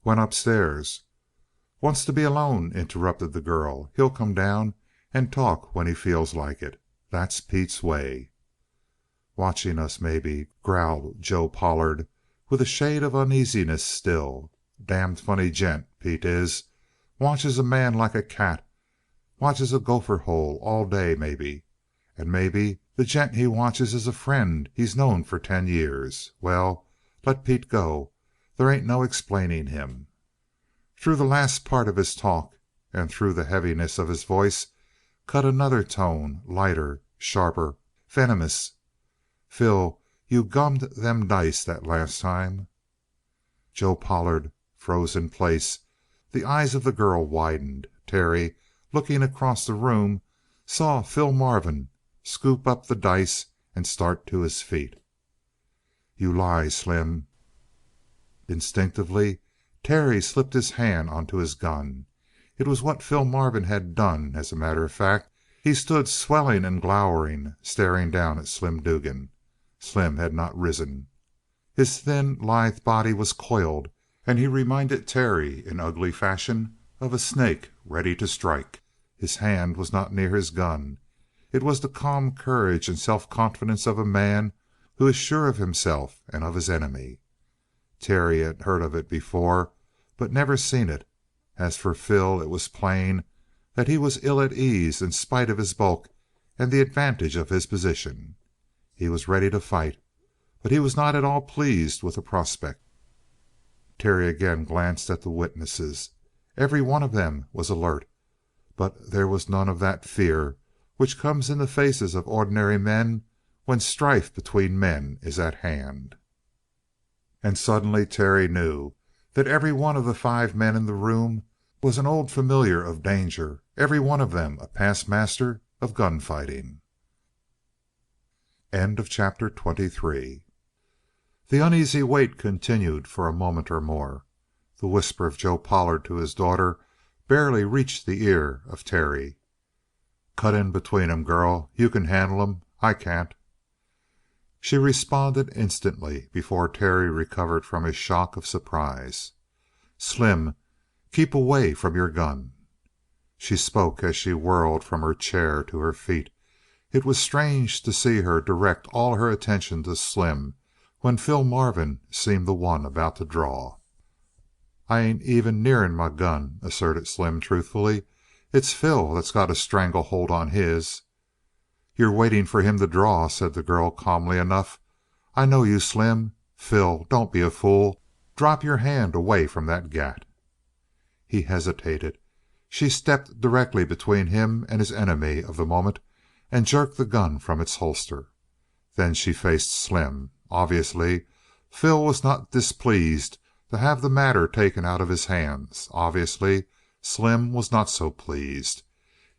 "Went upstairs." "Wants to be alone," interrupted the girl. "He'll come down and talk when he feels like it. That's Pete's way." "Watching us, maybe," growled Joe Pollard, with a shade of uneasiness still. "Damned funny gent, Pete is. Watches a man like a cat watches a gopher hole all day, maybe. And maybe the gent he watches is a friend he's known for 10 years. Well, let Pete go. There ain't no explaining him." Through the last part of his talk, and through the heaviness of his voice, cut another tone, lighter, sharper, venomous. "Phil, you gummed them dice that last time." Joe Pollard froze in place. The eyes of the girl widened. Terry, looking across the room, saw Phil Marvin scoop up the dice and start to his feet. "You lie, Slim." Instinctively Terry slipped his hand onto his gun. It was what Phil Marvin had done, as a matter of fact. He stood swelling and glowering, staring down at Slim Dugan. Slim had not risen. His thin, lithe body was coiled, and he reminded Terry in ugly fashion of a snake ready to strike. His hand was not near his gun. It was the calm courage and self-confidence of a man who is sure of himself and of his enemy. Terry had heard of it before, but never seen it. As for Phil, it was plain that he was ill at ease in spite of his bulk and the advantage of his position. He was ready to fight, but he was not at all pleased with the prospect. Terry again glanced at the witnesses. Every one of them was alert, but there was none of that fear which comes in the faces of ordinary men when strife between men is at hand. And suddenly Terry knew that every one of the 5 men in the room was an old familiar of danger, every one of them a past master of gunfighting. End of chapter 23. The uneasy wait continued for a moment or more. The whisper of Joe Pollard to his daughter barely reached the ear of Terry. "Cut in between 'em, girl. You can handle 'em. I can't." She responded instantly, before Terry recovered from his shock of surprise. "Slim, Keep away from your gun." She spoke as she whirled from her chair to her feet. It was strange to see her direct all her attention to Slim when Phil Marvin seemed the one about to draw. "I ain't even nearing my gun," asserted Slim truthfully. "It's Phil that's got a strangle hold on his." "You're waiting for him to draw," said the girl calmly enough. "I know you, Slim. Phil, don't be a fool. Drop your hand away from that gat." He hesitated. She stepped directly between him and his enemy of the moment and jerked the gun from its holster. Then she faced Slim. Obviously, Phil was not displeased to have the matter taken out of his hands. Obviously, Slim was not so pleased.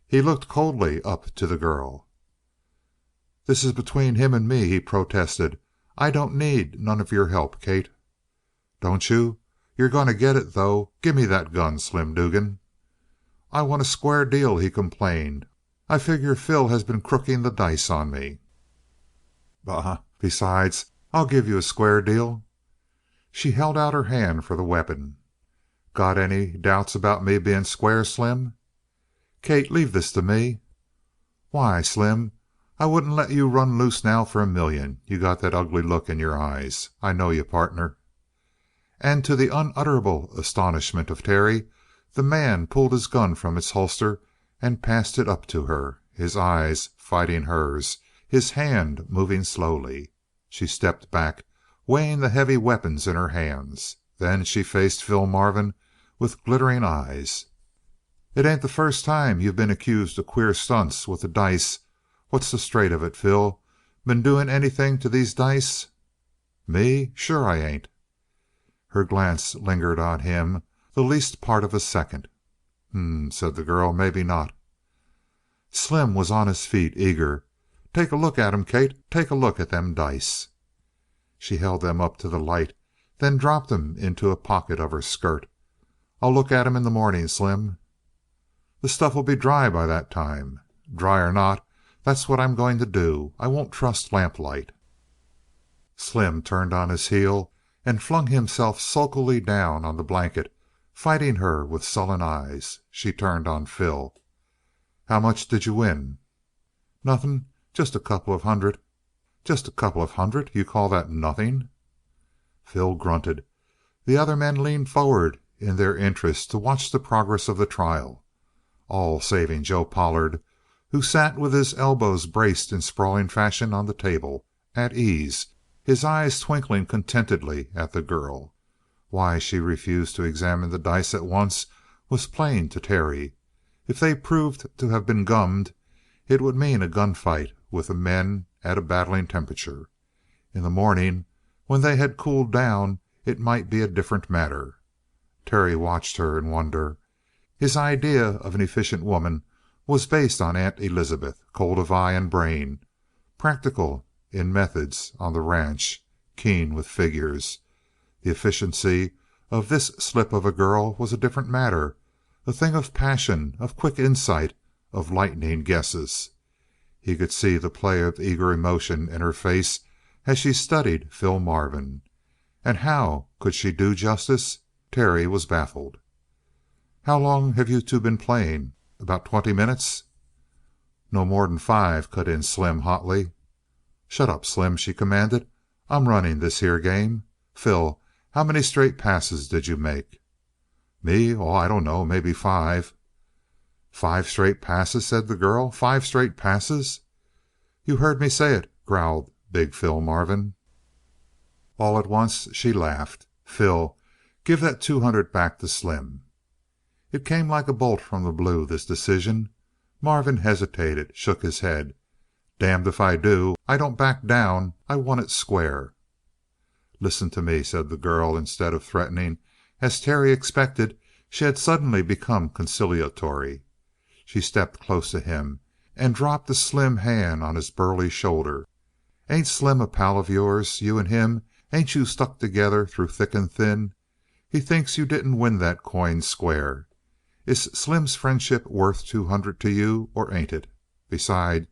He looked coldly up to the girl. "This is between him and me," he protested. "I don't need none of your help, Kate." "Don't you? You're going to get it, though. Gimme that gun, Slim Dugan." "I want a square deal," he complained. "I figure Phil has been crooking the dice on me." "Bah! Besides, I'll give you a square deal." She held out her hand for the weapon. "Got any doubts about me being square, Slim?" "Kate, leave this to me." "Why, Slim, I wouldn't let you run loose now for a million. You got that ugly look in your eyes. I know you, partner." And to the unutterable astonishment of Terry, the man pulled his gun from its holster and passed it up to her, his eyes fighting hers, his hand moving slowly. She stepped back, weighing the heavy weapons in her hands. Then she faced Phil Marvin with glittering eyes. "It ain't the first time you've been accused of queer stunts with the dice. What's the straight of it, Phil? Been doing anything to these dice?" "Me? Sure I ain't." Her glance lingered on him the least part of a second. Said the girl. "Maybe not." Slim was on his feet, eager. "Take a look at 'em, Kate. Take a look at them dice." She held them up to the light, then dropped them into a pocket of her skirt. "I'll look at 'em in the morning, Slim." "The stuff'll be dry by that time." "Dry or not, that's what I'm going to do. I won't trust lamplight." Slim turned on his heel and flung himself sulkily down on the blanket, fighting her with sullen eyes. She turned on Phil. "How much did you win?" "Nothing. Just a couple of hundred." "Just a couple of hundred? You call that nothing?" Phil grunted. The other men leaned forward in their interest to watch the progress of the trial, all saving Joe Pollard, who sat with his elbows braced in sprawling fashion on the table, at ease, his eyes twinkling contentedly at the girl. Why she refused to examine the dice at once was plain to Terry. If they proved to have been gummed, it would mean a gunfight with the men at a battling temperature. In the morning, when they had cooled down, it might be a different matter. Terry watched her in wonder. His idea of an efficient woman was based on Aunt Elizabeth, cold of eye and brain, practical in methods on the ranch, keen with figures. The efficiency of this slip of a girl was a different matter, a thing of passion, of quick insight, of lightning guesses. He could see the play of eager emotion in her face as she studied Phil Marvin. And how could she do justice? Terry was baffled. "How long have you two been playing? About 20 minutes?" "No more'n 5," cut in Slim hotly. "Shut up, Slim," she commanded. "I'm running this here game. Phil, how many straight passes did you make?" "Me? Oh, I don't know. Maybe 5." "5 straight passes?" said the girl. "5 straight passes?" "You heard me say it," growled big Phil Marvin. All at once she laughed. "Phil, give that 200 back to Slim." It came like a bolt from the blue, this decision. Marvin hesitated, shook his head. "Damned if I do. I don't back down. I want it square." "Listen to me," said the girl. Instead of threatening, as Terry expected, she had suddenly become conciliatory. She stepped close to him and dropped a slim hand on his burly shoulder. "Ain't Slim a pal of yours? You and him, ain't you stuck together through thick and thin? He thinks you didn't win that coin square. Is Slim's friendship worth 200 to you, or ain't it? Beside,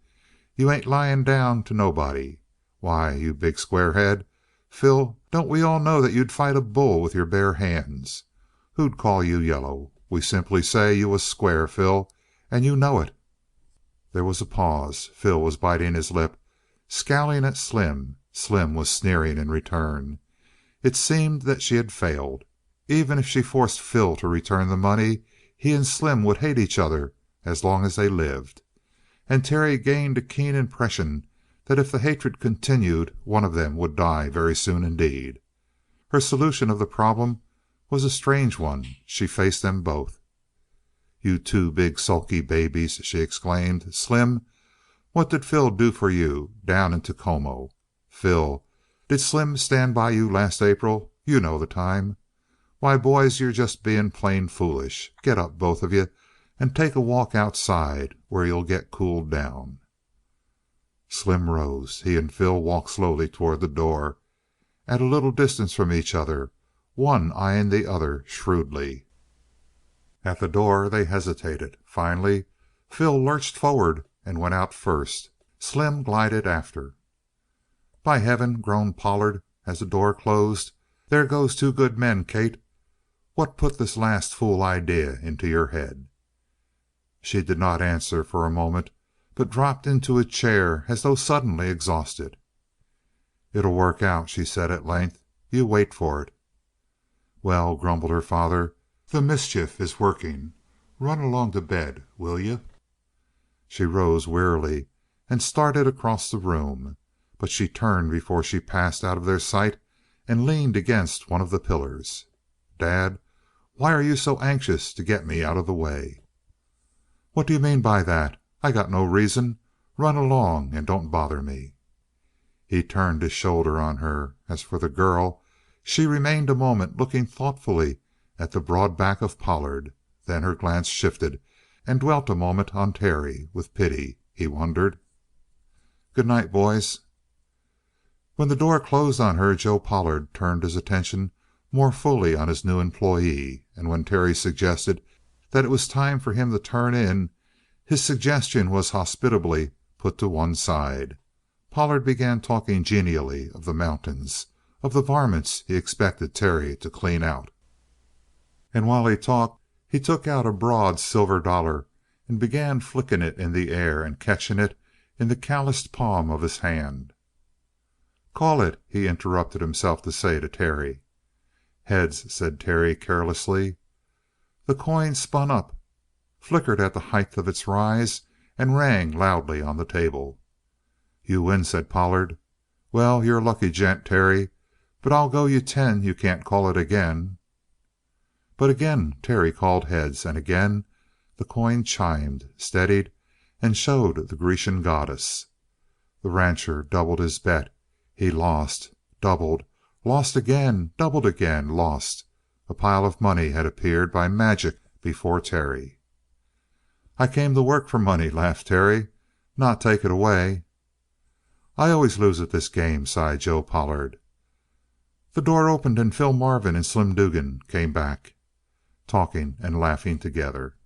you ain't lying down to nobody. Why, you big squarehead, Phil, don't we all know that you'd fight a bull with your bare hands? Who'd call you yellow? We simply say you was square, Phil, and you know it." There was a pause. Phil was biting his lip, scowling at Slim. Slim was sneering in return. It seemed that she had failed. Even if she forced Phil to return the money, he and Slim would hate each other as long as they lived. And Terry gained a keen impression that if the hatred continued, one of them would die very soon indeed. Her solution of the problem was a strange one. She faced them both. "You two big sulky babies!" she exclaimed. "Slim, what did Phil do for you down in Tecomo? Phil, did Slim stand by you last April? You know the time. Why, boys, you're just being plain foolish. Get up, both of you, and take a walk outside where you'll get cooled down." Slim rose. He and Phil walked slowly toward the door, at a little distance from each other, one eyeing the other shrewdly. At the door they hesitated. Finally Phil lurched forward and went out first. Slim glided after. "By heaven," groaned Pollard as the door closed, "there goes two good men, Kate. What put this last fool idea into your head?" She did not answer for a moment, but dropped into a chair as though suddenly exhausted. "It'll work out," she said at length. "You wait for it." "Well," grumbled her father, "the mischief is working. Run along to bed, will you?" She rose wearily and started across the room, but she turned before she passed out of their sight and leaned against one of the pillars. "Dad, why are you so anxious to get me out of the way?" "What do you mean by that? I got no reason. Run along and don't bother me." He turned his shoulder on her. As for the girl, she remained a moment looking thoughtfully at the broad back of Pollard. Then her glance shifted and dwelt a moment on Terry, with pity, he wondered. "Good night, boys." When the door closed on her, Joe Pollard turned his attention more fully on his new employee, and when Terry suggested that it was time for him to turn in, his suggestion was hospitably put to one side. Pollard began talking genially of the mountains, of the varmints he expected Terry to clean out. And while he talked, he took out a broad silver dollar and began flicking it in the air and catching it in the calloused palm of his hand. "Call it," he interrupted himself to say to Terry. "Heads," said Terry carelessly. The coin spun up, flickered at the height of its rise, and rang loudly on the table. "You win," said Pollard. "Well, you're a lucky gent, Terry, but I'll go you 10 you can't call it again." But again Terry called heads, and again the coin chimed, steadied, and showed the Grecian goddess. The rancher doubled his bet. He lost, doubled, lost again, doubled again, lost. A pile of money had appeared by magic before Terry. "I came to work for money," laughed Terry, "not take it away." "I always lose at this game," sighed Joe Pollard. The door opened and Phil Marvin and Slim Dugan came back, talking and laughing together.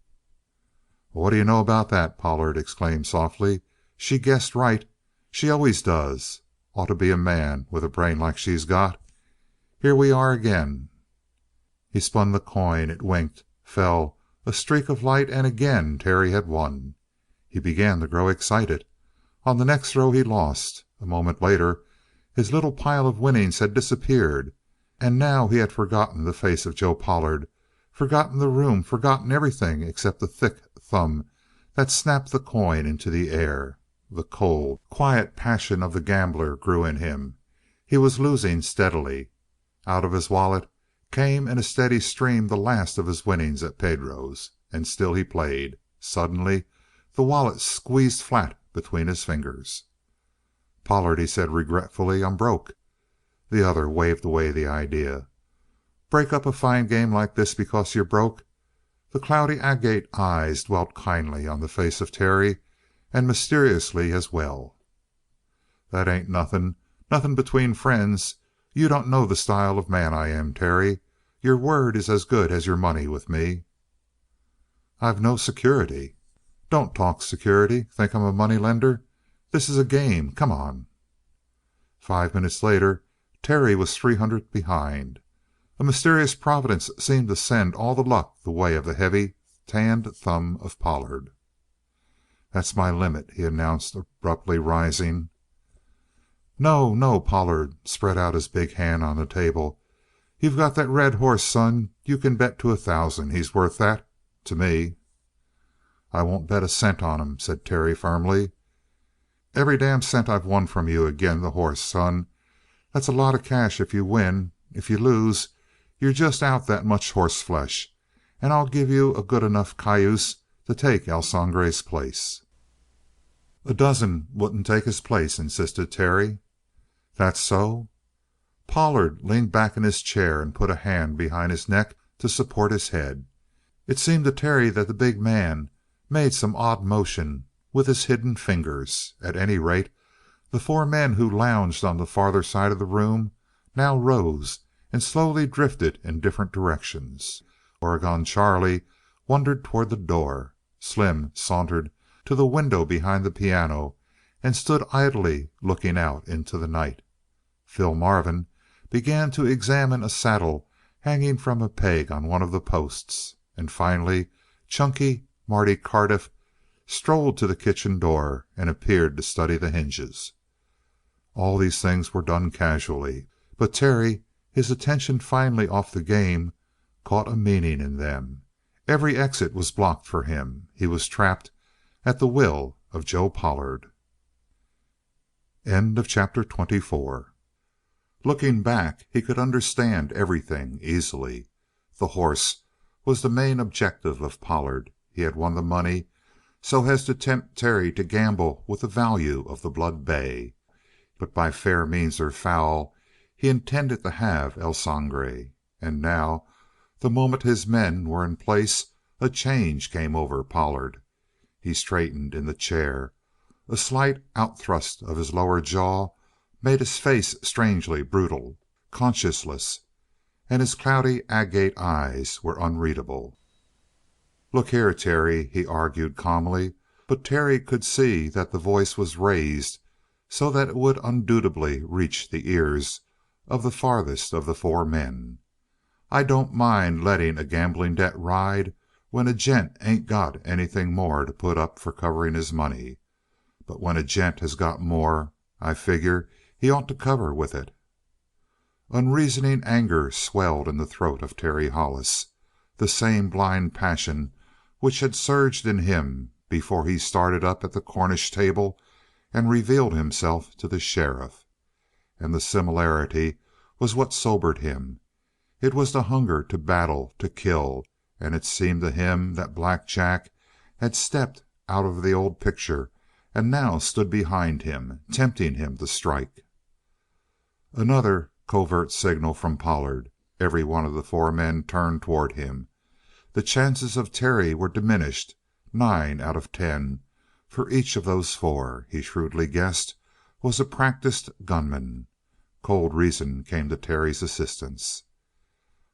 "What do you know about that?" Pollard exclaimed softly. "She guessed right. She always does. Ought to be a man with a brain like she's got. Here we are again." He spun the coin. It winked, fell, a streak of light, and again Terry had won. He began to grow excited. On the next throw he lost. A moment later his little pile of winnings had disappeared, and now he had forgotten the face of Joe Pollard, forgotten the room, forgotten everything except the thick thumb that snapped the coin into the air. The cold, quiet passion of the gambler grew in him. He was losing steadily. Out of his wallet came in a steady stream the last of his winnings at Pedro's, and still he played. Suddenly the wallet squeezed flat between his fingers. "Pollard," he said regretfully, "I'm broke." The other waved away the idea. "Break up a fine game like this because you're broke?" The cloudy agate eyes dwelt kindly on the face of Terry, and mysteriously as well. "That ain't nothing. Nothing between friends. You don't know the style of man I am, Terry. Your word is as good as your money with me." "I've no security." "Don't talk security. Think I'm a money lender? This is a game. Come on." 5 minutes later Terry was 300 behind. A mysterious providence seemed to send all the luck the way of the heavy, tanned thumb of Pollard. "That's my limit," he announced, abruptly rising. "No, no!" Pollard spread out his big hand on the table. "You got that red horse, son. You can bet to 1,000 he's worth that to me." "I won't bet a cent on him," said Terry firmly. "Every damn cent I've won from you ag'in' the horse, son. That's a lot of cash if you win. If you lose, you're just out that much hossflesh, and I'll give you a good enough cayuse to take El Sangre's place." "A dozen wouldn't take his place," insisted Terry. "That so?" Pollard leaned back in his chair and put a hand behind his neck to support his head. It seemed to Terry that the big man made some odd motion with his hidden fingers. At any rate, the four men who lounged on the farther side of the room now rose and slowly drifted in different directions. Oregon Charlie wandered toward the door. Slim sauntered to the window behind the piano and stood idly looking out into the night. Phil Marvin began to examine a saddle hanging from a peg on one of the posts. And finally Chunky Marty Cardiff strolled to the kitchen door and appeared to study the hinges. All these things were done casually, but Terry, his attention finally off the game, caught a meaning in them. Every exit was blocked for him. He was trapped at the will of Joe Pollard. End of chapter 24. Looking back, he could understand everything easily. The horse was the main objective of Pollard. He had won the money so as to tempt Terry to gamble with the value of the blood bay. But by fair means or foul, he intended to have El Sangre. And now, the moment his men were in place, a change came over Pollard. He straightened in the chair. A slight outthrust of his lower jaw made his face strangely brutal, conscienceless, and his cloudy agate eyes were unreadable. "Look here, Terry," he argued calmly, but Terry could see that the voice was raised so that it would undubitably reach the ears of the farthest of the four men. "I don't mind letting a gambling debt ride when a gent ain't got anything more to put up for covering his money. But when a gent has got more, I figure he ought to cover with it." Unreasoning anger swelled in the throat of Terry Hollis, the same blind passion which had surged in him before he started up at the Cornish table and revealed himself to the sheriff. And the similarity was what sobered him. It was the hunger to battle, to kill, and it seemed to him that Black Jack had stepped out of the old picture and now stood behind him, tempting him to strike. Another covert signal from Pollard. Every one of the four men turned toward him. The chances of Terry were diminished 9 out of 10, for each of those four, he shrewdly guessed, was a practiced gunman. Cold reason came to Terry's assistance.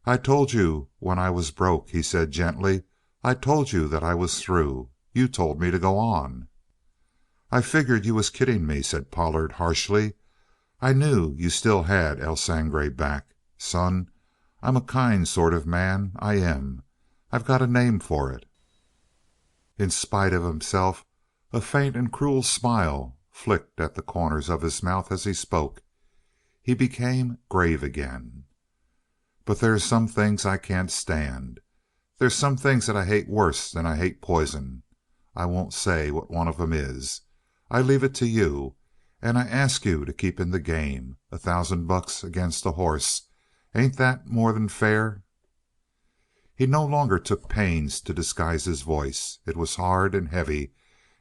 "I told you when I was broke," he said gently. "I told you that I was through. You told me to go on." "I figured you was kidding me," said Pollard harshly. "I knew you still had El Sangre back. Son, I'm a kind sort of man, I am. I've got a name for it." In spite of himself, a faint and cruel smile flicked at the corners of his mouth as he spoke. He became grave again. "But there's some things I can't stand. There's some things that I hate worse than I hate poison. I won't say what one of them is. I leave it to you. And I ask you to keep in the game. $1,000 against a horse. Ain't that more than fair?" He no longer took pains to disguise his voice. It was hard and heavy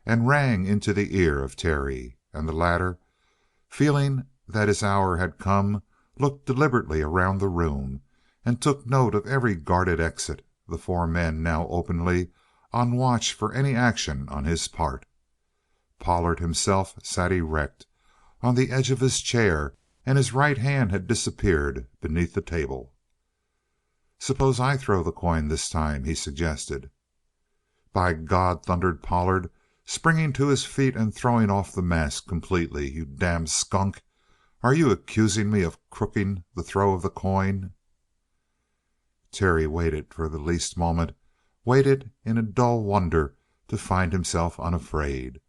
and rang into the ear of Terry. And the latter, feeling that his hour had come, looked deliberately around the room and took note of every guarded exit, the four men now openly on watch for any action on his part. Pollard himself sat erect on the edge of his chair, and his right hand had disappeared beneath the table. "Suppose I throw the coin this time?" he suggested. "By God!" thundered Pollard, springing to his feet and throwing off the mask completely. "You damned skunk! Are you accusing me of crooking the throw of the coin?" Terry waited for the least moment, waited in a dull wonder to find himself unafraid.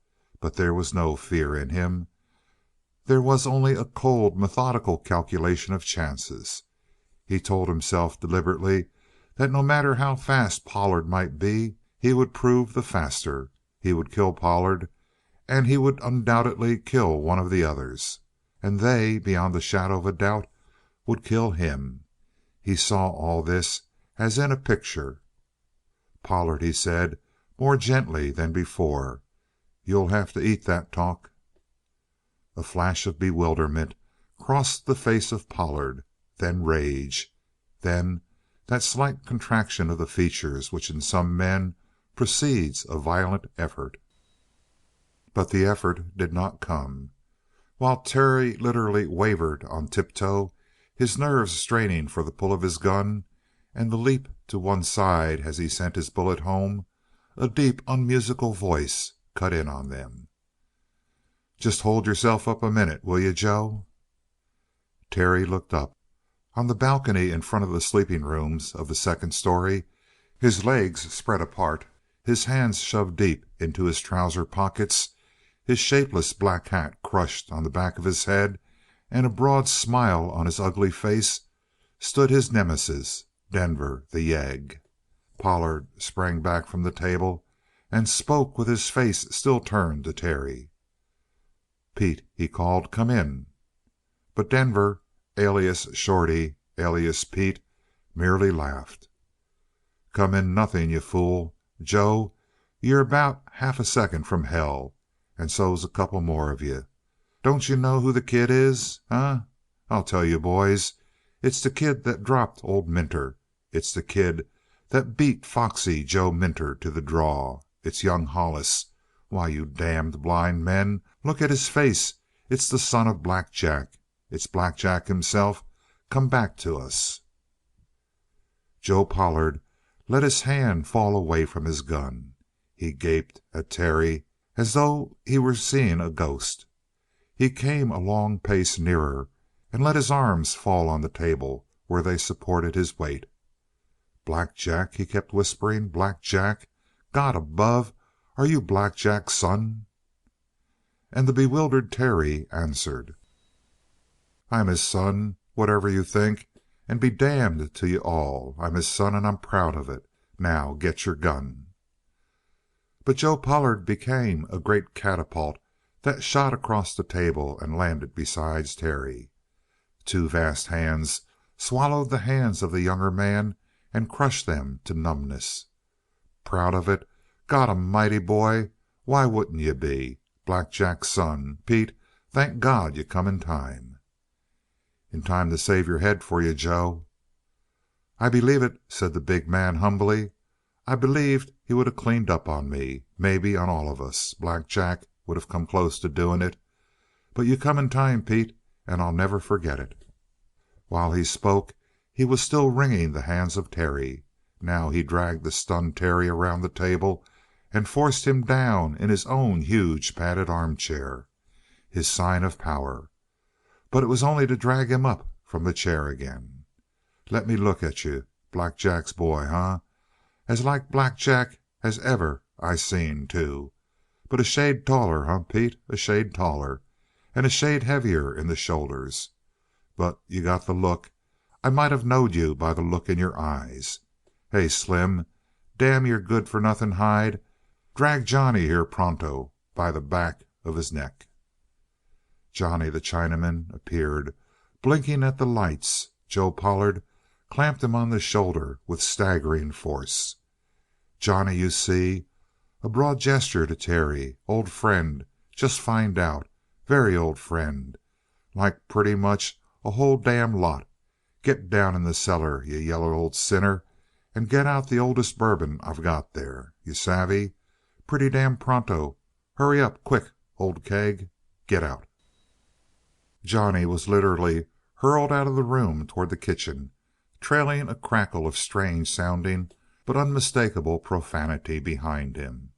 But there was no fear in him. There was only a cold, methodical calculation of chances. He told himself deliberately that no matter how fast Pollard might be, he would prove the faster. He would kill Pollard, and he would undoubtedly kill one of the others. And they, beyond the shadow of a doubt, would kill him. He saw all this as in a picture. "Pollard," he said, more gently than before, "you'll have to eat that talk." A flash of bewilderment crossed the face of Pollard, then rage, then that slight contraction of the features which in some men precedes a violent effort. But the effort did not come. While Terry literally wavered on tiptoe, his nerves straining for the pull of his gun and the leap to one side as he sent his bullet home, a deep, unmusical voice cut in on them. "Just hold yourself up a minute, will you, Joe?" Terry looked up. On the balcony in front of the sleeping rooms of the second story, his legs spread apart, his hands shoved deep into his trouser pockets, his shapeless black hat crushed on the back of his head, and a broad smile on his ugly face, stood his nemesis, Denver, the yegg. Pollard sprang back from the table and spoke with his face still turned to Terry. "Pete," he called, "come in." But Denver, alias Shorty, alias Pete, merely laughed. "Come in nothing, you fool. Joe, you're about half a second from hell, and so's a couple more of you. Don't you know who the kid is? Eh? I'll tell you, boys. It's the kid that dropped old Minter. It's the kid that beat foxy Joe Minter to the draw. It's young Hollis. Why, you damned blind men, look at his face. It's the son of Black Jack. It's Black Jack himself come back to us." Joe Pollard let his hand fall away from his gun. He gaped at Terry as though he were seeing a ghost. He came a long pace nearer and let his arms fall on the table where they supported his weight. "Black Jack?" he kept whispering. "Black Jack? God above, are you Black Jack's son?" And the bewildered Terry answered: "I'm his son, whatever you think, and be damned to you all. I'm his son, and I'm proud of it. Now get your gun." But Joe Pollard became a great catapult that shot across the table and landed beside Terry. Two vast hands swallowed the hands of the younger man and crushed them to numbness. "Proud of it? God A'mighty, boy, why wouldn't you be? Black Jack's son, Pete, thank God you come in time." "In time to save your head for you, Joe." "I believe it," said the big man humbly. "I believed he would of cleaned up on me, maybe on all of us. Black Jack would of come close to doing it. But you come in time, Pete, and I'll never forget it." While he spoke he was still wringing the hands of Terry. Now he dragged the stunned Terry around the table and forced him down in his own huge padded armchair, his sign of power. But it was only to drag him up from the chair again. "Let me look at you. Black Jack's boy, eh? As like Black Jack as ever I seen, too. But a shade taller, eh, Pete? A shade taller. And a shade heavier in the shoulders. But you got the look. I might of knowed you by the look in your eyes. Hey, Slim, damn your good for nothing hide, drag Johnny here pronto by the back of his neck." Johnny, the Chinaman, appeared, blinking at the lights. Joe Pollard clamped him on the shoulder with staggering force. "Johnny, you see?" A broad gesture to Terry. "Old friend. Just find out. Very old friend. Like pretty much a whole damn lot. Get down in the cellar, you yaller old sinner, and get out the oldest bourbon I've got there. You savvy? Pretty damn pronto. Hurry up, quick, old keg. Get out." Johnny was literally hurled out of the room toward the kitchen, trailing a crackle of strange sounding but unmistakable profanity behind him.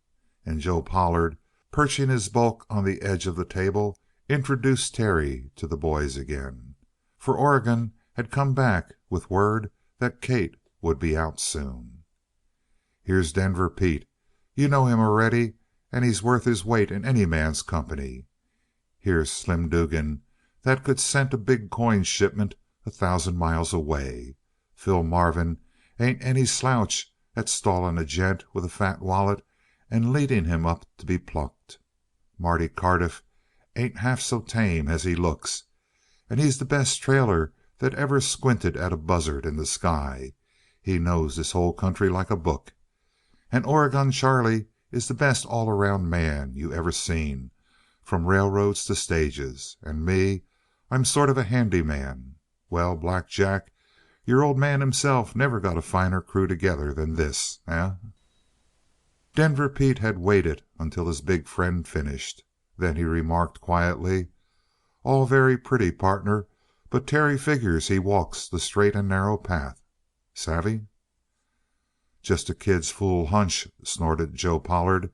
And Joe Pollard, perching his bulk on the edge of the table, introduced Terry to the boys again. For Oregon had come back with word that Kate would be out soon. "Here's Denver Pete. You know him already, and he's worth his weight in any man's company. Here's Slim Dugan that could scent a big coin shipment 1,000 miles away. Phil Marvin ain't any slouch at stalling a gent with a fat wallet and leading him up to be plucked. Marty Cardiff ain't half so tame as he looks, and he's the best trailer that ever squinted at a buzzard in the sky. He knows this whole country like a book. And Oregon Charlie is the best all-around man you ever seen, from railroads to stages. And me, I'm sort of a handyman. Well, Black Jack, your old man himself never got a finer crew together than this, eh?" Denver Pete had waited until his big friend finished. Then he remarked quietly: "All very pretty, partner, but Terry figures he walks the straight and narrow path. Savvy?" "Just a kid's fool hunch," snorted Joe Pollard.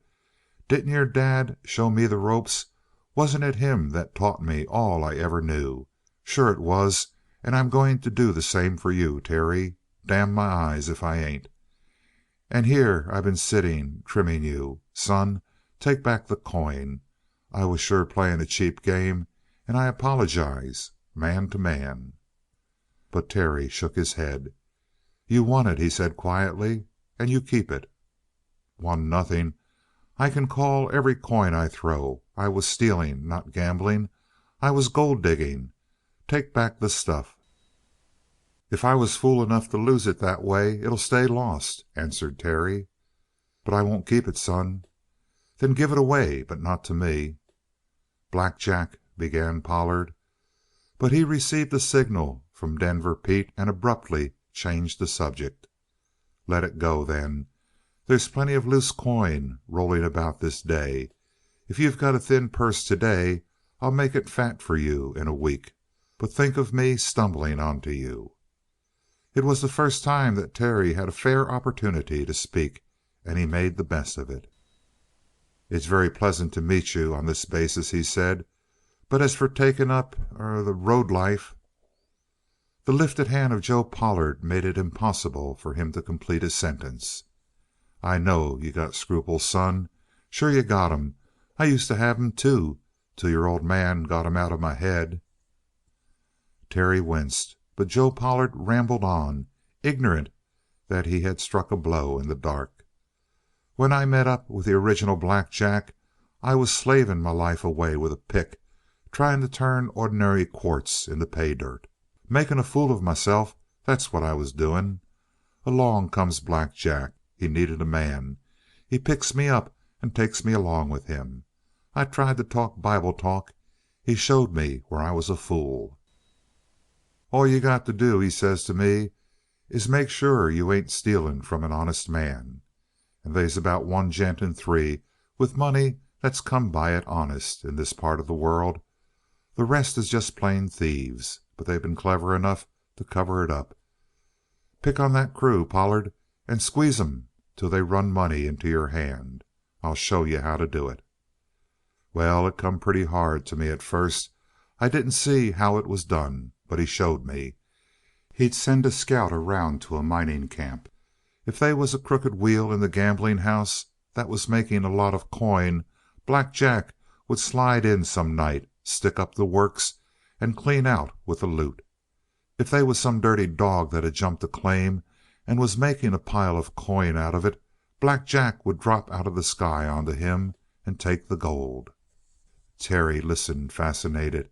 "Didn't your dad show me the ropes? Wasn't it him that taught me all I ever knew? Sure it was, and I'm going to do the same for you, Terry. Damn my eyes if I ain't. And here I been sitting, trimming you. Son, take back the coin. I was sure playing a cheap game, and I apologize, man to man." But Terry shook his head. "You won it," he said quietly, "and you keep it." "Won nothing. I can call every coin I throw. I was stealing, not gambling. I was gold digging. Take back the stuff." "If I was fool enough to lose it that way, it'll stay lost," answered Terry. "But I won't keep it, son." "Then give it away, but not to me." "Black Jack," began Pollard. But he received a signal from Denver Pete and abruptly changed the subject. "Let it go, then. There's plenty of loose coin rolling about this day. If you've got a thin purse today, I'll make it fat for you in a week. But think of me stumbling onto you." It was the first time that Terry had a fair opportunity to speak, and he made the best of it. "It's very pleasant to meet you on this basis," he said. "But as for taking up the road life—" The lifted hand of Joe Pollard made it impossible for him to complete his sentence. "I know you got scruples, son. Sure you got 'em. I used to have 'em, too, till your old man got 'em out of my head." Terry winced, but Joe Pollard rambled on, ignorant that he had struck a blow in the dark. "When I met up with the original Black Jack, I was slaving my life away with a pick, trying to turn ordinary quartz into pay dirt. Making a fool of myself, that's what I was doing. Along comes Black Jack. He needed a man. He picks me up and takes me along with him. I tried to talk Bible talk. He showed me where I was a fool. 'All you got to do,' he says to me, 'is make sure you ain't stealing from an honest man. And they's about one gent in three with money that's come by it honest, in this part of the world. The rest is just plain thieves, but they been clever enough to cover it up. Pick on that crew, Pollard, and squeeze 'em till they run money into your hand. I'll show you how to do it.' Well, it come pretty hard to me at first. I didn't see how it was done, but he showed me. He'd send a scout around to a mining camp. If they was a crooked wheel in the gambling house that was making a lot of coin, Black Jack would slide in some night, stick up the works, and clean out with the loot. If they was some dirty dog that had jumped a claim and was making a pile of coin out of it, Black Jack would drop out of the sky onto him and take the gold." Terry listened, fascinated.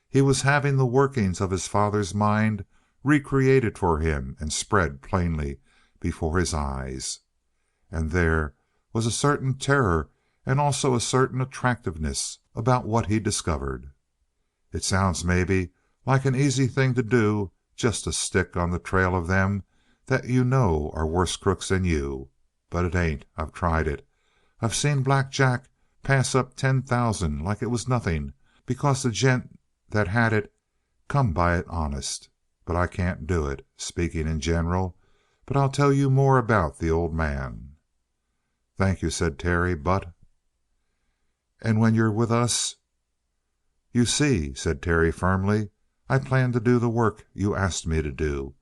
He was having the workings of his father's mind recreated for him and spread plainly before his eyes. And there was a certain terror and also a certain attractiveness about what he discovered. "It sounds maybe like an easy thing to do, just to stick on the trail of them that you know are worse crooks than you. But it ain't. I've tried it. I've seen Black Jack pass up 10,000 like it was nothing because the gent that had it come by it honest. But I can't do it, speaking in general. But I'll tell you more about the old man." "Thank you," said Terry, "but—" "And when you're with us—" "You see," said Terry firmly, "I plan to do the work you asked me to do.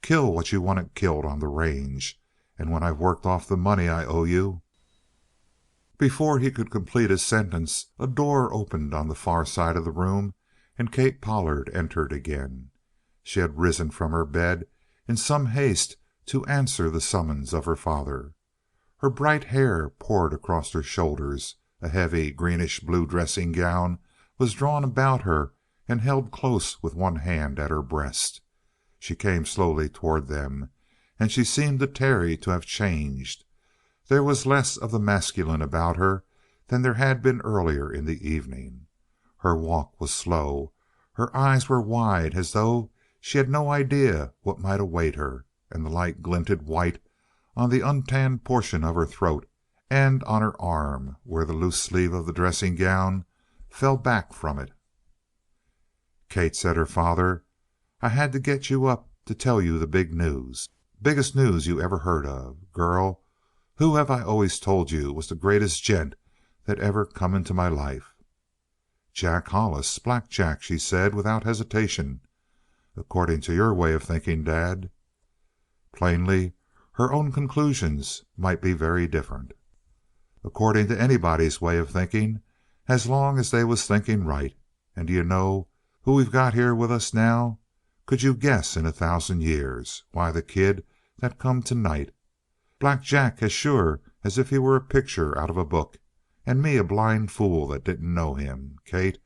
Kill what you want it killed on the range. And when I've worked off the money I owe you—" Before he could complete his sentence a door opened on the far side of the room and Kate Pollard entered again. She had risen from her bed in some haste to answer the summons of her father. Her bright hair poured across her shoulders, a heavy greenish blue dressing gown was drawn about her and held close with one hand at her breast. She came slowly toward them, and she seemed to Terry to have changed. There was less of the masculine about her than there had been earlier in the evening. Her walk was slow. Her eyes were wide as though she had no idea what might await her, and the light glinted white on the untanned portion of her throat and on her arm where the loose sleeve of the dressing gown fell back from it. "Kate," said her father, "I had to get you up to tell you the big news. Biggest news you ever heard of. Girl, who have I always told you was the greatest gent that ever come into my life?" "Jack Hollis, Black Jack," she said without hesitation. "According to your way of thinking, Dad." Plainly, her own conclusions might be very different. "According to anybody's way of thinking, as long as they was thinking right. And do you know who we've got here with us now? Could you guess in 1,000 years? Why, the kid that come tonight. Black Jack as sure as if he were a picture out of a book, and me a blind fool that didn't know him. Kate,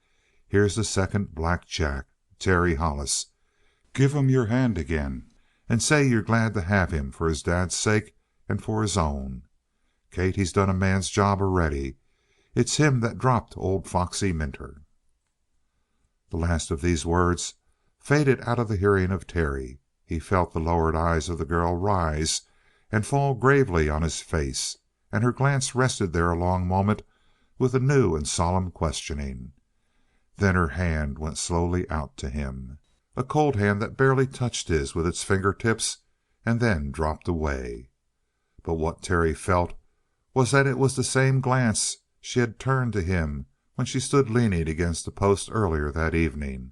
here's the second Black Jack, Terry Hollis. Give him your hand again, and say you're glad to have him for his dad's sake and for his own. Kate, he's done a man's job already. It's him that dropped old Foxy Minter." The last of these words faded out of the hearing of Terry. He felt the lowered eyes of the girl rise and fall gravely on his face, and her glance rested there a long moment with a new and solemn questioning. Then her hand went slowly out to him, a cold hand that barely touched his with its fingertips and then dropped away. But what Terry felt was that it was the same glance she had turned to him when she stood leaning against the post earlier that evening.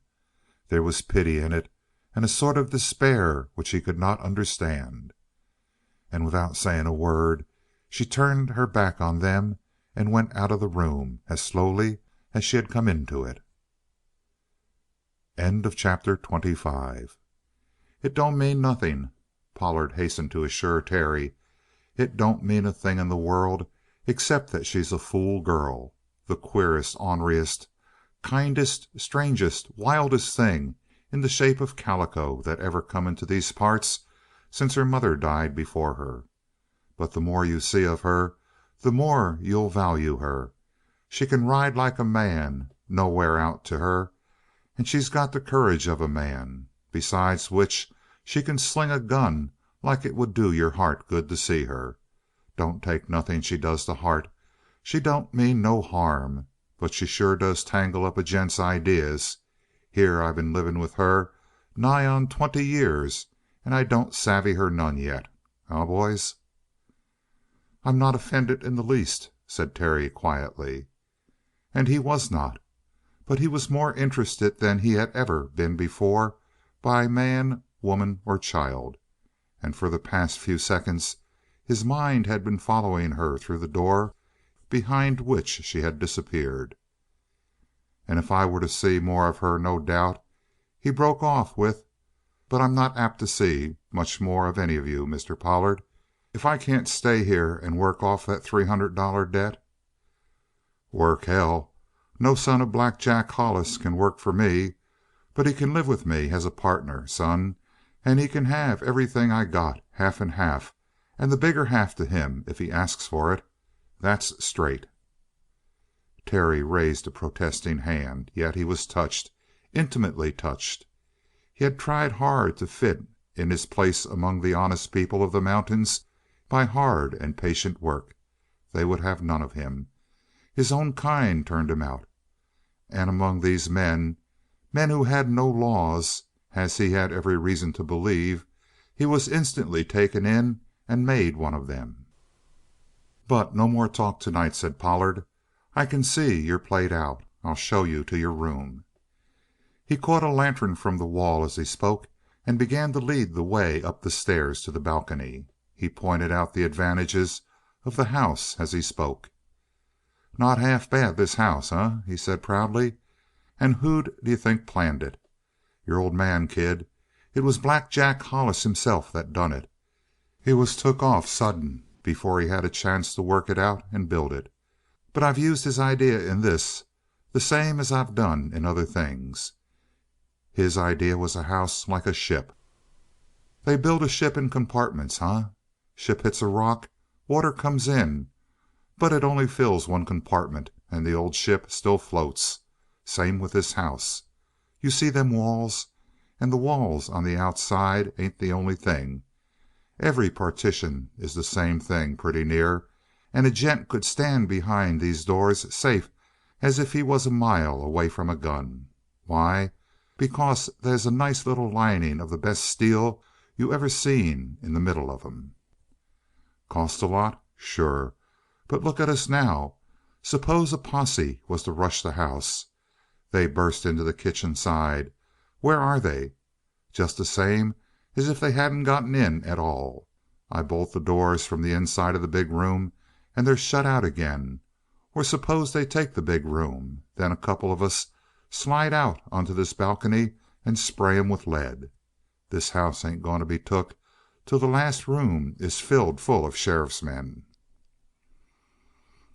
There was pity in it and a sort of despair which he could not understand. And without saying a word, she turned her back on them and went out of the room as slowly as she had come into it. End of chapter 25. "It don't mean nothing," Pollard hastened to assure Terry. "It don't mean a thing in the world except that she's a fool girl. The queerest, orneriest, kindest, strangest, wildest thing in the shape of calico that ever come into these parts since her mother died before her. But the more you see of her, the more you'll value her. She can ride like a man, no wear out to her, and she's got the courage of a man. Besides which, she can sling a gun like it would do your heart good to see her. Don't take nothing she does to heart. She don't mean no harm, but she sure does tangle up a gent's ideas. Here I been living with her nigh on 20 years, and I don't savvy her none yet. Eh, boys?" "I'm not offended in the least," said Terry quietly. And he was not. But he was more interested than he had ever been before by man, woman, or child. And for the past few seconds his mind had been following her through the door behind which she had disappeared. "And if I were to see more of her, no doubt," he broke off with, "but I'm not apt to see much more of any of you, Mr. Pollard. If I can't stay here and work off that $300 debt—" "Work, hell! No son of Black Jack Hollis can work for me. But he can live with me as a partner, son, and he can have everything I got, half and half, and the bigger half to him if he asks for it. That's straight." Terry raised a protesting hand, yet he was touched, intimately touched. He had tried hard to fit in his place among the honest people of the mountains by hard and patient work. They would have none of him. His own kind turned him out. And among these men, men who had no laws, as he had every reason to believe, he was instantly taken in and made one of them. "But no more talk tonight," said Pollard. "I can see you're played out. I'll show you to your room." He caught a lantern from the wall as he spoke and began to lead the way up the stairs to the balcony. He pointed out the advantages of the house as he spoke. "Not half bad, this house, eh?" he said proudly. "And who'd you think planned it? Your old man, kid. It was Black Jack Hollis himself that done it. He was took off sudden before he had a chance to work it out and build it. But I've used his idea in this the same as I've done in other things. His idea was a house like a ship. They build a ship in compartments, eh? Ship hits a rock, water comes in, but it only fills one compartment and the old ship still floats. Same with this house. You see them walls? And the walls on the outside ain't the only thing. Every partition is the same thing, pretty near, and a gent could stand behind these doors safe as if he was a mile away from a gun. Why? Because they's a nice little lining of the best steel you ever seen in the middle of 'em. Cost a lot? Sure. But look at us now. Suppose a posse was to rush the house. They burst into the kitchen side. Where are they? Just the same as if they hadn't gotten in at all. I bolt the doors from the inside of the big room and they're shut out again. Or suppose they take the big room. Then a couple of us slide out onto this balcony and spray 'em with lead. This house ain't going to be took till the last room is filled full of sheriff's men."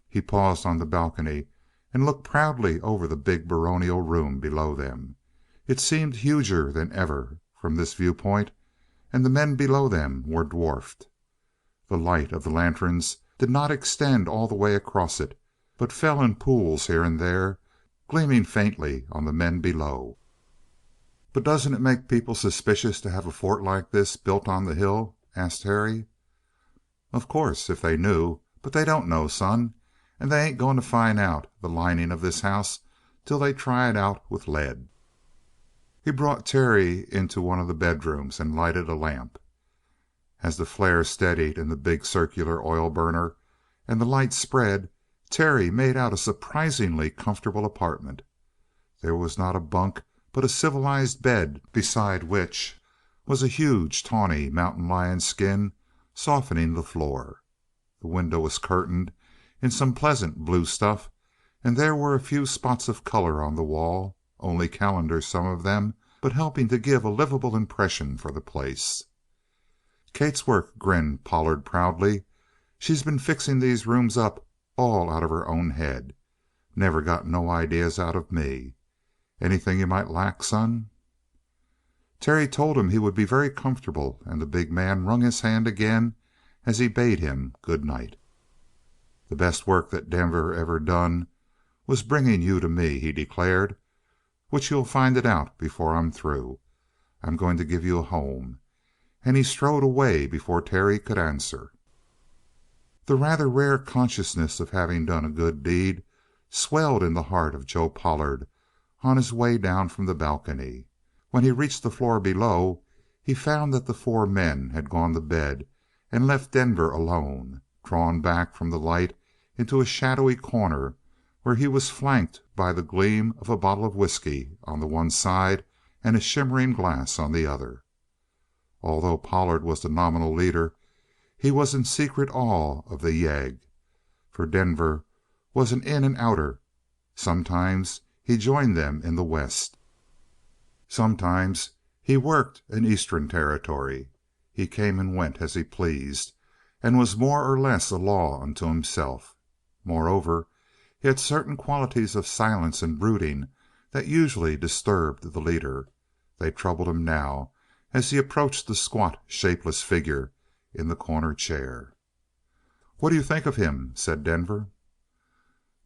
He paused on the balcony and looked proudly over the big baronial room below them. It seemed huger than ever from this viewpoint, and the men below them were dwarfed. The light of the lanterns did not extend all the way across it, but fell in pools here and there, gleaming faintly on the men below. "But doesn't it make people suspicious to have a fort like this built on the hill?" asked Terry. "Of course, if they knew. But they don't know, son. And they ain't going to find out the lining of this house till they try it out with lead." He brought Terry into one of the bedrooms and lighted a lamp. As the flare steadied in the big circular oil burner and the light spread, Terry made out a surprisingly comfortable apartment. There was not a bunk but a civilized bed, beside which was a huge, tawny mountain lion skin softening the floor. The window was curtained in some pleasant blue stuff, and there were a few spots of color on the wall, only calendars, some of them, but helping to give a livable impression for the place. "Kate's work," grinned Pollard proudly. "She's been fixing these rooms up all out of her own head. Never got no ideas out of me. Anything you might lack, son?" Terry told him he would be very comfortable, and the big man wrung his hand again as he bade him good night. "The best work that Denver ever done was bringing you to me," he declared. "Which you'll find it out before I'm through. I'm going to give you a home." And he strode away before Terry could answer. The rather rare consciousness of having done a good deed swelled in the heart of Joe Pollard on his way down from the balcony. When he reached the floor below, he found that the four men had gone to bed and left Denver alone, drawn back from the light into a shadowy corner where he was flanked by the gleam of a bottle of whiskey on the one side and a shimmering glass on the other. Although Pollard was the nominal leader, he was in secret awe of the yegg, for Denver was an in and outer. Sometimes he joined them in the West. Sometimes he worked an Eastern territory. He came and went as he pleased, and was more or less a law unto himself. Moreover, he had certain qualities of silence and brooding that usually disturbed the leader. They troubled him now as he approached the squat, shapeless figure in the corner chair. "What do you think of him?" said Denver.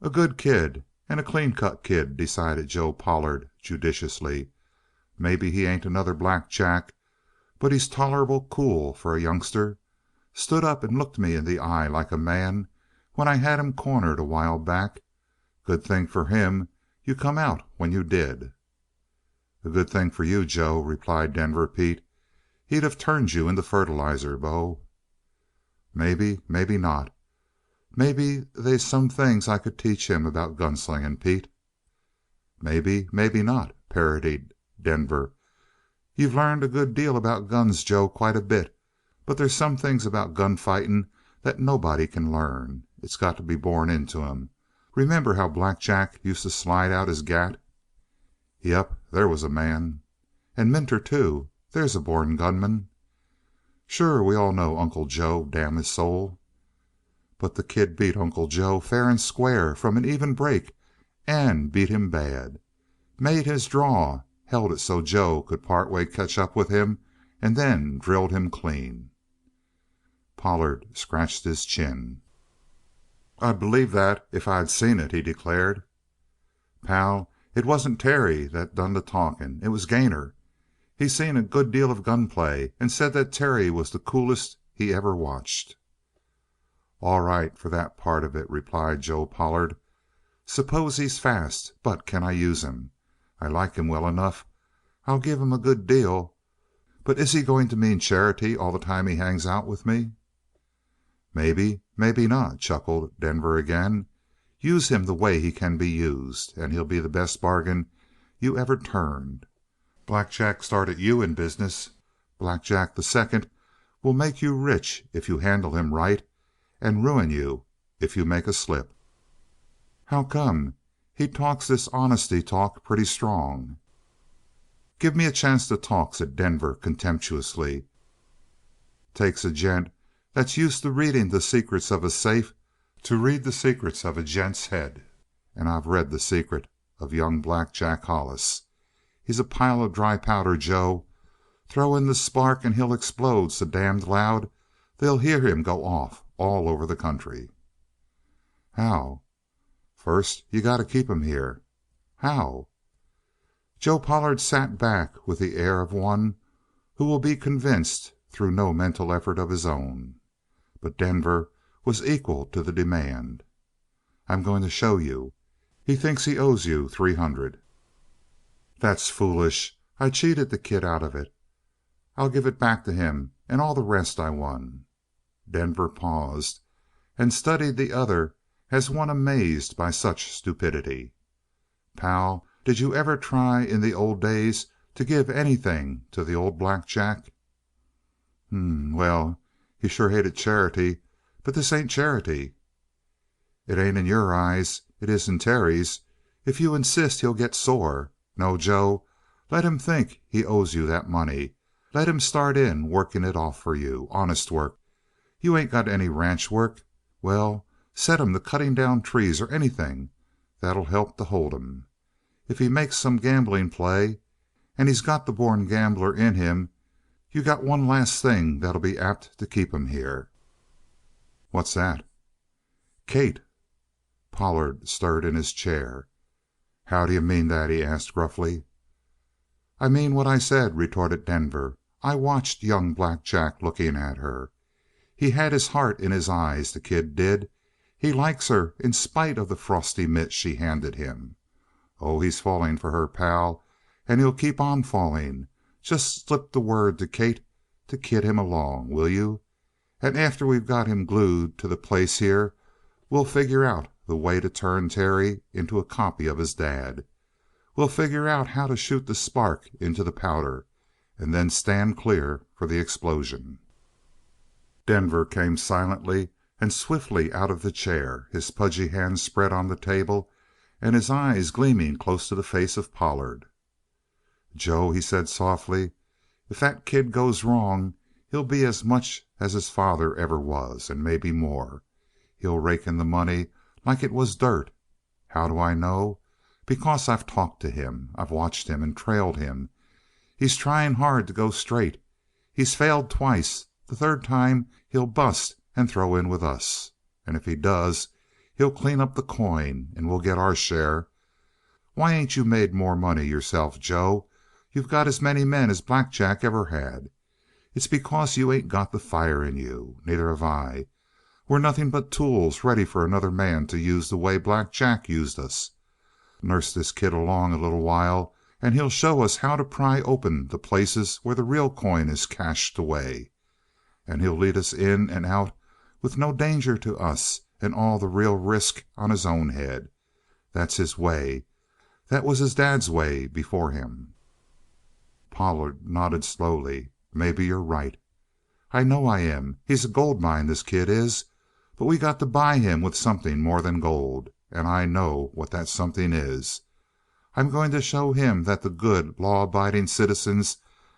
"A good kid, and a clean-cut kid," decided Joe Pollard judiciously. "Maybe he ain't another Black Jack, but he's tolerable cool for a youngster. Stood up and looked me in the eye like a man when I had him cornered a while back. Good thing for him you come out when you did." "A good thing for you, Joe," replied Denver Pete. "He'd of turned you into fertilizer, Bo." "Maybe, maybe not. Maybe they's some things I could teach him about gunslinging, Pete." "Maybe, maybe not," parodied Denver. You've learned a good deal about guns, Joe, quite a bit. But there's some things about gun fighting that nobody can learn. It's got to be born into 'em. Remember how Black Jack used to slide out his gat?" "Yep, there was a man." "And Minter, too. There's a born gunman." "Sure, we all know Uncle Joe, damn his soul." "But the kid beat Uncle Joe fair and square from an even break, and beat him bad. Made his draw, held it so Joe could part way catch up with him, and then drilled him clean." Pollard scratched his chin. "I'd believe that if I'd seen it," he declared. "Pal, it wasn't Terry that done the talking. It was Gainor. He's seen a good deal of gunplay, and said that Terry was the coolest he ever watched." "All right for that part of it," replied Joe Pollard. "Suppose he's fast, but can I use him? I like him well enough. I'll give him a good deal. But is he going to mean charity all the time he hangs out with me?" "Maybe, maybe not," chuckled Denver again. "Use him the way he can be used, and he'll be the best bargain you ever turned. Black Jack started you in business. Black Jack the Second will make you rich if you handle him right, and ruin you if you make a slip." "How come? He talks this honesty talk pretty strong." "Give me a chance to talk," said Denver contemptuously. "Takes a gent that's used to reading the secrets of a safe to read the secrets of a gent's head. And I've read the secret of young Black Jack Hollis. He's a pile of dry powder, Joe. Throw in the spark and he'll explode so damned loud they'll hear him go off all over the country." "How?" "First, you got to keep him here." "How?" Joe Pollard sat back with the air of one who will be convinced through no mental effort of his own. But Denver was equal to the demand. "I'm going to show you. He thinks he owes you $300." "That's foolish. I cheated the kid out of it. I'll give it back to him and all the rest I won." Denver paused and studied the other as one amazed by such stupidity. "Pal, did you ever try in the old days to give anything to the old Black Jack?" Well, he sure hated charity, but this ain't charity." "It ain't in your eyes. It is in Terry's. If you insist he'll get sore. No, Joe, let him think he owes you that money. Let him start in working it off for you. Honest work. You ain't got any ranch work. Well, set him to cutting down trees or anything that'll help to hold him. If he makes some gambling play, and he's got the born gambler in him, you got one last thing that'll be apt to keep him here." "What's that?" "Kate." Pollard stirred in his chair. "How d'you mean that?" he asked gruffly. "I mean what I said," retorted Denver. "I watched young Black Jack looking at her. He had his heart in his eyes, the kid did. He likes her in spite of the frosty mitt she handed him. Oh, he's falling for her, pal, and he'll keep on falling. Just slip the word to Kate to kid him along, will you? And after we've got him glued to the place here, we'll figure out the way to turn Terry into a copy of his dad. We'll figure out how to shoot the spark into the powder, and then stand clear for the explosion." Denver came silently and swiftly out of the chair, his pudgy hands spread on the table and his eyes gleaming close to the face of Pollard. "Joe," he said softly, "if that kid goes wrong, he'll be as much as his father ever was, and maybe more. He'll rake in the money like it was dirt. How do I know? Because I've talked to him. I've watched him and trailed him. He's trying hard to go straight. He's failed twice. The third time he'll bust and throw in with us. And if he does, he'll clean up the coin, and we'll get our share. Why ain't you made more money yourself, Joe? You've got as many men as Black Jack ever had. It's because you ain't got the fire in you. Neither have I. We're nothing but tools ready for another man to use the way Black Jack used us. Nurse this kid along a little while, and he'll show us how to pry open the places where the real coin is cached away. And he'll lead us in and out with no danger to us, and all the real risk on his own head. That's his way. That was his dad's way before him." Pollard nodded slowly. "Maybe you're right." "I know I am. He's a gold mine, this kid is. But we got to buy him with something more than gold. And I know what that something is. I'm going to show him that the good, law abiding citizens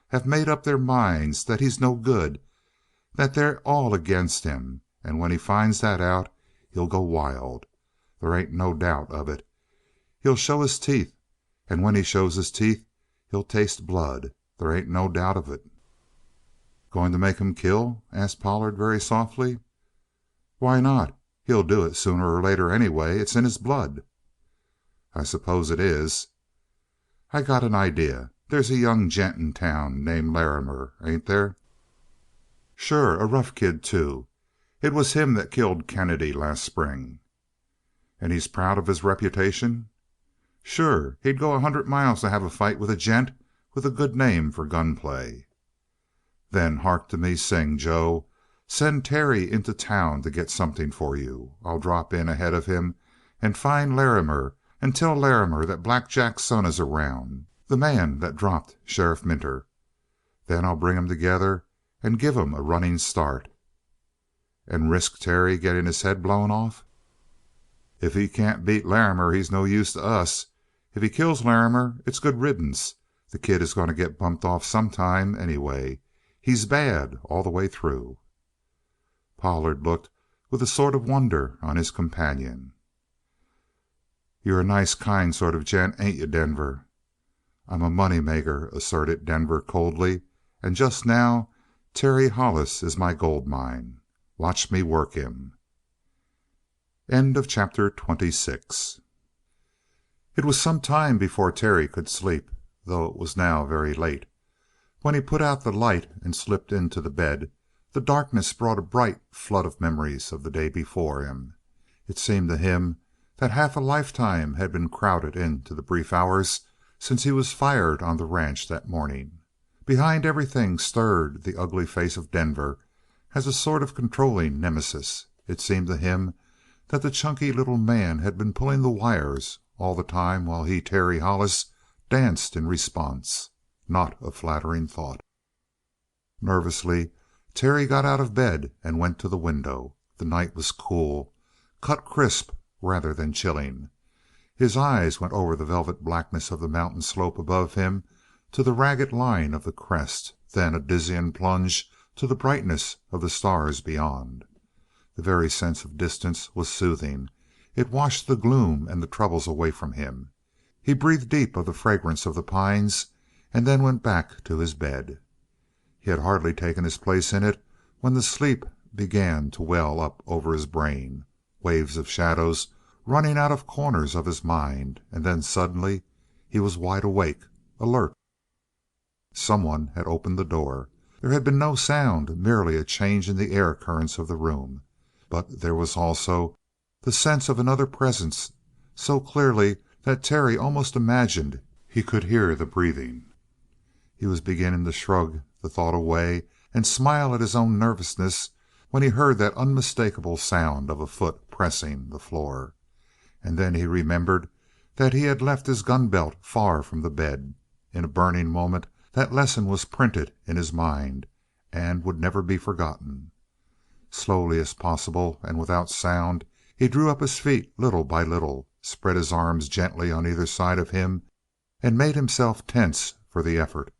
have made up their minds that he's no good, that they're all against him. And when he finds that out, he'll go wild. There ain't no doubt of it. He'll show his teeth. And when he shows his teeth, he'll taste blood. There ain't no doubt of it." "Going to make him kill?" asked Pollard very softly. "Why not? He'll do it sooner or later anyway. It's in his blood." "I suppose it is." "I got an idea. There's a young gent in town named Larrimer, ain't there?" "Sure. A rough kid, too. It was him that killed Kennedy last spring." "And he's proud of his reputation?" "Sure. He'd go 100 miles to have a fight with a gent with a good name for gunplay." "Then hark to me sing, Joe. Send Terry into town to get something for you. I'll drop in ahead of him and find Larrimer, and tell Larrimer that Black Jack's son is around, the man that dropped Sheriff Minter. Then I'll bring 'em together and give 'em a running start." "And risk Terry getting his head blown off?" "If he can't beat Larrimer, he's no use to us. If he kills Larrimer, it's good riddance. The kid is going to get bumped off sometime, anyway. He's bad all the way through." Pollard looked with a sort of wonder on his companion. "You're a nice, kind sort of gent, ain't you, Denver?" "I'm a money maker," asserted Denver coldly. "And just now Terry Hollis is my gold mine. Watch me work him." Chapter 26. It was some time before Terry could sleep, though it was now very late. When he put out the light and slipped into the bed, the darkness brought a bright flood of memories of the day before him. It seemed to him that half a lifetime had been crowded into the brief hours since he was fired on the ranch that morning. Behind everything stirred the ugly face of Denver as a sort of controlling nemesis. It seemed to him that the chunky little man had been pulling the wires all the time while he, Terry Hollis, danced in response. Not a flattering thought. Nervously, Terry got out of bed and went to the window. The night was cool, cut crisp rather than chilling. His eyes went over the velvet blackness of the mountain slope above him to the ragged line of the crest, then a dizzying plunge to the brightness of the stars beyond. The very sense of distance was soothing. It washed the gloom and the troubles away from him. He breathed deep of the fragrance of the pines and then went back to his bed. He had hardly taken his place in it when the sleep began to well up over his brain, waves of shadows running out of corners of his mind, and then suddenly he was wide awake, alert. Someone had opened the door. There had been no sound, merely a change in the air currents of the room. But there was also the sense of another presence, so clearly that Terry almost imagined he could hear the breathing. He was beginning to shrug the thought away and smile at his own nervousness when he heard that unmistakable sound of a foot pressing the floor. And then he remembered that he had left his gun belt far from the bed. In a burning moment that lesson was printed in his mind and would never be forgotten. Slowly as possible and without sound, he drew up his feet little by little, spread his arms gently on either side of him, and made himself tense for the effort.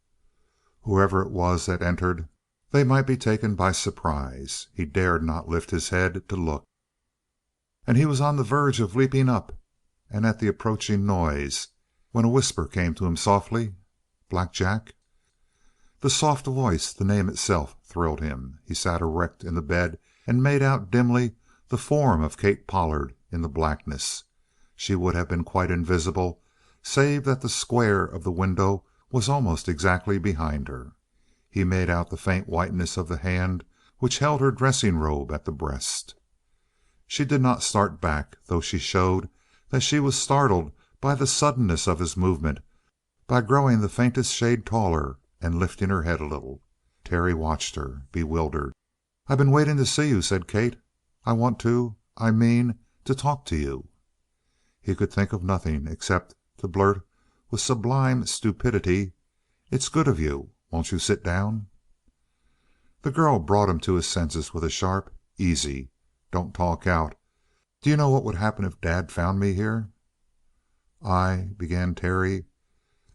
Whoever it was that entered, they might be taken by surprise. He dared not lift his head to look. And he was on the verge of leaping up and at the approaching noise when a whisper came to him softly. "Black Jack?" The soft voice, the name itself, thrilled him. He sat erect in the bed and made out dimly the form of Kate Pollard in the blackness. She would have been quite invisible save that the square of the window was almost exactly behind her. He made out the faint whiteness of the hand which held her dressing robe at the breast. She did not start back, though she showed that she was startled by the suddenness of his movement, by growing the faintest shade taller and lifting her head a little. Terry watched her, bewildered. "I've been waiting to see you," said Kate. "I want I mean, to talk to you." He could think of nothing except to blurt with sublime stupidity, It's good of you. Won't you sit down?" The girl brought him to his senses with a sharp, "Easy. Don't talk out. Do you know what would happen if Dad found me here?" "I—" began Terry.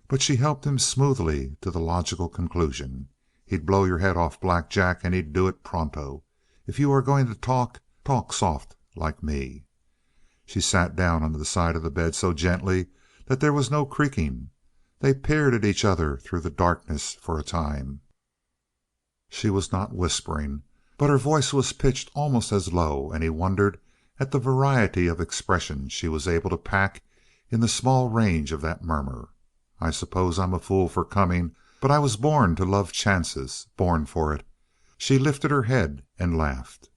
But she helped him smoothly to the logical conclusion. "He'd blow your head off, Black Jack, and he'd do it pronto. If you are going to talk, talk soft like me." She sat down on the side of the bed so gently that there was no creaking. They peered at each other through the darkness for a time. She was not whispering, but her voice was pitched almost as low, and he wondered at the variety of expression she was able to pack in the small range of that murmur. "I suppose I'm a fool for coming, but I was born to love chances. Born for it." She lifted her head and laughed.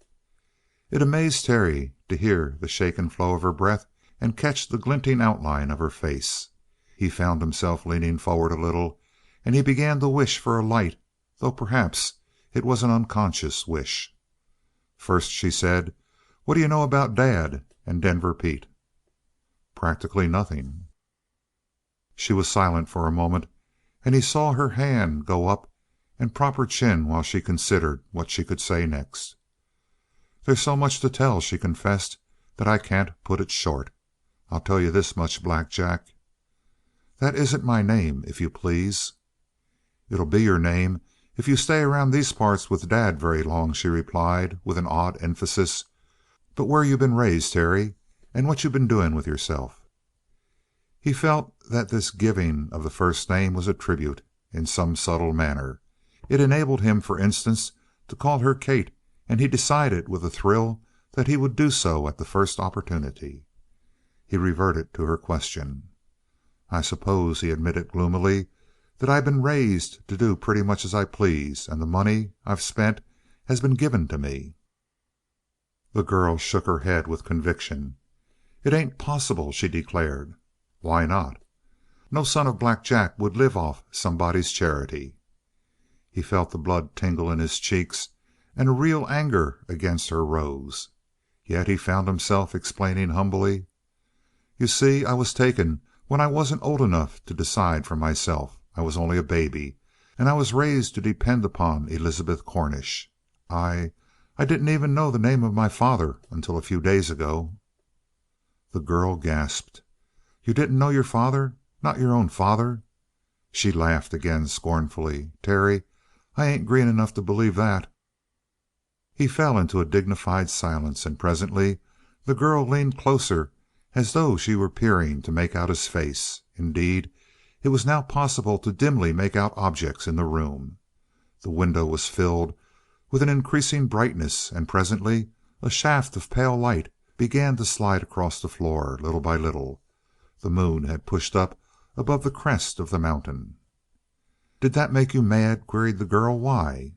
It amazed Terry to hear the shaken flow of her breath and catch the glinting outline of her face. He found himself leaning forward a little, and he began to wish for a light, though perhaps it was an unconscious wish. "First," she said, "what do you know about Dad and Denver Pete?" "Practically nothing." She was silent for a moment, and he saw her hand go up and prop her chin while she considered what she could say next. "There's so much to tell," she confessed, "that I can't put it short. I'll tell you this much, Black Jack." "That isn't my name, if you please." "It'll be your name if you stay around these parts with Dad very long," she replied, with an odd emphasis. "But where you been raised, Terry, and what you been doing with yourself?" He felt that this giving of the first name was a tribute, in some subtle manner. It enabled him, for instance, to call her Kate, and he decided with a thrill that he would do so at the first opportunity. He reverted to her question. "I suppose," he admitted gloomily, "that I've been raised to do pretty much as I please, and the money I've spent has been given to me." The girl shook her head with conviction. "It ain't possible," she declared. "Why not?" "No son of Black Jack would live off somebody's charity." He felt the blood tingle in his cheeks, and a real anger against her rose. Yet he found himself explaining humbly: "You see, I was taken when I wasn't old enough to decide for myself. I was only a baby, and I was raised to depend upon Elizabeth Cornish. I didn't even know the name of my father until a few days ago." The girl gasped. "You didn't know your father? Not your own father?" She laughed again scornfully. "Terry, I ain't green enough to believe that." He fell into a dignified silence, and presently the girl leaned closer as though she were peering to make out his face. Indeed, it was now possible to dimly make out objects in the room. The window was filled with an increasing brightness, and presently a shaft of pale light began to slide across the floor, little by little. The moon had pushed up above the crest of the mountain. "Did that make you mad?" queried the girl. "Why?"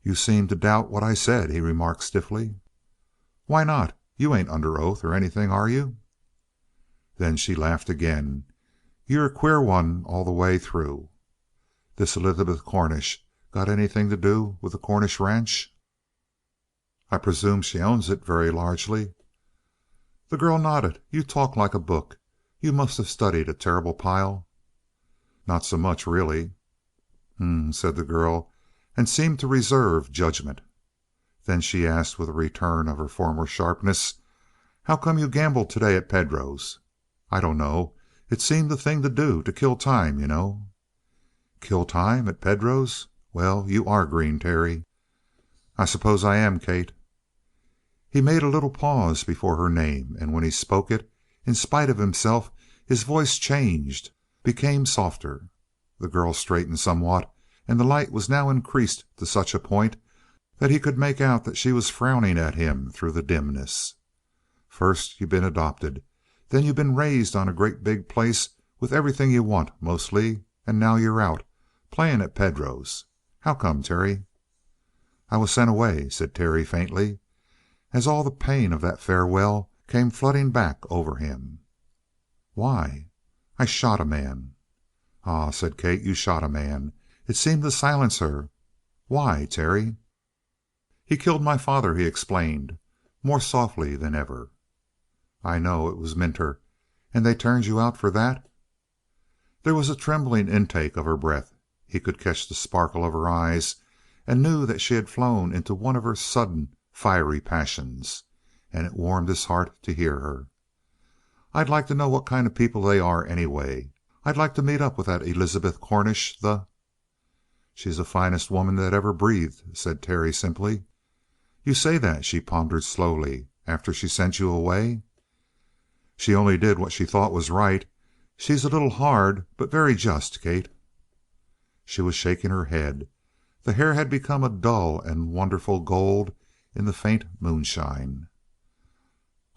"You seemed to doubt what I said," he remarked stiffly. "Why not? You ain't under oath or anything, are you?" Then she laughed again. "You're a queer one all the way through. This Elizabeth Cornish got anything to do with the Cornish ranch?" "I presume she owns it very largely." The girl nodded. "You talk like a book. You must have studied a terrible pile." "Not so much, really." "H'm," said the girl, and seemed to reserve judgment. Then she asked with a return of her former sharpness: "How come you gambled today at Pedro's?" "I don't know. It seemed the thing to do to kill time, you know." "Kill time? At Pedro's? Well, you are green, Terry." "I suppose I am, Kate." He made a little pause before her name, and when he spoke it, in spite of himself, his voice changed, became softer. The girl straightened somewhat, and the light was now increased to such a point that he could make out that she was frowning at him through the dimness. "First you been adopted, then you been raised on a great big place with everything you want, mostly, and now you're out, playing at Pedro's. How come, Terry?" "I was sent away," said Terry faintly, as all the pain of that farewell came flooding back over him. "Why?" "I shot a man." "Ah," said Kate, "you shot a man." It seemed to silence her. "Why, Terry?" "He killed my father," he explained, more softly than ever. "I know. It was Minter. And they turned you out for that?" There was a trembling intake of her breath. He could catch the sparkle of her eyes and knew that she had flown into one of her sudden, fiery passions. And it warmed his heart to hear her. "I'd like to know what kind of people they are, anyway. I'd like to meet up with that Elizabeth Cornish, the " "She's the finest woman that ever breathed," said Terry simply. "You say that," she pondered slowly, "after she sent you away?" "She only did what she thought was right. She's a little hard, but very just, Kate." She was shaking her head. The hair had become a dull and wonderful gold in the faint moonshine.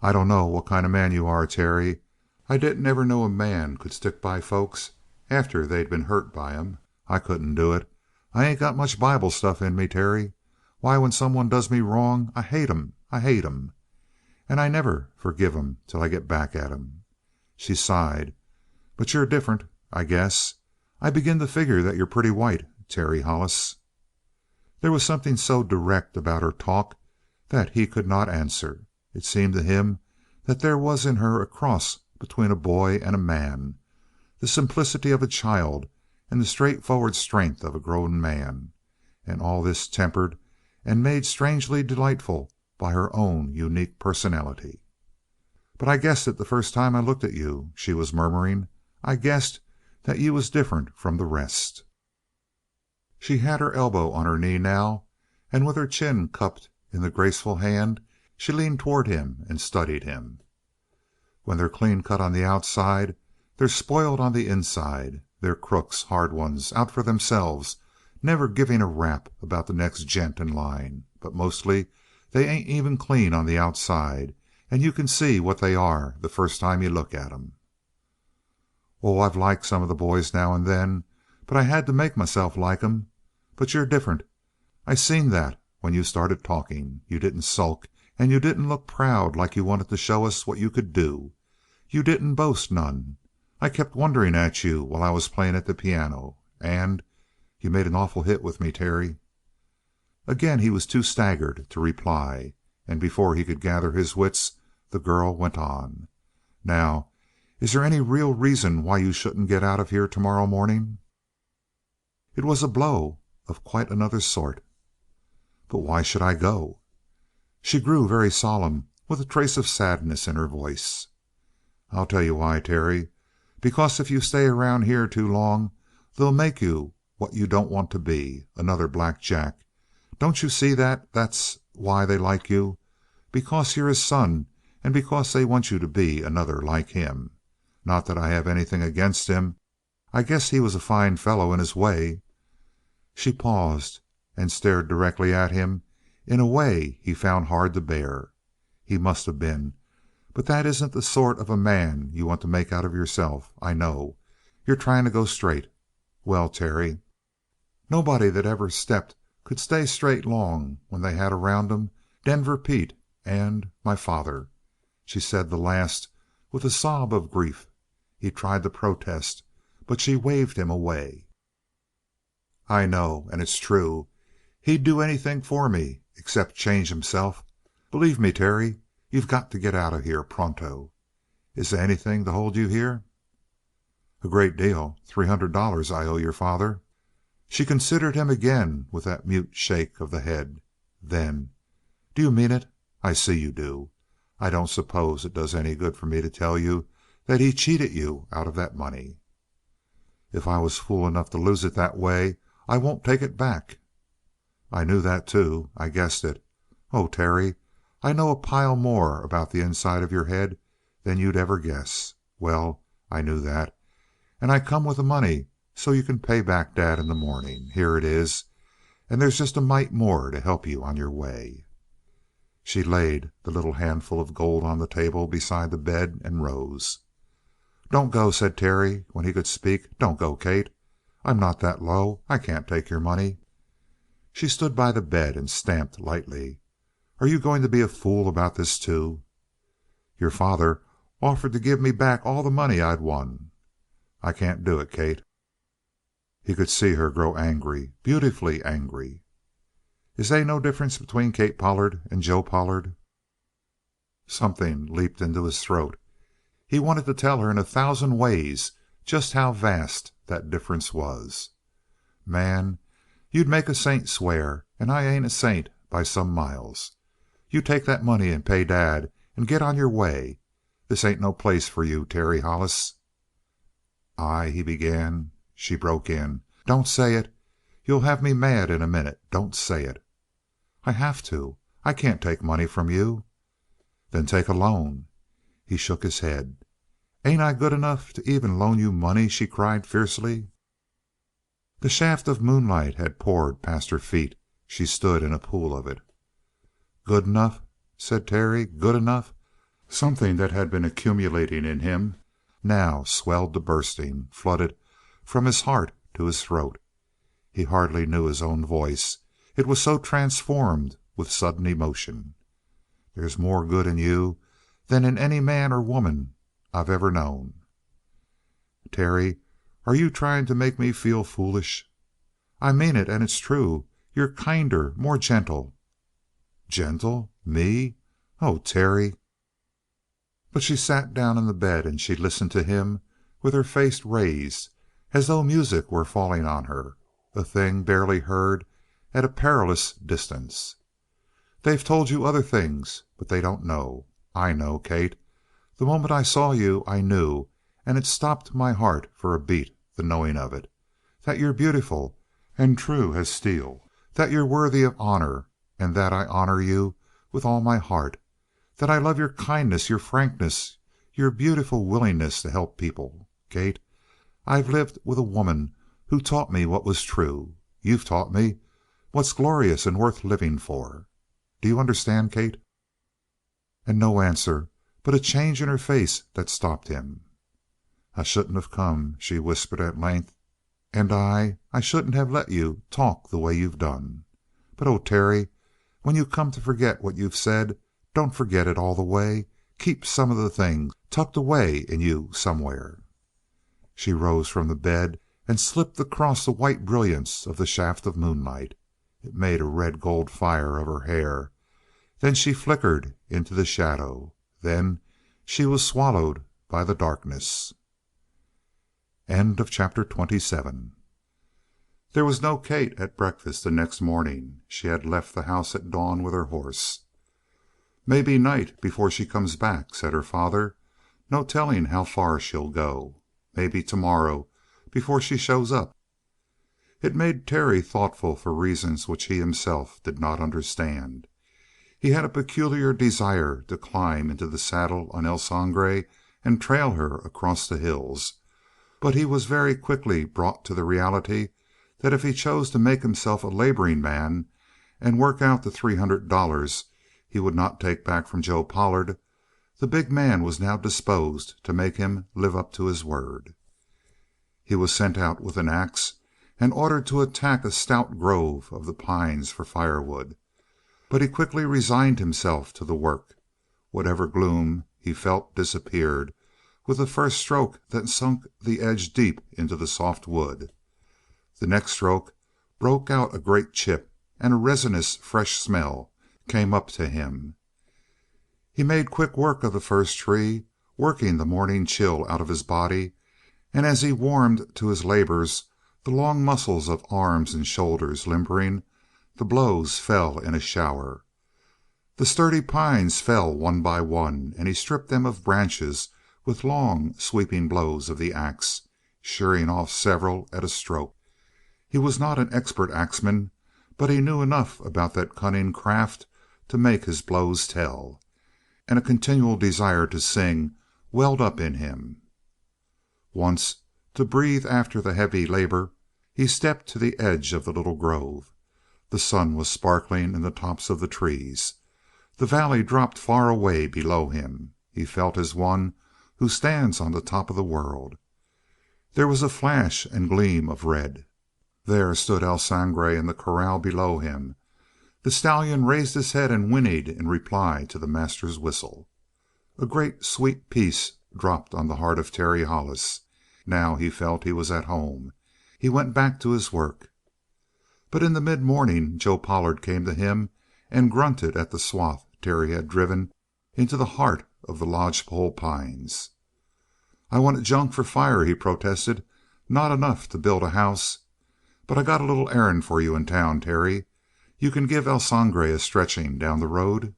"I don't know what kind of man you are, Terry. I didn't ever know a man could stick by folks after they'd been hurt by 'em. I couldn't do it. I ain't got much Bible stuff in me, Terry. Why, when someone does me wrong, I hate 'em. I hate 'em. And I never forgive 'em till I get back at 'em." She sighed. "But you're different, I guess. I begin to figure that you're pretty white, Terry Hollis." There was something so direct about her talk that he could not answer. It seemed to him that there was in her a cross between a boy and a man, the simplicity of a child and the straightforward strength of a grown man, and all this tempered and made strangely delightful by her own unique personality. "But I guessed it the first time I looked at you," she was murmuring. "I guessed that you was different from the rest." She had her elbow on her knee now, and with her chin cupped in the graceful hand she leaned toward him and studied him. "When they're clean cut on the outside, they're spoiled on the inside. They're crooks, hard ones, out for themselves, never giving a rap about the next gent in line. But mostly they ain't even clean on the outside, and you can see what they are the first time you look at 'em." "Oh, I've liked some of the boys now and then, but I had to make myself like 'em. But you're different. I seen that when you started talking. You didn't sulk, and you didn't look proud like you wanted to show us what you could do. You didn't boast none. I kept wondering at you while I was playing at the piano. And you made an awful hit with me, Terry." Again he was too staggered to reply, and before he could gather his wits the girl went on. "Now, is there any real reason why you shouldn't get out of here tomorrow morning?" It was a blow of quite another sort. "But why should I go?" She grew very solemn, with a trace of sadness in her voice. "I'll tell you why, Terry. Because if you stay around here too long they'll make you what you don't want to be, another Black Jack. Don't you see that that's why they like you? Because you're his son, and because they want you to be another like him. Not that I have anything against him. I guess he was a fine fellow in his way." She paused and stared directly at him in a way he found hard to bear. "He must have been. But that isn't the sort of a man you want to make out of yourself. I know. You're trying to go straight. Well, Terry, nobody that ever stepped could stay straight long when they had around 'em Denver Pete and my father." She said the last with a sob of grief. He tried to protest, but she waved him away. "I know, and it's true. He'd do anything for me except change himself. Believe me, Terry, you've got to get out of here pronto. Is there anything to hold you here?" "A great deal. $300 I owe your father." She considered him again with that mute shake of the head. Then, "Do you mean it? I see you do. I don't suppose it does any good for me to tell you that he cheated you out of that money." "If I was fool enough to lose it that way, I won't take it back." "I knew that, too. I guessed it. Oh, Terry, I know a pile more about the inside of your head than you'd ever guess. Well, I knew that. And I come with the money so you can pay back Dad in the morning. Here it is. And there's just a mite more to help you on your way." She laid the little handful of gold on the table beside the bed and rose. "Don't go," said Terry when he could speak. "Don't go, Kate. I'm not that low. I can't take your money." She stood by the bed and stamped lightly. "Are you going to be a fool about this, too?" "Your father offered to give me back all the money I'd won." "I can't do it, Kate." He could see her grow angry, beautifully angry. "Is they no difference between Kate Pollard and Joe Pollard?" Something leaped into his throat. He wanted to tell her in 1,000 ways just how vast that difference was. "Man, you'd make a saint swear, and I ain't a saint by some miles. You take that money and pay Dad and get on your way. This ain't no place for you, Terry Hollis." He began. She broke in. "Don't say it. You'll have me mad in a minute. Don't say it." "I have to. I can't take money from you." "Then take a loan." He shook his head. "Ain't I good enough to even loan you money?" she cried fiercely. The shaft of moonlight had poured past her feet. She stood in a pool of it. "Good enough?" said Terry. "Good enough?" Something that had been accumulating in him now swelled to bursting, flooded from his heart to his throat. He hardly knew his own voice, it was so transformed with sudden emotion. "There's more good in you than in any man or woman I've ever known." "Terry, are you trying to make me feel foolish?" "I mean it, and it's true. You're kinder, more gentle." "Gentle? Me? Oh, Terry!" But she sat down in the bed and she listened to him with her face raised, as though music were falling on her, a thing barely heard at a perilous distance. "They've told you other things, but they don't know. I know, Kate. The moment I saw you I knew, and it stopped my heart for a beat, the knowing of it. That you're beautiful and true as steel. That you're worthy of honor, and that I honor you with all my heart. That I love your kindness, your frankness, your beautiful willingness to help people. Kate, I've lived with a woman who taught me what was true. You've taught me what's glorious and worth living for. Do you understand, Kate?" And no answer, but a change in her face that stopped him. "I shouldn't have come," she whispered at length. "And I shouldn't have let you talk the way you've done. But oh, Terry, when you come to forget what you've said, don't forget it all the way. Keep some of the things tucked away in you somewhere." She rose from the bed and slipped across the white brilliance of the shaft of moonlight. It made a red gold fire of her hair. Then she flickered into the shadow. Then she was swallowed by the darkness. Chapter 27. There was no Kate at breakfast the next morning. She had left the house at dawn with her horse. "Maybe night before she comes back," said her father. "No telling how far she'll go. Maybe tomorrow before she shows up." It made Terry thoughtful for reasons which he himself did not understand. He had a peculiar desire to climb into the saddle on El Sangre and trail her across the hills, but he was very quickly brought to the reality that if he chose to make himself a laboring man and work out the $300 he would not take back from Joe Pollard, the big man was now disposed to make him live up to his word. He was sent out with an axe and ordered to attack a stout grove of the pines for firewood, but he quickly resigned himself to the work. Whatever gloom he felt disappeared with the first stroke that sunk the edge deep into the soft wood. The next stroke broke out a great chip, and a resinous, fresh smell came up to him. He made quick work of the first tree, working the morning chill out of his body, and as he warmed to his labors, the long muscles of arms and shoulders limbering, the blows fell in a shower. The sturdy pines fell one by one, and he stripped them of branches with long, sweeping blows of the axe, shearing off several at a stroke. He was not an expert axman, but he knew enough about that cunning craft to make his blows tell, and a continual desire to sing welled up in him. Once, to breathe after the heavy labor, he stepped to the edge of the little grove. The sun was sparkling in the tops of the trees. The valley dropped far away below him. He felt as one who stands on the top of the world. There was a flash and gleam of red. There stood El Sangre in the corral below him. The stallion raised his head and whinnied in reply to the master's whistle. A great sweet peace dropped on the heart of Terry Hollis. Now he felt he was at home. He went back to his work. But in the mid-morning Joe Pollard came to him and grunted at the swath Terry had driven into the heart of the lodgepole pines. "I wanted junk for fire," he protested. "Not enough to build a house. But I got a little errand for you in town, Terry. You can give El Sangre a stretching down the road?"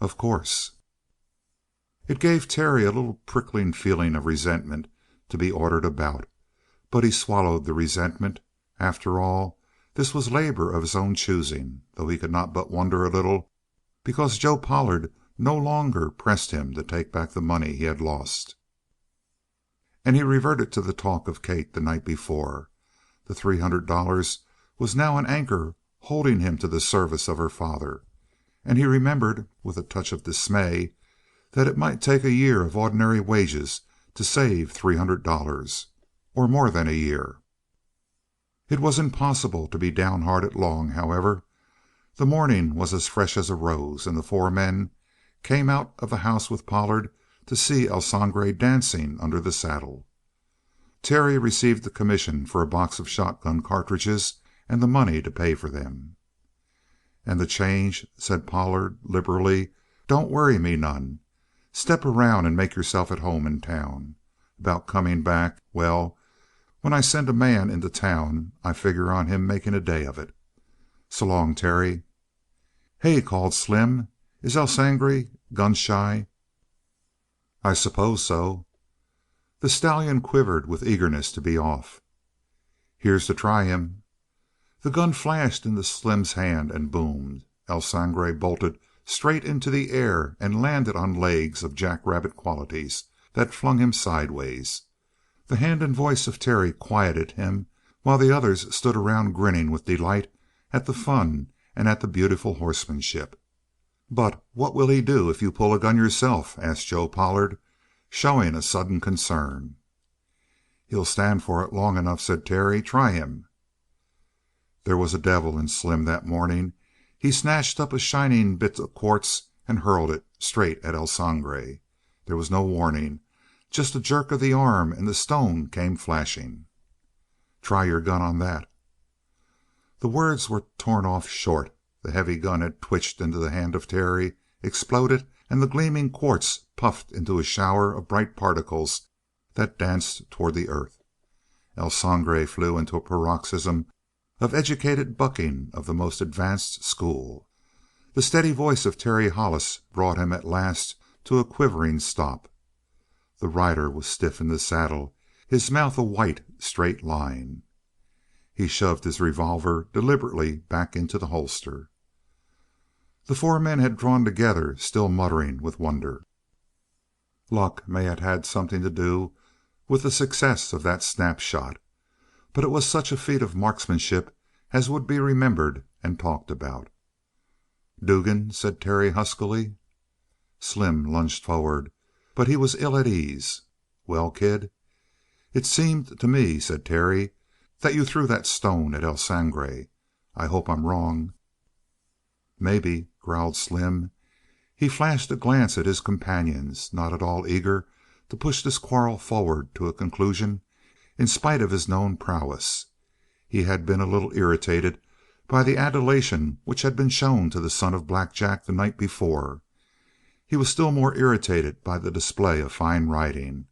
"Of course." It gave Terry a little prickling feeling of resentment to be ordered about, but he swallowed the resentment. After all, this was labor of his own choosing, though he could not but wonder a little because Joe Pollard no longer pressed him to take back the money he had lost. And he reverted to the talk of Kate the night before. The $300 was now an anchor holding him to the service of her father, and he remembered, with a touch of dismay, that it might take a year of ordinary wages to save $300, or more than a year. It was impossible to be downhearted long, however. The morning was as fresh as a rose, and the four men came out of the house with Pollard to see El Sangre dancing under the saddle. Terry received the commission for a box of shotgun cartridges and the money to pay for them. "And the change," said Pollard liberally, "don't worry me none. Step around and make yourself at home in town. About coming back, well, when I send a man into town, I figure on him making a day of it. So long, Terry." "Hey," called Slim, "is El Sangre gun shy?" "I suppose so." The stallion quivered with eagerness to be off. "Here's to try him." The gun flashed into Slim's hand and boomed. El Sangre bolted straight into the air and landed on legs of jackrabbit qualities that flung him sideways. The hand and voice of Terry quieted him while the others stood around grinning with delight at the fun and at the beautiful horsemanship. "But what will he do if you pull a gun yourself?" asked Joe Pollard, showing a sudden concern. "He'll stand for it long enough," said Terry. "Try him." There was a devil in Slim that morning. He snatched up a shining bit of quartz and hurled it straight at El Sangre. There was no warning, just a jerk of the arm, and the stone came flashing. "Try your gun on that." The words were torn off short. The heavy gun had twitched into the hand of Terry, exploded, and the gleaming quartz puffed into a shower of bright particles that danced toward the earth. El Sangre flew into a paroxysm of educated bucking of the most advanced school. The steady voice of Terry Hollis brought him at last to a quivering stop. The rider was stiff in the saddle, his mouth a white, straight line. He shoved his revolver deliberately back into the holster. The four men had drawn together, still muttering with wonder. Luck may have had something to do with the success of that snap shot, but it was such a feat of marksmanship as would be remembered and talked about. "Dugan?" said Terry huskily. Slim lunged forward, but he was ill at ease. "Well, kid?" "It seemed to me," said Terry, "that you threw that stone at El Sangre. I hope I'm wrong." "Maybe," growled Slim. He flashed a glance at his companions, not at all eager to push this quarrel forward to a conclusion in spite of his known prowess. He had been a little irritated by the adulation which had been shown to the son of Black Jack the night before. He was still more irritated by the display of fine riding,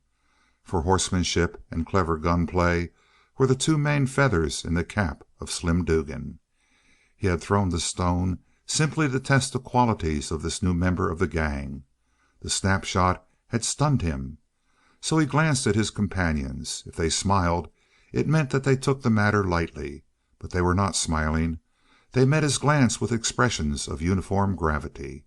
for horsemanship and clever gunplay were the two main feathers in the cap of Slim Dugan. He had thrown the stone simply to test the qualities of this new member of the gang. The snapshot had stunned him. So he glanced at his companions. If they smiled, it meant that they took the matter lightly. But they were not smiling. They met his glance with expressions of uniform gravity.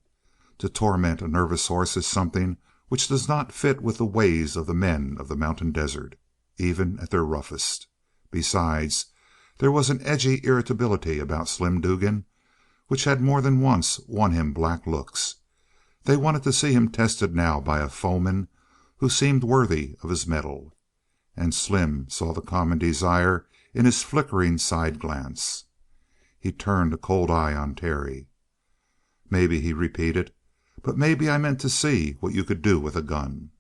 To torment a nervous horse is something which does not fit with the ways of the men of the mountain desert, even at their roughest. Besides, there was an edgy irritability about Slim Dugan which had more than once won him black looks. They wanted to see him tested now by a foeman who seemed worthy of his mettle. And Slim saw the common desire in his flickering side glance. He turned a cold eye on Terry. "Maybe," he repeated. "But maybe I meant to see what you could do with a gun."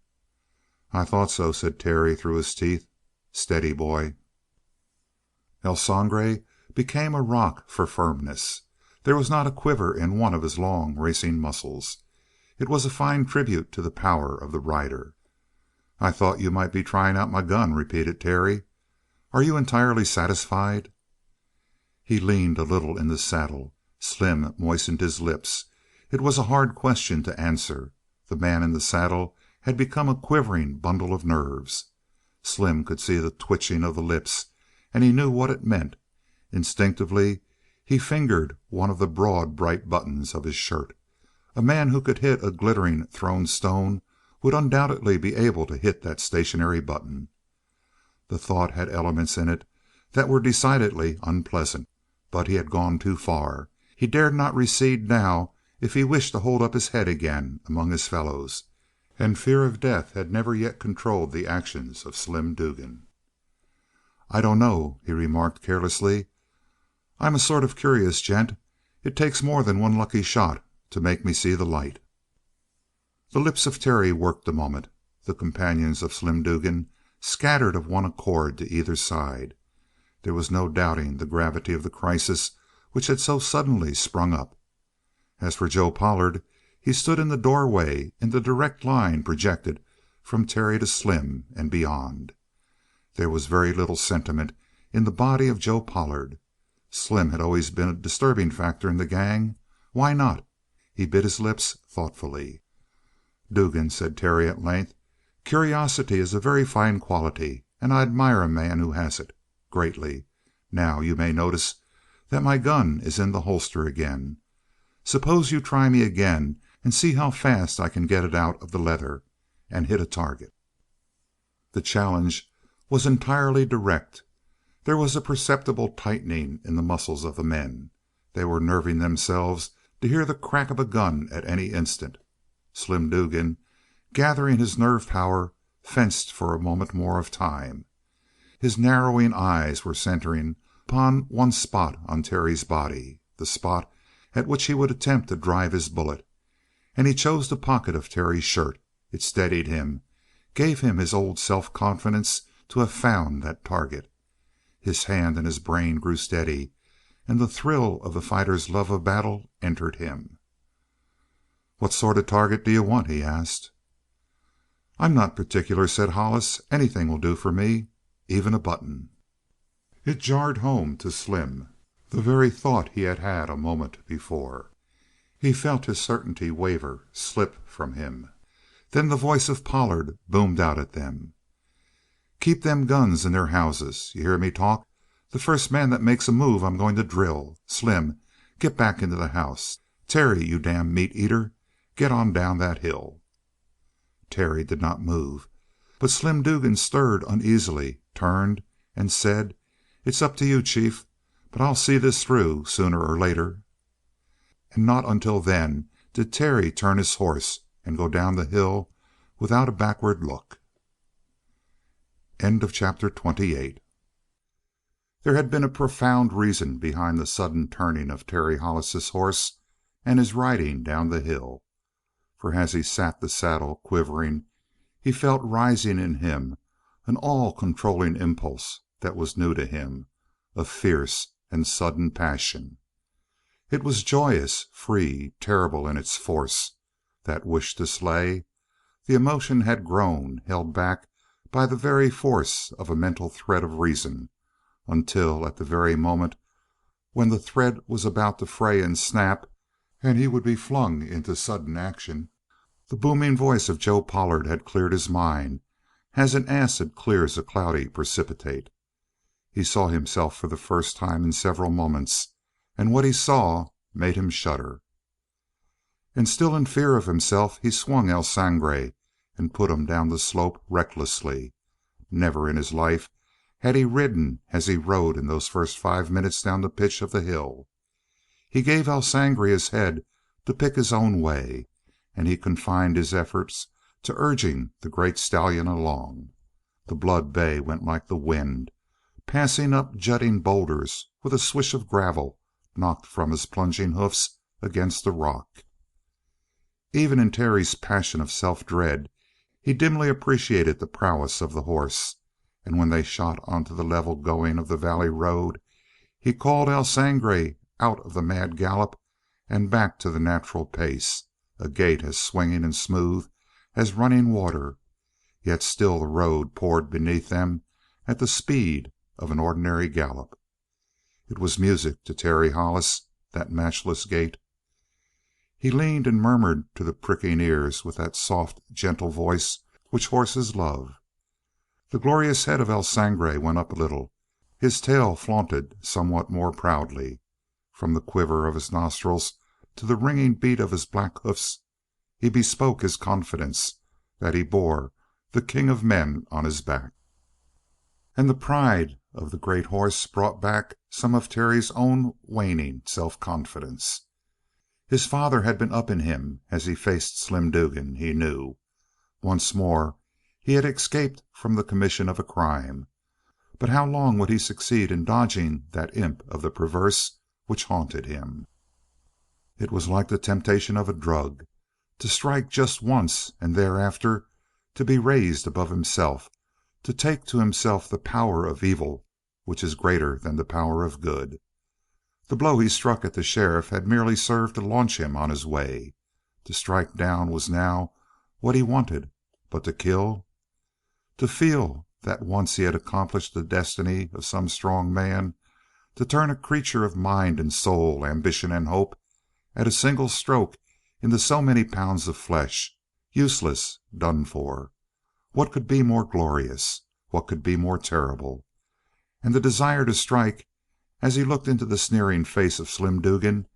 "I thought so," said Terry through his teeth. "Steady, boy." El Sangre became a rock for firmness. There was not a quiver in one of his long, racing muscles. It was a fine tribute to the power of the rider. "I thought you might be trying out my gun," repeated Terry. "Are you entirely satisfied?" He leaned a little in the saddle. Slim moistened his lips. It was a hard question to answer. The man in the saddle had become a quivering bundle of nerves. Slim could see the twitching of the lips, and he knew what it meant. Instinctively he fingered one of the broad, bright buttons of his shirt. A man who could hit a glittering thrown stone would undoubtedly be able to hit that stationary button. The thought had elements in it that were decidedly unpleasant. But he had gone too far. He dared not recede now if he wished to hold up his head again among his fellows, and fear of death had never yet controlled the actions of Slim Dugan. "I dunno," he remarked carelessly. "I'm a sort of curious gent. It takes more than one lucky shot to make me see the light." The lips of Terry worked a moment. The companions of Slim Dugan scattered of one accord to either side. There was no doubting the gravity of the crisis which had so suddenly sprung up. As for Joe Pollard, he stood in the doorway in the direct line projected from Terry to Slim and beyond. There was very little sentiment in the body of Joe Pollard. Slim had always been a disturbing factor in the gang. Why not? He bit his lips thoughtfully. "Dugan," said Terry at length, "curiosity is a very fine quality, and I admire a man who has it greatly. Now, you may notice that my gun is in the holster again. Suppose you try me again and see how fast I can get it out of the leather and hit a target." The challenge was entirely direct. There was a perceptible tightening in the muscles of the men. They were nerving themselves to hear the crack of a gun at any instant. Slim Dugan, gathering his nerve power, fenced for a moment more of time. His narrowing eyes were centering upon one spot on Terry's body, the spot at which he would attempt to drive his bullet, and he chose the pocket of Terry's shirt. It steadied him, gave him his old self-confidence to have found that target. His hand and his brain grew steady, and the thrill of the fighter's love of battle entered him. "What sort of target do you want?" he asked. "I'm not particular," said Hollis. "Anything will do for me. Even a button." It jarred home to Slim, the very thought he had had a moment before. He felt his certainty waver, slip from him. Then the voice of Pollard boomed out at them. "Keep them guns in their houses. You hear me talk? The first man that makes a move I'm going to drill. Slim, get back into the house. Terry, you damn meat eater, get on down that hill." Terry did not move, but Slim Dugan stirred uneasily, turned, and said: "It's up to you, chief, but I'll see this through sooner or later." And not until then did Terry turn his horse and go down the hill without a backward look. Chapter 28. There had been a profound reason behind the sudden turning of Terry Hollis's horse and his riding down the hill. For as he sat the saddle, quivering, he felt rising in him an all-controlling impulse that was new to him, a fierce and sudden passion. It was joyous, free, terrible in its force, that wish to slay. The emotion had grown, held back by the very force of a mental thread of reason, until at the very moment when the thread was about to fray and snap, and he would be flung into sudden action, the booming voice of Joe Pollard had cleared his mind as an acid clears a cloudy precipitate. He saw himself for the first time in several moments, and what he saw made him shudder. And still in fear of himself, he swung El Sangre and put him down the slope recklessly. Never in his life had he ridden as he rode in those first 5 minutes down the pitch of the hill. He gave El Sangre his head to pick his own way, and he confined his efforts to urging the great stallion along. The blood bay went like the wind, passing up jutting boulders with a swish of gravel knocked from his plunging hoofs against the rock. Even in Terry's passion of self-dread he dimly appreciated the prowess of the horse, and when they shot onto the level going of the valley road, he called El Sangre out of the mad gallop and back to the natural pace, a gait as swinging and smooth as running water. yet still the road poured beneath them at the speed of an ordinary gallop. It was music to Terry Hollis, that matchless gait. He leaned and murmured to the pricking ears with that soft, gentle voice which horses love. The glorious head of El Sangre went up a little. His tail flaunted somewhat more proudly. From the quiver of his nostrils to the ringing beat of his black hoofs, he bespoke his confidence that he bore the king of men on his back. And the pride of the great horse brought back some of Terry's own waning self-confidence. His father had been up in him as he faced Slim Dugan, he knew. Once more he had escaped from the commission of a crime, but how long would he succeed in dodging that imp of the perverse which haunted him? It was like the temptation of a drug, to strike just once and thereafter to be raised above himself, to take to himself the power of evil which is greater than the power of good. The blow he struck at the sheriff had merely served to launch him on his way. To strike down was now what he wanted, but to kill? To feel that once he had accomplished the destiny of some strong man, to turn a creature of mind and soul, ambition and hope, at a single stroke into so many pounds of flesh, useless, done for. What could be more glorious? What could be more terrible? And the desire to strike, as he looked into the sneering face of Slim Dugan,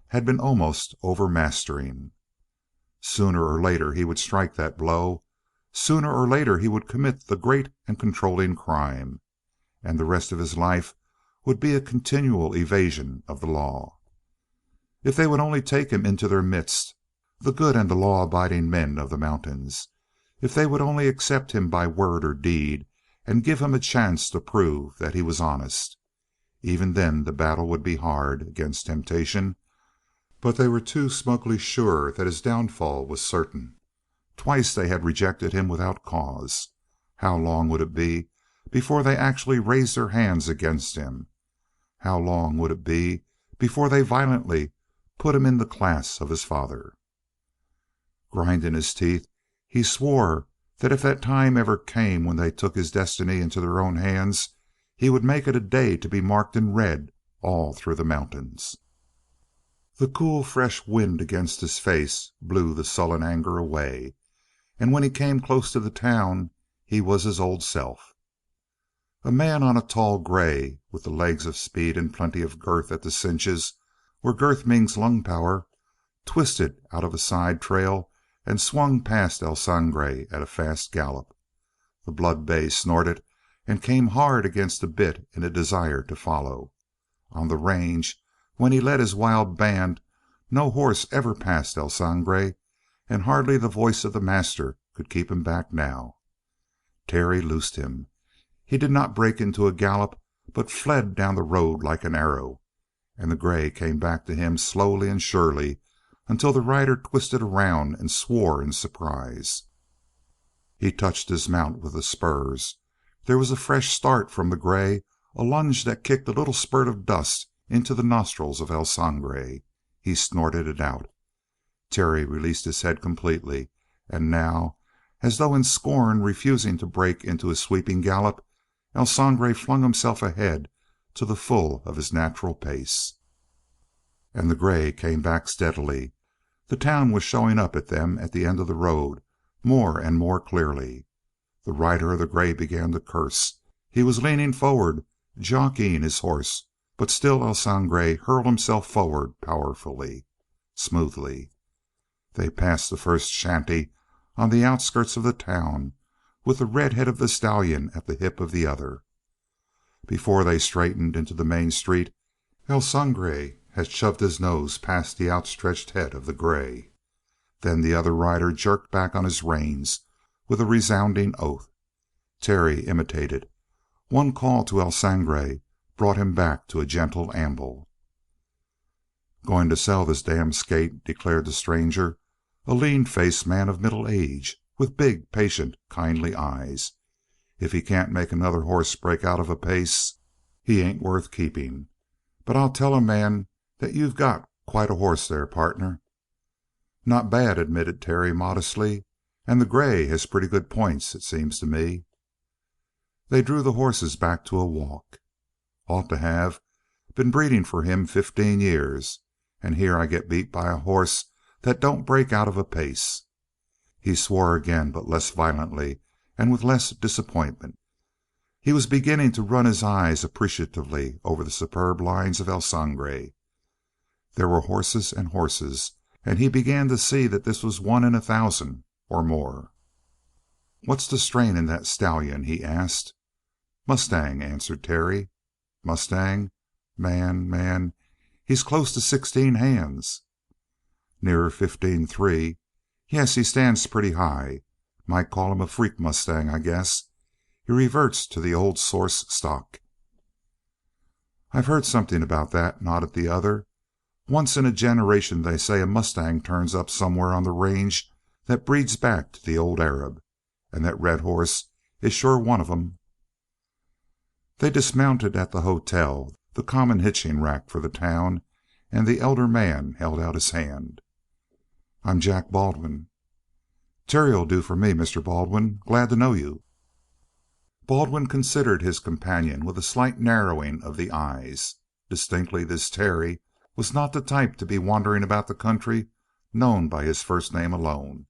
had been almost overmastering. Sooner or later he would strike that blow. Sooner or later he would commit the great and controlling crime, and the rest of his life would be a continual evasion of the law. If they would only take him into their midst, the good and the law-abiding men of the mountains, if they would only accept him by word or deed and give him a chance to prove that he was honest. Even then the battle would be hard against temptation, but they were too smugly sure that his downfall was certain. Twice they had rejected him without cause. How long would it be before they actually raised their hands against him? How long would it be before they violently put him in the class of his father? Grinding his teeth, he swore that if that time ever came when they took his destiny into their own hands, he would make it a day to be marked in red all through the mountains. The cool, fresh wind against his face blew the sullen anger away, and when he came close to the town he was his old self. A man on a tall gray, with the legs of speed and plenty of girth at the cinches where girth means lung power, twisted out of a side trail and swung past El Sangre at a fast gallop. The blood bay snorted and came hard against the bit in a desire to follow. On the range, when he led his wild band, no horse ever passed El Sangre, and hardly the voice of the master could keep him back now. Terry loosed him. He did not break into a gallop, but fled down the road like an arrow, and the gray came back to him slowly and surely until the rider twisted around and swore in surprise. He touched his mount with the spurs. There was a fresh start from the gray, a lunge that kicked a little spurt of dust into the nostrils of El Sangre. He snorted it out. Terry released his head completely, and now, as though in scorn refusing to break into his sweeping gallop, El Sangre flung himself ahead to the full of his natural pace. And the gray came back steadily. The town was showing up at them at the end of the road more and more clearly. The rider of the gray began to curse. He was leaning forward, jockeying his horse, but still El Sangre hurled himself forward powerfully, smoothly. They passed the first shanty on the outskirts of the town, with the red head of the stallion at the hip of the other. Before they straightened into the main street, El Sangre had shoved his nose past the outstretched head of the gray. Then the other rider jerked back on his reins with a resounding oath. Terry imitated. One call to El Sangre brought him back to a gentle amble. "Going to sell this damn skate," declared the stranger, a lean-faced man of middle age, with big, patient, kindly eyes. "If he can't make another horse break out of a pace, he ain't worth keeping. But I'll tell a man that you've got quite a horse there, partner." "Not bad," admitted Terry modestly. And the gray has pretty good points, it seems to me." They drew the horses back to a walk. "Ought to have. Been breeding for him 15 years, and here I get beat by a horse that don't break out of a pace." He swore again, but less violently and with less disappointment. He was beginning to run his eyes appreciatively over the superb lines of El Sangre. There were horses and horses, and he began to see that this was one in 1,000 or more. "What's the strain in that stallion?" he asked. "Mustang," answered Terry. "Mustang? Man, he's close to 16 hands." "Nearer 15.3. Yes, he stands pretty high. Might call him a freak mustang, I guess. He reverts to the old source stock." "I've heard something about that," nodded the other. "Once in a generation they say a mustang turns up somewhere on the range that breeds back to the old Arab. And that red horse is sure one of 'em." They dismounted at the hotel, the common hitching rack for the town, and the elder man held out his hand. "I'm Jack Baldwin." "Terry'll do for me, Mr. Baldwin. Glad to know you." Baldwin considered his companion with a slight narrowing of the eyes. Distinctly this Terry was not the type to be wandering about the country known by his first name alone.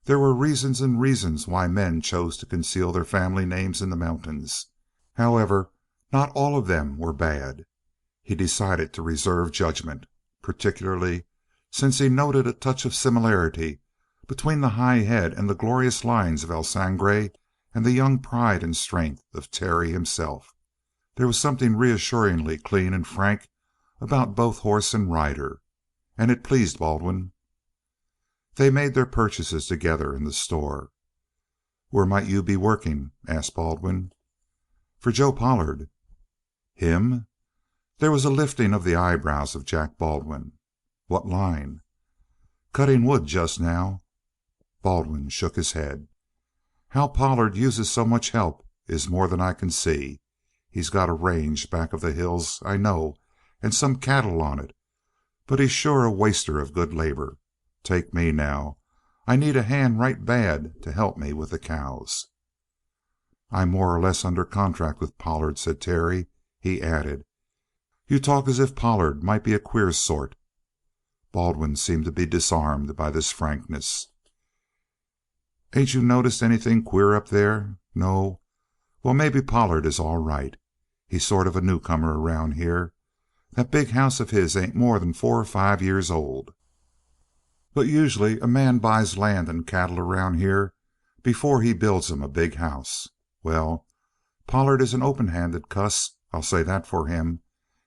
There were reasons and reasons why men chose to conceal their family names in the mountains. However, not all of them were bad. He decided to reserve judgment, particularly since he noted a touch of similarity between the high head and the glorious lines of El Sangre and the young pride and strength of Terry himself. There was something reassuringly clean and frank about both horse and rider, and it pleased Baldwin. They made their purchases together in the store. "Where might you be working?" asked Baldwin. "For Joe Pollard." "Him?" There was a lifting of the eyebrows of Jack Baldwin. "What line?" "Cutting wood just now." Baldwin shook his head. "How Pollard uses so much help is more than I can see. He's got a range back of the hills, I know, and some cattle on it, but he's sure a waster of good labor. Take me now. I need a hand right bad to help me with the cows." "I'm more or less under contract with Pollard," said Terry. He added, "You talk as if Pollard might be a queer sort." Baldwin seemed to be disarmed by this frankness. "Ain't you noticed anything queer up there? No? Well, maybe Pollard is all right. He's sort of a newcomer around here. That big house of his ain't more than 4 or 5 years old. But usually a man buys land and cattle around here before he builds 'em a big house. Well, Pollard is an open-handed cuss, I'll say that for him,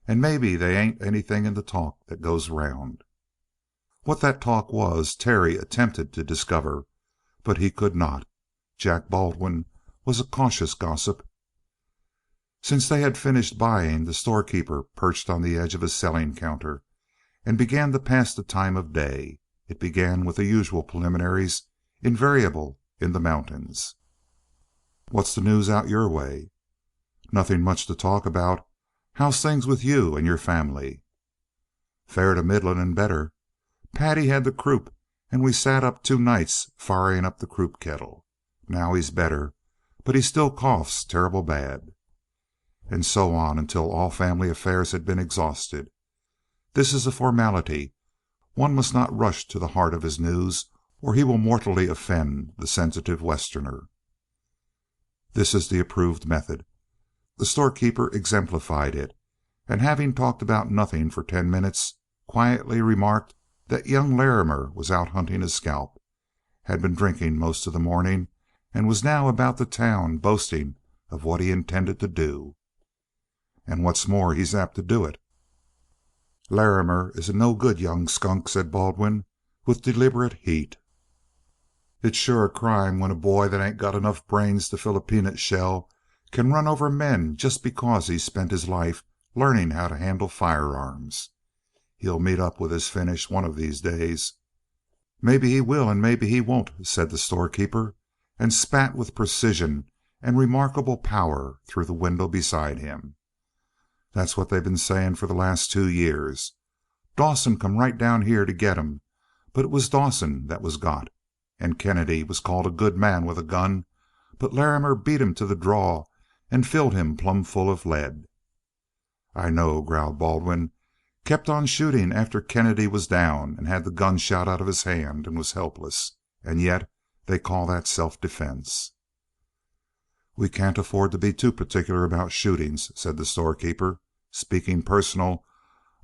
and maybe they ain't anything in the talk that goes around." What that talk was Terry attempted to discover, but he could not. Jack Baldwin was a cautious gossip. Since they had finished buying, the storekeeper perched on the edge of his selling counter and began to pass the time of day. It began with the usual preliminaries invariable in the mountains. "What's the news out your way?" "Nothing much to talk about. How's things with you and your family?" "Fair to middlin' and better. Patty had the croup, and we sat up 2 nights firing up the croup kettle. Now he's better, but he still coughs terrible bad." And so on until all family affairs had been exhausted. This is a formality. One must not rush to the heart of his news, or he will mortally offend the sensitive Westerner. This is the approved method. The storekeeper exemplified it, and having talked about nothing for 10 minutes, quietly remarked that young Larrimer was out hunting a scalp, had been drinking most of the morning, and was now about the town boasting of what he intended to do. "And what's more, he's apt to do it." "Larrimer is a no good young skunk," said Baldwin, with deliberate heat. "It's sure a crime when a boy that ain't got enough brains to fill a peanut shell can run over men just because he's spent his life learning how to handle firearms. He'll meet up with his finish one of these days." "Maybe he will and maybe he won't," said the storekeeper, and spat with precision and remarkable power through the window beside him. "That's what they've been saying for the last 2 years. Dawson come right down here to get him, but it was Dawson that was got. And Kennedy was called a good man with a gun, but Larrimer beat him to the draw and filled him plumb full of lead." "I know," growled Baldwin. "Kept on shooting after Kennedy was down and had the gun shot out of his hand and was helpless. And yet they call that self-defense." "We can't afford to be too particular about shootings," said the storekeeper. "Speaking personal,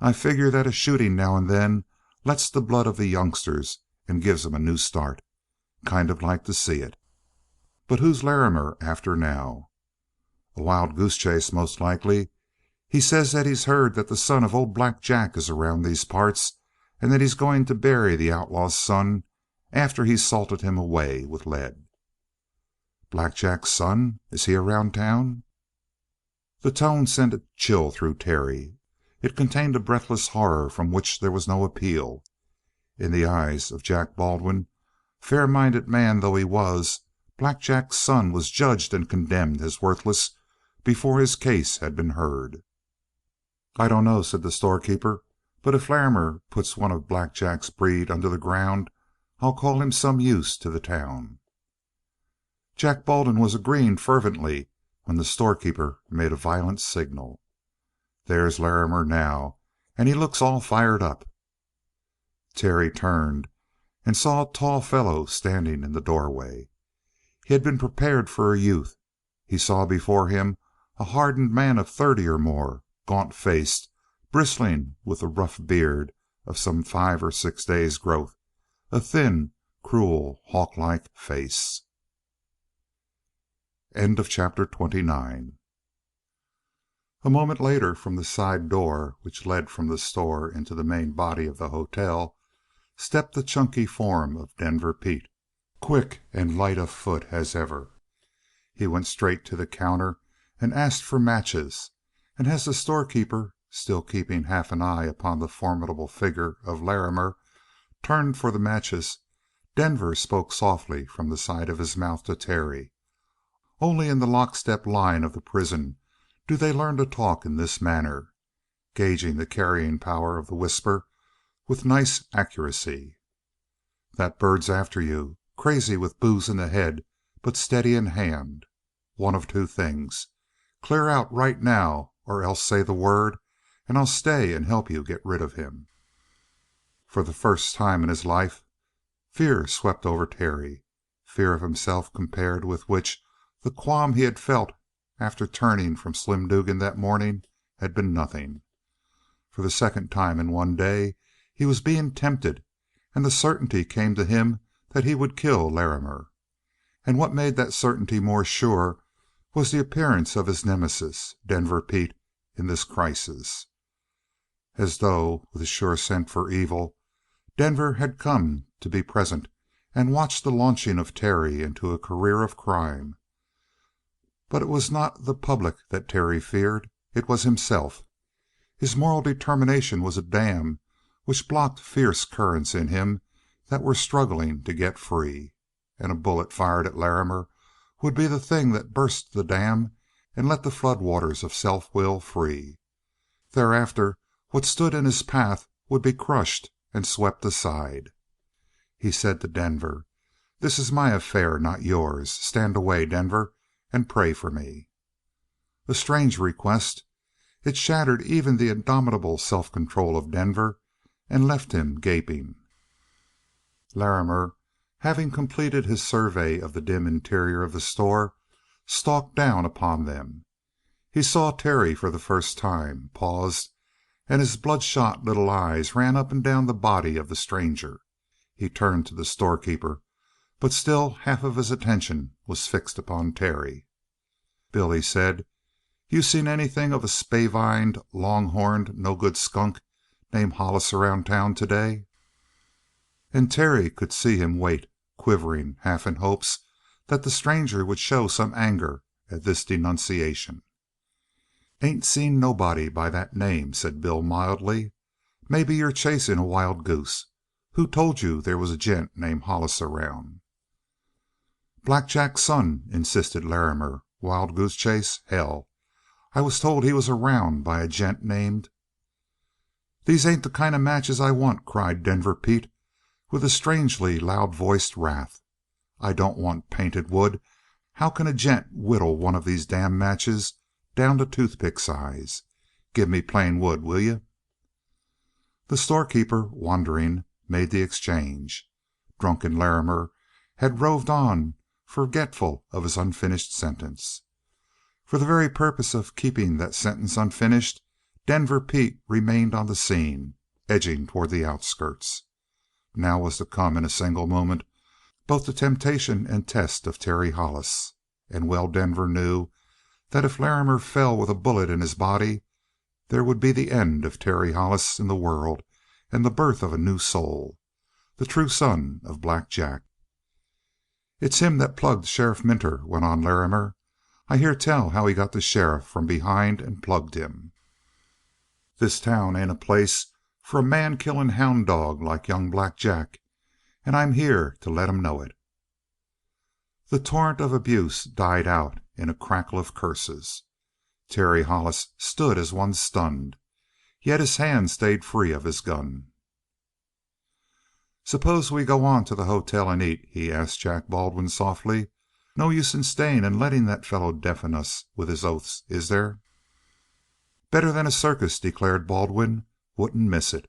I figure that a shooting now and then lets the blood of the youngsters and gives 'em a new start. Kind of like to see it. But who's Larrimer after now?" "A wild goose chase, most likely. He says that he's heard that the son of old Black Jack is around these parts, and that he's going to bury the outlaw's son after he's salted him away with lead." "Black Jack's son? Is he around town?" The tone sent a chill through Terry. It contained a breathless horror from which there was no appeal. In the eyes of Jack Baldwin, fair-minded man though he was, Black Jack's son was judged and condemned as worthless before his case had been heard. "I don't know," said the storekeeper, "but if Larrimer puts one of Black Jack's breed under the ground, I'll call him some use to the town." Jack Baldwin was agreeing fervently when the storekeeper made a violent signal. "There's Larrimer now, and he looks all fired up." Terry turned and saw a tall fellow standing in the doorway. He had been prepared for a youth. He saw before him a hardened man of 30 or more, gaunt-faced, bristling with the rough beard of some 5 or 6 days' growth, a thin, cruel, hawk-like face. End of chapter 29. A moment later, from the side door which led from the store into the main body of the hotel, stepped the chunky form of Denver Pete, quick and light of foot as ever. He went straight to the counter and asked for matches, and as the storekeeper, still keeping half an eye upon the formidable figure of Larrimer, turned for the matches, Denver spoke softly from the side of his mouth to Terry. Only in the lockstep line of the prison do they learn to talk in this manner, gauging the carrying power of the whisper with nice accuracy. "That bird's after you. Crazy with booze in the head, but steady in hand. One of two things. Clear out right now, or else say the word, and I'll stay and help you get rid of him." For the first time in his life, fear swept over Terry. Fear of himself compared with which the qualm he had felt after turning from Slim Dugan that morning had been nothing. For the second time in one day he was being tempted, and the certainty came to him that he would kill Larrimer. And what made that certainty more sure was the appearance of his nemesis, Denver Pete, in this crisis. As though with a sure scent for evil, Denver had come to be present and watch the launching of Terry into a career of crime. But it was not the public that Terry feared. It was himself. His moral determination was a dam which blocked fierce currents in him that were struggling to get free. And a bullet fired at Larrimer would be the thing that burst the dam and let the floodwaters of self-will free. Thereafter, what stood in his path would be crushed and swept aside. He said to Denver, "This is my affair, not yours. Stand away, Denver, and pray for me." A strange request. It shattered even the indomitable self-control of Denver and left him gaping. Larrimer, having completed his survey of the dim interior of the store, stalked down upon them. He saw Terry for the first time, paused, and his bloodshot little eyes ran up and down the body of the stranger. He turned to the storekeeper, but still half of his attention was fixed upon Terry. "Bill," he said, "you seen anything of a spavined, long-horned, no-good skunk named Hollis around town today?" And Terry could see him wait, quivering, half in hopes that the stranger would show some anger at this denunciation. "Ain't seen nobody by that name," said Bill mildly. "Maybe you're chasing a wild goose. Who told you there was a gent named Hollis around?" "Black Jack's son," insisted Larrimer. "Wild goose chase? Hell! I was told he was around by a gent named—" "These ain't the kind of matches I want," cried Denver Pete, with a strangely loud-voiced wrath. I don't want painted wood. How can a gent whittle one of these damn matches down to toothpick size? Give me plain wood, will you?" The storekeeper, wondering, made the exchange. Drunken Larrimer had roved on, forgetful of his unfinished sentence. For the very purpose of keeping that sentence unfinished, Denver Pete remained on the scene, edging toward the outskirts. Now was to come in a single moment both the temptation and test of Terry Hollis. And well Denver knew that if Larrimer fell with a bullet in his body, there would be the end of Terry Hollis in the world and the birth of a new soul, the true son of Black Jack. "It's him that plugged Sheriff Minter," went on Larrimer. "I hear tell how he got the sheriff from behind and plugged him. This town ain't a place for a man killing hound dog like young Black Jack, and I'm here to let him know it." The torrent of abuse died out in a crackle of curses. Terry Hollis stood as one stunned, yet his hand stayed free of his gun. "Suppose we go on to the hotel and eat?" he asked Jack Baldwin softly. "No use in staying and letting that fellow deafen us with his oaths, is there?" "Better than a circus," declared Baldwin. "Wouldn't miss it.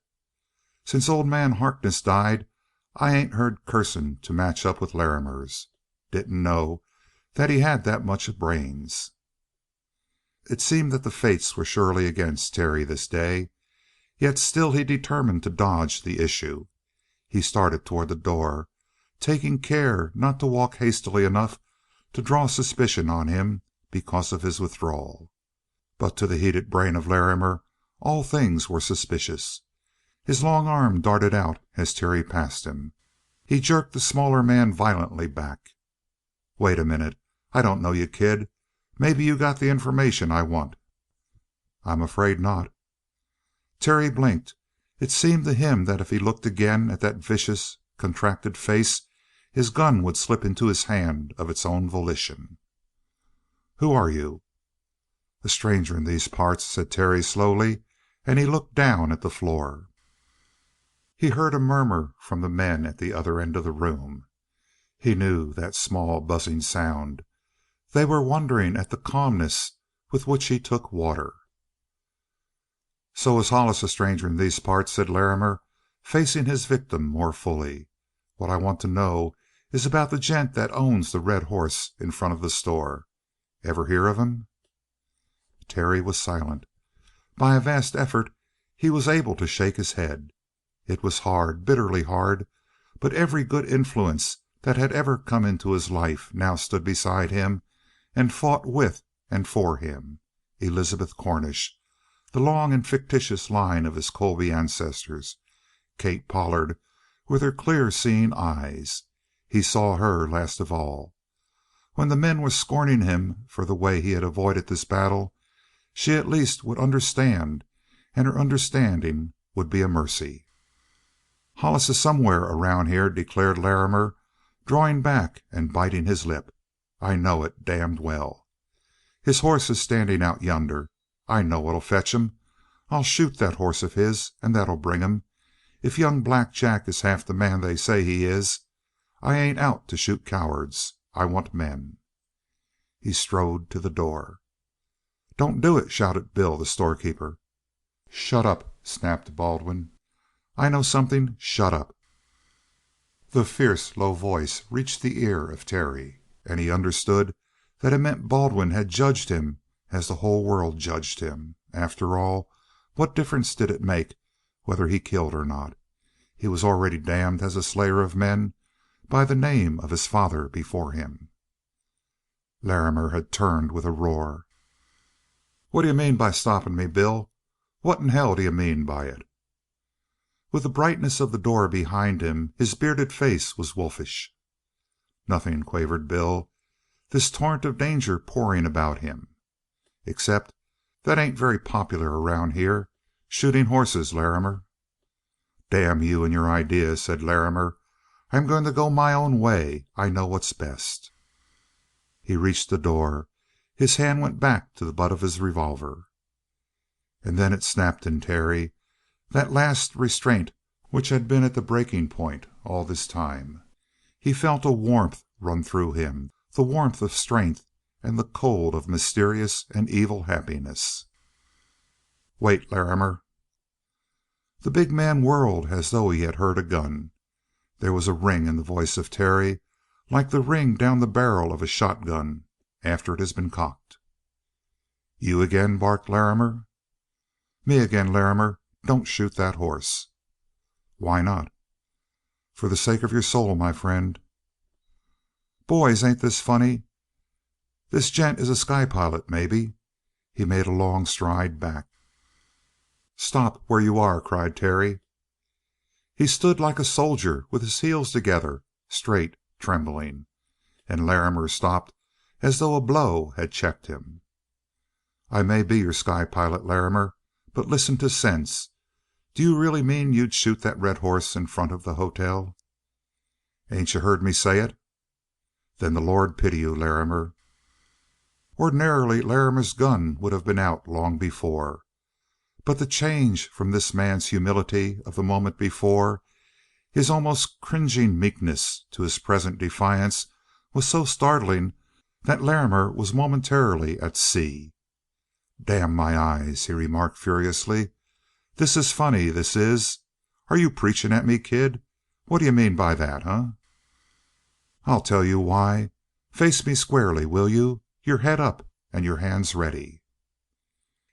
Since old man Harkness died I ain't heard cursing to match up with Larrimer's. Didn't know that he had that much brains." It seemed that the fates were surely against Terry this day, yet still he determined to dodge the issue. He started toward the door, taking care not to walk hastily enough to draw suspicion on him because of his withdrawal. But to the heated brain of Larrimer all things were suspicious. His long arm darted out as Terry passed him. He jerked the smaller man violently back. "Wait a minute. I don't know you, kid. Maybe you got the information I want." "I'm afraid not." Terry blinked. It seemed to him that if he looked again at that vicious, contracted face, his gun would slip into his hand of its own volition. "Who are you?" "A stranger in these parts," said Terry slowly, and he looked down at the floor. He heard a murmur from the men at the other end of the room. He knew that small, buzzing sound. They were wondering at the calmness with which he took water. "So is Hollis a stranger in these parts," said Larrimer, facing his victim more fully. "What I want to know is about the gent that owns the red horse in front of the store. Ever hear of him?" Terry was silent. By a vast effort he was able to shake his head. It was hard, bitterly hard, but every good influence that had ever come into his life now stood beside him and fought with and for him. Elizabeth Cornish, the long and fictitious line of his Colby ancestors. Kate Pollard, with her clear seeing eyes. He saw her last of all. When the men were scorning him for the way he had avoided this battle, she at least would understand, and her understanding would be a mercy. "Hollis is somewhere around here," declared Larrimer, drawing back and biting his lip. "I know it damned well. His horse is standing out yonder. I know what'll fetch him. I'll shoot that horse of his, and that'll bring him. If young Black Jack is half the man they say he is, I ain't out to shoot cowards. I want men." He strode to the door. "Don't do it!" shouted Bill, the storekeeper. "Shut up!" snapped Baldwin. "I know something. Shut up!" The fierce, low voice reached the ear of Terry, and he understood that it meant Baldwin had judged him as the whole world judged him. After all, what difference did it make whether he killed or not? He was already damned as a slayer of men by the name of his father before him. Larrimer had turned with a roar. "What d'you mean by stopping me, Bill? What in hell d'you mean by it?" With the brightness of the door behind him, his bearded face was wolfish. "Nothing," quavered Bill. "This torrent of danger pouring about him. Except that ain't very popular around here. Shooting horses, Larrimer." "Damn you and your ideas," said Larrimer. "I'm going to go my own way. I know what's best." He reached the door. His hand went back to the butt of his revolver. And then it snapped in Terry, that last restraint which had been at the breaking point all this time. He felt a warmth run through him, the warmth of strength and the cold of mysterious and evil happiness. "Wait, Larrimer." The big man whirled as though he had heard a gun. There was a ring in the voice of Terry, like the ring down the barrel of a shotgun after it has been cocked. "You again?" barked Larrimer. "Me again, Larrimer. Don't shoot that horse." "Why not?" "For the sake of your soul, my friend." "Boys, ain't this funny? This gent is a sky pilot, maybe." He made a long stride back. "Stop where you are!" cried Terry. He stood like a soldier with his heels together, straight, trembling. And Larrimer stopped as though a blow had checked him. "I may be your sky pilot, Larrimer, but listen to sense. Do you really mean you'd shoot that red horse in front of the hotel?" "Ain't you heard me say it?" "Then the Lord pity you, Larrimer." Ordinarily Larrimer's gun would have been out long before. But the change from this man's humility of the moment before, his almost cringing meekness, to his present defiance was so startling that Larrimer was momentarily at sea. "Damn my eyes," he remarked furiously. "This is funny, this is. Are you preaching at me, kid? What d'you mean by that, huh?" "I'll tell you why. Face me squarely, will you? Your head up and your hands ready."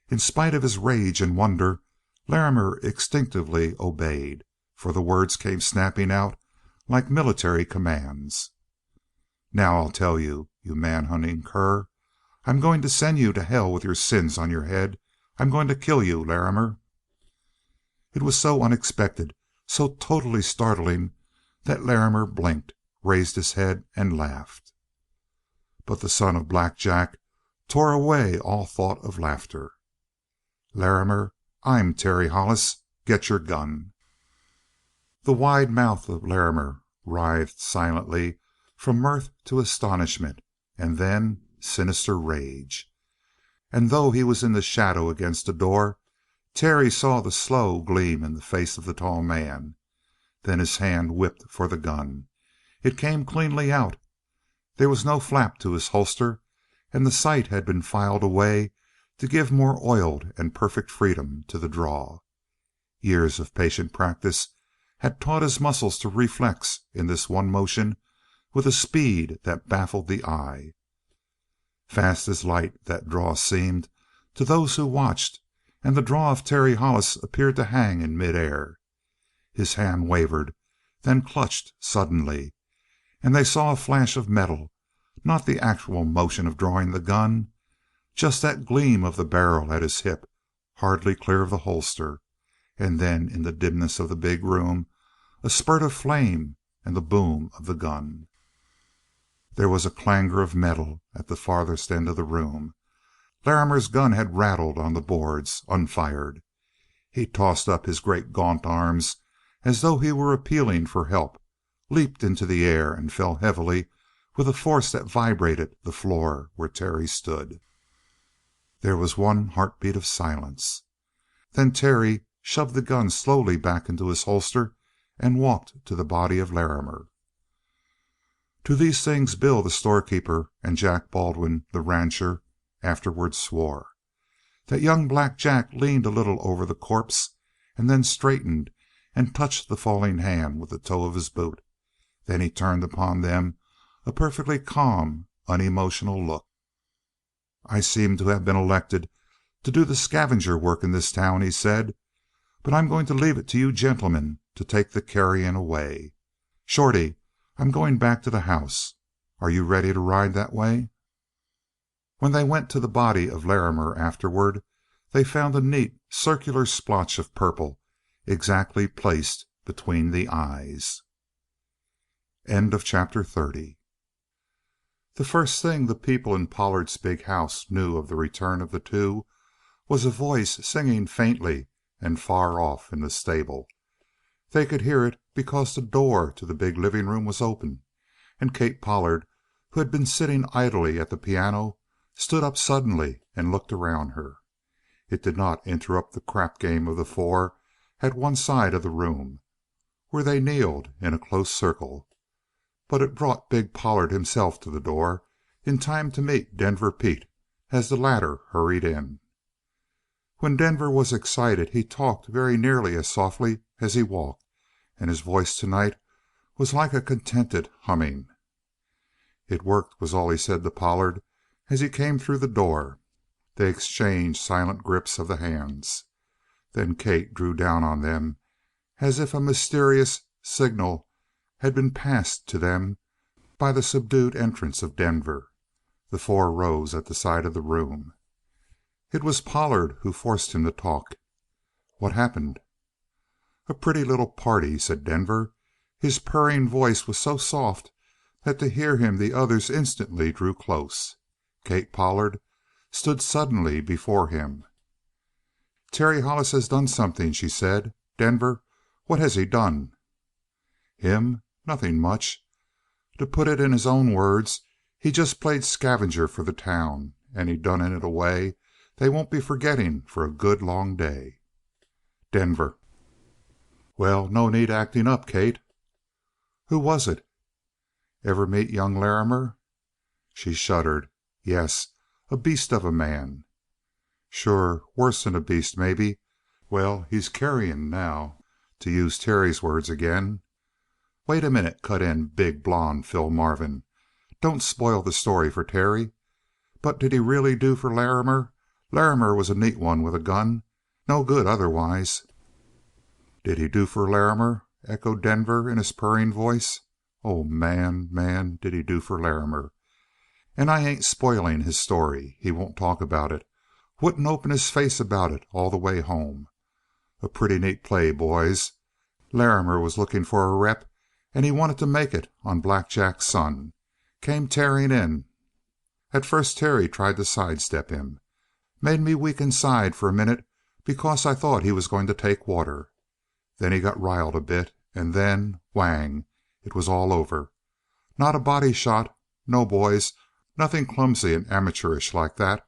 In spite of his rage and wonder, Larrimer instinctively obeyed, for the words came snapping out like military commands. "Now I'll tell you, you man-hunting cur. I'm going to send you to hell with your sins on your head. I'm going to kill you, Larrimer." It was so unexpected, so totally startling, that Larrimer blinked, raised his head, and laughed. But the son of Black Jack tore away all thought of laughter. "Larrimer, I'm Terry Hollis. Get your gun." The wide mouth of Larrimer writhed silently from mirth to astonishment, and then sinister rage. And though he was in the shadow against the door, Terry saw the slow gleam in the face of the tall man. Then his hand whipped for the gun. It came cleanly out. There was no flap to his holster, and the sight had been filed away to give more oiled and perfect freedom to the draw. Years of patient practice had taught his muscles to reflex in this one motion with a speed that baffled the eye. Fast as light that draw seemed to those who watched, and the draw of Terry Hollis appeared to hang in midair. His hand wavered, then clutched suddenly, and they saw a flash of metal, not the actual motion of drawing the gun, just that gleam of the barrel at his hip, hardly clear of the holster, and then in the dimness of the big room a spurt of flame and the boom of the gun. There was a clangor of metal at the farthest end of the room. Larrimer's gun had rattled on the boards, unfired. He tossed up his great gaunt arms as though he were appealing for help, leaped into the air, and fell heavily with a force that vibrated the floor where Terry stood. There was one heartbeat of silence. Then Terry shoved the gun slowly back into his holster and walked to the body of Larrimer. To these things Bill, the storekeeper, and Jack Baldwin, the rancher, afterward swore. That young Black Jack leaned a little over the corpse and then straightened and touched the falling hand with the toe of his boot. Then he turned upon them a perfectly calm, unemotional look. "I seem to have been elected to do the scavenger work in this town," he said. "But I'm going to leave it to you gentlemen to take the carrion away. Shorty, I'm going back to the house. Are you ready to ride that way?" When they went to the body of Larrimer afterward, they found a neat, circular splotch of purple exactly placed between the eyes. End of chapter 30. The first thing the people in Pollard's big house knew of the return of the two was a voice singing faintly and far off in the stable. They could hear it because the door to the big living room was open, and Kate Pollard, who had been sitting idly at the piano, stood up suddenly and looked around her. It did not interrupt the crap game of the four at one side of the room, where they kneeled in a close circle. but it brought big Pollard himself to the door in time to meet Denver Pete as the latter hurried in. When Denver was excited he talked very nearly as softly as he walked, and his voice tonight was like a contented humming. "It worked," was all he said to Pollard as he came through the door. They exchanged silent grips of the hands. Then Kate drew down on them as if a mysterious signal had been passed to them by the subdued entrance of Denver. The four rose at the side of the room. It was Pollard who forced him to talk. "What happened?" "A pretty little party," said Denver. His purring voice was so soft that to hear him the others instantly drew close. Kate Pollard stood suddenly before him. "Terry Hollis has done something," she said. "Denver, what has he done?" "Him? Nothing much. To put it in his own words, he just played scavenger for the town, and he done it in a way they won't be forgetting for a good long day." "Denver." "Well, no need acting up, Kate." "Who was it?" "Ever meet young Larrimer?" She shuddered. "Yes. A beast of a man." "Sure. Worse 'n a beast, maybe. Well, he's carrion now, to use Terry's words again." "Wait a minute," cut in big blond Phil Marvin. "Don't spoil the story for Terry. But did he really do for Larrimer? Larrimer was a neat one with a gun. No good otherwise." "Did he do for Larrimer?" echoed Denver in his purring voice. "Oh, man, man, did he do for Larrimer? And I ain't spoiling his story. He won't talk about it. Wouldn't open his face about it all the way home. A pretty neat play, boys. Larrimer was looking for a rep, and he wanted to make it on Black Jack's son. Came tearing in. At first Terry tried to sidestep him. Made me weak inside for a minute because I thought he was going to take water. Then he got riled a bit, and then whang! It was all over. Not a body shot. No, boys, nothing clumsy and amateurish like that,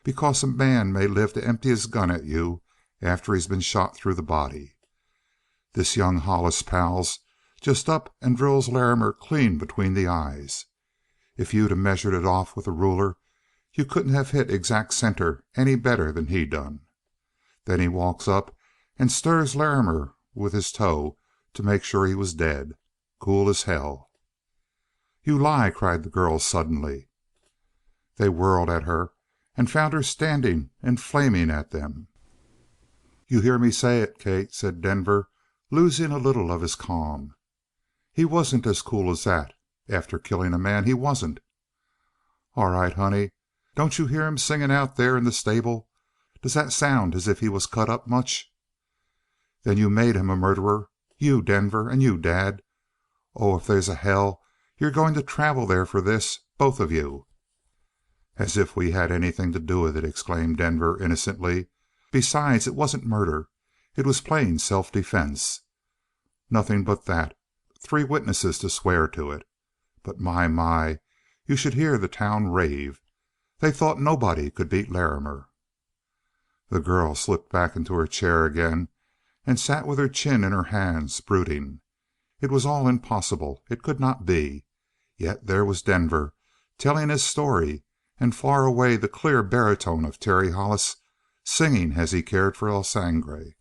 because a man may live to empty his gun at you after he's been shot through the body. This young Hollis, pals, just up and drills Larrimer clean between the eyes. If you'd measured it off with a ruler, you couldn't have hit exact center any better than he done. Then he walks up and stirs Larrimer with his toe to make sure he was dead. Cool as hell." "You lie!" cried the girls suddenly. They whirled at her and found her standing and flaming at them. "You hear me say it, Kate," said Denver, losing a little of his calm. "He wasn't as cool as that. After killing a man, he wasn't." "All right, honey. Don't you hear him singing out there in the stable? Does that sound as if he was cut up much?" "Then you made him a murderer. You, Denver, and you, Dad. Oh, if there's a hell, you're going to travel there for this, both of you." "As if we had anything to do with it!" exclaimed Denver innocently. "Besides, it wasn't murder. It was plain self-defense." "Nothing but that. 3 witnesses to swear to it. But my, you should hear the town rave. They thought nobody could beat Larrimer." The girl slipped back into her chair again and sat with her chin in her hands, brooding. It was all impossible. It could not be. Yet there was Denver telling his story, and far away the clear baritone of Terry Hollis singing as he cared for El Sangre.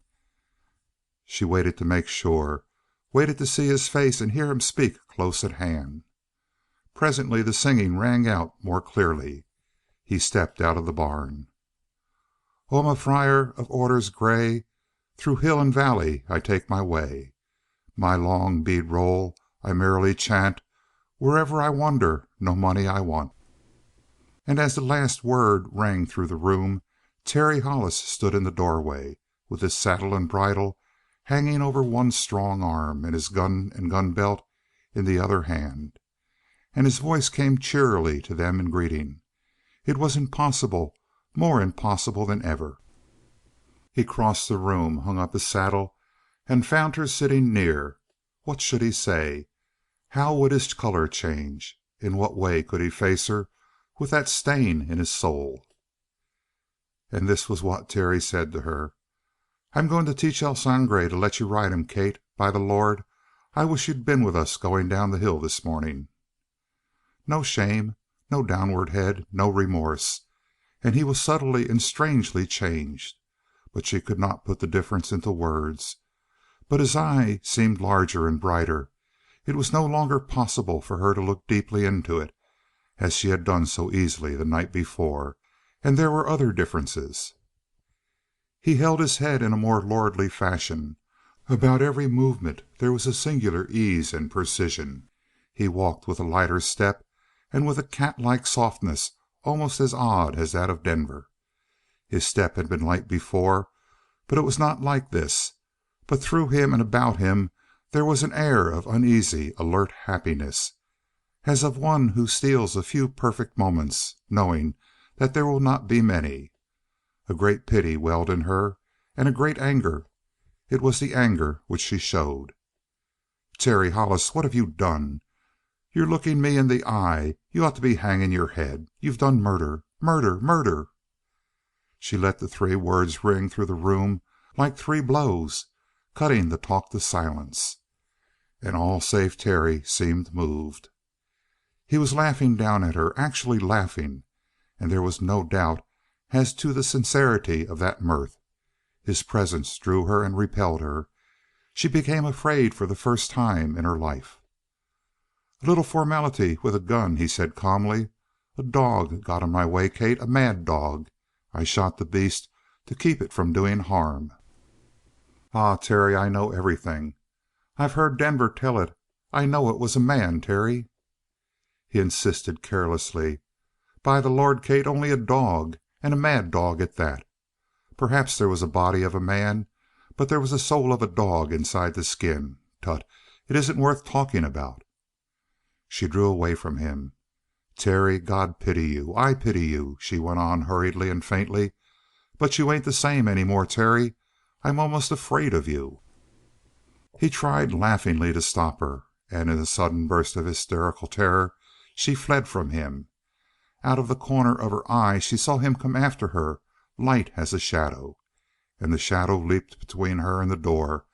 She waited to make sure, waited to see his face and hear him speak close at hand. Presently the singing rang out more clearly. He stepped out of the barn. "Oh, I'm a friar of orders gray. Through hill and valley I take my way. My long bead roll I merrily chant. Wherever I wander, no money I want." And as the last word rang through the room, Terry Hollis stood in the doorway, with his saddle and bridle hanging over one strong arm and his gun and gun belt in the other hand. And his voice came cheerily to them in greeting. It was impossible, more impossible than ever. He crossed the room, hung up his saddle, and found her sitting near. What should he say? How would his color change? In what way could he face her with that stain in his soul? And this was what Terry said to her. "I'm going to teach El Sangre to let you ride him, Kate. By the Lord, I wish you'd been with us going down the hill this morning." No shame, no downward head, no remorse, and he was subtly and strangely changed. But she could not put the difference into words. But his eye seemed larger and brighter. It was no longer possible for her to look deeply into it, as she had done so easily the night before, and there were other differences. He held his head in a more lordly fashion. About every movement there was a singular ease and precision. He walked with a lighter step and with a cat-like softness almost as odd as that of Denver. His step had been light before, but it was not like this. But through him and about him there was an air of uneasy, alert happiness, as of one who steals a few perfect moments, knowing that there will not be many. A great pity welled in her, and a great anger. It was the anger which she showed. "Terry Hollis, what have you done? You're looking me in the eye. You ought to be hanging your head. You've done murder. Murder! Murder!" She let the three words ring through the room like three blows, cutting the talk to silence. And all save Terry seemed moved. He was laughing down at her, actually laughing, and there was no doubt as to the sincerity of that mirth. His presence drew her and repelled her. She became afraid for the first time in her life. "A little formality with a gun," he said calmly. "A dog got in my way, Kate, a mad dog. I shot the beast to keep it from doing harm." "Ah, Terry, I know everything. I've heard Denver tell it. I know it was a man, Terry." He insisted carelessly. "By the Lord, Kate, only a dog, and a mad dog at that. Perhaps there was a body of a man, but there was the soul of a dog inside the skin. Tut, it isn't worth talking about." She drew away from him. "Terry, God pity you. I pity you," she went on hurriedly and faintly. "But you ain't the same any more, Terry. I'm almost afraid of you." He tried laughingly to stop her, and in a sudden burst of hysterical terror she fled from him. Out of the corner of her eye she saw him come after her, light as a shadow. And the shadow leaped between her and the door.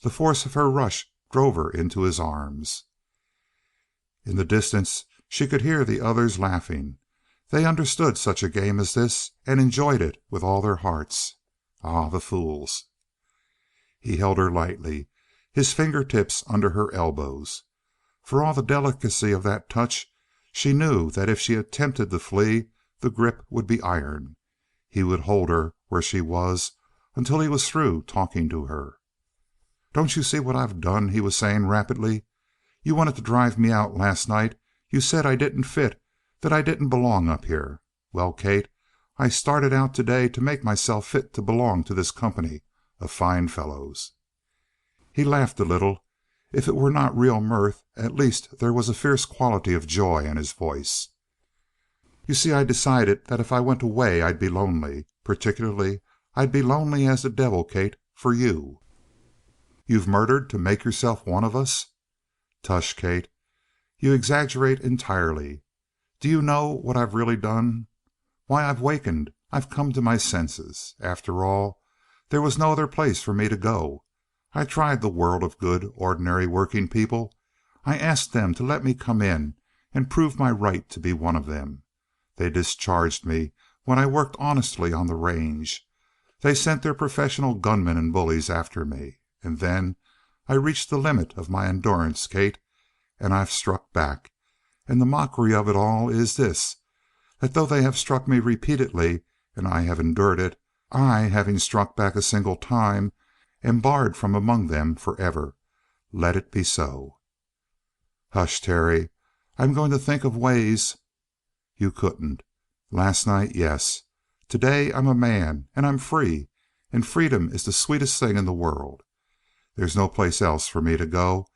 The force of her rush drove her into his arms. In the distance she could hear the others laughing. They understood such a game as this, and enjoyed it with all their hearts. Ah, the fools! He held her lightly, his fingertips under her elbows. For all the delicacy of that touch, she knew that if she attempted to flee, the grip would be iron. He would hold her where she was until he was through talking to her. "Don't you see what I've done?" he was saying rapidly. "You wanted to drive me out last night. You said I didn't fit, that I didn't belong up here. Well, Kate, I started out today to make myself fit to belong to this company of fine fellows." He laughed a little. If it were not real mirth, at least there was a fierce quality of joy in his voice. "You see, I decided that if I went away I'd be lonely. Particularly I'd be lonely as the devil, Kate, for you." "You've murdered to make yourself one of us?" "Tush, Kate. You exaggerate entirely. Do you know what I've really done? Why, I've wakened. I've come to my senses. After all, there was no other place for me to go. I tried the world of good, ordinary working people. I asked them to let me come in and prove my right to be one of them. They discharged me when I worked honestly on the range. They sent their professional gunmen and bullies after me. And then I reached the limit of my endurance, Kate, and I've struck back. And the mockery of it all is this, that though they have struck me repeatedly and I have endured it, I, having struck back a single time, am barred from among them forever. Let it be so." "Hush, Terry. I'm going to think of ways." "You couldn't. Last night, yes. Today I'm a man, and I'm free, and freedom is the sweetest thing in the world. There's no place else for me to go.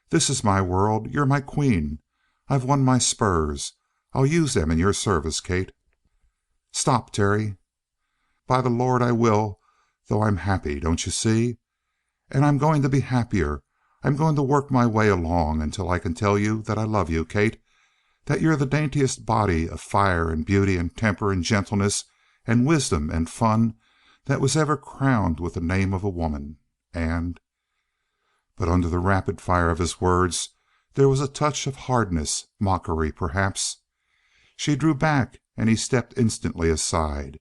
This is my world. You're my queen. I've won my spurs. I'll use them in your service, Kate." "Stop, Terry." "By the Lord, I will, though I'm happy, don't you see? And I'm going to be happier. I'm going to work my way along until I can tell you that I love you, Kate, that you're the daintiest body of fire and beauty and temper and gentleness and wisdom and fun that was ever crowned with the name of a woman. And But under the rapid fire of his words there was a touch of hardness, mockery, perhaps. She drew back and he stepped instantly aside.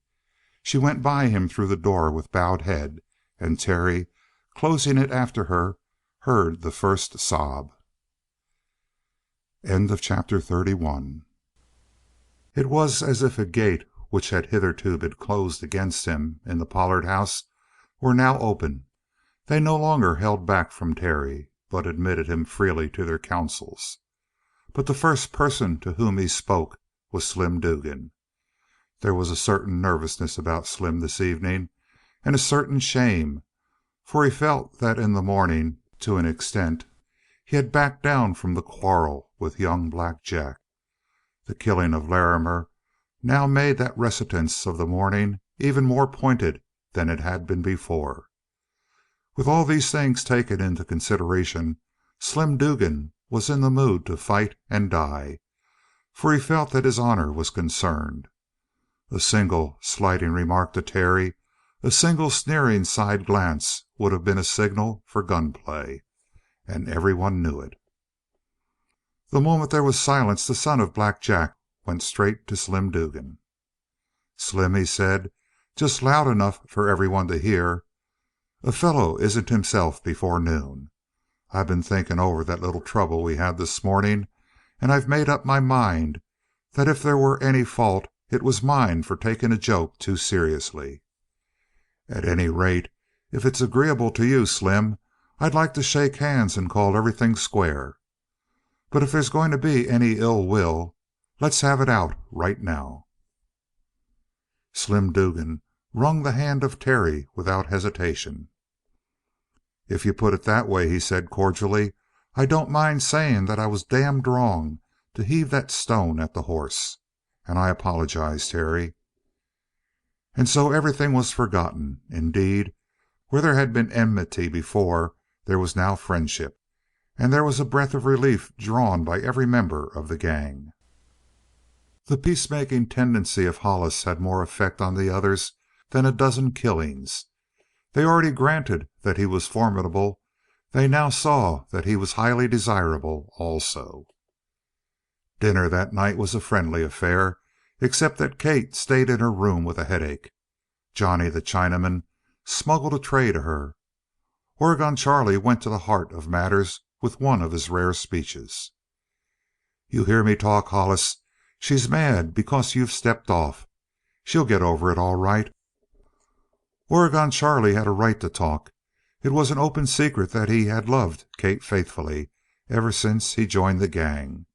She went by him through the door with bowed head, and Terry, closing it after her, heard the first sob. Chapter 31. It was as if a gate which had hitherto been closed against him in the Pollard house were now open. They no longer held back from Terry, but admitted him freely to their counsels. But the first person to whom he spoke was Slim Dugan. There was a certain nervousness about Slim this evening, and a certain shame, for he felt that in the morning, to an extent, he had backed down from the quarrel with young Black Jack. The killing of Larrimer now made that reticence of the morning even more pointed than it had been before. With all these things taken into consideration, Slim Dugan was in the mood to fight and die, for he felt that his honor was concerned. A single slighting remark to Terry, a single sneering side glance would have been a signal for gunplay, and everyone knew it. The moment there was silence, the son of Black Jack went straight to Slim Dugan. "Slim," he said, just loud enough for everyone to hear, "a fellow isn't himself before noon. I've been thinking over that little trouble we had this morning, and I've made up my mind that if there were any fault it was mine for taking a joke too seriously. At any rate, if it's agreeable to you, Slim, I'd like to shake hands and call everything square. But if there's going to be any ill will, let's have it out right now." Slim Dugan wrung the hand of Terry without hesitation. "If you put it that way," he said cordially, "I don't mind saying that I was damned wrong to heave that stone at the horse. And I apologize, Terry." And so everything was forgotten. Indeed, where there had been enmity before, there was now friendship, and there was a breath of relief drawn by every member of the gang. The peacemaking tendency of Hollis had more effect on the others than a dozen killings. They already granted that he was formidable. They now saw that he was highly desirable also. Dinner that night was a friendly affair, except that Kate stayed in her room with a headache. Johnny the Chinaman smuggled a tray to her. Oregon Charlie went to the heart of matters with one of his rare speeches. "You hear me talk, Hollis. She's mad because you've stepped off. She'll get over it all right." Oregon Charlie had a right to talk. It was an open secret that he had loved Kate faithfully ever since he joined the gang.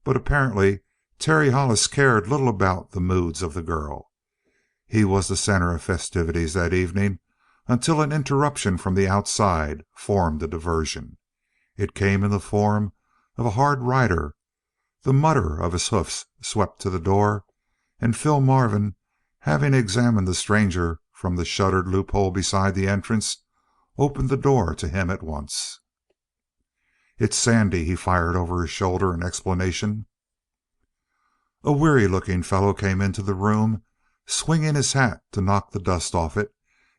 But apparently Terry Hollis cared little about the moods of the girl. He was the center of festivities that evening until an interruption from the outside formed a diversion. It came in the form of a hard rider. The mutter of his hoofs swept to the door, and Phil Marvin, having examined the stranger from the shuttered loophole beside the entrance, opened the door to him at once. "It's Sandy," he fired over his shoulder in explanation. A weary-looking fellow came into the room, swinging his hat to knock the dust off it,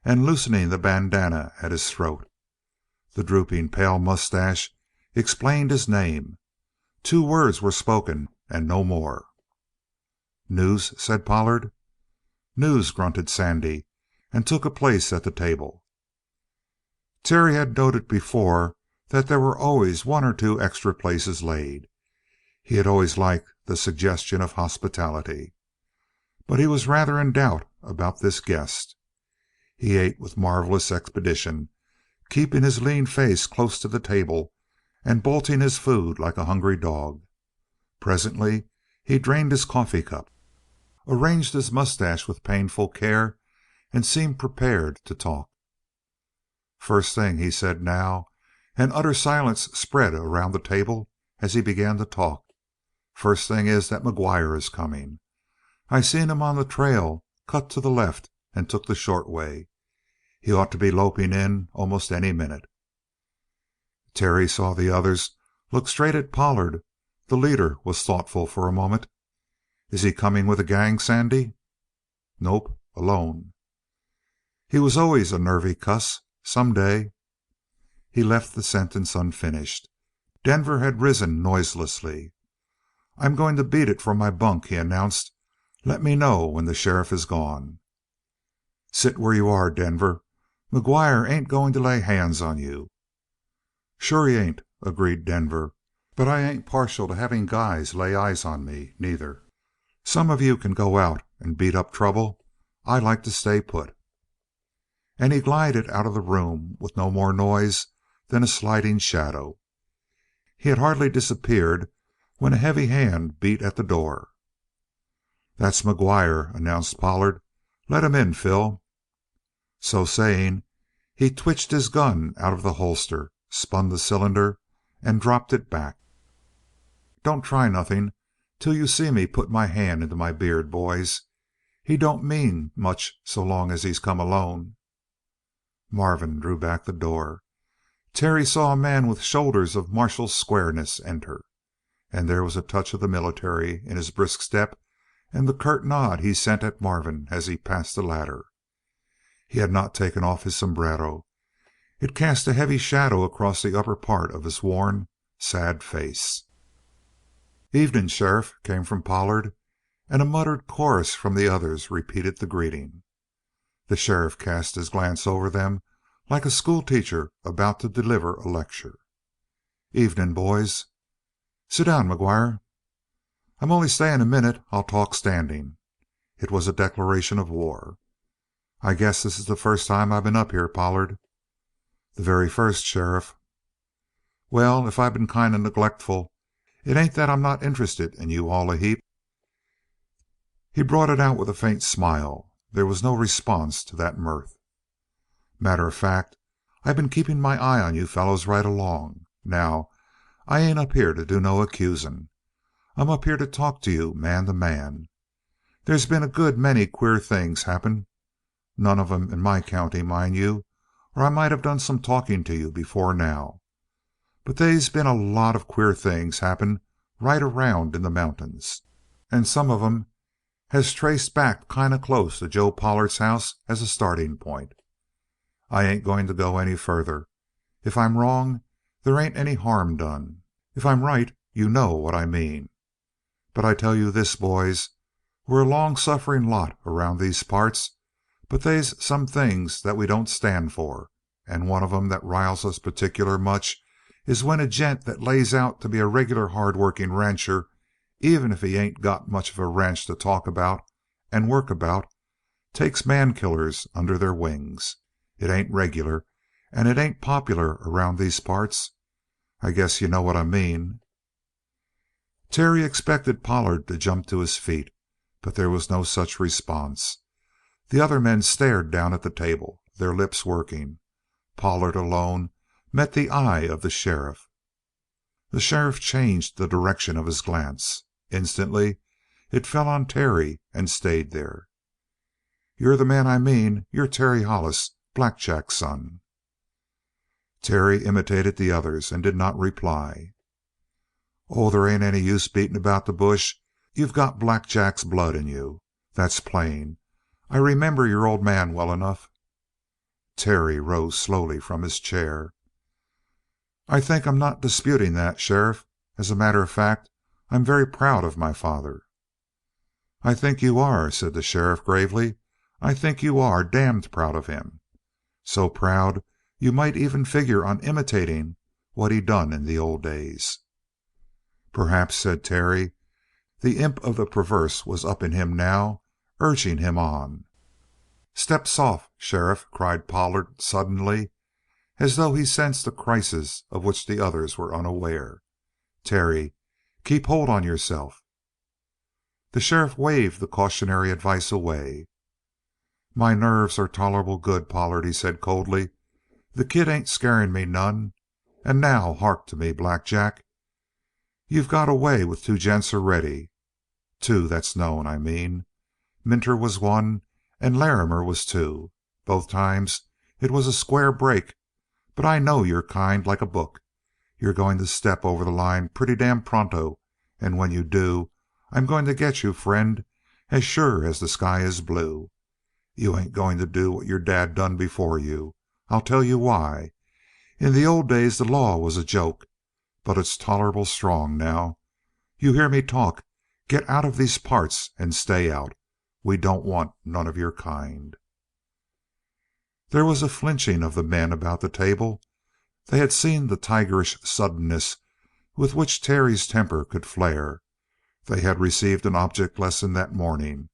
and loosening the bandana at his throat. The drooping, pale mustache explained his name. 2 words were spoken, and no more. "News?" said Pollard. "News," grunted Sandy, and took a place at the table. Terry had noted before that there were always 1 or 2 extra places laid. He had always liked the suggestion of hospitality. But he was rather in doubt about this guest. He ate with marvelous expedition, keeping his lean face close to the table and bolting his food like a hungry dog. Presently he drained his coffee cup, arranged his mustache with painful care, and seemed prepared to talk. "First thing," he said now, and utter silence spread around the table as he began to talk. "First thing is that McGuire is coming. I seen him on the trail, cut to the left and took the short way. He ought to be loping in almost any minute." Terry saw the others look straight at Pollard. The leader was thoughtful for a moment. "Is he coming with a gang, Sandy?" "Nope. Alone." "He was always a nervy cuss. Some day." He left the sentence unfinished. Denver had risen noiselessly. "I'm going to beat it for my bunk," he announced. "Let me know when the sheriff is gone." "Sit where you are, Denver. McGuire ain't going to lay hands on you." "Shore he ain't," agreed Denver. "But I ain't partial to having guys lay eyes on me, neither. Some of you can go out and beat up trouble. I like to stay put." And he glided out of the room with no more noise than a sliding shadow. He had hardly disappeared when a heavy hand beat at the door. "That's McGuire," announced Pollard. "Let him in, Phil." So saying, he twitched his gun out of the holster, spun the cylinder, and dropped it back. "Don't try nothing till you see me put my hand into my beard, boys. He don't mean much so long as he's come alone." Marvin drew back the door. Terry saw a man with shoulders of martial squareness enter, and there was a touch of the military in his brisk step and the curt nod he sent at Marvin as he passed the latter. He had not taken off his sombrero. It cast a heavy shadow across the upper part of his worn, sad face. "Evening, sheriff," came from Pollard, and a muttered chorus from the others repeated the greeting. The sheriff cast his glance over them like a schoolteacher about to deliver a lecture. "Evening, boys." "Sit down, McGuire." "I'm only staying a minute. I'll talk standing." It was a declaration of war. "I guess this is the first time I've been up here, Pollard." "The very first, sheriff." "Well, if I've been kind of neglectful, it ain't that I'm not interested in you all a heap." He brought it out with a faint smile. There was no response to that mirth. "Matter of fact, I've been keeping my eye on you fellows right along. Now, I ain't up here to do no accusing. I'm up here to talk to you man to man. There's been a good many queer things happen. None of 'em in my county, mind you, or I might have done some talking to you before now. But they's been a lot of queer things happen right around in the mountains, and some of 'em has traced back kind of close to Joe Pollard's house as a starting point. I ain't going to go any further. If I'm wrong, there ain't any harm done. If I'm right, you know what I mean. But I tell you this, boys, we're a long-suffering lot around these parts, but they's some things that we don't stand for, and one of 'em that riles us particular much is when a gent that lays out to be a regular hard-working rancher, even if he ain't got much of a ranch to talk about and work about, takes man-killers under their wings. It ain't regular, and it ain't popular around these parts. I guess you know what I mean." Terry expected Pollard to jump to his feet, but there was no such response. The other men stared down at the table, their lips working. Pollard alone met the eye of the sheriff. The sheriff changed the direction of his glance. Instantly it fell on Terry and stayed there. "You're the man I mean. You're Terry Hollis, Black Jack's son." Terry imitated the others and did not reply. "Oh, there ain't any use beating about the bush. You've got Black Jack's blood in you. That's plain. I remember your old man well enough." Terry rose slowly from his chair. "I think I'm not disputing that, sheriff. As a matter of fact, I'm very proud of my father." "I think you are," said the sheriff gravely. "I think you are damned proud of him. So proud you might even figure on imitating what he done in the old days." "Perhaps," said Terry. The imp of the perverse was up in him now, urging him on. "Step soft, sheriff," cried Pollard suddenly, as though he sensed a crisis of which the others were unaware. "Terry, keep hold on yourself." The sheriff waved the cautionary advice away. "My nerves are tolerable good, Pollard," he said coldly. "The kid ain't scaring me none. And now hark to me, Black Jack. You've got away with two gents already. Two that's known, I mean. Minter was one and Larrimer was two. Both times it was a square break. But I know your kind like a book. You're going to step over the line pretty damn pronto, and when you do, I'm going to get you, friend, as sure as the sky is blue. You ain't going to do what your dad done before you. I'll tell you why. In the old days the law was a joke, but it's tolerable strong now. You hear me talk. Get out of these parts and stay out. We don't want none of your kind." There was a flinching of the men about the table. They had seen the tigerish suddenness with which Terry's temper could flare. They had received an object lesson that morning,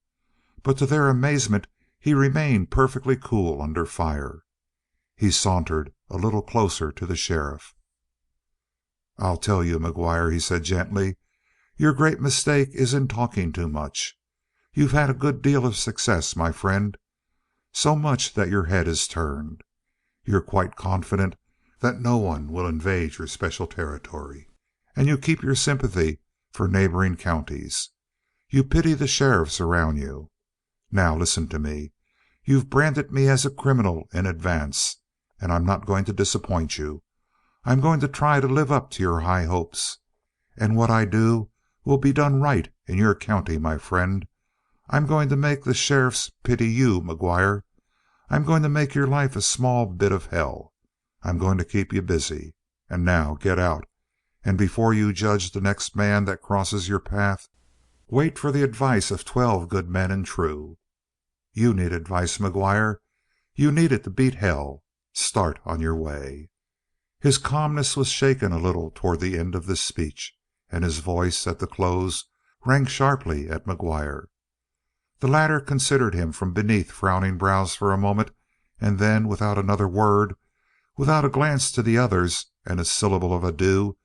but to their amazement he remained perfectly cool under fire. He sauntered a little closer to the sheriff. "I'll tell you, McGuire," he said gently. "Your great mistake is in talking too much. You've had a good deal of success, my friend. So much that your head is turned. You're quite confident that no one will invade your special territory, and you keep your sympathy for neighboring counties. You pity the sheriffs around you. Now listen to me. You've branded me as a criminal in advance, and I'm not going to disappoint you. I'm going to try to live up to your high hopes. And what I do will be done right in your county, my friend. I'm going to make the sheriffs pity you, McGuire. I'm going to make your life a small bit of hell. I'm going to keep you busy. And now get out. And before you judge the next man that crosses your path, wait for the advice of 12 good men and true. You need advice, McGuire. You need it to beat hell. Start on your way." His calmness was shaken a little toward the end of this speech, and his voice, at the close, rang sharply at McGuire. The latter considered him from beneath frowning brows for a moment, and then, without another word, without a glance to the others and a syllable of adieu,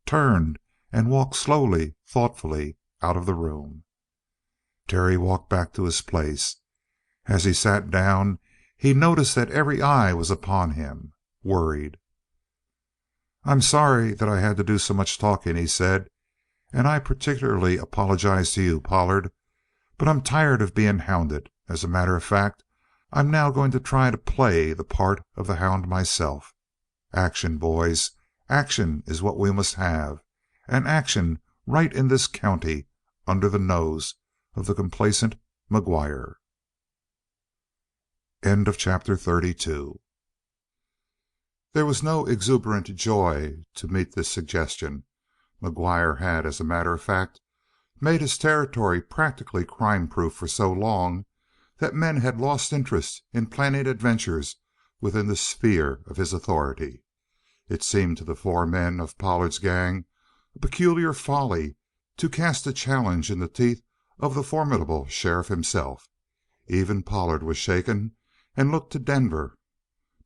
turned and walked slowly, thoughtfully out of the room. Terry walked back to his place. As he sat down, he noticed that every eye was upon him, worried. "I'm sorry that I had to do so much talking," he said. "And I particularly apologize to you, Pollard. But I'm tired of being hounded. As a matter of fact, I'm now going to try to play the part of the hound myself. Action, boys. Action is what we must have. And action right in this county under the nose of the complacent McGuire." End of chapter 32. There was no exuberant joy to meet this suggestion. McGuire had, as a matter of fact, made his territory practically crime-proof for so long that men had lost interest in planning adventures within the sphere of his authority. It seemed to the 4 men of Pollard's gang a peculiar folly to cast a challenge in the teeth of the formidable sheriff himself. Even Pollard was shaken and looked to Denver.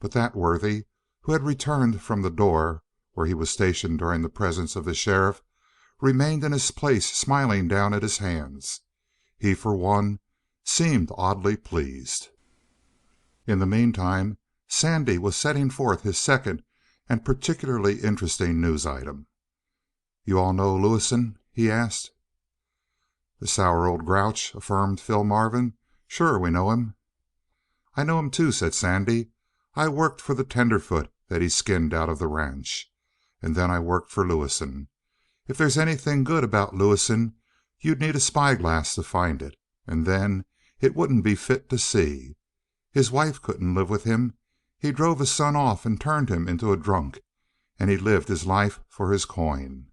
But that worthy, who had returned from the door where he was stationed during the presence of the sheriff, remained in his place, smiling down at his hands. He, for one, seemed oddly pleased. In the meantime, Sandy was setting forth his second and particularly interesting news item. "You all know Lewison?" he asked. "The sour old grouch," affirmed Phil Marvin. "Sure, we know him." "I know him, too," said Sandy. "I worked for the tenderfoot that he skinned out of the ranch. And then I worked for Lewison. If there's anything good about Lewison, you'd need a spyglass to find it. And then it wouldn't be fit to see. His wife couldn't live with him. He drove his son off and turned him into a drunk, and he lived his life for his coin."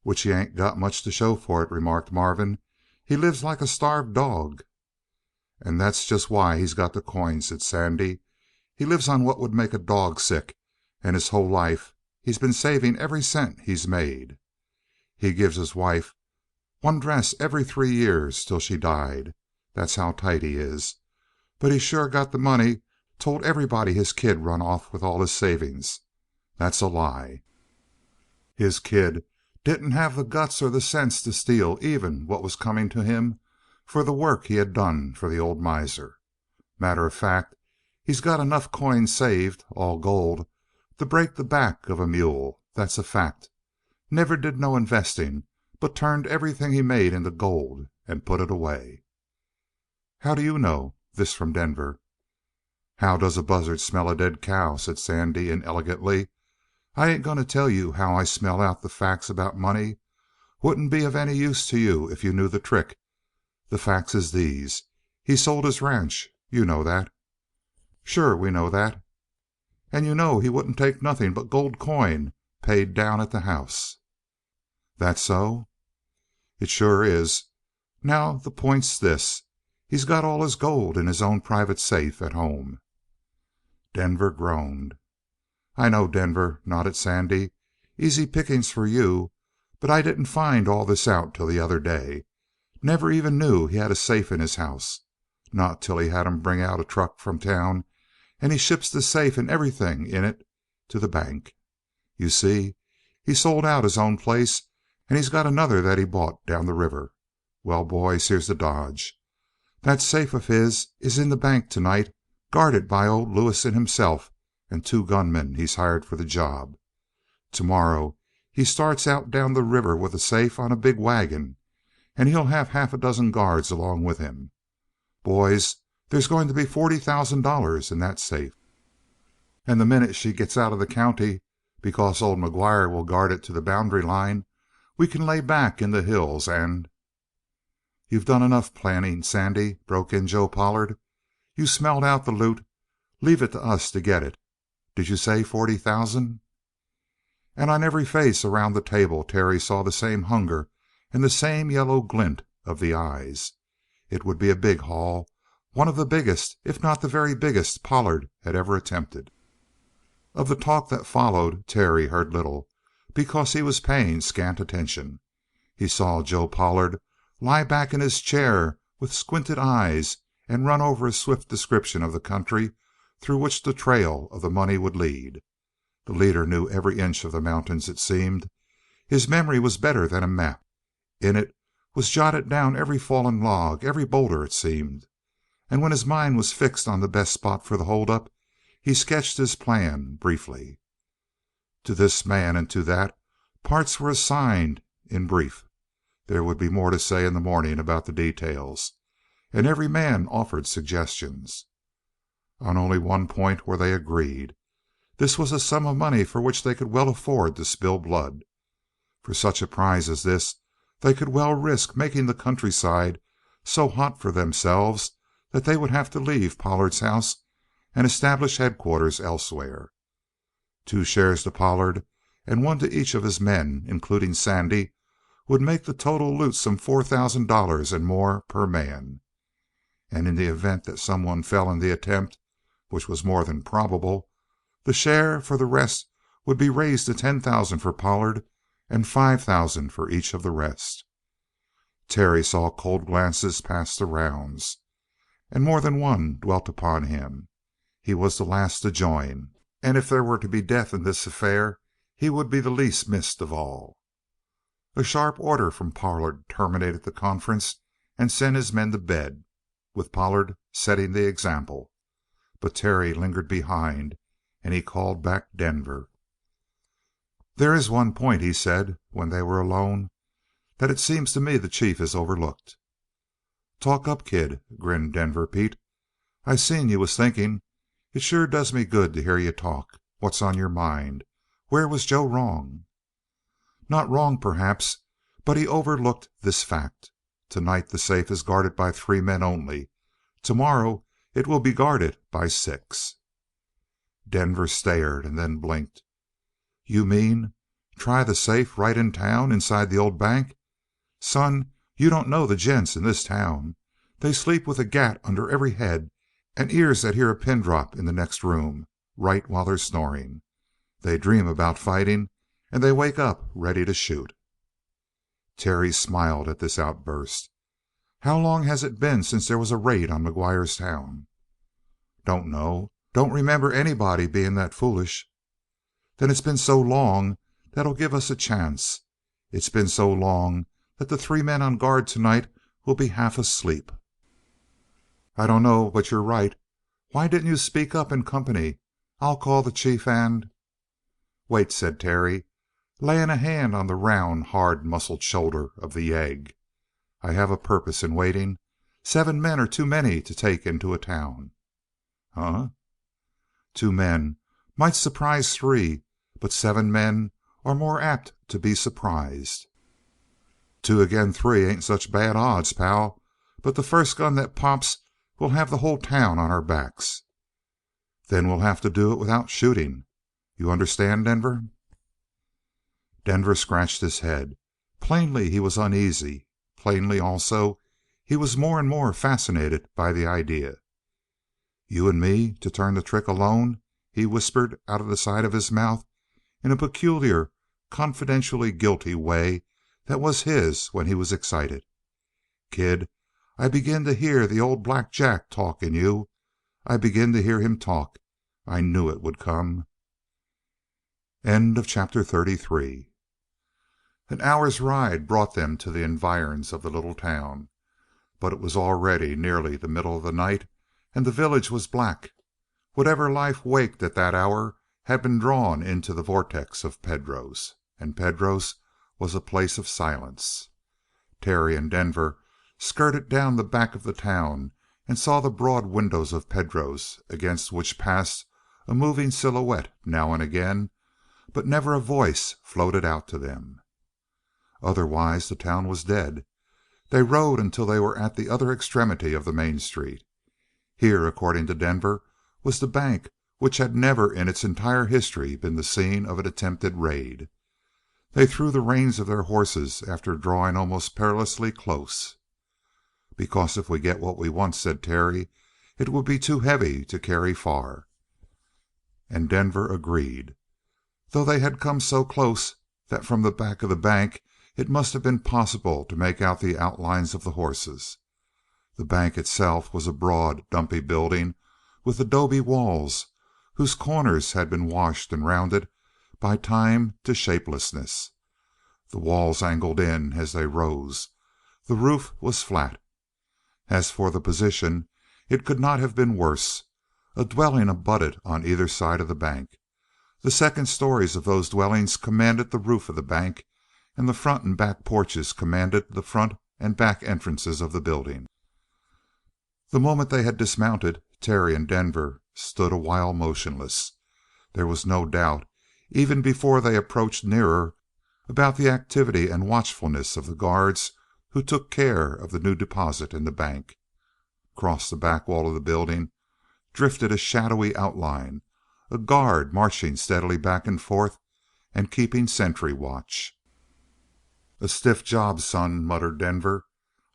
"Which he ain't got much to show for it," remarked Marvin. "He lives like a starved dog." "And that's just why he's got the coin," said Sandy. "He lives on what would make a dog sick, and his whole life he's been saving every cent he's made. He gives his wife one dress every 3 years till she died. That's how tight he is. But he's sure got the money. Told everybody his kid run off with all his savings. That's a lie. His kid didn't have the guts or the sense to steal even what was coming to him for the work he had done for the old miser. Matter of fact, he's got enough coin saved, all gold, to break the back of a mule. That's a fact. Never did no investing, but turned everything he made into gold and put it away." "How do you know?" This from Denver. "How does a buzzard smell a dead cow?" said Sandy inelegantly. "I ain't going to tell you how I smell out the facts about money. Wouldn't be of any use to you if you knew the trick. The facts is these. He sold his ranch. You know that." "Sure, we know that." And you know he wouldn't take nothing but gold coin paid down at the house." "That so?" "It sure is. Now the point's this. He's got all his gold in his own private safe at home." Denver groaned. "I know, Denver," nodded Sandy. "Easy pickings for you. But I didn't find all this out till the other day. Never even knew he had a safe in his house. Not till he had him bring out a truck from town and he ships the safe and everything in it to the bank. You see, he sold out his own place and he's got another that he bought down the river. Well, boys, here's the dodge. That safe of his is in the bank tonight, guarded by old Lewison himself and 2 gunmen he's hired for the job. Tomorrow he starts out down the river with the safe on a big wagon, and he'll have half a dozen guards along with him. Boys, there's going to be $40,000 in that safe. And the minute she gets out of the county, because old McGuire will guard it to the boundary line, we can lay back in the hills and—" "You've done enough planning, Sandy," broke in Joe Pollard. "You smelled out the loot. Leave it to us to get it. Did you say 40,000?" And on every face around the table Terry saw the same hunger and the same yellow glint of the eyes. It would be a big haul, one of the biggest, if not the very biggest, Pollard had ever attempted. Of the talk that followed Terry heard little, because he was paying scant attention. He saw Joe Pollard lie back in his chair with squinted eyes and run over a swift description of the country through which the trail of the money would lead. The leader knew every inch of the mountains, it seemed. His memory was better than a map. In it was jotted down every fallen log, every boulder, it seemed. And when his mind was fixed on the best spot for the holdup, he sketched his plan briefly. To this man and to that, parts were assigned in brief. There would be more to say in the morning about the details, and every man offered suggestions. On only one point were they agreed. This was a sum of money for which they could well afford to spill blood. For such a prize as this, they could well risk making the countryside so hot for themselves that they would have to leave Pollard's house and establish headquarters elsewhere. 2 shares to Pollard and 1 to each of his men, including Sandy, would make the total loot some $4,000 and more per man. And in the event that someone fell in the attempt, which was more than probable, the share for the rest would be raised to $10,000 for Pollard and $5,000 for each of the rest. Terry saw cold glances pass the rounds, and more than one dwelt upon him. He was the last to join, and if there were to be death in this affair, he would be the least missed of all. A sharp order from Pollard terminated the conference and sent his men to bed, with Pollard setting the example. But Terry lingered behind, and he called back Denver. "There is one point," he said, when they were alone, "that it seems to me the chief has overlooked." "Talk up, kid," grinned Denver Pete. "I seen you was thinking. It sure does me good to hear you talk. What's on your mind? Where was Joe wrong?" "Not wrong, perhaps, but he overlooked this fact. Tonight the safe is guarded by 3 men only. Tomorrow it will be guarded by 6." Denver stared and then blinked. "You mean try the safe right in town, inside the old bank? Son, you don't know the gents in this town. They sleep with a gat under every head and ears that hear a pin drop in the next room, right while they're snoring. They dream about fighting, and they wake up ready to shoot." Terry smiled at this outburst. "How long has it been since there was a raid on McGuire's town?" "Don't know. Don't remember anybody being that foolish." "Then it's been so long that'll give us a chance. It's been so long that the 3 men on guard tonight will be half asleep." "I don't know but you're right. Why didn't you speak up in company? I'll call the chief and—" "Wait," said Terry, laying a hand on the round, hard muscled shoulder of the yegg. "I have a purpose in waiting. 7 men are too many to take into a town." "Huh?" "2 men might surprise 3, but 7 men are more apt to be surprised." "2 agin' 3 ain't such bad odds, pal. But the first gun that pops we'll have the whole town on our backs." "Then we'll have to do it without shooting. You understand, Denver?" Denver scratched his head. Plainly he was uneasy. Plainly, also, he was more and more fascinated by the idea. "You and me to turn the trick alone?" he whispered out of the side of his mouth in a peculiar, confidentially guilty way that was his when he was excited. "Kid, I begin to hear the old Black Jack talk in you. I begin to hear him talk. I knew it would come." CHAPTER 33. An hour's ride brought them to the environs of the little town, but it was already nearly the middle of the night, and the village was black. Whatever life waked at that hour had been drawn into the vortex of Pedro's, and Pedro's was a place of silence. Terry and Denver skirted down the back of the town and saw the broad windows of Pedro's, against which passed a moving silhouette now and again, but never a voice floated out to them. Otherwise the town was dead. They rode until they were at the other extremity of the main street. Here, according to Denver, was the bank which had never in its entire history been the scene of an attempted raid. They threw the reins of their horses after drawing almost perilously close. "Because if we get what we want," said Terry, "it will be too heavy to carry far." And Denver agreed, though they had come so close that from the back of the bank it must have been possible to make out the outlines of the horses. The bank itself was a broad, dumpy building with adobe walls, whose corners had been washed and rounded by time to shapelessness. The walls angled in as they rose. The roof was flat. As for the position, it could not have been worse. A dwelling abutted on either side of the bank. The second stories of those dwellings commanded the roof of the bank, and the front and back porches commanded the front and back entrances of the building. The moment they had dismounted, Terry and Denver stood a while motionless. There was no doubt, even before they approached nearer, about the activity and watchfulness of the guards who took care of the new deposit in the bank. Across the back wall of the building drifted a shadowy outline, a guard marching steadily back and forth and keeping sentry watch. "A stiff job, son," muttered Denver.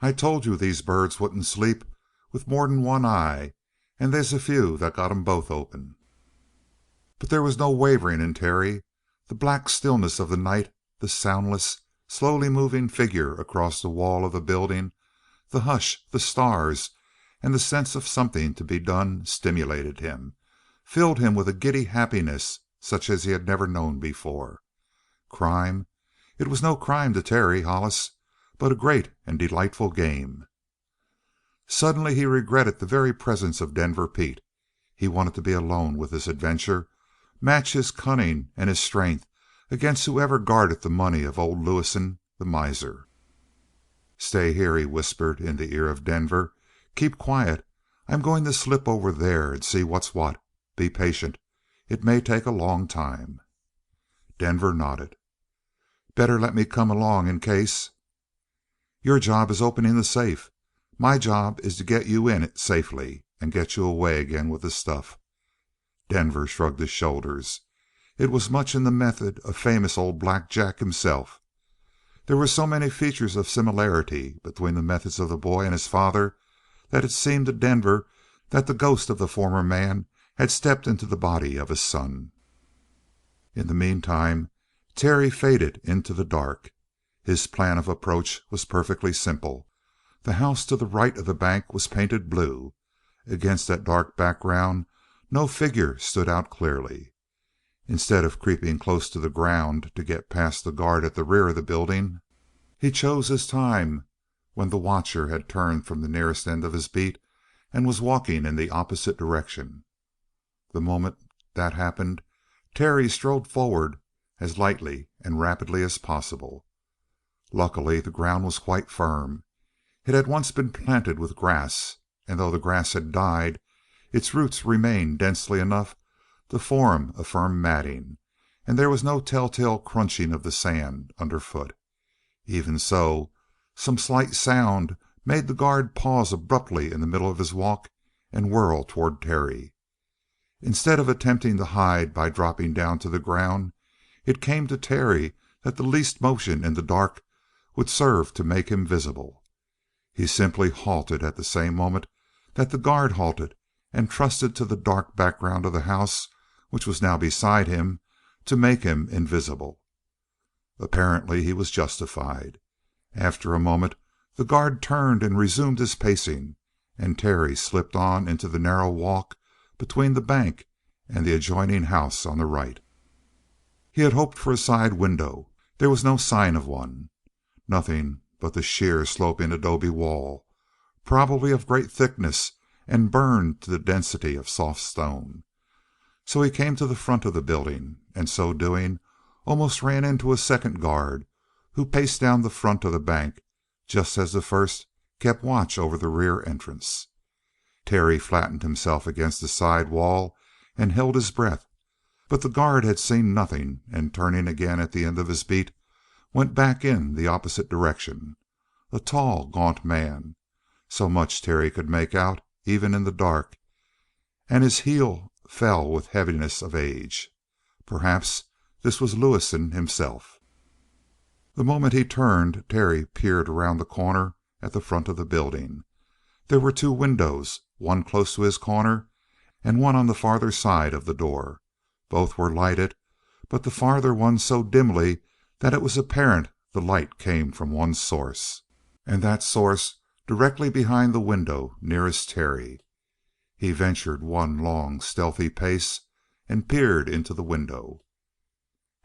"I told you these birds wouldn't sleep with more'n one eye, and they's a few that got 'em both open." But there was no wavering in Terry. The black stillness of the night, the soundless, slowly moving figure across the wall of the building, the hush, the stars, and the sense of something to be done stimulated him, filled him with a giddy happiness such as he had never known before. Crime? It was no crime to Terry Hollis, but a great and delightful game. Suddenly he regretted the very presence of Denver Pete. He wanted to be alone with this adventure, match his cunning and his strength against whoever guarded the money of old Lewison, the miser. "Stay here," he whispered in the ear of Denver. "Keep quiet. I'm going to slip over there and see what's what. Be patient. It may take a long time." Denver nodded. "Better let me come along in case." "Your job is opening the safe. My job is to get you in it safely, and get you away again with the stuff." Denver shrugged his shoulders. It was much in the method of famous old Black Jack himself. There were so many features of similarity between the methods of the boy and his father that it seemed to Denver that the ghost of the former man had stepped into the body of his son. In the meantime, Terry faded into the dark. His plan of approach was perfectly simple. The house to the right of the bank was painted blue. Against that dark background no figure stood out clearly. Instead of creeping close to the ground to get past the guard at the rear of the building, he chose his time when the watcher had turned from the nearest end of his beat and was walking in the opposite direction. The moment that happened, Terry strode forward as lightly and rapidly as possible. Luckily, the ground was quite firm. It had once been planted with grass, and though the grass had died, its roots remained densely enough to form a firm matting, and there was no telltale crunching of the sand underfoot. Even so, some slight sound made the guard pause abruptly in the middle of his walk and whirl toward Terry. Instead of attempting to hide by dropping down to the ground, it came to Terry that the least motion in the dark would serve to make him visible. He simply halted at the same moment that the guard halted and trusted to the dark background of the house, which was now beside him, to make him invisible. Apparently he was justified. After a moment the guard turned and resumed his pacing, and Terry slipped on into the narrow walk between the bank and the adjoining house on the right. He had hoped for a side window. There was no sign of one. Nothing but the sheer sloping adobe wall, probably of great thickness and burned to the density of soft stone. So he came to the front of the building, and so doing almost ran into a second guard who paced down the front of the bank just as the first kept watch over the rear entrance. Terry flattened himself against the side wall and held his breath, but the guard had seen nothing, and turning again at the end of his beat, went back in the opposite direction. A tall, gaunt man. So much Terry could make out, even in the dark, and his heel fell with heaviness of age. Perhaps this was Lewison himself. The moment he turned, Terry peered around the corner at the front of the building. There were two windows, one close to his corner and one on the farther side of the door. Both were lighted, but the farther one so dimly that it was apparent the light came from one source, and that source directly behind the window nearest Terry. He ventured one long, stealthy pace and peered into the window.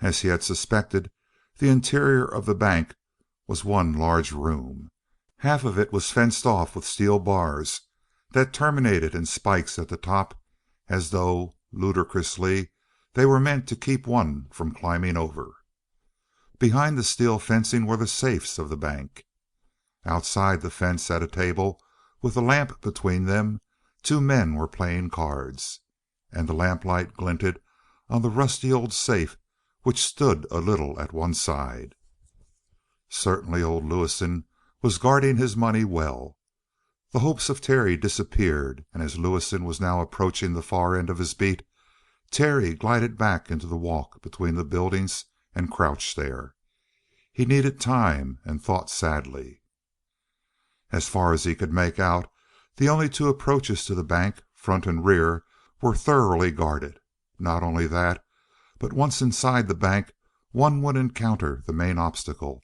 As he had suspected, the interior of the bank was one large room. Half of it was fenced off with steel bars that terminated in spikes at the top, as though, ludicrously, they were meant to keep one from climbing over. Behind the steel fencing were the safes of the bank. Outside the fence, at a table with a lamp between them, two men were playing cards, and the lamplight glinted on the rusty old safe which stood a little at one side. Certainly old Lewison was guarding his money well. The hopes of Terry disappeared, and as Lewison was now approaching the far end of his beat, Terry glided back into the walk between the buildings and crouched there. He needed time, and thought sadly. As far as he could make out, the only two approaches to the bank, front and rear, were thoroughly guarded. Not only that, but once inside the bank one would encounter the main obstacle,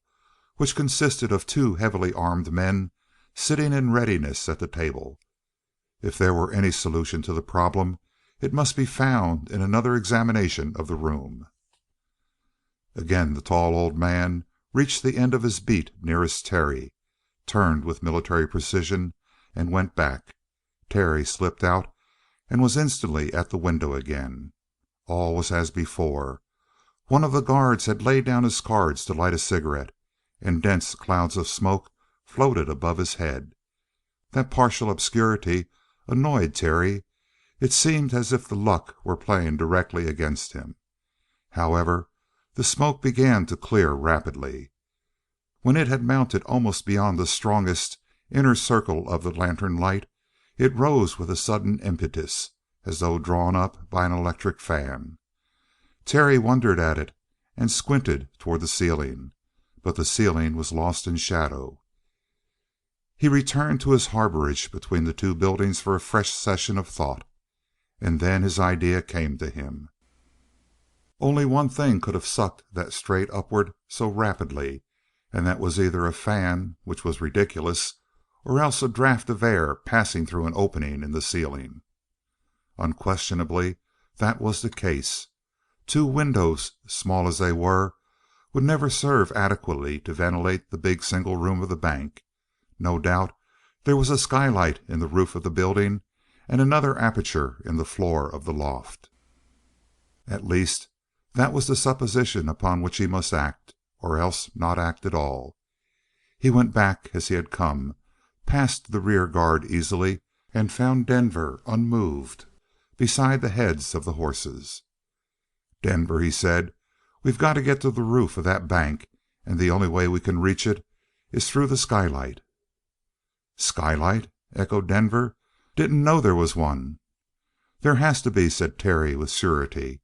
which consisted of two heavily armed men sitting in readiness at the table. If there were any solution to the problem, it must be found in another examination of the room. Again the tall old man reached the end of his beat nearest Terry, turned with military precision, and went back. Terry slipped out and was instantly at the window again. All was as before. One of the guards had laid down his cards to light a cigarette, and dense clouds of smoke floated above his head. That partial obscurity annoyed Terry. It seemed as if the luck were playing directly against him. However, the smoke began to clear rapidly. When it had mounted almost beyond the strongest inner circle of the lantern light, it rose with a sudden impetus, as though drawn up by an electric fan. Terry wondered at it and squinted toward the ceiling, but the ceiling was lost in shadow. He returned to his harborage between the two buildings for a fresh session of thought, and then his idea came to him. Only one thing could have sucked that straight upward so rapidly, and that was either a fan, which was ridiculous, or else a draft of air passing through an opening in the ceiling. Unquestionably, that was the case. Two windows, small as they were, would never serve adequately to ventilate the big single room of the bank. No doubt there was a skylight in the roof of the building and another aperture in the floor of the loft. At least, that was the supposition upon which he must act, or else not act at all. He went back as he had come, passed the rear guard easily, and found Denver unmoved beside the heads of the horses. "Denver," he said, "we've got to get to the roof of that bank, and the only way we can reach it is through the skylight." "Skylight?" echoed Denver. "Didn't know there was one." "There has to be," said Terry with surety.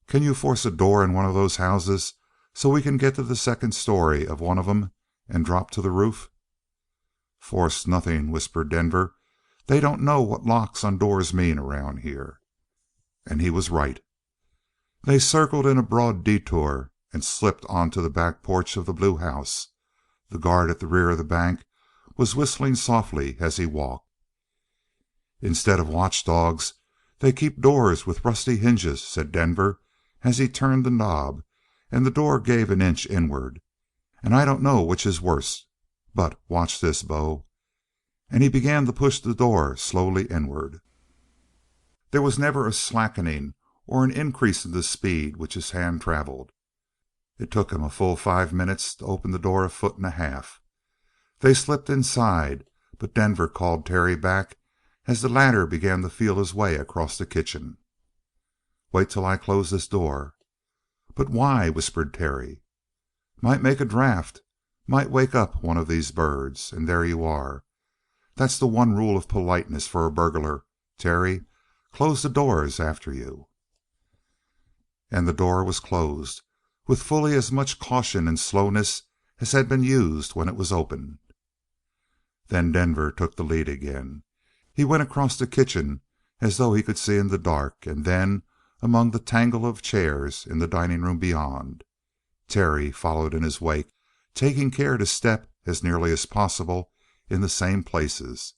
"Can you force a door in one of those houses so we can get to the second story of one of 'em and drop to the roof?" "Force nothing," whispered Denver. "They don't know what locks on doors mean around here." And he was right. They circled in a broad detour and slipped onto the back porch of the blue house. The guard at the rear of the bank was whistling softly as he walked. "Instead of watchdogs, they keep doors with rusty hinges," said Denver as he turned the knob and the door gave an inch inward. "And I don't know which is worse. But watch this, Bo." And he began to push the door slowly inward. There was never a slackening or an increase in the speed which his hand traveled. It took him a full 5 minutes to open the door a foot and a half. They slipped inside, but Denver called Terry back as the latter began to feel his way across the kitchen. "Wait till I close this door." "But why?" whispered Terry. "Might make a draft. Might wake up one of these birds. And there you are. That's the one rule of politeness for a burglar, Terry. Close the doors after you." And the door was closed with fully as much caution and slowness as had been used when it was opened. Then Denver took the lead again. He went across the kitchen as though he could see in the dark, and then among the tangle of chairs in the dining room beyond. Terry followed in his wake, taking care to step, as nearly as possible, in the same places.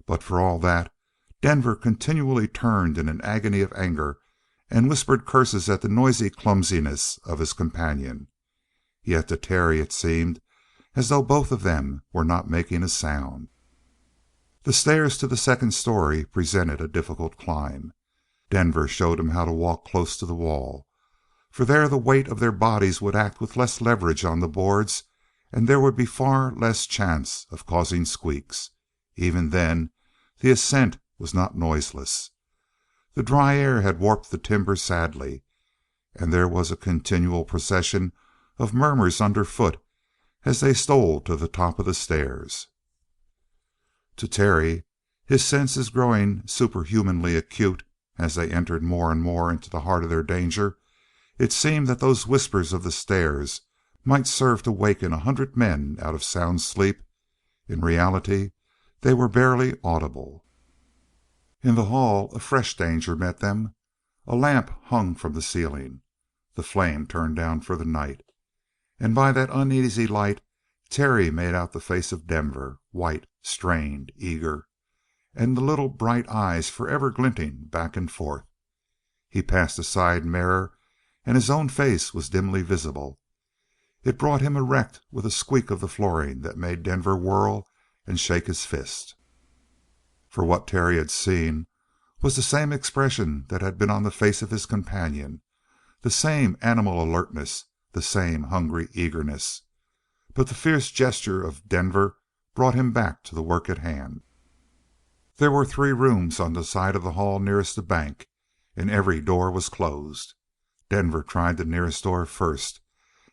But for all that, Denver continually turned in an agony of anger and whispered curses at the noisy clumsiness of his companion. Yet to Terry it seemed as though both of them were not making a sound. The stairs to the second story presented a difficult climb. Denver showed him how to walk close to the wall, for there the weight of their bodies would act with less leverage on the boards and there would be far less chance of causing squeaks. Even then the ascent was not noiseless. The dry air had warped the timber sadly, and there was a continual procession of murmurs underfoot as they stole to the top of the stairs. To Terry, his senses growing superhumanly acute as they entered more and more into the heart of their danger, it seemed that those whispers of the stairs might serve to waken 100 men out of sound sleep. In reality, they were barely audible. In the hall a fresh danger met them. A lamp hung from the ceiling, the flame turned down for the night, and by that uneasy light Terry made out the face of Denver, white, strained, eager, and the little bright eyes forever glinting back and forth. He passed a side mirror, and his own face was dimly visible. It brought him erect with a squeak of the flooring that made Denver whirl and shake his fist. For what Terry had seen was the same expression that had been on the face of his companion, the same animal alertness, the same hungry eagerness. But the fierce gesture of Denver brought him back to the work at hand. There were 3 rooms on the side of the hall nearest the bank, and every door was closed. Denver tried the nearest door first,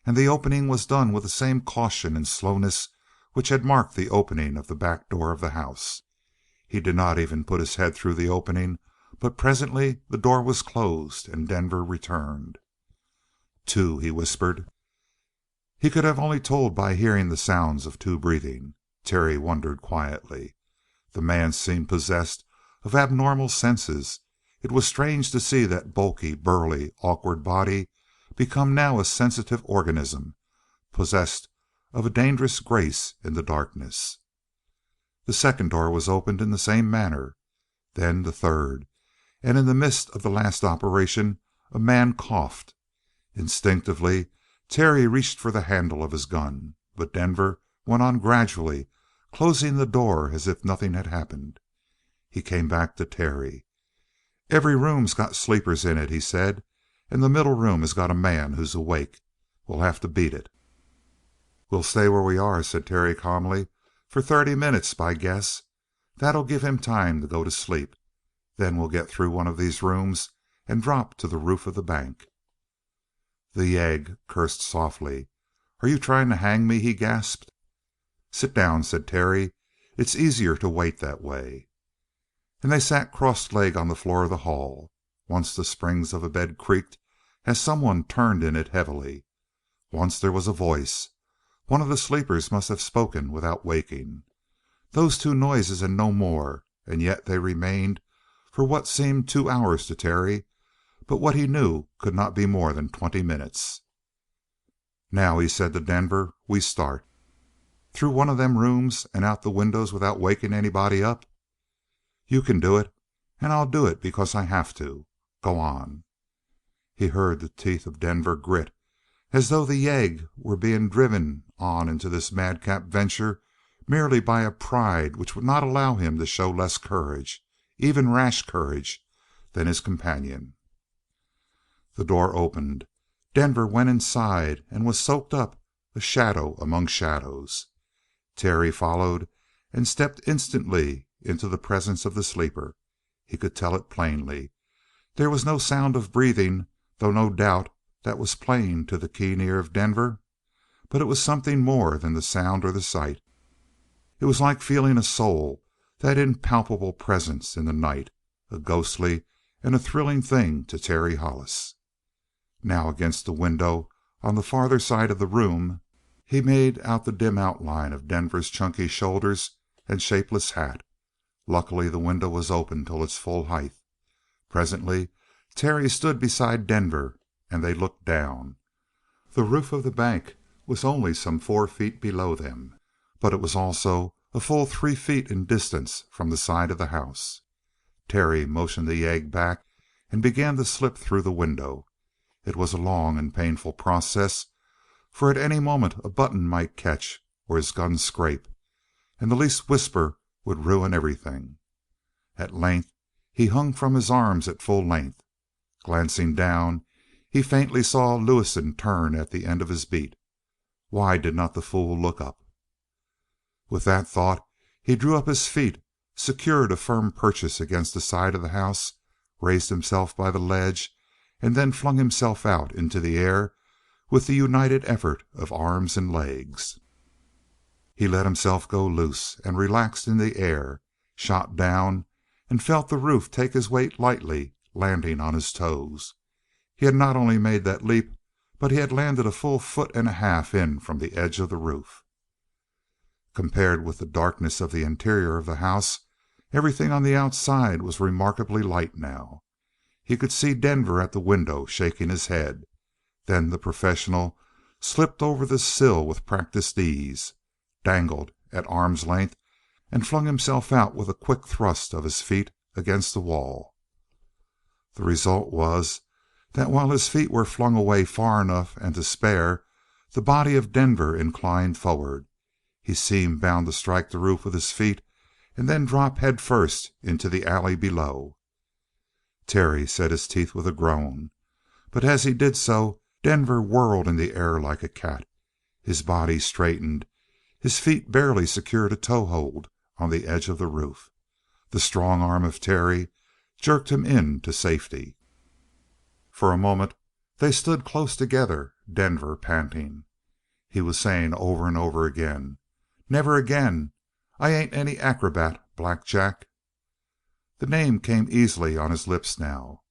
and the opening was done with the same caution and slowness which had marked the opening of the back door of the house. He did not even put his head through the opening, but presently the door was closed and Denver returned. "Two," he whispered. He could have only told by hearing the sounds of 2 breathing. Terry wondered quietly. The man seemed possessed of abnormal senses. It was strange to see that bulky, burly, awkward body become now a sensitive organism, possessed of a dangerous grace in the darkness. The second door was opened in the same manner. Then the third, and in the midst of the last operation a man coughed. Instinctively Terry reached for the handle of his gun, but Denver went on gradually, closing the door as if nothing had happened. He came back to Terry. "Every room's got sleepers in it," he said, "and the middle room has got a man who's awake. We'll have to beat it." "We'll stay where we are," said Terry calmly, "for 30 minutes, by guess. That'll give him time to go to sleep. Then we'll get through one of these rooms and drop to the roof of the bank." The yegg cursed softly. "Are you trying to hang me?" he gasped. "Sit down," said Terry. "It's easier to wait that way." and they sat cross-legged on the floor of the hall. Once the springs of a bed creaked as someone turned in it heavily. Once there was a voice. One of the sleepers must have spoken without waking. Those two noises and no more, and yet they remained for what seemed 2 hours to Terry, but what he knew could not be more than 20 minutes. "Now," he said to Denver, "we start." "Through one of them rooms and out the windows without waking anybody up?" "You can do it, and I'll do it because I have to. Go on." He heard the teeth of Denver grit, as though the yegg were being driven on into this madcap venture merely by a pride which would not allow him to show less courage, even rash courage, than his companion. The door opened. Denver went inside and was soaked up, a shadow among shadows. Terry followed and stepped instantly into the presence of the sleeper. He could tell it plainly. There was no sound of breathing, though no doubt that was plain to the keen ear of Denver. But it was something more than the sound or the sight. It was like feeling a soul, that impalpable presence in the night, a ghostly and a thrilling thing to Terry Hollis. Now against the window on the farther side of the room he made out the dim outline of Denver's chunky shoulders and shapeless hat. Luckily the window was open to its full height. Presently Terry stood beside Denver and they looked down. The roof of the bank was only some 4 feet below them, but it was also a full 3 feet in distance from the side of the house. Terry motioned the yegg back and began to slip through the window. It was a long and painful process, for at any moment a button might catch or his gun scrape, and the least whisper would ruin everything. At length he hung from his arms at full length. Glancing down, he faintly saw Lewison turn at the end of his beat. Why did not the fool look up? With that thought he drew up his feet, secured a firm purchase against the side of the house, raised himself by the ledge, and then flung himself out into the air with the united effort of arms and legs. He let himself go loose and relaxed in the air, shot down, and felt the roof take his weight lightly, landing on his toes. He had not only made that leap, but he had landed a full 1.5 feet in from the edge of the roof. Compared with the darkness of the interior of the house, everything on the outside was remarkably light now. He could see Denver at the window shaking his head. Then the professional slipped over the sill with practiced ease, dangled at arm's length, and flung himself out with a quick thrust of his feet against the wall. The result was that while his feet were flung away far enough and to spare, the body of Denver inclined forward. He seemed bound to strike the roof with his feet and then drop head first into the alley below. Terry set his teeth with a groan, but as he did so Denver whirled in the air like a cat. His body straightened, his feet barely secured a toehold on the edge of the roof. The strong arm of Terry jerked him in to safety. For a moment they stood close together, Denver panting. He was saying over and over again, "Never again. I ain't any acrobat, Black Jack." The name came easily on his lips now.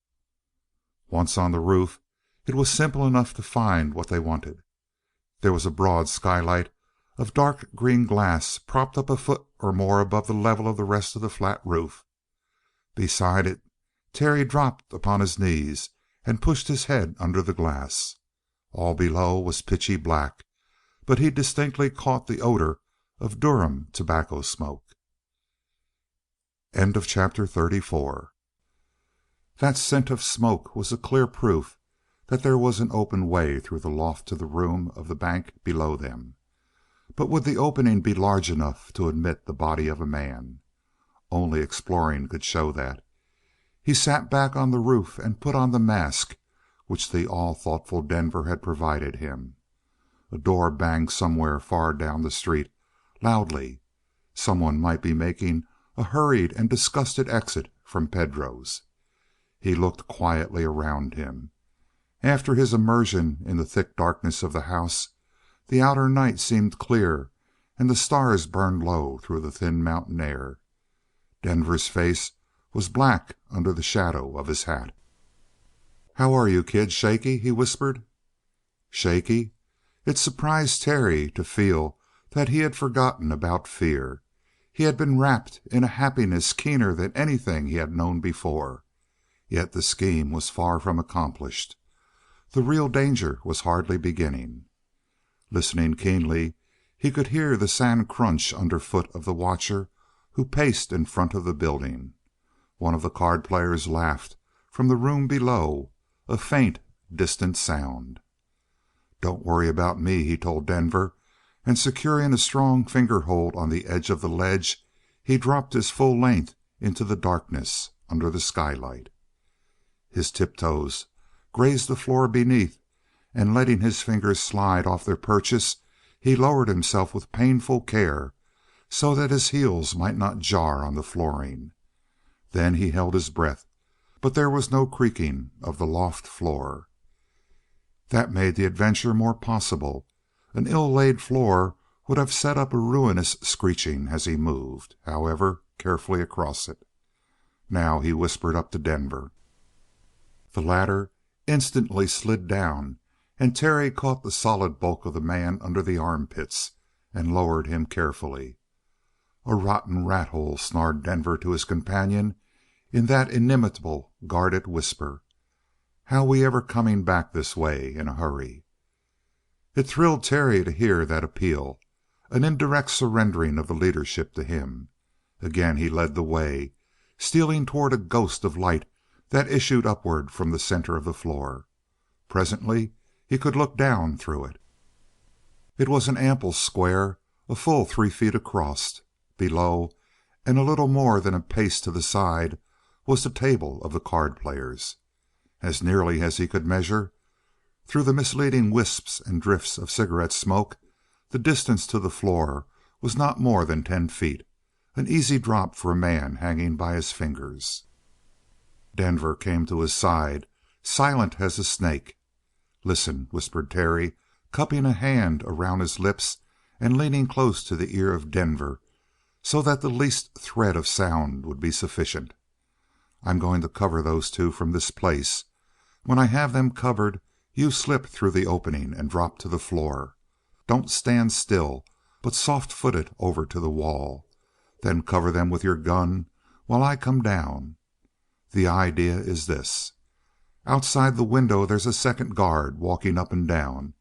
Once on the roof, it was simple enough to find what they wanted. There was a broad skylight of dark green glass propped up a foot or more above the level of the rest of the flat roof. Beside it Terry dropped upon his knees and pushed his head under the glass. All below was pitchy black, but he distinctly caught the odor of Durham tobacco smoke. End of chapter 34. That scent of smoke was a clear proof that there was an open way through the loft to the room of the bank below them. But would the opening be large enough to admit the body of a man? Only exploring could show that. He sat back on the roof and put on the mask which the all-thoughtful Denver had provided him. A door banged somewhere far down the street, loudly. Someone might be making a hurried and disgusted exit from Pedro's. He looked quietly around him. After his immersion in the thick darkness of the house, the outer night seemed clear and the stars burned low through the thin mountain air. Denver's face was black under the shadow of his hat. "How are you, kid? Shaky?" he whispered. Shaky? It surprised Terry to feel that he had forgotten about fear. He had been wrapped in a happiness keener than anything he had known before. Yet the scheme was far from accomplished. The real danger was hardly beginning. Listening keenly, he could hear the sand crunch underfoot of the watcher who paced in front of the building. One of the card players laughed from the room below, a faint, distant sound. "Don't worry about me," he told Denver, and securing a strong finger hold on the edge of the ledge, he dropped his full length into the darkness under the skylight. His tiptoes grazed the floor beneath, and letting his fingers slide off their purchase, he lowered himself with painful care so that his heels might not jar on the flooring. Then he held his breath, but there was no creaking of the loft floor. That made the adventure more possible. An ill-laid floor would have set up a ruinous screeching as he moved, however, carefully across it. "Now," he whispered up to Denver. The latter instantly slid down, and Terry caught the solid bulk of the man under the armpits and lowered him carefully. "A rotten rat hole," snarled Denver to his companion in that inimitable, guarded whisper. "How we ever coming back this way in a hurry?" It thrilled Terry to hear that appeal, an indirect surrendering of the leadership to him. Again he led the way, stealing toward a ghost of light that issued upward from the center of the floor. Presently he could look down through it. It was an ample square, a full 3 feet across. Below, and a little more than a pace to the side, was the table of the card players. As nearly as he could measure, through the misleading wisps and drifts of cigarette smoke, the distance to the floor was not more than 10 feet, an easy drop for a man hanging by his fingers. Denver came to his side, silent as a snake. "Listen," whispered Terry, cupping a hand around his lips and leaning close to the ear of Denver so that the least thread of sound would be sufficient. "I'm going to cover those two from this place. When I have them covered, you slip through the opening and drop to the floor. Don't stand still, but soft-foot it over to the wall. Then cover them with your gun while I come down. The idea is this. Outside the window there's a second guard walking up and down.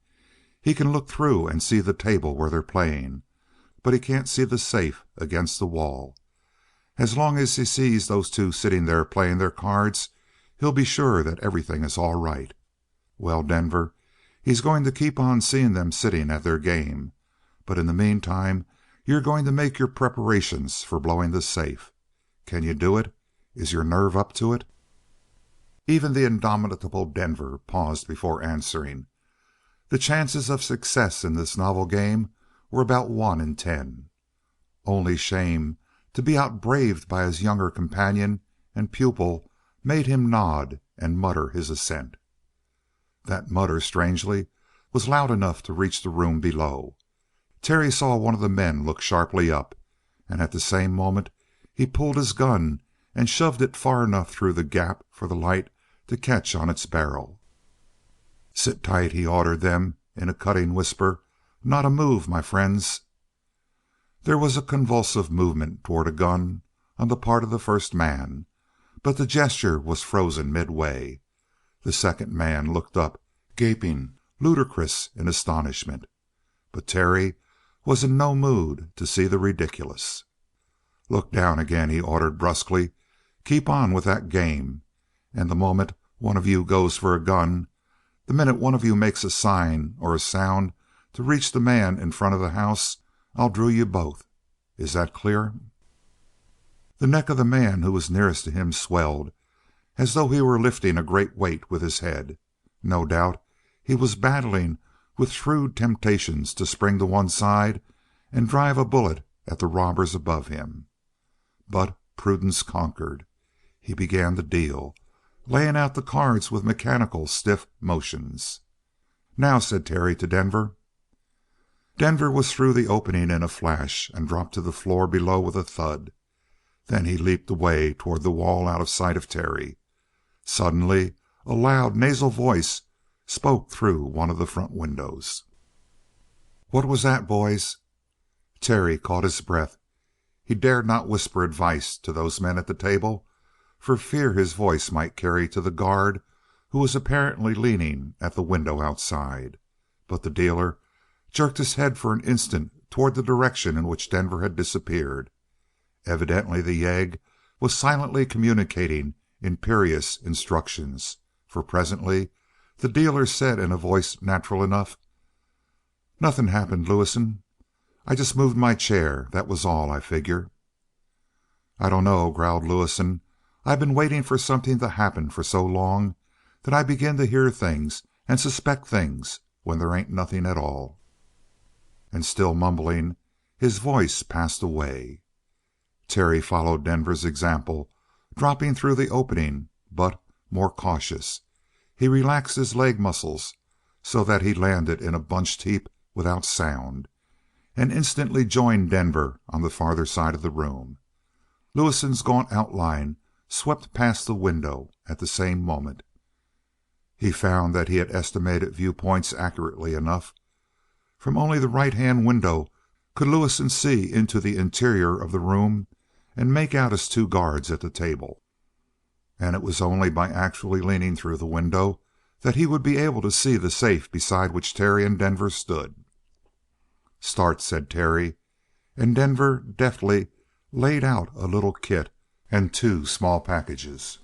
He can look through and see the table where they're playing, but he can't see the safe against the wall. As long as he sees those two sitting there playing their cards, he'll be sure that everything is all right. Well, Denver, he's going to keep on seeing them sitting at their game, but in the meantime you're going to make your preparations for blowing the safe. Can you do it? Is your nerve up to it?" Even the indomitable Denver paused before answering. The chances of success in this novel game were about 1 in 10. Only shame to be outbraved by his younger companion and pupil made him nod and mutter his assent. That mutter, strangely, was loud enough to reach the room below. Terry saw one of the men look sharply up, and at the same moment he pulled his gun and shoved it far enough through the gap for the light to catch on its barrel. "Sit tight," he ordered them in a cutting whisper. "Not a move, my friends." There was a convulsive movement toward a gun on the part of the first man, but the gesture was frozen midway. The second man looked up, gaping, ludicrous in astonishment. But Terry was in no mood to see the ridiculous. "Look down again," he ordered brusquely. "Keep on with that game. And the moment one of you goes for a gun, the minute one of you makes a sign or a sound to reach the man in front of the house, I'll drill you both. Is that clear?" The neck of the man who was nearest to him swelled, as though he were lifting a great weight with his head. No doubt he was battling with shrewd temptations to spring to one side and drive a bullet at the robbers above him. But prudence conquered. He began to deal, laying out the cards with mechanical, stiff motions. "Now," said Terry to Denver. Denver was through the opening in a flash and dropped to the floor below with a thud. Then he leaped away toward the wall out of sight of Terry. Suddenly a loud nasal voice spoke through one of the front windows. "What was that, boys?" Terry caught his breath. He dared not whisper advice to those men at the table for fear his voice might carry to the guard who was apparently leaning at the window outside. But the dealer jerked his head for an instant toward the direction in which Denver had disappeared. Evidently the yegg was silently communicating imperious instructions, for presently the dealer said in a voice natural enough: "Nothing happened, Lewison. I just moved my chair, that was all, I figure." "I dunno," growled Lewison. "I've been waiting for something to happen for so long that I begin to hear things and suspect things when there ain't nothing at all." And still mumbling, his voice passed away. Terry followed Denver's example, dropping through the opening, but more cautious. He relaxed his leg muscles so that he landed in a bunched heap without sound, and instantly joined Denver on the farther side of the room. Lewison's gaunt outline swept past the window at the same moment. He found that he had estimated viewpoints accurately enough. From only the right-hand window could Lewison see into the interior of the room and make out his two guards at the table. And it was only by actually leaning through the window that he would be able to see the safe beside which Terry and Denver stood. "Start," said Terry, and Denver deftly laid out a little kit and two small packages.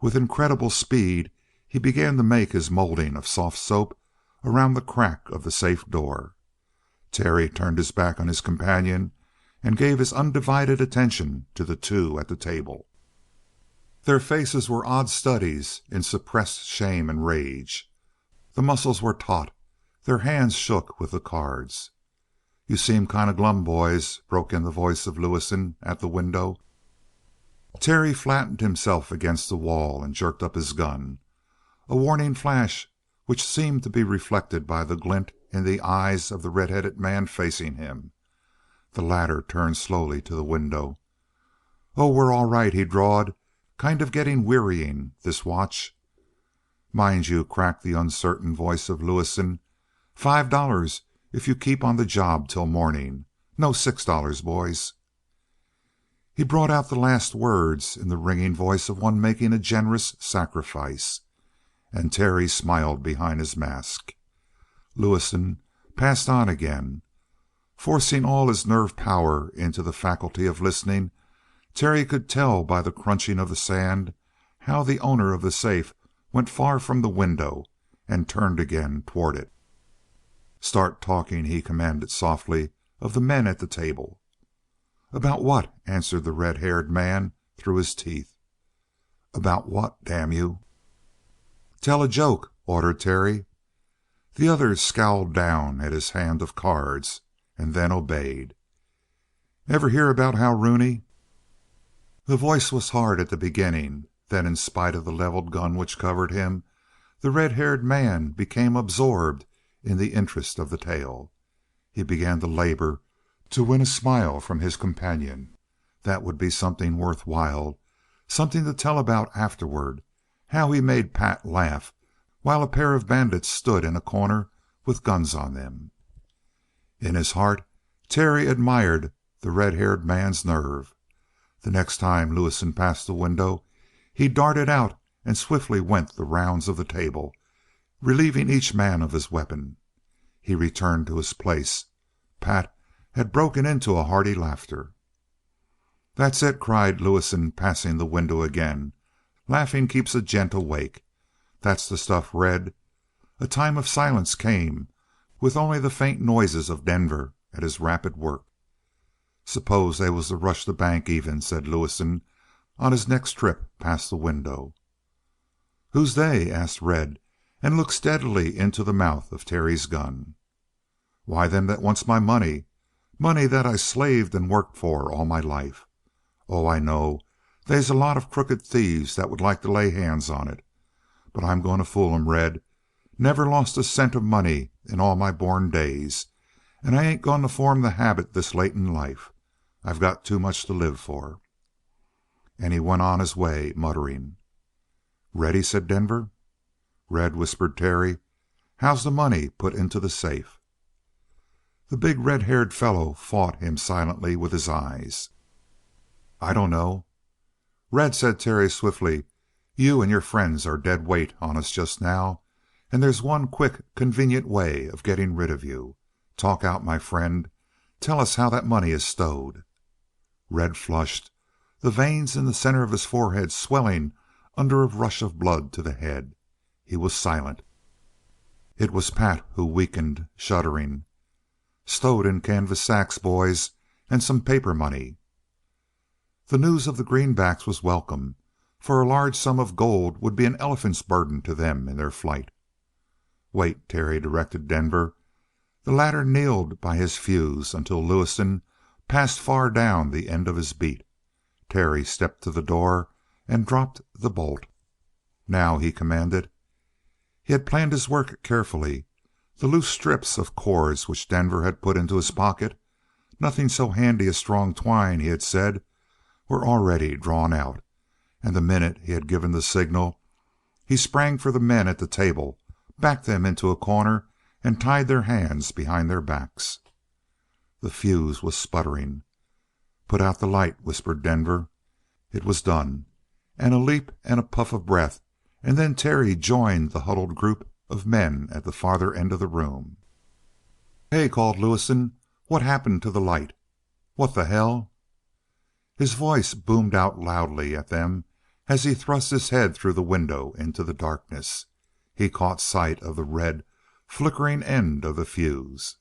With incredible speed he began to make his molding of soft soap around the crack of the safe door. Terry turned his back on his companion and gave his undivided attention to the two at the table. Their faces were odd studies in suppressed shame and rage. The muscles were taut, their hands shook with the cards. "You seem kind of glum, boys," broke in the voice of Lewison at the window. Terry flattened himself against the wall and jerked up his gun. A warning flash which seemed to be reflected by the glint in the eyes of the red-headed man facing him. The latter turned slowly to the window. "Oh, we're all right," he drawled. "Kind of getting wearying, this watch." "Mind you," cracked the uncertain voice of Lewison, $5 if you keep on the job till morning. No, $6, boys." He brought out the last words in the ringing voice of one making a generous sacrifice, and Terry smiled behind his mask. Lewison passed on again. Forcing all his nerve power into the faculty of listening, Terry could tell by the crunching of the sand how the owner of the safe went far from the window and turned again toward it. "Start talking," he commanded softly of the men at the table. "About what?" answered the red-haired man through his teeth. "About what, damn you?" "Tell a joke," ordered Terry. The other scowled down at his hand of cards, and then obeyed. "Ever hear about how Rooney—" The voice was hard at the beginning, then in spite of the leveled gun which covered him, the red-haired man became absorbed in the interest of the tale. He began to labor to win a smile from his companion. That would be something worth while, something to tell about afterward, how he made Pat laugh while a pair of bandits stood in a corner with guns on them. In his heart Terry admired the red-haired man's nerve. The next time Lewison passed the window he darted out and swiftly went the rounds of the table, relieving each man of his weapon. He returned to his place. Pat had broken into a hearty laughter. "That's it," cried Lewison, passing the window again. "Laughing keeps a gent awake. That's the stuff, Red." A time of silence came, with only the faint noises of Denver at his rapid work. "Suppose they was to rush the bank even," said Lewison on his next trip past the window. "Who's they?" asked Red, and looked steadily into the mouth of Terry's gun. "Why, them that wants my money. Money that I slaved and worked for all my life. Oh, I know they's a lot of crooked thieves that would like to lay hands on it. But I'm going to fool 'em, Red. Never lost a cent of money in all my born days, and I ain't going to form the habit this late in life. I've got too much to live for." and he went on his way muttering. "Ready?" said Denver. "Red," whispered Terry. "How's the money put into the safe?" The big red haired fellow fought him silently with his eyes. "I don't know." "Red," said Terry swiftly, "you and your friends are dead weight on us just now, and there's one quick, convenient way of getting rid of you. Talk out, my friend. Tell us how that money is stowed." Red flushed, the veins in the center of his forehead swelling under a rush of blood to the head. He was silent. It was Pat who weakened, shuddering. "Stowed in canvas sacks, boys, and some paper money." The news of the greenbacks was welcome, for a large sum of gold would be an elephant's burden to them in their flight. "Wait," Terry directed Denver. The latter kneeled by his fuse until Lewison passed far down the end of his beat. Terry stepped to the door and dropped the bolt. "Now," he commanded. He had planned his work carefully. The loose strips of cords which Denver had put into his pocket nothing so handy as strong twine, he had said were already drawn out, and the minute he had given the signal he sprang for the men at the table, backed them into a corner, and tied their hands behind their backs. The fuse was sputtering. "Put out the light," whispered Denver. It was done, and a leap and a puff of breath, and then Terry joined the huddled group of men at the farther end of the room. "Hey!" called Lewison. "What happened to the light? What the hell?" His voice boomed out loudly at them as he thrust his head through the window into the darkness. He caught sight of the red, flickering end of the fuse.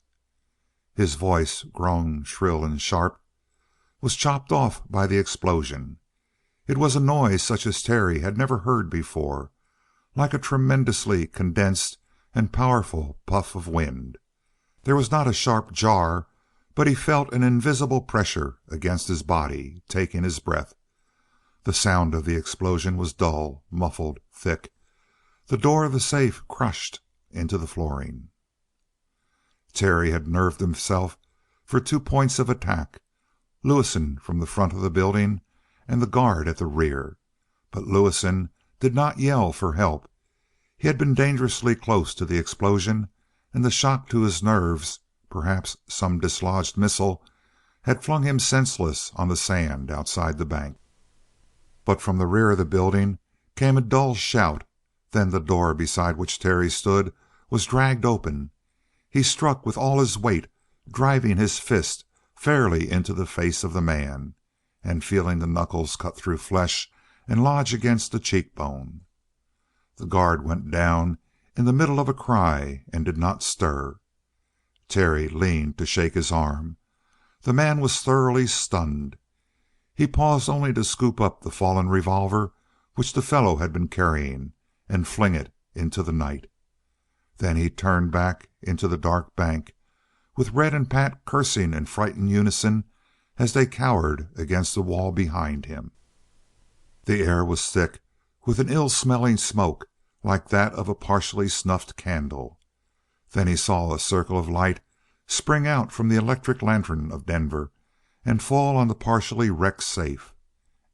His voice, grown shrill and sharp, was chopped off by the explosion. It was a noise such as Terry had never heard before, like a tremendously condensed and powerful puff of wind. There was not a sharp jar, but he felt an invisible pressure against his body, taking his breath. The sound of the explosion was dull, muffled, thick. The door of the safe crushed into the flooring. Terry had nerved himself for 2 points of attack, Lewison from the front of the building and the guard at the rear. But Lewison did not yell for help. He had been dangerously close to the explosion, and the shock to his nerves, perhaps some dislodged missile, had flung him senseless on the sand outside the bank. But from the rear of the building came a dull shout. Then the door beside which Terry stood was dragged open. He struck with all his weight, driving his fist fairly into the face of the man, and feeling the knuckles cut through flesh and lodge against the cheekbone. The guard went down in the middle of a cry and did not stir. Terry leaned to shake his arm. The man was thoroughly stunned. He paused only to scoop up the fallen revolver which the fellow had been carrying and fling it into the night. Then he turned back into the dark bank, with Red and Pat cursing in frightened unison as they cowered against the wall behind him. The air was thick with an ill-smelling smoke like that of a partially snuffed candle. Then he saw a circle of light spring out from the electric lantern of Denver and fall on the partially wrecked safe.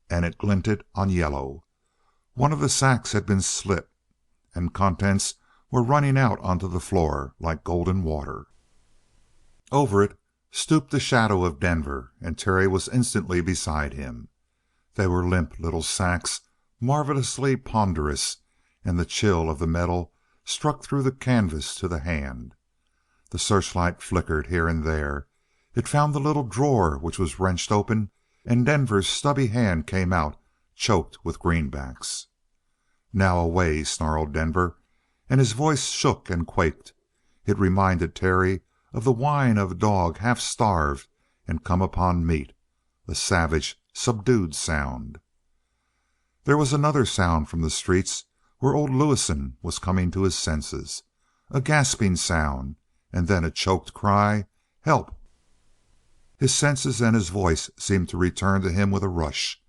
And it glinted on yellow. One of the sacks had been slit, and contents were running out onto the floor like golden water. Over it stooped the shadow of Denver, and Terry was instantly beside him. They were limp little sacks, marvelously ponderous, and the chill of the metal struck through the canvas to the hand. The searchlight flickered here and there. It found the little drawer which was wrenched open, and Denver's stubby hand came out, choked with greenbacks. "Now away!" snarled Denver, and his voice shook and quaked. It reminded Terry of the whine of a dog half starved and come upon meat, a savage, subdued sound. There was another sound from the streets where old Lewison was coming to his senses, a gasping sound, and then a choked cry, "Help!" His senses and his voice seemed to return to him with a rush.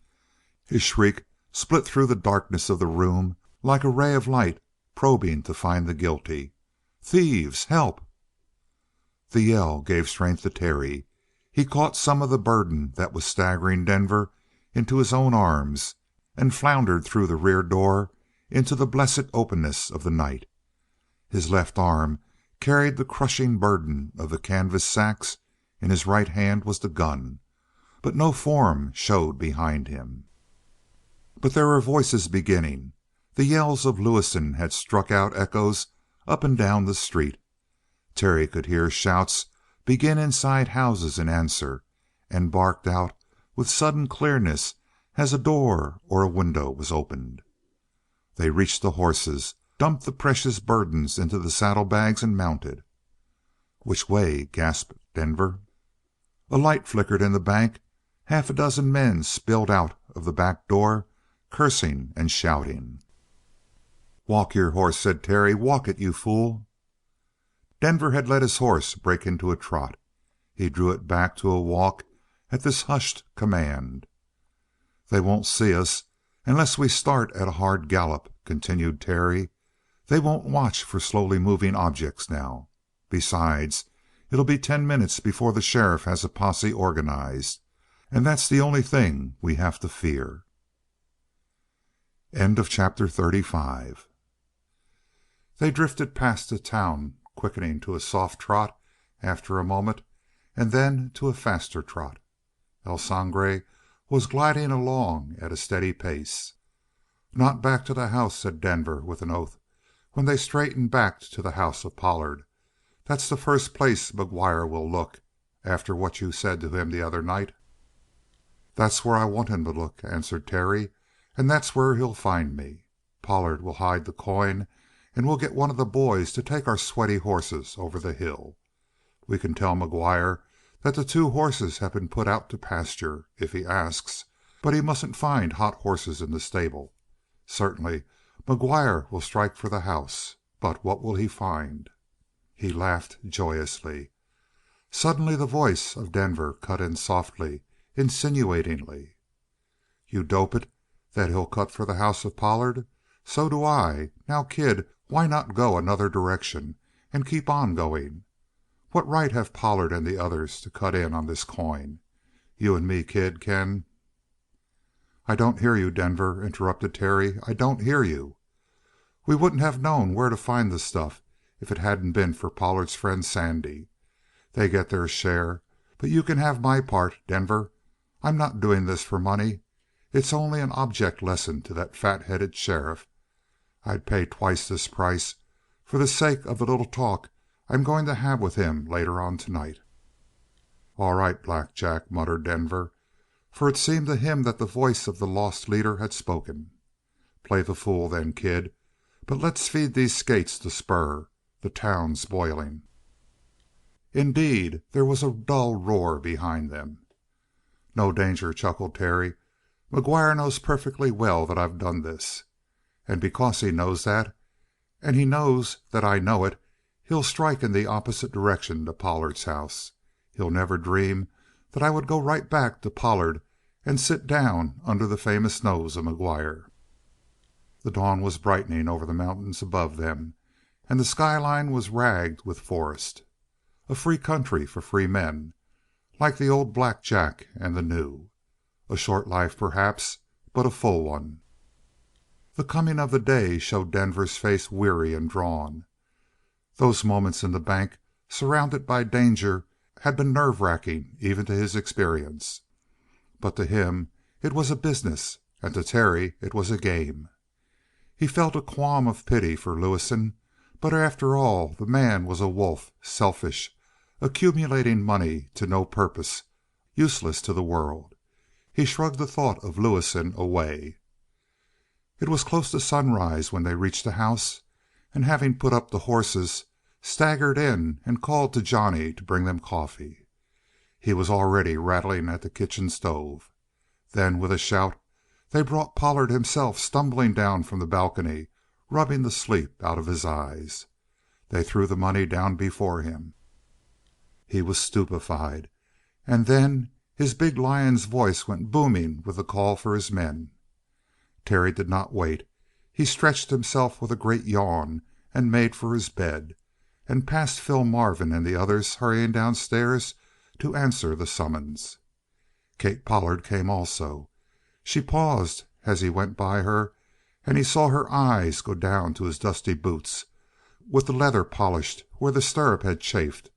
His shriek split through the darkness of the room like a ray of light probing to find the guilty. "Thieves! Help!" The yell gave strength to Terry. He caught some of the burden that was staggering Denver into his own arms and floundered through the rear door into the blessed openness of the night. His left arm carried the crushing burden of the canvas sacks, in his right hand was the gun, but no form showed behind him. But there were voices beginning. The yells of Lewison had struck out echoes up and down the street. Terry could hear shouts begin inside houses in answer, and barked out with sudden clearness as a door or a window was opened. They reached the horses, dumped the precious burdens into the saddlebags, and mounted. "Which way?" gasped Denver. A light flickered in the bank. Half a dozen men spilled out of the back door, cursing and shouting. "Walk your horse," said Terry. "Walk it, you fool!" Denver had let his horse break into a trot. He drew it back to a walk at this hushed command. "They won't see us unless we start at a hard gallop," continued Terry. "They won't watch for slowly moving objects now. Besides, it'll be 10 minutes before the sheriff has a posse organized, and that's the only thing we have to fear." End of chapter 35. They drifted past the town, quickening to a soft trot after a moment, and then to a faster trot. El Sangre was gliding along at a steady pace. "Not back to the house," said Denver with an oath, when they straightened back to the house of Pollard. "That's the first place McGuire will look, after what you said to him the other night." "That's where I want him to look," answered Terry, "and that's where he'll find me. Pollard will hide the coin, and we'll get one of the boys to take our sweaty horses over the hill. We can tell McGuire that the 2 horses have been put out to pasture, if he asks, but he mustn't find hot horses in the stable. Certainly McGuire will strike for the house, but what will he find?" He laughed joyously. Suddenly the voice of Denver cut in softly, insinuatingly. "You dope it that he'll cut for the house of Pollard? So do I. Now, kid, why not go another direction and keep on going? What right have Pollard and the others to cut in on this coin? You and me, kid, can " "I don't hear you, Denver," interrupted Terry. "I don't hear you. We wouldn't have known where to find the stuff if it hadn't been for Pollard's friend Sandy. They get their share, but you can have my part, Denver. I'm not doing this for money. It's only an object lesson to that fat-headed sheriff. I'd pay twice this price for the sake of the little talk I'm going to have with him later on tonight." "All right, Black Jack," muttered Denver, for it seemed to him that the voice of the lost leader had spoken. "Play the fool, then, kid. But let's feed these skates the spur. The town's boiling." Indeed, there was a dull roar behind them. "No danger," chuckled Terry. "McGuire knows perfectly well that I've done this. And because he knows that, and he knows that I know it, he'll strike in the opposite direction to Pollard's house. He'll never dream that I would go right back to Pollard and sit down under the famous nose of McGuire." The dawn was brightening over the mountains above them, and the skyline was ragged with forest. A free country for free men, like the old Black Jack and the new. A short life, perhaps, but a full one. The coming of the day showed Denver's face weary and drawn. Those moments in the bank, surrounded by danger, had been nerve-racking even to his experience. But to him it was a business, and to Terry it was a game. He felt a qualm of pity for Lewison, but after all the man was a wolf, selfish, accumulating money to no purpose, useless to the world. He shrugged the thought of Lewison away. It was close to sunrise when they reached the house, and having put up the horses, staggered in and called to Johnny to bring them coffee. He was already rattling at the kitchen stove. Then, with a shout, they brought Pollard himself stumbling down from the balcony, rubbing the sleep out of his eyes. They threw the money down before him. He was stupefied, and then his big lion's voice went booming with the call for his men. Terry did not wait. He stretched himself with a great yawn and made for his bed, and passed Phil Marvin and the others hurrying downstairs to answer the summons. Kate Pollard came also. She paused as he went by her, and he saw her eyes go down to his dusty boots, with the leather polished where the stirrup had chafed,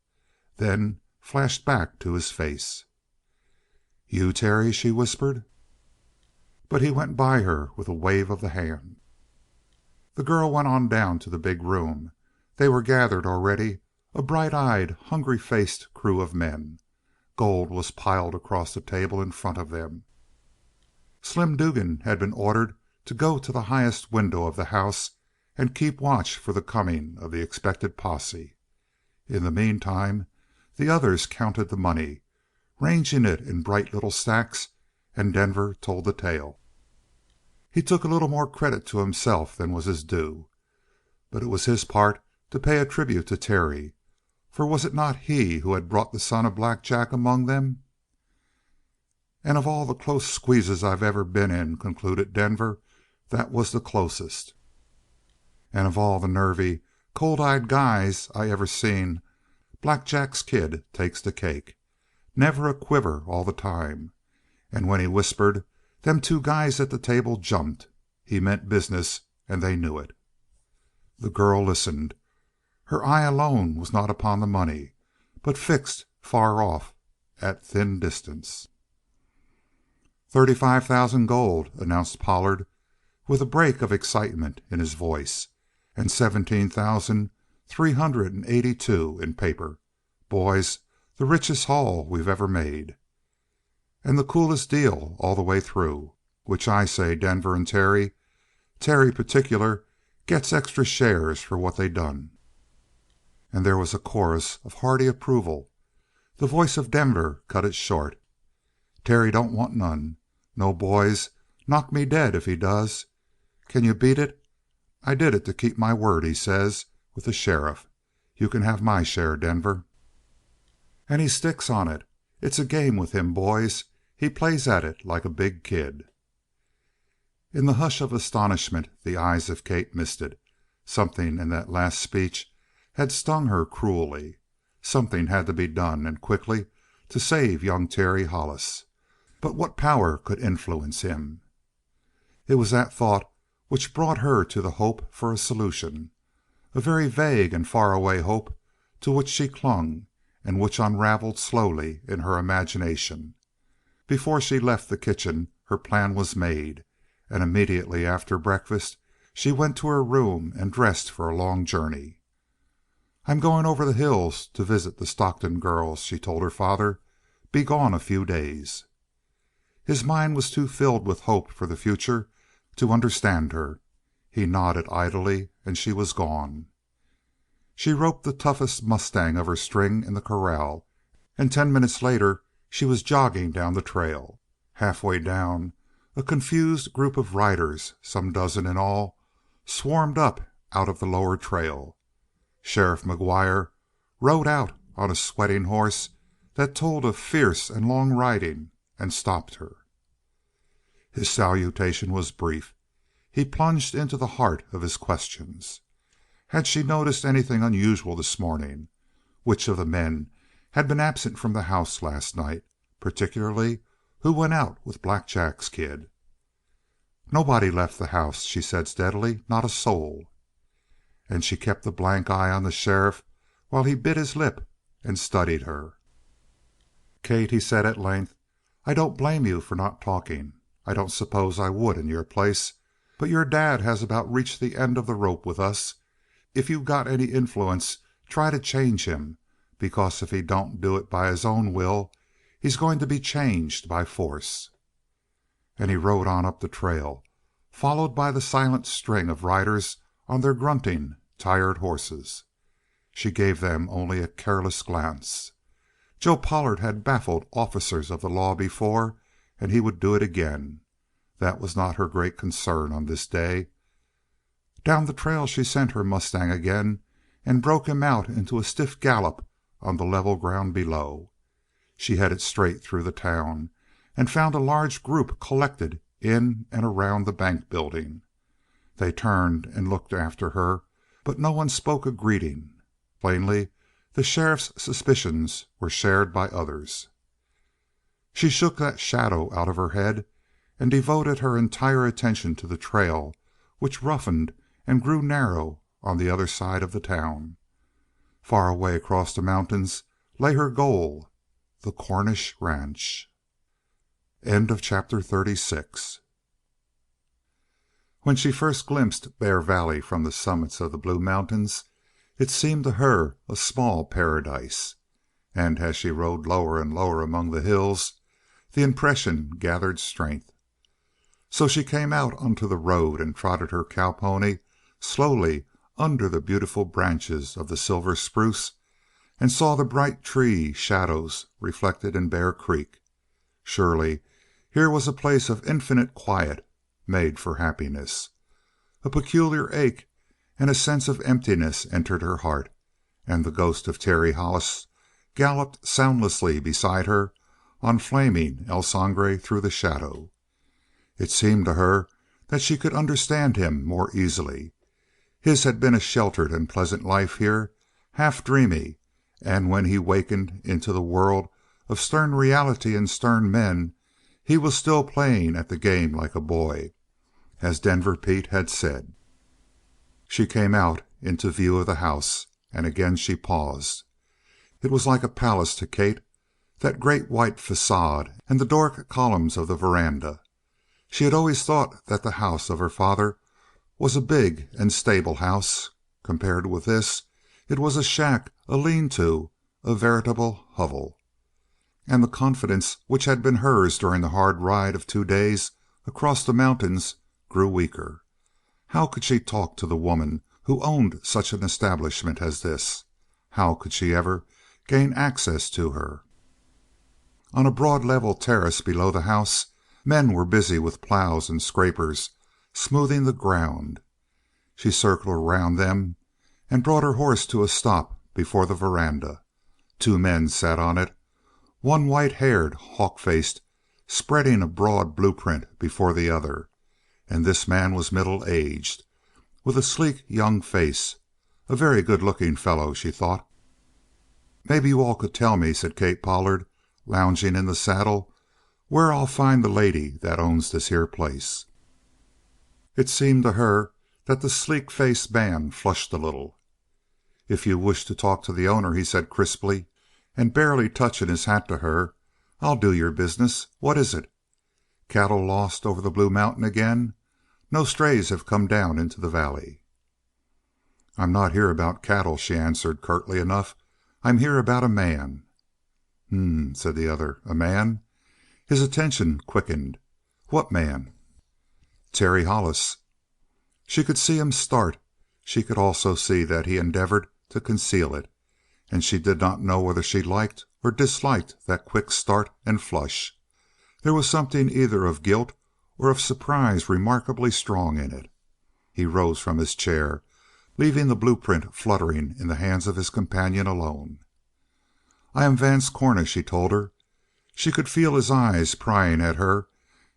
then flashed back to his face. "You, Terry?" she whispered. But he went by her with a wave of the hand. The girl went on down to the big room. They were gathered already, a bright-eyed, hungry-faced crew of men. Gold was piled across the table in front of them. Slim Dugan had been ordered to go to the highest window of the house and keep watch for the coming of the expected posse. In the meantime the others counted the money, ranging it in bright little stacks, and Denver told the tale. He took a little more credit to himself than was his due. But it was his part to pay a tribute to Terry, for was it not he who had brought the son of Black Jack among them? "And of all the close squeezes I've ever been in," concluded Denver, "that was the closest. And of all the nervy, cold-eyed guys I ever seen, Black Jack's kid takes the cake. Never a quiver all the time. And when he whispered, them two guys at the table jumped. He meant business, and they knew it." The girl listened. Her eye alone was not upon the money, but fixed far off at thin distance. "$35,000 gold," announced Pollard, with a break of excitement in his voice, "and 17,382 in paper. Boys, the richest haul we've ever made. And the coolest deal all the way through. Which I say Denver and Terry particular, gets extra shares for what they done." And there was a chorus of hearty approval. The voice of Denver cut it short. "Terry don't want none. No, boys, knock me dead if he does. Can you beat it? I did it to keep my word, he says, with the sheriff. You can have my share, Denver. And he sticks on it. It's a game with him, boys. He plays at it like a big kid." In the hush of astonishment the eyes of Kate misted. Something in that last speech had stung her cruelly. Something had to be done, and quickly, to save young Terry Hollis. But what power could influence him? It was that thought which brought her to the hope for a solution. A very vague and far-away hope to which she clung, and which unraveled slowly in her imagination. Before she left the kitchen her plan was made, and immediately after breakfast she went to her room and dressed for a long journey. "I'm going over the hills to visit the Stockton girls," she told her father. "Be gone a few days." His mind was too filled with hope for the future to understand her. He nodded idly, and she was gone. She roped the toughest mustang of her string in the corral, and 10 minutes later she was jogging down the trail. Halfway down, a confused group of riders, some dozen in all, swarmed up out of the lower trail. Sheriff McGuire rode out on a sweating horse that told of fierce and long riding, and stopped her. His salutation was brief. He plunged into the heart of his questions. Had she noticed anything unusual this morning? Which of the men had been absent from the house last night? Particularly, who went out with Black Jack's kid? "Nobody left the house," she said steadily. "Not a soul." And she kept a blank eye on the sheriff while he bit his lip and studied her. "Kate," he said at length, "I don't blame you for not talking. I don't suppose I would in your place. But your dad has about reached the end of the rope with us. If you got any influence, try to change him, because if he don't do it by his own will, he's going to be changed by force." And he rode on up the trail, followed by the silent string of riders on their grunting, tired horses. She gave them only a careless glance. Joe Pollard had baffled officers of the law before, and he would do it again. That was not her great concern on this day. Down the trail she sent her mustang again, and broke him out into a stiff gallop on the level ground below. She headed straight through the town, and found a large group collected in and around the bank building. They turned and looked after her, but no one spoke a greeting. Plainly, the sheriff's suspicions were shared by others. She shook that shadow out of her head and devoted her entire attention to the trail which roughened and grew narrow on the other side of the town. Far away across the mountains lay her goal, the Cornish ranch. Chapter 36. When she first glimpsed Bear Valley from the summits of the Blue Mountains, it seemed to her a small paradise. And as she rode lower and lower among the hills, the impression gathered strength. So she came out onto the road and trotted her cowpony slowly under the beautiful branches of the silver spruce, and saw the bright tree shadows reflected in Bear Creek. Surely here was a place of infinite quiet, made for happiness. A peculiar ache and a sense of emptiness entered her heart, and the ghost of Terry Hollis galloped soundlessly beside her on flaming El Sangre through the shadow. It seemed to her that she could understand him more easily. His had been a sheltered and pleasant life here, half dreamy, and when he wakened into the world of stern reality and stern men, he was still playing at the game like a boy, as Denver Pete had said. She came out into view of the house, and again she paused. It was like a palace to Kate, that great white facade and the Doric columns of the veranda. She had always thought that the house of her father was a big and stable house. Compared with this, it was a shack, a lean-to, a veritable hovel. And the confidence which had been hers during the hard ride of 2 days across the mountains grew weaker. How could she talk to the woman who owned such an establishment as this? How could she ever gain access to her? On a broad level terrace below the house, men were busy with plows and scrapers, smoothing the ground. She circled around them and brought her horse to a stop before the veranda. 2 men sat on it, one white-haired, hawk-faced, spreading a broad blueprint before the other, and this man was middle-aged, with a sleek young face. A very good-looking fellow, she thought. "Maybe you all could tell me," said Kate Pollard, lounging in the saddle, "where I'll find the lady that owns this here place." It seemed to her that the sleek-faced man flushed a little. "If you wish to talk to the owner," he said crisply, and barely touching his hat to her, "I'll do your business. What is it? Cattle lost over the Blue Mountain again? No strays have come down into the valley?" "I'm not here about cattle," she answered curtly enough. "I'm here about a man." Said the other. "A man?" His attention quickened. "What man?" "Terry Hollis." She could see him start. She could also see that he endeavored to conceal it, and she did not know whether she liked or disliked that quick start and flush. There was something either of guilt or of surprise remarkably strong in it. He rose from his chair, leaving the blueprint fluttering in the hands of his companion alone. "I am Vance Cornish," he told her. She could feel his eyes prying at her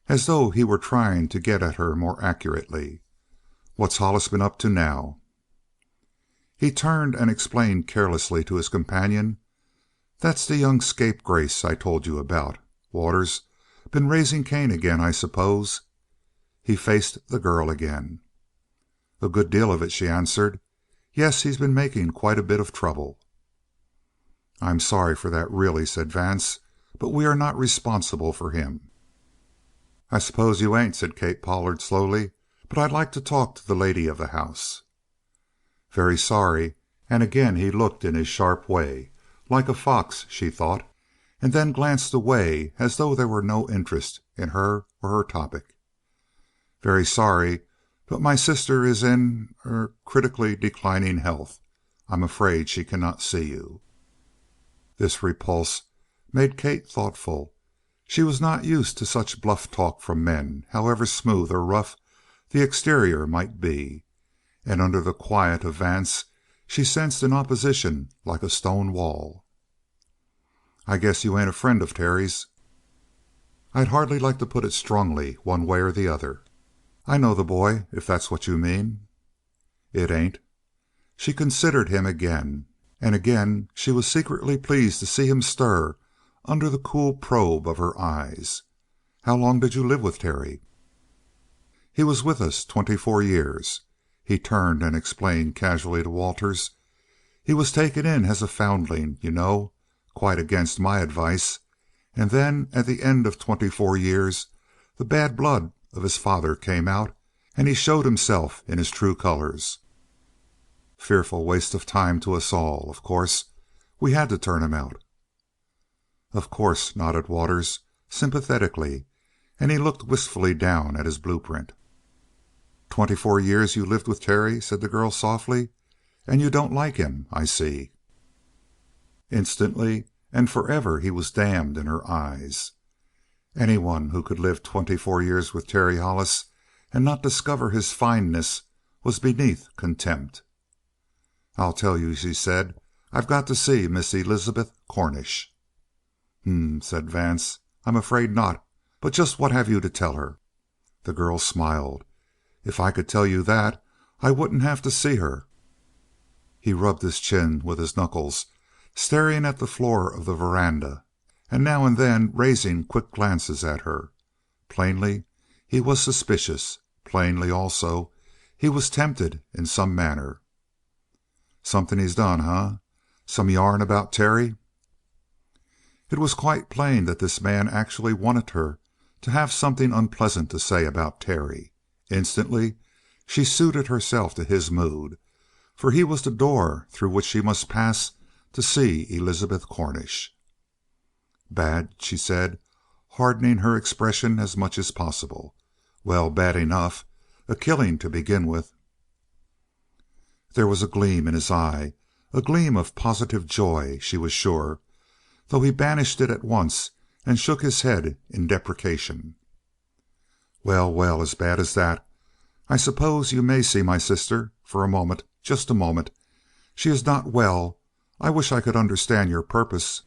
as though he were trying to get at her more accurately. "What's Hollis been up to now?" He turned and explained carelessly to his companion. "That's the young scapegrace I told you about. Waters been raising Cain again, I suppose?" He faced the girl again. "A good deal of it," she answered. "Yes, he's been making quite a bit of trouble." "I'm sorry for that, really," said Vance. "But we are not responsible for him." "I suppose you ain't," said Kate Pollard slowly. "But I'd like to talk to the lady of the house." "Very sorry." And again he looked in his sharp way, like a fox, she thought, and then glanced away as though there were no interest in her or her topic. "Very sorry, but my sister is in critically declining health. I'm afraid she cannot see you." This repulse made Kate thoughtful. She was not used to such bluff talk from men, however smooth or rough the exterior might be, and under the quiet of Vance she sensed an opposition like a stone wall. "I guess you ain't a friend of Terry's." "I'd hardly like to put it strongly, one way or the other." "I know the boy, if that's what you mean." "It ain't." She considered him again, and again she was secretly pleased to see him stir under the cool probe of her eyes. How long did you live with Terry?" "He was with us 24 years." He turned and explained casually to Waters. "He was taken in as a foundling, you know, quite against my advice. And then at the end of 24 years the bad blood of his father came out and he showed himself in his true colors. Fearful waste of time to us all. Of course, we had to turn him out." "Of course," nodded Waters sympathetically, and he looked wistfully down at his blueprint. "24 years you lived with Terry," said the girl softly. "And you don't like him, I see." Instantly and forever he was damned in her eyes. Anyone who could live 24 years with Terry Hollis and not discover his fineness was beneath contempt. "I'll tell you," she said. "I've got to see Miss Elizabeth Cornish." Said Vance. "I'm afraid not. But just what have you to tell her?" The girl smiled. "If I could tell you that, I wouldn't have to see her." He rubbed his chin with his knuckles, staring at the floor of the veranda, and now and then raising quick glances at her. Plainly he was suspicious. Plainly, also, he was tempted in some manner. "Something he's done, eh? Some yarn about Terry?" It was quite plain that this man actually wanted her to have something unpleasant to say about Terry. Instantly she suited herself to his mood, for he was the door through which she must pass to see Elizabeth Cornish. "Bad?" she said, hardening her expression as much as possible. "Well, bad enough. A killing to begin with." There was a gleam in his eye, a gleam of positive joy, she was sure, though he banished it at once and shook his head in deprecation. "Well, well, as bad as that. I suppose you may see my sister for a moment, just a moment. She is not well. I wish I could understand your purpose."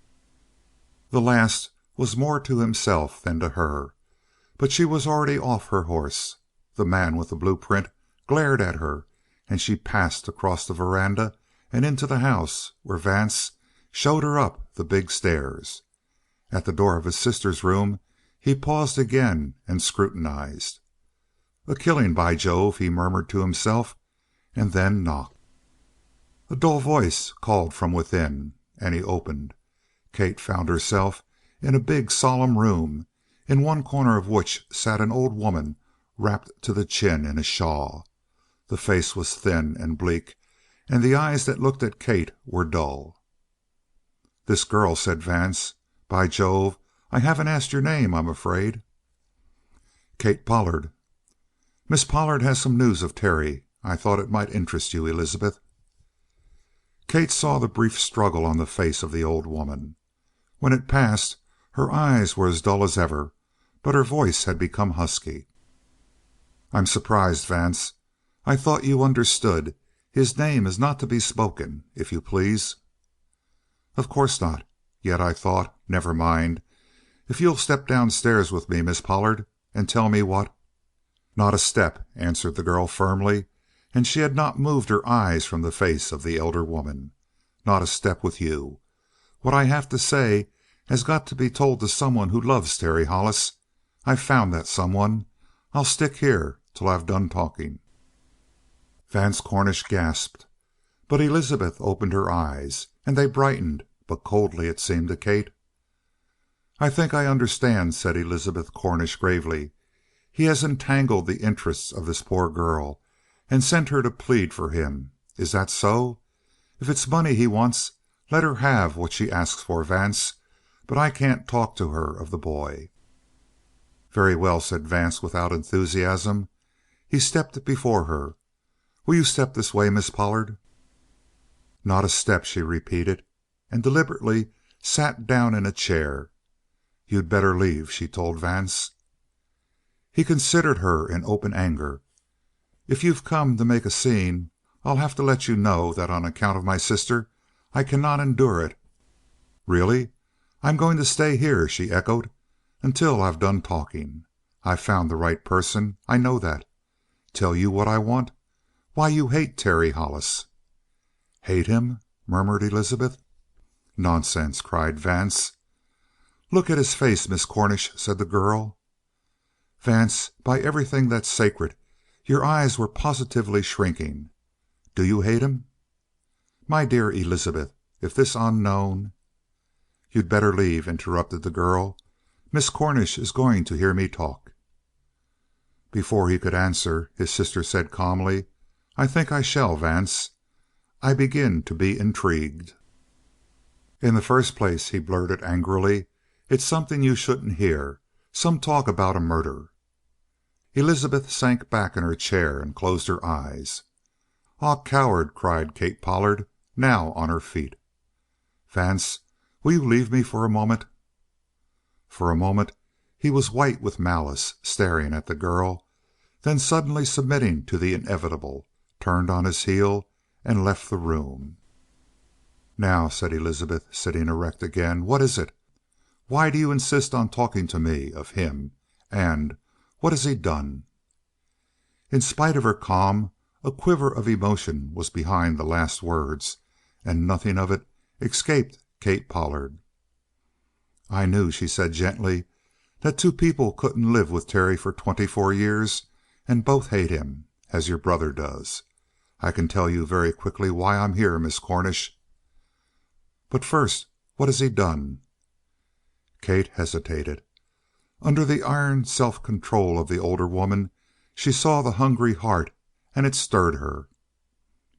The last was more to himself than to her, but she was already off her horse. The man with the blueprint glared at her, and she passed across the veranda and into the house, where Vance showed her up the big stairs. At the door of his sister's room he paused again and scrutinized. "A killing, by Jove!" he murmured to himself, and then knocked. A dull voice called from within, and he opened. Kate found herself in a big, solemn room, in one corner of which sat an old woman wrapped to the chin in a shawl. The face was thin and bleak, and the eyes that looked at Kate were dull. "This girl," said Vance. "By Jove, I haven't asked your name, I'm afraid." "Kate Pollard." "Miss Pollard has some news of Terry. I thought it might interest you, Elizabeth." Kate saw the brief struggle on the face of the old woman. When it passed, her eyes were as dull as ever, but her voice had become husky. "I'm surprised, Vance. I thought you understood. His name is not to be spoken, if you please." "Of course not. Yet I thought never mind. If you'll step downstairs with me, Miss Pollard, and tell me what—" "Not a step," answered the girl firmly, and she had not moved her eyes from the face of the elder woman. "Not a step with you. What I have to say has got to be told to someone who loves Terry Hollis. I've found that someone. I'll stick here till I've done talking." Vance Cornish gasped, but Elizabeth opened her eyes, and they brightened, but coldly, it seemed to Kate. "I think I understand," said Elizabeth Cornish gravely. "He has entangled the interests of this poor girl and sent her to plead for him. Is that so? If it's money he wants, let her have what she asks for, Vance, but I can't talk to her of the boy." "Very well," said Vance without enthusiasm. He stepped before her. "Will you step this way, Miss Pollard?" "Not a step," she repeated, and deliberately sat down in a chair. "You'd better leave," she told Vance. He considered her in open anger. "If you've come to make a scene, I'll have to let you know that on account of my sister I cannot endure it." "Really? I'm going to stay here," she echoed, "until I've done talking. I've found the right person. I know that. Tell you what I want? Why, you hate Terry Hollis." "Hate him?" murmured Elizabeth. "Nonsense!" cried Vance. "Look at his face, Miss Cornish," said the girl. Vance, by everything that's sacred, your eyes were positively shrinking. Do you hate him?" "My dear Elizabeth, if this unknown—" "You'd better leave," interrupted the girl. "Miss Cornish is going to hear me talk." Before he could answer, his sister said calmly: "I think I shall, Vance. I begin to be intrigued." "In the first place," he blurted angrily, "it's something you shouldn't hear. Some talk about a murder." Elizabeth sank back in her chair and closed her eyes. "Aw, coward!" cried Kate Pollard, now on her feet. "Vance, will you leave me for a moment?" For a moment he was white with malice, staring at the girl, then suddenly submitting to the inevitable, turned on his heel and left the room. "Now," said Elizabeth, sitting erect again, "what is it? Why do you insist on talking to me of him? And what has he done?" In spite of her calm, a quiver of emotion was behind the last words, and nothing of it escaped Kate Pollard. "I knew," she said gently, "that two people couldn't live with Terry for 24 years and both hate him, as your brother does. I can tell you very quickly why I'm here, Miss Cornish." "But first, what has he done?" Kate hesitated. Under the iron self control of the older woman she saw the hungry heart, and it stirred her.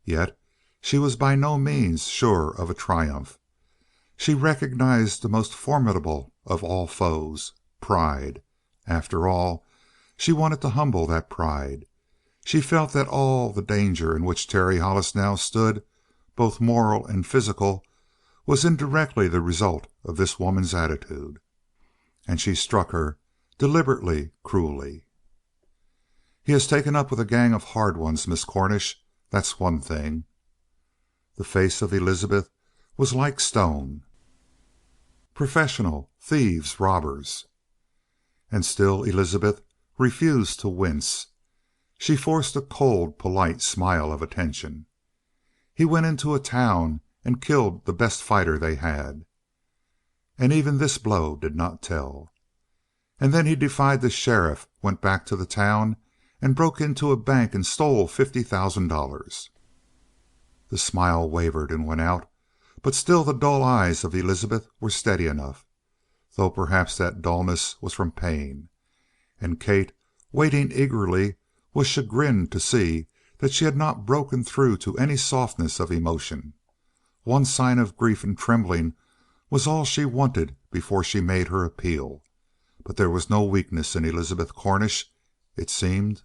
Yet she was by no means sure of a triumph. She recognized the most formidable of all foes, pride. After all, she wanted to humble that pride. She felt that all the danger in which Terry Hollis now stood, both moral and physical, was indirectly the result of this woman's attitude. And she struck her deliberately, cruelly. "He has taken up with a gang of hard ones, Miss Cornish. That's one thing." The face of Elizabeth was like stone. "Professional thieves, robbers." And still Elizabeth refused to wince. She forced a cold, polite smile of attention. "He went into a town and killed the best fighter they had." And even this blow did not tell. "And then he defied the sheriff, went back to the town, and broke into a bank and stole $50,000. The smile wavered and went out, but still the dull eyes of Elizabeth were steady enough, though perhaps that dullness was from pain. And Kate, waiting eagerly, was chagrined to see that she had not broken through to any softness of emotion. One sign of grief and trembling was all she wanted before she made her appeal. But there was no weakness in Elizabeth Cornish, it seemed.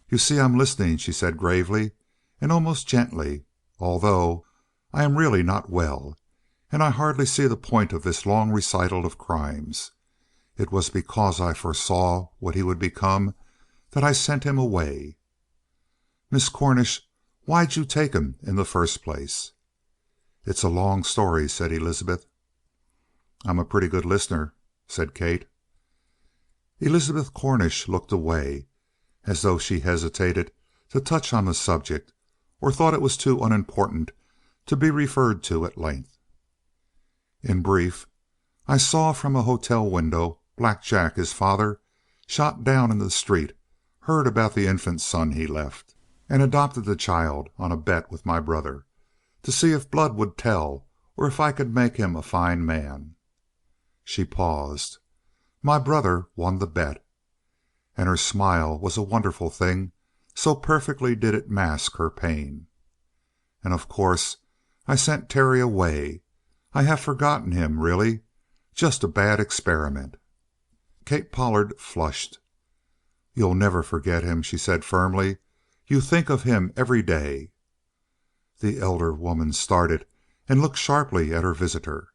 "You see, I'm listening," she said gravely and almost gently, "although I am really not well, and I hardly see the point of this long recital of crimes. It was because I foresaw what he would become that I sent him away." "Miss Cornish, why'd you take him in the first place?" "It's a long story," said Elizabeth. "I'm a pretty good listener," said Kate. Elizabeth Cornish looked away, as though she hesitated to touch on the subject, or thought it was too unimportant to be referred to at length. "In brief, I saw from a hotel window Black Jack, his father, shot down in the street, heard about the infant son he left, and adopted the child on a bet with my brother, to see if blood would tell or if I could make him a fine man." She paused. "My brother won the bet." And her smile was a wonderful thing, so perfectly did it mask her pain. "And of course I sent Terry away. I have forgotten him, really. Just a bad experiment." Kate Pollard flushed. "You'll never forget him," she said firmly. "You think of him every day." The elder woman started and looked sharply at her visitor.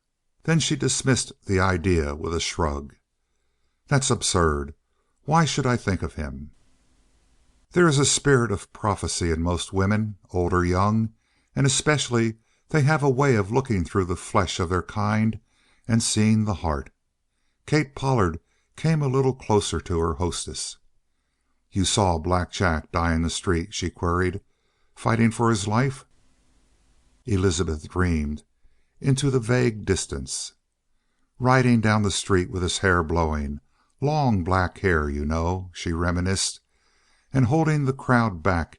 Then she dismissed the idea with a shrug. "That's absurd. Why should I think of him?" "There is a spirit of prophecy in most women, old or young, and especially they have a way of looking through the flesh of their kind and seeing the heart." Kate Pollard came a little closer to her hostess. "You saw Black Jack die in the street?" she queried. "Fighting for his life?" Elizabeth dreamed into the vague distance. "Riding down the street with his hair blowing, Long black hair, you know," she reminisced, "and holding the crowd back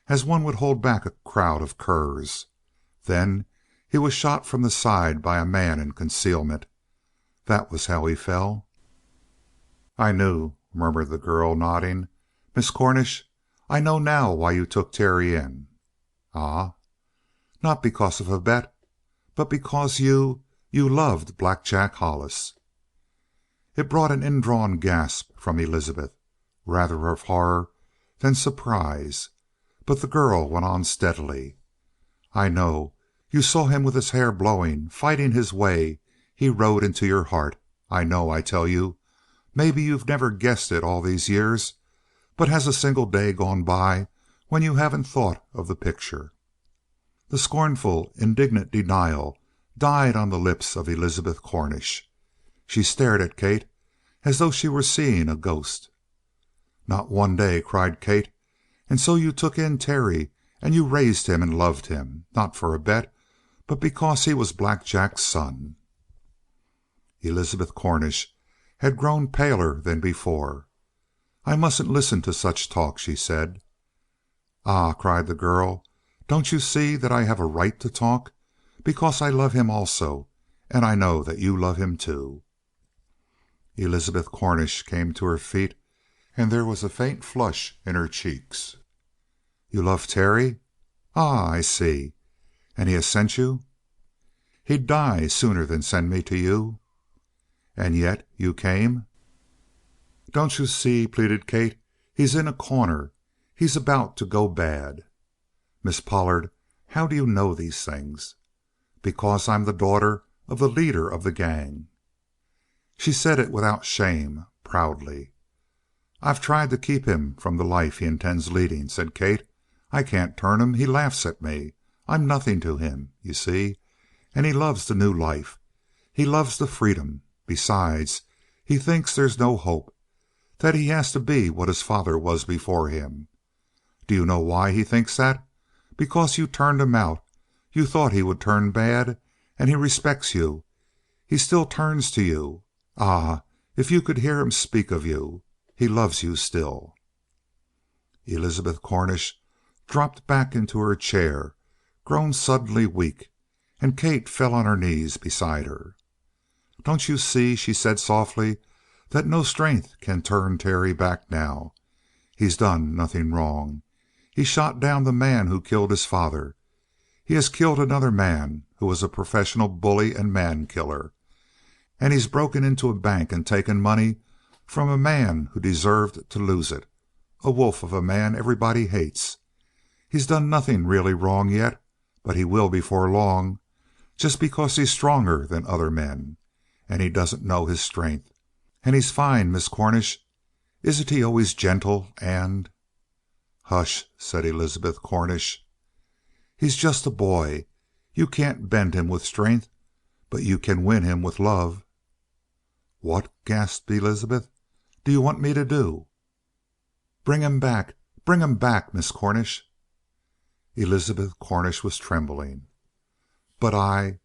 as one would hold back a crowd of curs. Then he was shot from the side by a man in concealment. That was how he fell." "I knew," murmured the girl, nodding. "Miss Cornish, I know now why you took Terry in." "Ah?" "Not because of a bet, but because you loved Black Jack Hollis." It brought an indrawn gasp from Elizabeth, rather of horror than surprise. But the girl went on steadily. "I know. You saw him with his hair blowing, fighting his way. He rode into your heart. I know, I tell you. Maybe you've never guessed it all these years, but has a single day gone by when you haven't thought of the picture?" The scornful, indignant denial died on the lips of Elizabeth Cornish. She stared at Kate as though she were seeing a ghost. "Not one day!" cried Kate. "And so you took in Terry and you raised him and loved him, not for a bet, but because he was Black Jack's son." Elizabeth Cornish had grown paler than before. "I mustn't listen to such talk," she said. "Ah," cried the girl, "don't you see that I have a right to talk? Because I love him also, and I know that you love him too." Elizabeth Cornish came to her feet, and there was a faint flush in her cheeks. "You love Terry? Ah, I see. And he has sent you?" "He'd die sooner than send me to you." "And yet you came?" "Don't you see?" pleaded Kate. "He's in a corner. He's about to go bad." "Miss Pollard, how do you know these things?" "Because I'm the daughter of the leader of the gang." She said it without shame, proudly. "I've tried to keep him from the life he intends leading," said Kate. "I can't turn him. He laughs at me. I'm nothing to him, you see. And he loves the new life. He loves the freedom. Besides, he thinks there's no hope, that he has to be what his father was before him. Do you know why he thinks that? Because you turned him out. You thought he would turn bad, and he respects you. He still turns to you. Ah, if you could hear him speak of you! He loves you still." Elizabeth Cornish dropped back into her chair, grown suddenly weak, and Kate fell on her knees beside her. "Don't you see," she said softly, "that no strength can turn Terry back now? He's done nothing wrong. He shot down the man who killed his father. He has killed another man who was a professional bully and man killer. And he's broken into a bank and taken money from a man who deserved to lose it, a wolf of a man everybody hates. He's done nothing really wrong yet, but he will before long, just because he's stronger than other men. And he doesn't know his strength. And he's fine, Miss Cornish. Isn't he always gentle and—" "Hush," said Elizabeth Cornish. "He's just a boy. You can't bend him with strength, but you can win him with love." "What?" gasped Elizabeth. "Do you want me to do?" "Bring him back. Bring him back, Miss Cornish." Elizabeth Cornish was trembling. "But I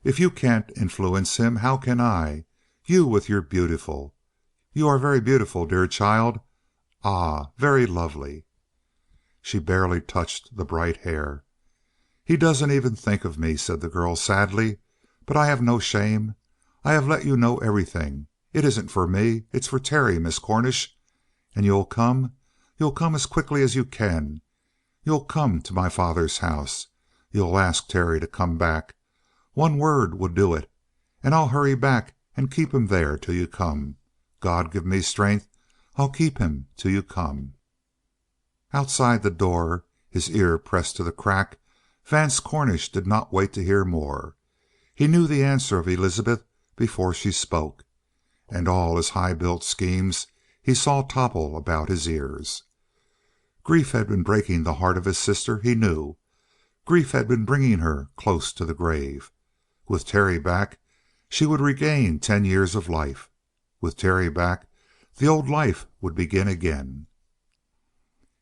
if you can't influence him, how can I? You with your beautiful you are very beautiful, dear child. Ah, very lovely." She barely touched the bright hair. "He doesn't even think of me," said the girl sadly. "But I have no shame. I have let you know everything. It isn't for me. It's for Terry, Miss Cornish. And you'll come? You'll come as quickly as you can? You'll come to my father's house? You'll ask Terry to come back? One word will do it, and I'll hurry back and keep him there till you come. God give me strength. I'll keep him till you come." Outside the door, his ear pressed to the crack, Vance Cornish did not wait to hear more. He knew the answer of Elizabeth before she spoke, and all his high built schemes he saw topple about his ears. Grief had been breaking the heart of his sister, he knew. Grief had been bringing her close to the grave. With Terry back, she would regain 10 years of life. With Terry back, the old life would begin again.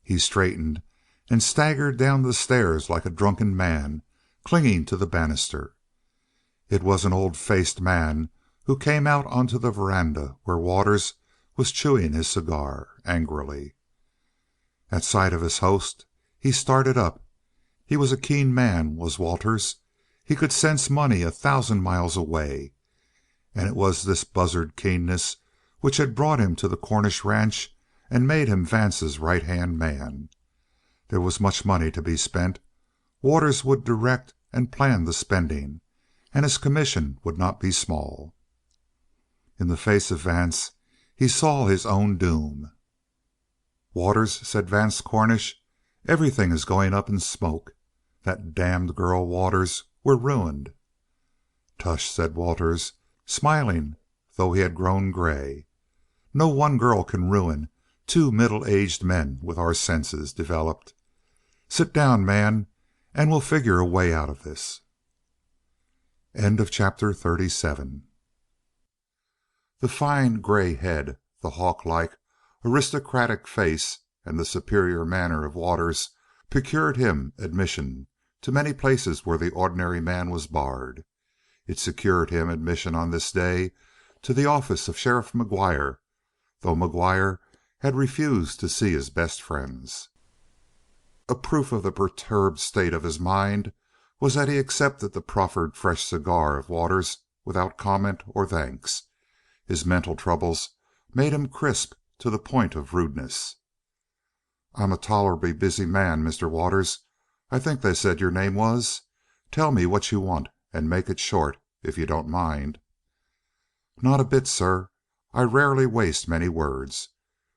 He straightened and staggered down the stairs like a drunken man clinging to the banister. It was an old faced man who came out onto the veranda where Waters was chewing his cigar angrily. At sight of his host he started up. He was a keen man, was Waters. He could sense money 1,000 miles away, and it was this buzzard keenness which had brought him to the Cornish ranch and made him Vance's right-hand man. There was much money to be spent. Waters would direct and plan the spending, and his commission would not be small. In the face of Vance he saw his own doom. "Waters," said Vance Cornish, "everything is going up in smoke. That damned girl Waters, we're ruined." "Tush," said Waters, smiling, though he had grown gray. "No one girl can ruin two middle-aged men with our senses developed. Sit down, man, and we'll figure a way out of this." Chapter 37. The fine gray head, the hawk-like, aristocratic face, and the superior manner of Waters procured him admission to many places where the ordinary man was barred. It secured him admission on this day to the office of Sheriff McGuire, though McGuire had refused to see his best friends. A proof of the perturbed state of his mind was that he accepted the proffered fresh cigar of Waters without comment or thanks. His mental troubles made him crisp to the point of rudeness. "I'm a tolerably busy man, Mr. Waters. I think they said your name was. Tell me what you want, and make it short, if you don't mind." "Not a bit, sir. I rarely waste many words.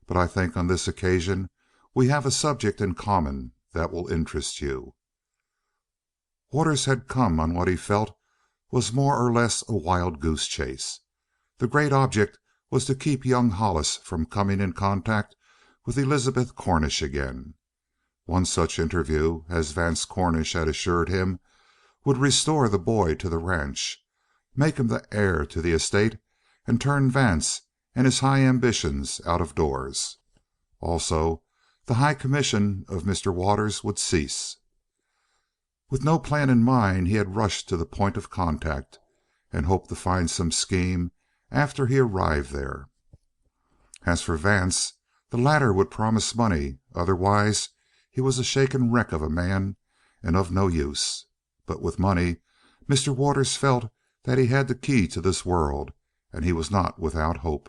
But I think on this occasion we have a subject in common that will interest you." Waters had come on what he felt was more or less a wild goose chase. The great object was to keep young Hollis from coming in contact with Elizabeth Cornish again. One such interview, as Vance Cornish had assured him, would restore the boy to the ranch, make him the heir to the estate, and turn Vance and his high ambitions out of doors. Also, the high commission of Mr. Waters would cease. With no plan in mind, he had rushed to the point of contact and hoped to find some scheme after he arrived there. As for Vance, the latter would promise money, otherwise he was a shaken wreck of a man and of no use. But with money, Mr. Waters felt that he had the key to this world, and he was not without hope.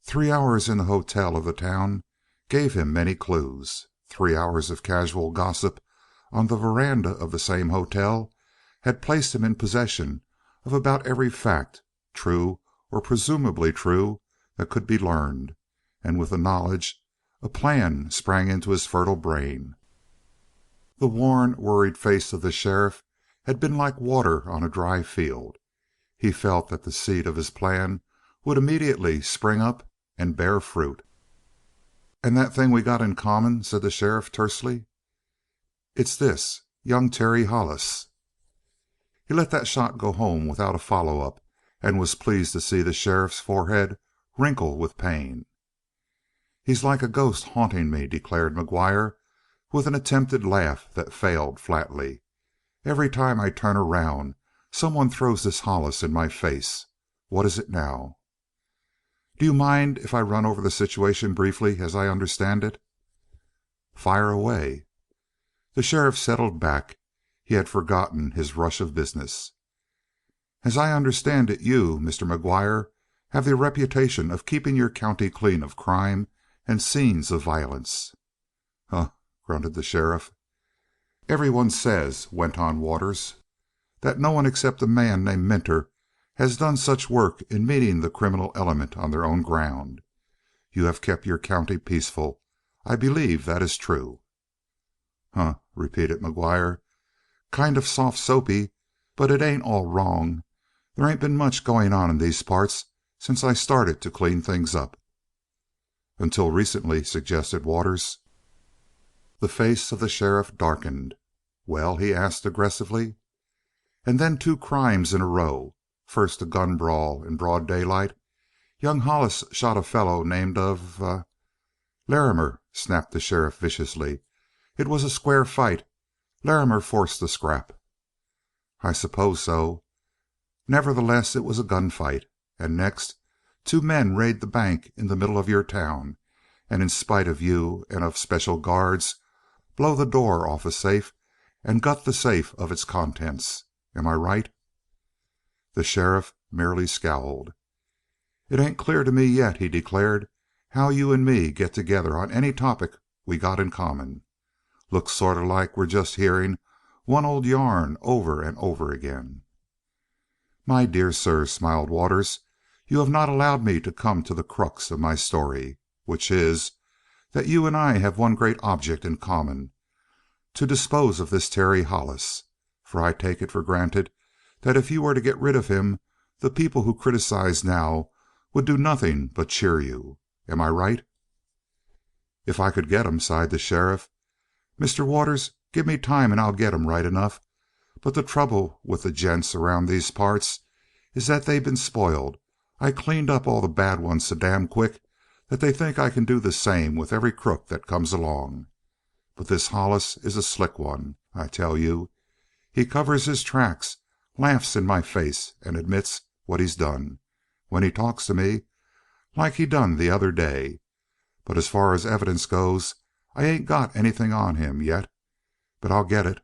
3 hours in the hotel of the town gave him many clues. 3 hours of casual gossip on the veranda of the same hotel had placed him in possession of about every fact, true or presumably true, that could be learned, and with the knowledge a plan sprang into his fertile brain. The worn, worried face of the sheriff had been like water on a dry field. He felt that the seed of his plan would immediately spring up and bear fruit. "And that thing we got in common," said the sheriff tersely. "It's this: young Terry Hollis." He let that shot go home without a follow-up, and was pleased to see the sheriff's forehead wrinkle with pain. "He's like a ghost haunting me," declared McGuire, with an attempted laugh that failed flatly. "Every time I turn around someone throws this Hollis in my face. What is it now?" "Do you mind if I run over the situation briefly as I understand it?" "Fire away." The sheriff settled back. He had forgotten his rush of business. "As I understand it, you, Mr. McGuire, have the reputation of keeping your county clean of crime and scenes of violence." "Huh," grunted the sheriff. "Everyone says," went on Waters, "that no one except a man named Minter has done such work in meeting the criminal element on their own ground. You have kept your county peaceful. I believe that is true." "Huh," repeated McGuire. "Kind of soft soapy, but it ain't all wrong. There ain't been much going on in these parts since I started to clean things up." "Until recently," suggested Waters. The face of the sheriff darkened. "Well?" he asked aggressively. "And then 2 crimes in a row. First a gun brawl in broad daylight. Young Hollis shot a fellow named of Larrimer," snapped the sheriff viciously. "It was a square fight. Larrimer forced the scrap." "I suppose so. Nevertheless, it was a gunfight. And next, Two men raid the bank in the middle of your town, and in spite of you and of special guards, blow the door off a safe and gut the safe of its contents. Am I right?" The sheriff merely scowled. "It ain't clear to me yet," he declared, "how you and me get together on any topic we got in common. Looks sort of like we're just hearing one old yarn over and over again." "My dear sir," smiled Waters, "you have not allowed me to come to the crux of my story, which is that you and I have one great object in common to dispose of this Terry Hollis. For I take it for granted that if you were to get rid of him the people who criticize now would do nothing but cheer you. Am I right?" "If I could get him," sighed the sheriff. "Mr. Waters, give me time and I'll get him right enough. But the trouble with the gents around these parts is that they been spoiled. I cleaned up all the bad ones so damn quick that they think I can do the same with every crook that comes along. But this Hollis is a slick one, I tell you. He covers his tracks, laughs in my face, and admits what he's done when he talks to me, like he done the other day. But as far as evidence goes, I ain't got anything on him yet. But I'll get it."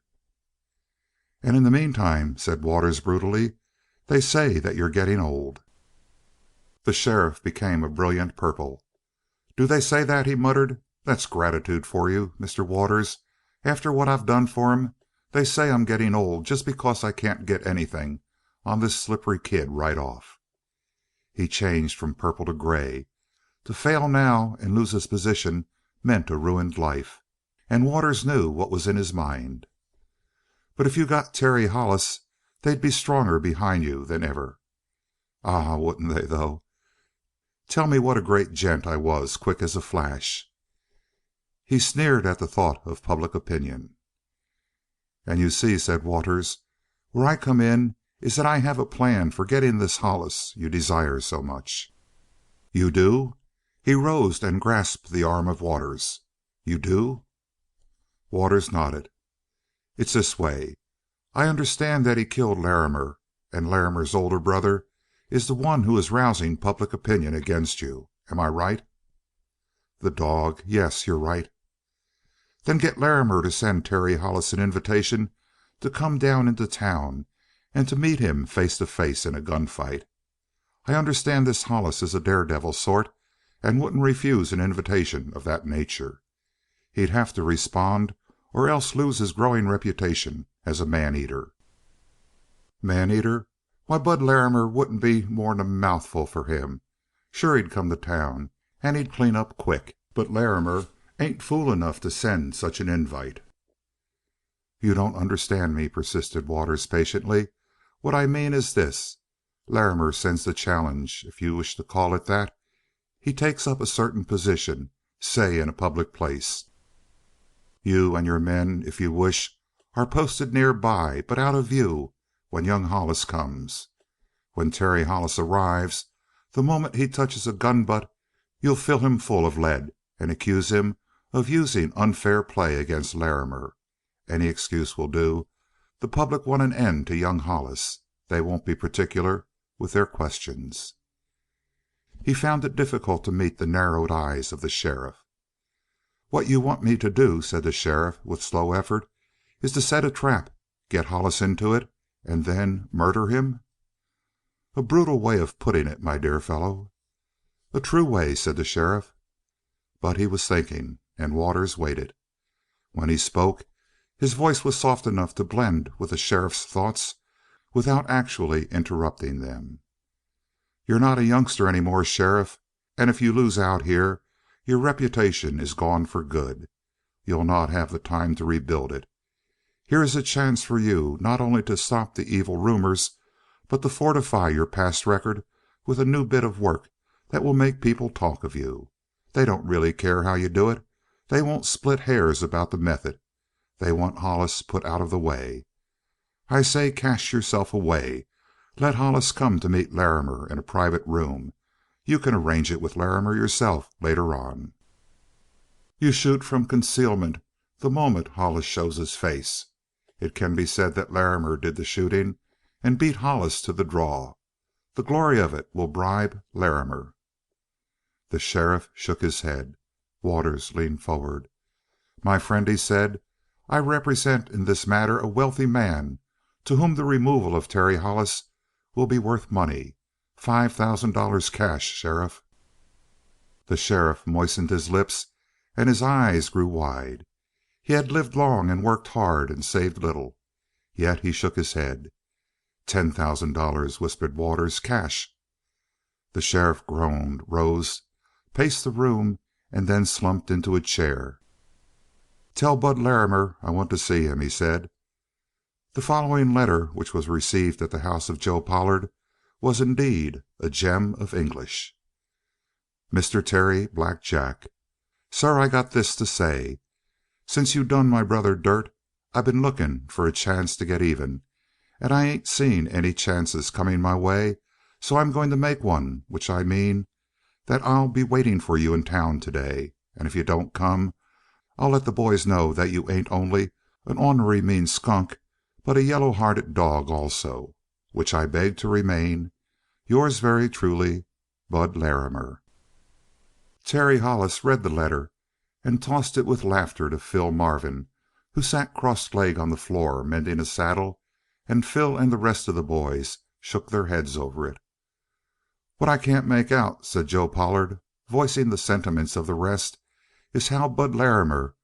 "And in the meantime," said Waters brutally, "they say that you're getting old." The sheriff became a brilliant purple. "Do they say that?" he muttered. "That's gratitude for you, Mr. Waters. After what I've done for 'em, they say I'm getting old just because I can't get anything on this slippery kid right off." He changed from purple to gray. To fail now and lose his position meant a ruined life, and Waters knew what was in his mind. "But if you got Terry Hollis, they'd be stronger behind you than ever." "Ah, wouldn't they, though? Tell me what a great gent I was, quick as a flash." He sneered at the thought of public opinion. "And you see," said Waters, "where I come in is that I have a plan for getting this Hollis you desire so much." "You do?" He rose and grasped the arm of Waters. "You do?" Waters nodded. "It's this way. I understand that he killed Larrimer, and Larrimer's older brother is the one who is rousing public opinion against you. Am I right?" "The dog! Yes, you're right." "Then get Larrimer to send Terry Hollis an invitation to come down into town and to meet him face to face in a gunfight. I understand this Hollis is a daredevil sort and wouldn't refuse an invitation of that nature. He'd have to respond or else lose his growing reputation as a man eater." "Man eater? Why, Bud Larrimer wouldn't be more'n a mouthful for him. Sure he'd come to town, and he'd clean up quick. But Larrimer ain't fool enough to send such an invite." "You don't understand me," persisted Waters patiently. "What I mean is this. Larrimer sends the challenge, if you wish to call it that. He takes up a certain position, say in a public place. You and your men, if you wish, are posted near by, but out of view, when young Hollis comes. When Terry Hollis arrives, the moment he touches a gun butt, you'll fill him full of lead and accuse him of using unfair play against Larrimer. Any excuse will do. The public want an end to young Hollis. They won't be particular with their questions." He found it difficult to meet the narrowed eyes of the sheriff. "What you want me to do," said the sheriff with slow effort, "is to set a trap, get Hollis into it, and then murder him?" "A brutal way of putting it, my dear fellow." "A true way," said the sheriff. But he was thinking, and Waters waited. When he spoke, his voice was soft enough to blend with the sheriff's thoughts without actually interrupting them. "You're not a youngster any more, sheriff, and if you lose out here your reputation is gone for good. You'll not have the time to rebuild it. Here is a chance for you not only to stop the evil rumors, but to fortify your past record with a new bit of work that will make people talk of you. They don't really care how you do it. They won't split hairs about the method. They want Hollis put out of the way. I say cash yourself away. Let Hollis come to meet Larrimer in a private room. You can arrange it with Larrimer yourself later on. You shoot from concealment the moment Hollis shows his face. It can be said that Larrimer did the shooting and beat Hollis to the draw. The glory of it will bribe Larrimer." The sheriff shook his head. Waters leaned forward. "My friend," he said, "I represent in this matter a wealthy man to whom the removal of Terry Hollis will be worth money. $5,000 cash, sheriff." The sheriff moistened his lips and his eyes grew wide. He had lived long and worked hard and saved little. Yet he shook his head. "$10,000," whispered Waters. "Cash." The sheriff groaned, rose, paced the room, and then slumped into a chair. "Tell Bud Larrimer I want to see him," he said. The following letter, which was received at the house of Joe Pollard, was indeed a gem of English. Mr. Terry Black Jack: Sir, I got this to say. Since you done my brother dirt, I been looking for a chance to get even, and I ain't seen any chances coming my way, so I'm going to make one, which I mean that I'll be waiting for you in town today, and if you don't come, I'll let the boys know that you ain't only an ornery mean skunk, but a yellow hearted dog also. Which I beg to remain, yours very truly, Bud Larrimer. Terry Hollis read the letter and tossed it with laughter to Phil Marvin, who sat cross-legged on the floor mending a saddle, and Phil and the rest of the boys shook their heads over it. "What I can't make out," said Joe Pollard, voicing the sentiments of the rest, "is how Bud Larrimer,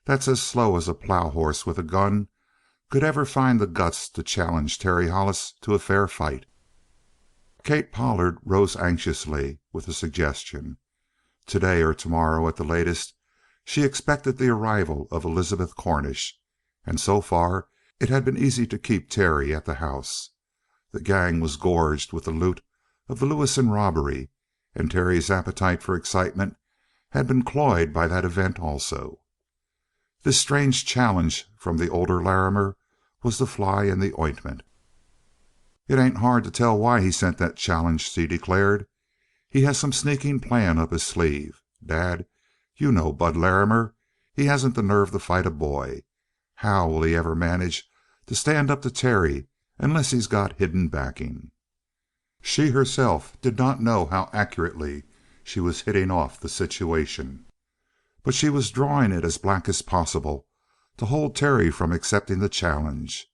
that's as slow as a plow horse with a gun, could ever find the guts to challenge Terry Hollis to a fair fight." Kate Pollard rose anxiously with a suggestion. Today or tomorrow at the latest she expected the arrival of Elizabeth Cornish, and so far it had been easy to keep Terry at the house. The gang was gorged with the loot of the Lewison robbery, and Terry's appetite for excitement had been cloyed by that event also. This strange challenge from the older Larrimer was the fly in the ointment. "It ain't hard to tell why he sent that challenge," she declared. "He has some sneaking plan up his sleeve. Dad, you know Bud Larrimer. He hasn't the nerve to fight a boy. How will he ever manage to stand up to Terry unless he's got hidden backing?" She herself did not know how accurately she was hitting off the situation, but she was drawing it as black as possible to hold Terry from accepting the challenge.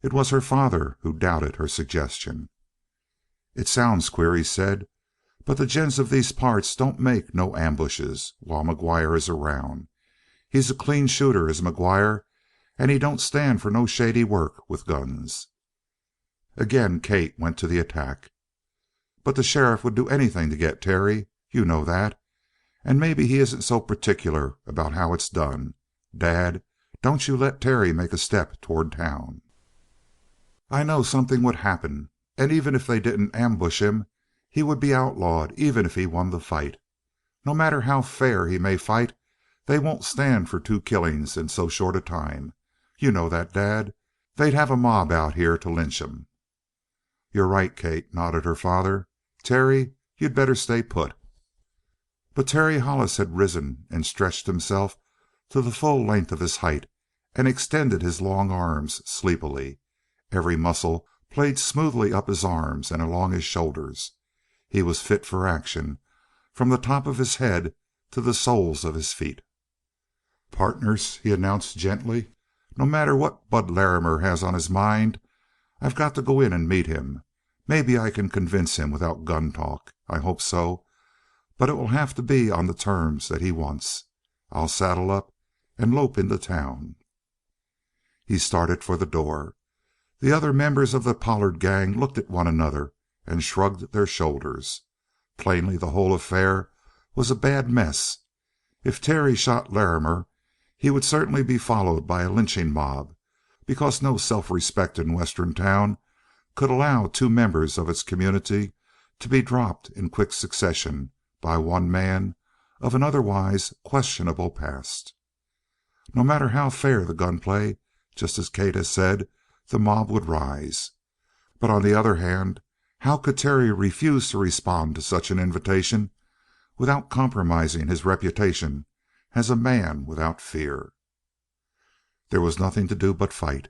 It was her father who doubted her suggestion. "It sounds queer," he said, "but the gents of these parts don't make no ambushes while McGuire is around. He's a clean shooter, is McGuire, and he don't stand for no shady work with guns." Again Kate went to the attack. "But the sheriff would do anything to get Terry. You know that. And maybe he isn't so particular about how it's done. Dad, don't you let Terry make a step toward town." "I know something would happen, and even if they didn't ambush him, he would be outlawed even if he won the fight. No matter how fair he may fight, they won't stand for two killings in so short a time. You know that, Dad. They'd have a mob out here to lynch him." "You're right, Kate," nodded her father. "Terry, you'd better stay put." But Terry Hollis had risen and stretched himself to the full length of his height and extended his long arms sleepily. Every muscle played smoothly up his arms and along his shoulders. He was fit for action from the top of his head to the soles of his feet. "Partners," he announced gently, "no matter what Bud Larrimer has on his mind, I've got to go in and meet him. Maybe I can convince him without gun talk. I hope so. But it will have to be on the terms that he wants. I'll saddle up and lope into town." He started for the door. The other members of the Pollard gang looked at one another and shrugged their shoulders. Plainly the whole affair was a bad mess. If Terry shot Larrimer, he would certainly be followed by a lynching mob, because no self-respecting Western town could allow two members of its community to be dropped in quick succession by one man of an otherwise questionable past. No matter how fair the gunplay, just as Kate had said, the mob would rise. But on the other hand, how could Terry refuse to respond to such an invitation without compromising his reputation as a man without fear? There was nothing to do but fight.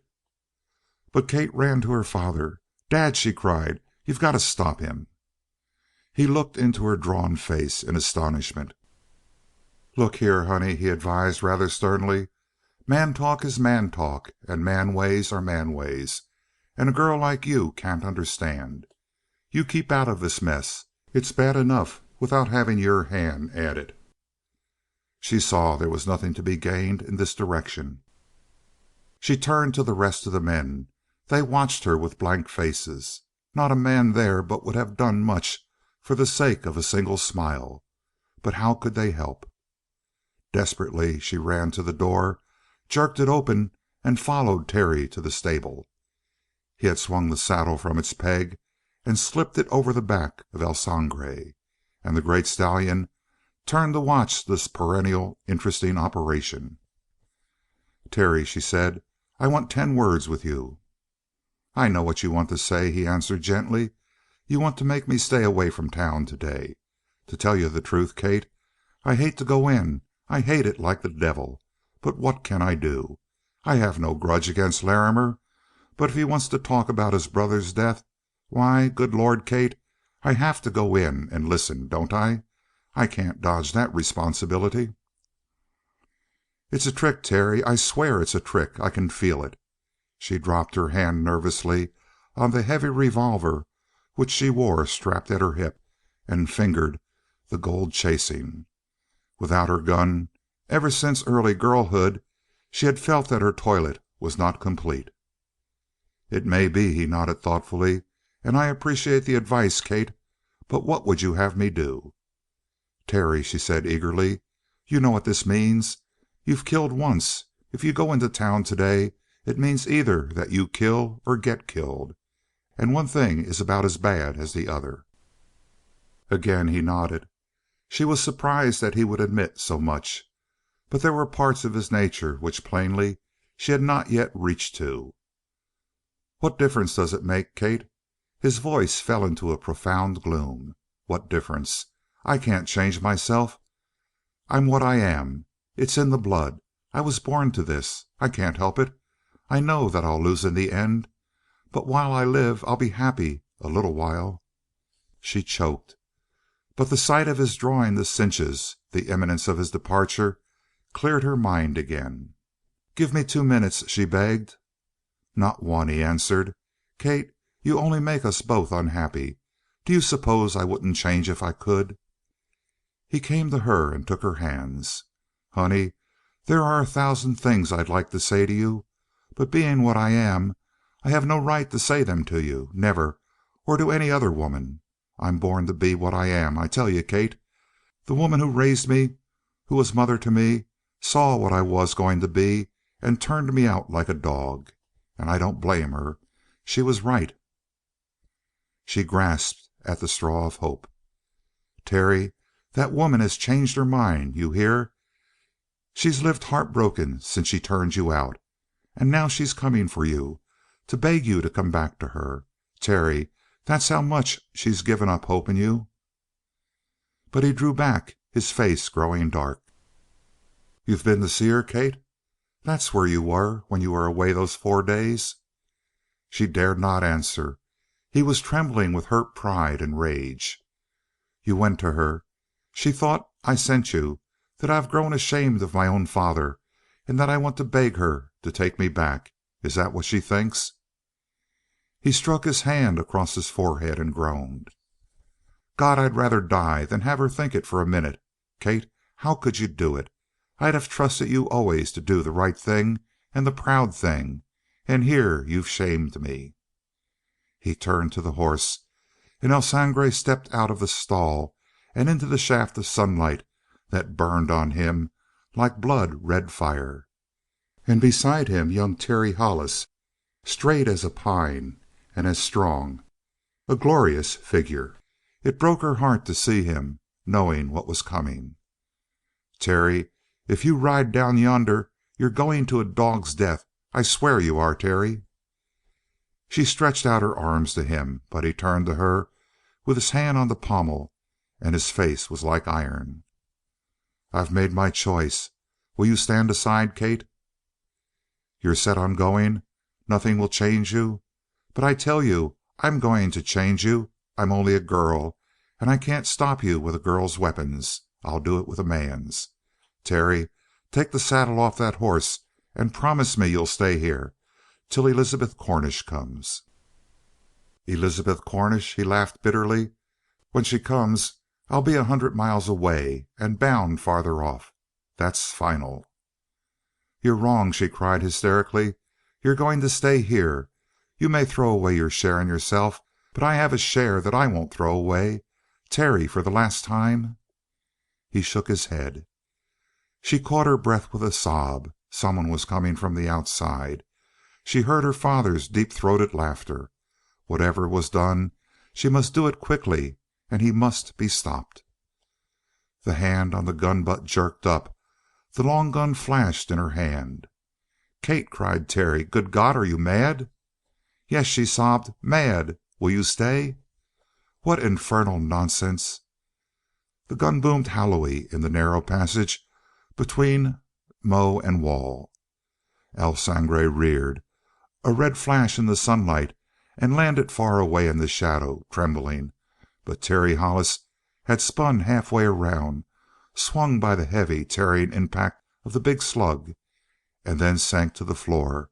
But Kate ran to her father. "Dad," she cried, You've got to stop him." He looked into her drawn face in astonishment. "Look here, honey," he advised rather sternly. "Man talk is man talk, and man ways are man ways, and a girl like you can't understand. You keep out of this mess. It's bad enough without having your hand added." She saw there was nothing to be gained in this direction. She turned to the rest of the men. They watched her with blank faces. Not a man there but would have done much for the sake of a single smile. But how could they help? Desperately she ran to the door, jerked it open, and followed Terry to the stable. He had swung the saddle from its peg and slipped it over the back of El Sangre, and the great stallion turned to watch this perennial interesting operation. "Terry," she said, "I want 10 words with you." "I know what you want to say," he answered gently. "You want to make me stay away from town today. To tell you the truth, Kate, I hate to go in. I hate it like the devil. But what can I do? I have no grudge against Larrimer, but if he wants to talk about his brother's death, why, good Lord, Kate, I have to go in and listen, don't I? I can't dodge that responsibility." "It's a trick, Terry. I swear it's a trick. I can feel it." She dropped her hand nervously on the heavy revolver which she wore strapped at her hip, and fingered the gold chasing. Without her gun, ever since early girlhood, she had felt that her toilet was not complete. "It may be," he nodded thoughtfully, "and I appreciate the advice, Kate, but what would you have me do?" "Terry," she said eagerly, "you know what this means. You've killed once. If you go into town today it means either that you kill or get killed, and one thing is about as bad as the other." Again he nodded. She was surprised that he would admit so much, but there were parts of his nature which plainly she had not yet reached to. "What difference does it make, Kate?" His voice fell into a profound gloom. "What difference? I can't change myself. I'm what I am. It's in the blood. I was born to this. I can't help it. I know that I'll lose in the end, but while I live I'll be happy a little while." She choked. But the sight of his drawing the cinches, the imminence of his departure, cleared her mind again. "Give me 2 minutes," she begged. "Not one," he answered. "Kate, you only make us both unhappy. Do you suppose I wouldn't change if I could?" He came to her and took her hands. "Honey, there are 1,000 things I'd like to say to you, but being what I am, I have no right to say them to you. Never, or to any other woman. I'm born to be what I am, I tell you, Kate. The woman who raised me, who was mother to me, saw what I was going to be and turned me out like a dog. And I don't blame her. She was right." She grasped at the straw of hope. "Terry, that woman has changed her mind. You hear? She's lived heartbroken since she turned you out. And now she's coming for you, to beg you to come back to her. Terry, that's how much she's given up hope in you." But he drew back, his face growing dark. "You've been to see her, Kate? That's where you were when you were away those 4 days?" She dared not answer. He was trembling with hurt pride and rage. "You went to her. She thought I sent you, that I've grown ashamed of my own father, and that I want to beg her to take me back. Is that what she thinks?" He struck his hand across his forehead and groaned. "God, I'd rather die than have her think it for a minute. Kate, how could you do it? I'd have trusted you always to do the right thing and the proud thing, and here you've shamed me." He turned to the horse, and El Sangre stepped out of the stall and into the shaft of sunlight that burned on him like blood red fire. And beside him young Terry Hollis, straight as a pine and as strong, a glorious figure. It broke her heart to see him, knowing what was coming. "Terry, if you ride down yonder you're going to a dog's death. I swear you are, Terry." She stretched out her arms to him, but he turned to her with his hand on the pommel, and his face was like iron. "I've made my choice. Will you stand aside, Kate?" "You're set on going? Nothing will change you? But I tell you I'm going to change you. I'm only a girl, and I can't stop you with a girl's weapons. I'll do it with a man's. Terry, take the saddle off that horse and promise me you'll stay here till Elizabeth Cornish comes." "Elizabeth Cornish?" He laughed bitterly. "When she comes I'll be 100 miles away and bound farther off. That's final." "You're wrong," she cried hysterically. "You're going to stay here. You may throw away your share in yourself, but I have a share that I won't throw away. Terry, for the last time." He shook his head. She caught her breath with a sob. Someone was coming from the outside. She heard her father's deep-throated laughter. Whatever was done, she must do it quickly, and he must be stopped. The hand on the gun butt jerked up. The long gun flashed in her hand. "Kate!" cried Terry. "Good God, are you mad?" "Yes," she sobbed. "Mad! Will you stay?" "What infernal nonsense!" The gun boomed hollowly in the narrow passage between mow and wall. El Sangre reared, a red flash in the sunlight, and landed far away in the shadow, trembling, but Terry Hollis had spun halfway around, swung by the heavy, tearing impact of the big slug, and then sank to the floor,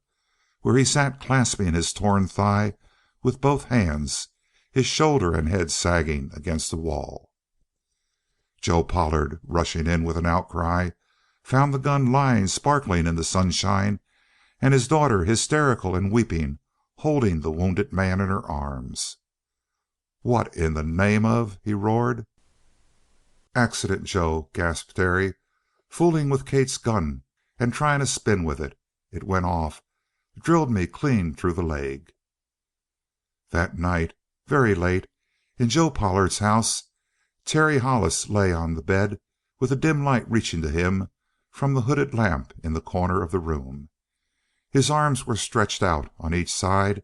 where he sat clasping his torn thigh with both hands, his shoulder and head sagging against the wall. Joe Pollard, rushing in with an outcry, found the gun lying sparkling in the sunshine, and his daughter, hysterical and weeping, holding the wounded man in her arms. "What in the name of " he roared. "Accident, Joe," gasped Terry. "Fooling with Kate's gun and trying to spin with it. It went off. Drilled me clean through the leg." That night, very late, in Joe Pollard's house, Terry Hollis lay on the bed with a dim light reaching to him from the hooded lamp in the corner of the room. His arms were stretched out on each side,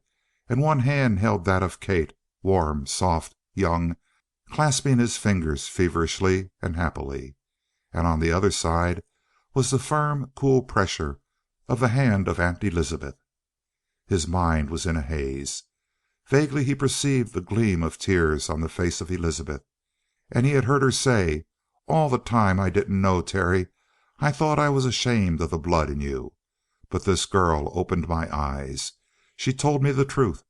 and one hand held that of Kate, warm, soft, young, clasping his fingers feverishly and happily. And on the other side was the firm, cool pressure of the hand of Aunt Elizabeth. His mind was in a haze. Vaguely he perceived the gleam of tears on the face of Elizabeth, and he had heard her say, "All the time I didn't know, Terry. I thought I was ashamed of the blood in you. But this girl opened my eyes. She told me the truth.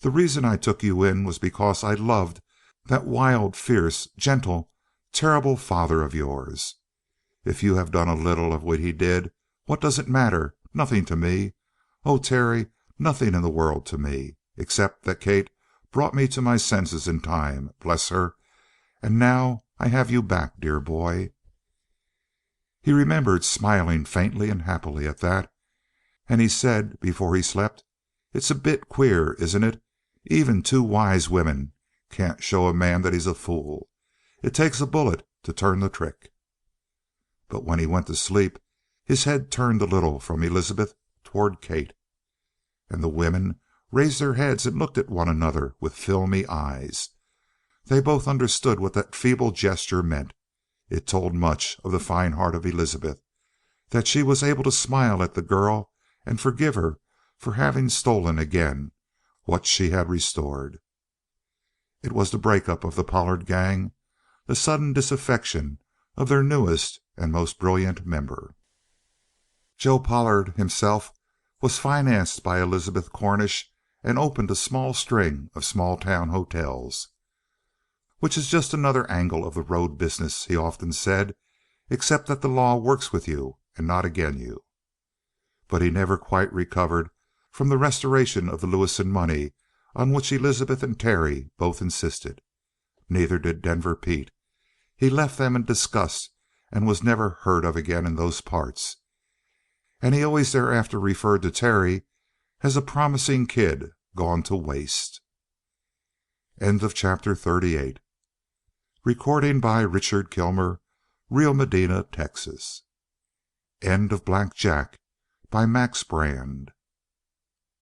The reason I took you in was because I loved that wild, fierce, gentle, terrible father of yours. If you have done a little of what he did, what does it matter? Nothing to me. Oh, Terry, nothing in the world to me, except that Kate brought me to my senses in time, bless her, and now I have you back, dear boy." He remembered smiling faintly and happily at that, and he said before he slept, "It's a bit queer, isn't it? Even two wise women can't show a man that he's a fool. It takes a bullet to turn the trick." But when he went to sleep his head turned a little from Elizabeth toward Kate, and the women raised their heads and looked at one another with filmy eyes. They both understood what that feeble gesture meant. It told much of the fine heart of Elizabeth, that she was able to smile at the girl and forgive her for having stolen again what she had restored. It was the breakup of the Pollard gang, the sudden disaffection of their newest and most brilliant member. Joe Pollard himself was financed by Elizabeth Cornish and opened a small string of small-town hotels. "Which is just another angle of the road business," he often said, "except that the law works with you and not agin you." But he never quite recovered from the restoration of the Lewison money on which Elizabeth and Terry both insisted. Neither did Denver Pete. He left them in disgust and was never heard of again in those parts, and he always thereafter referred to Terry as a promising kid gone to waste. End of chapter 38. Recording by Richard Kilmer, Rio Medina, Texas. End of Black Jack by Max Brand.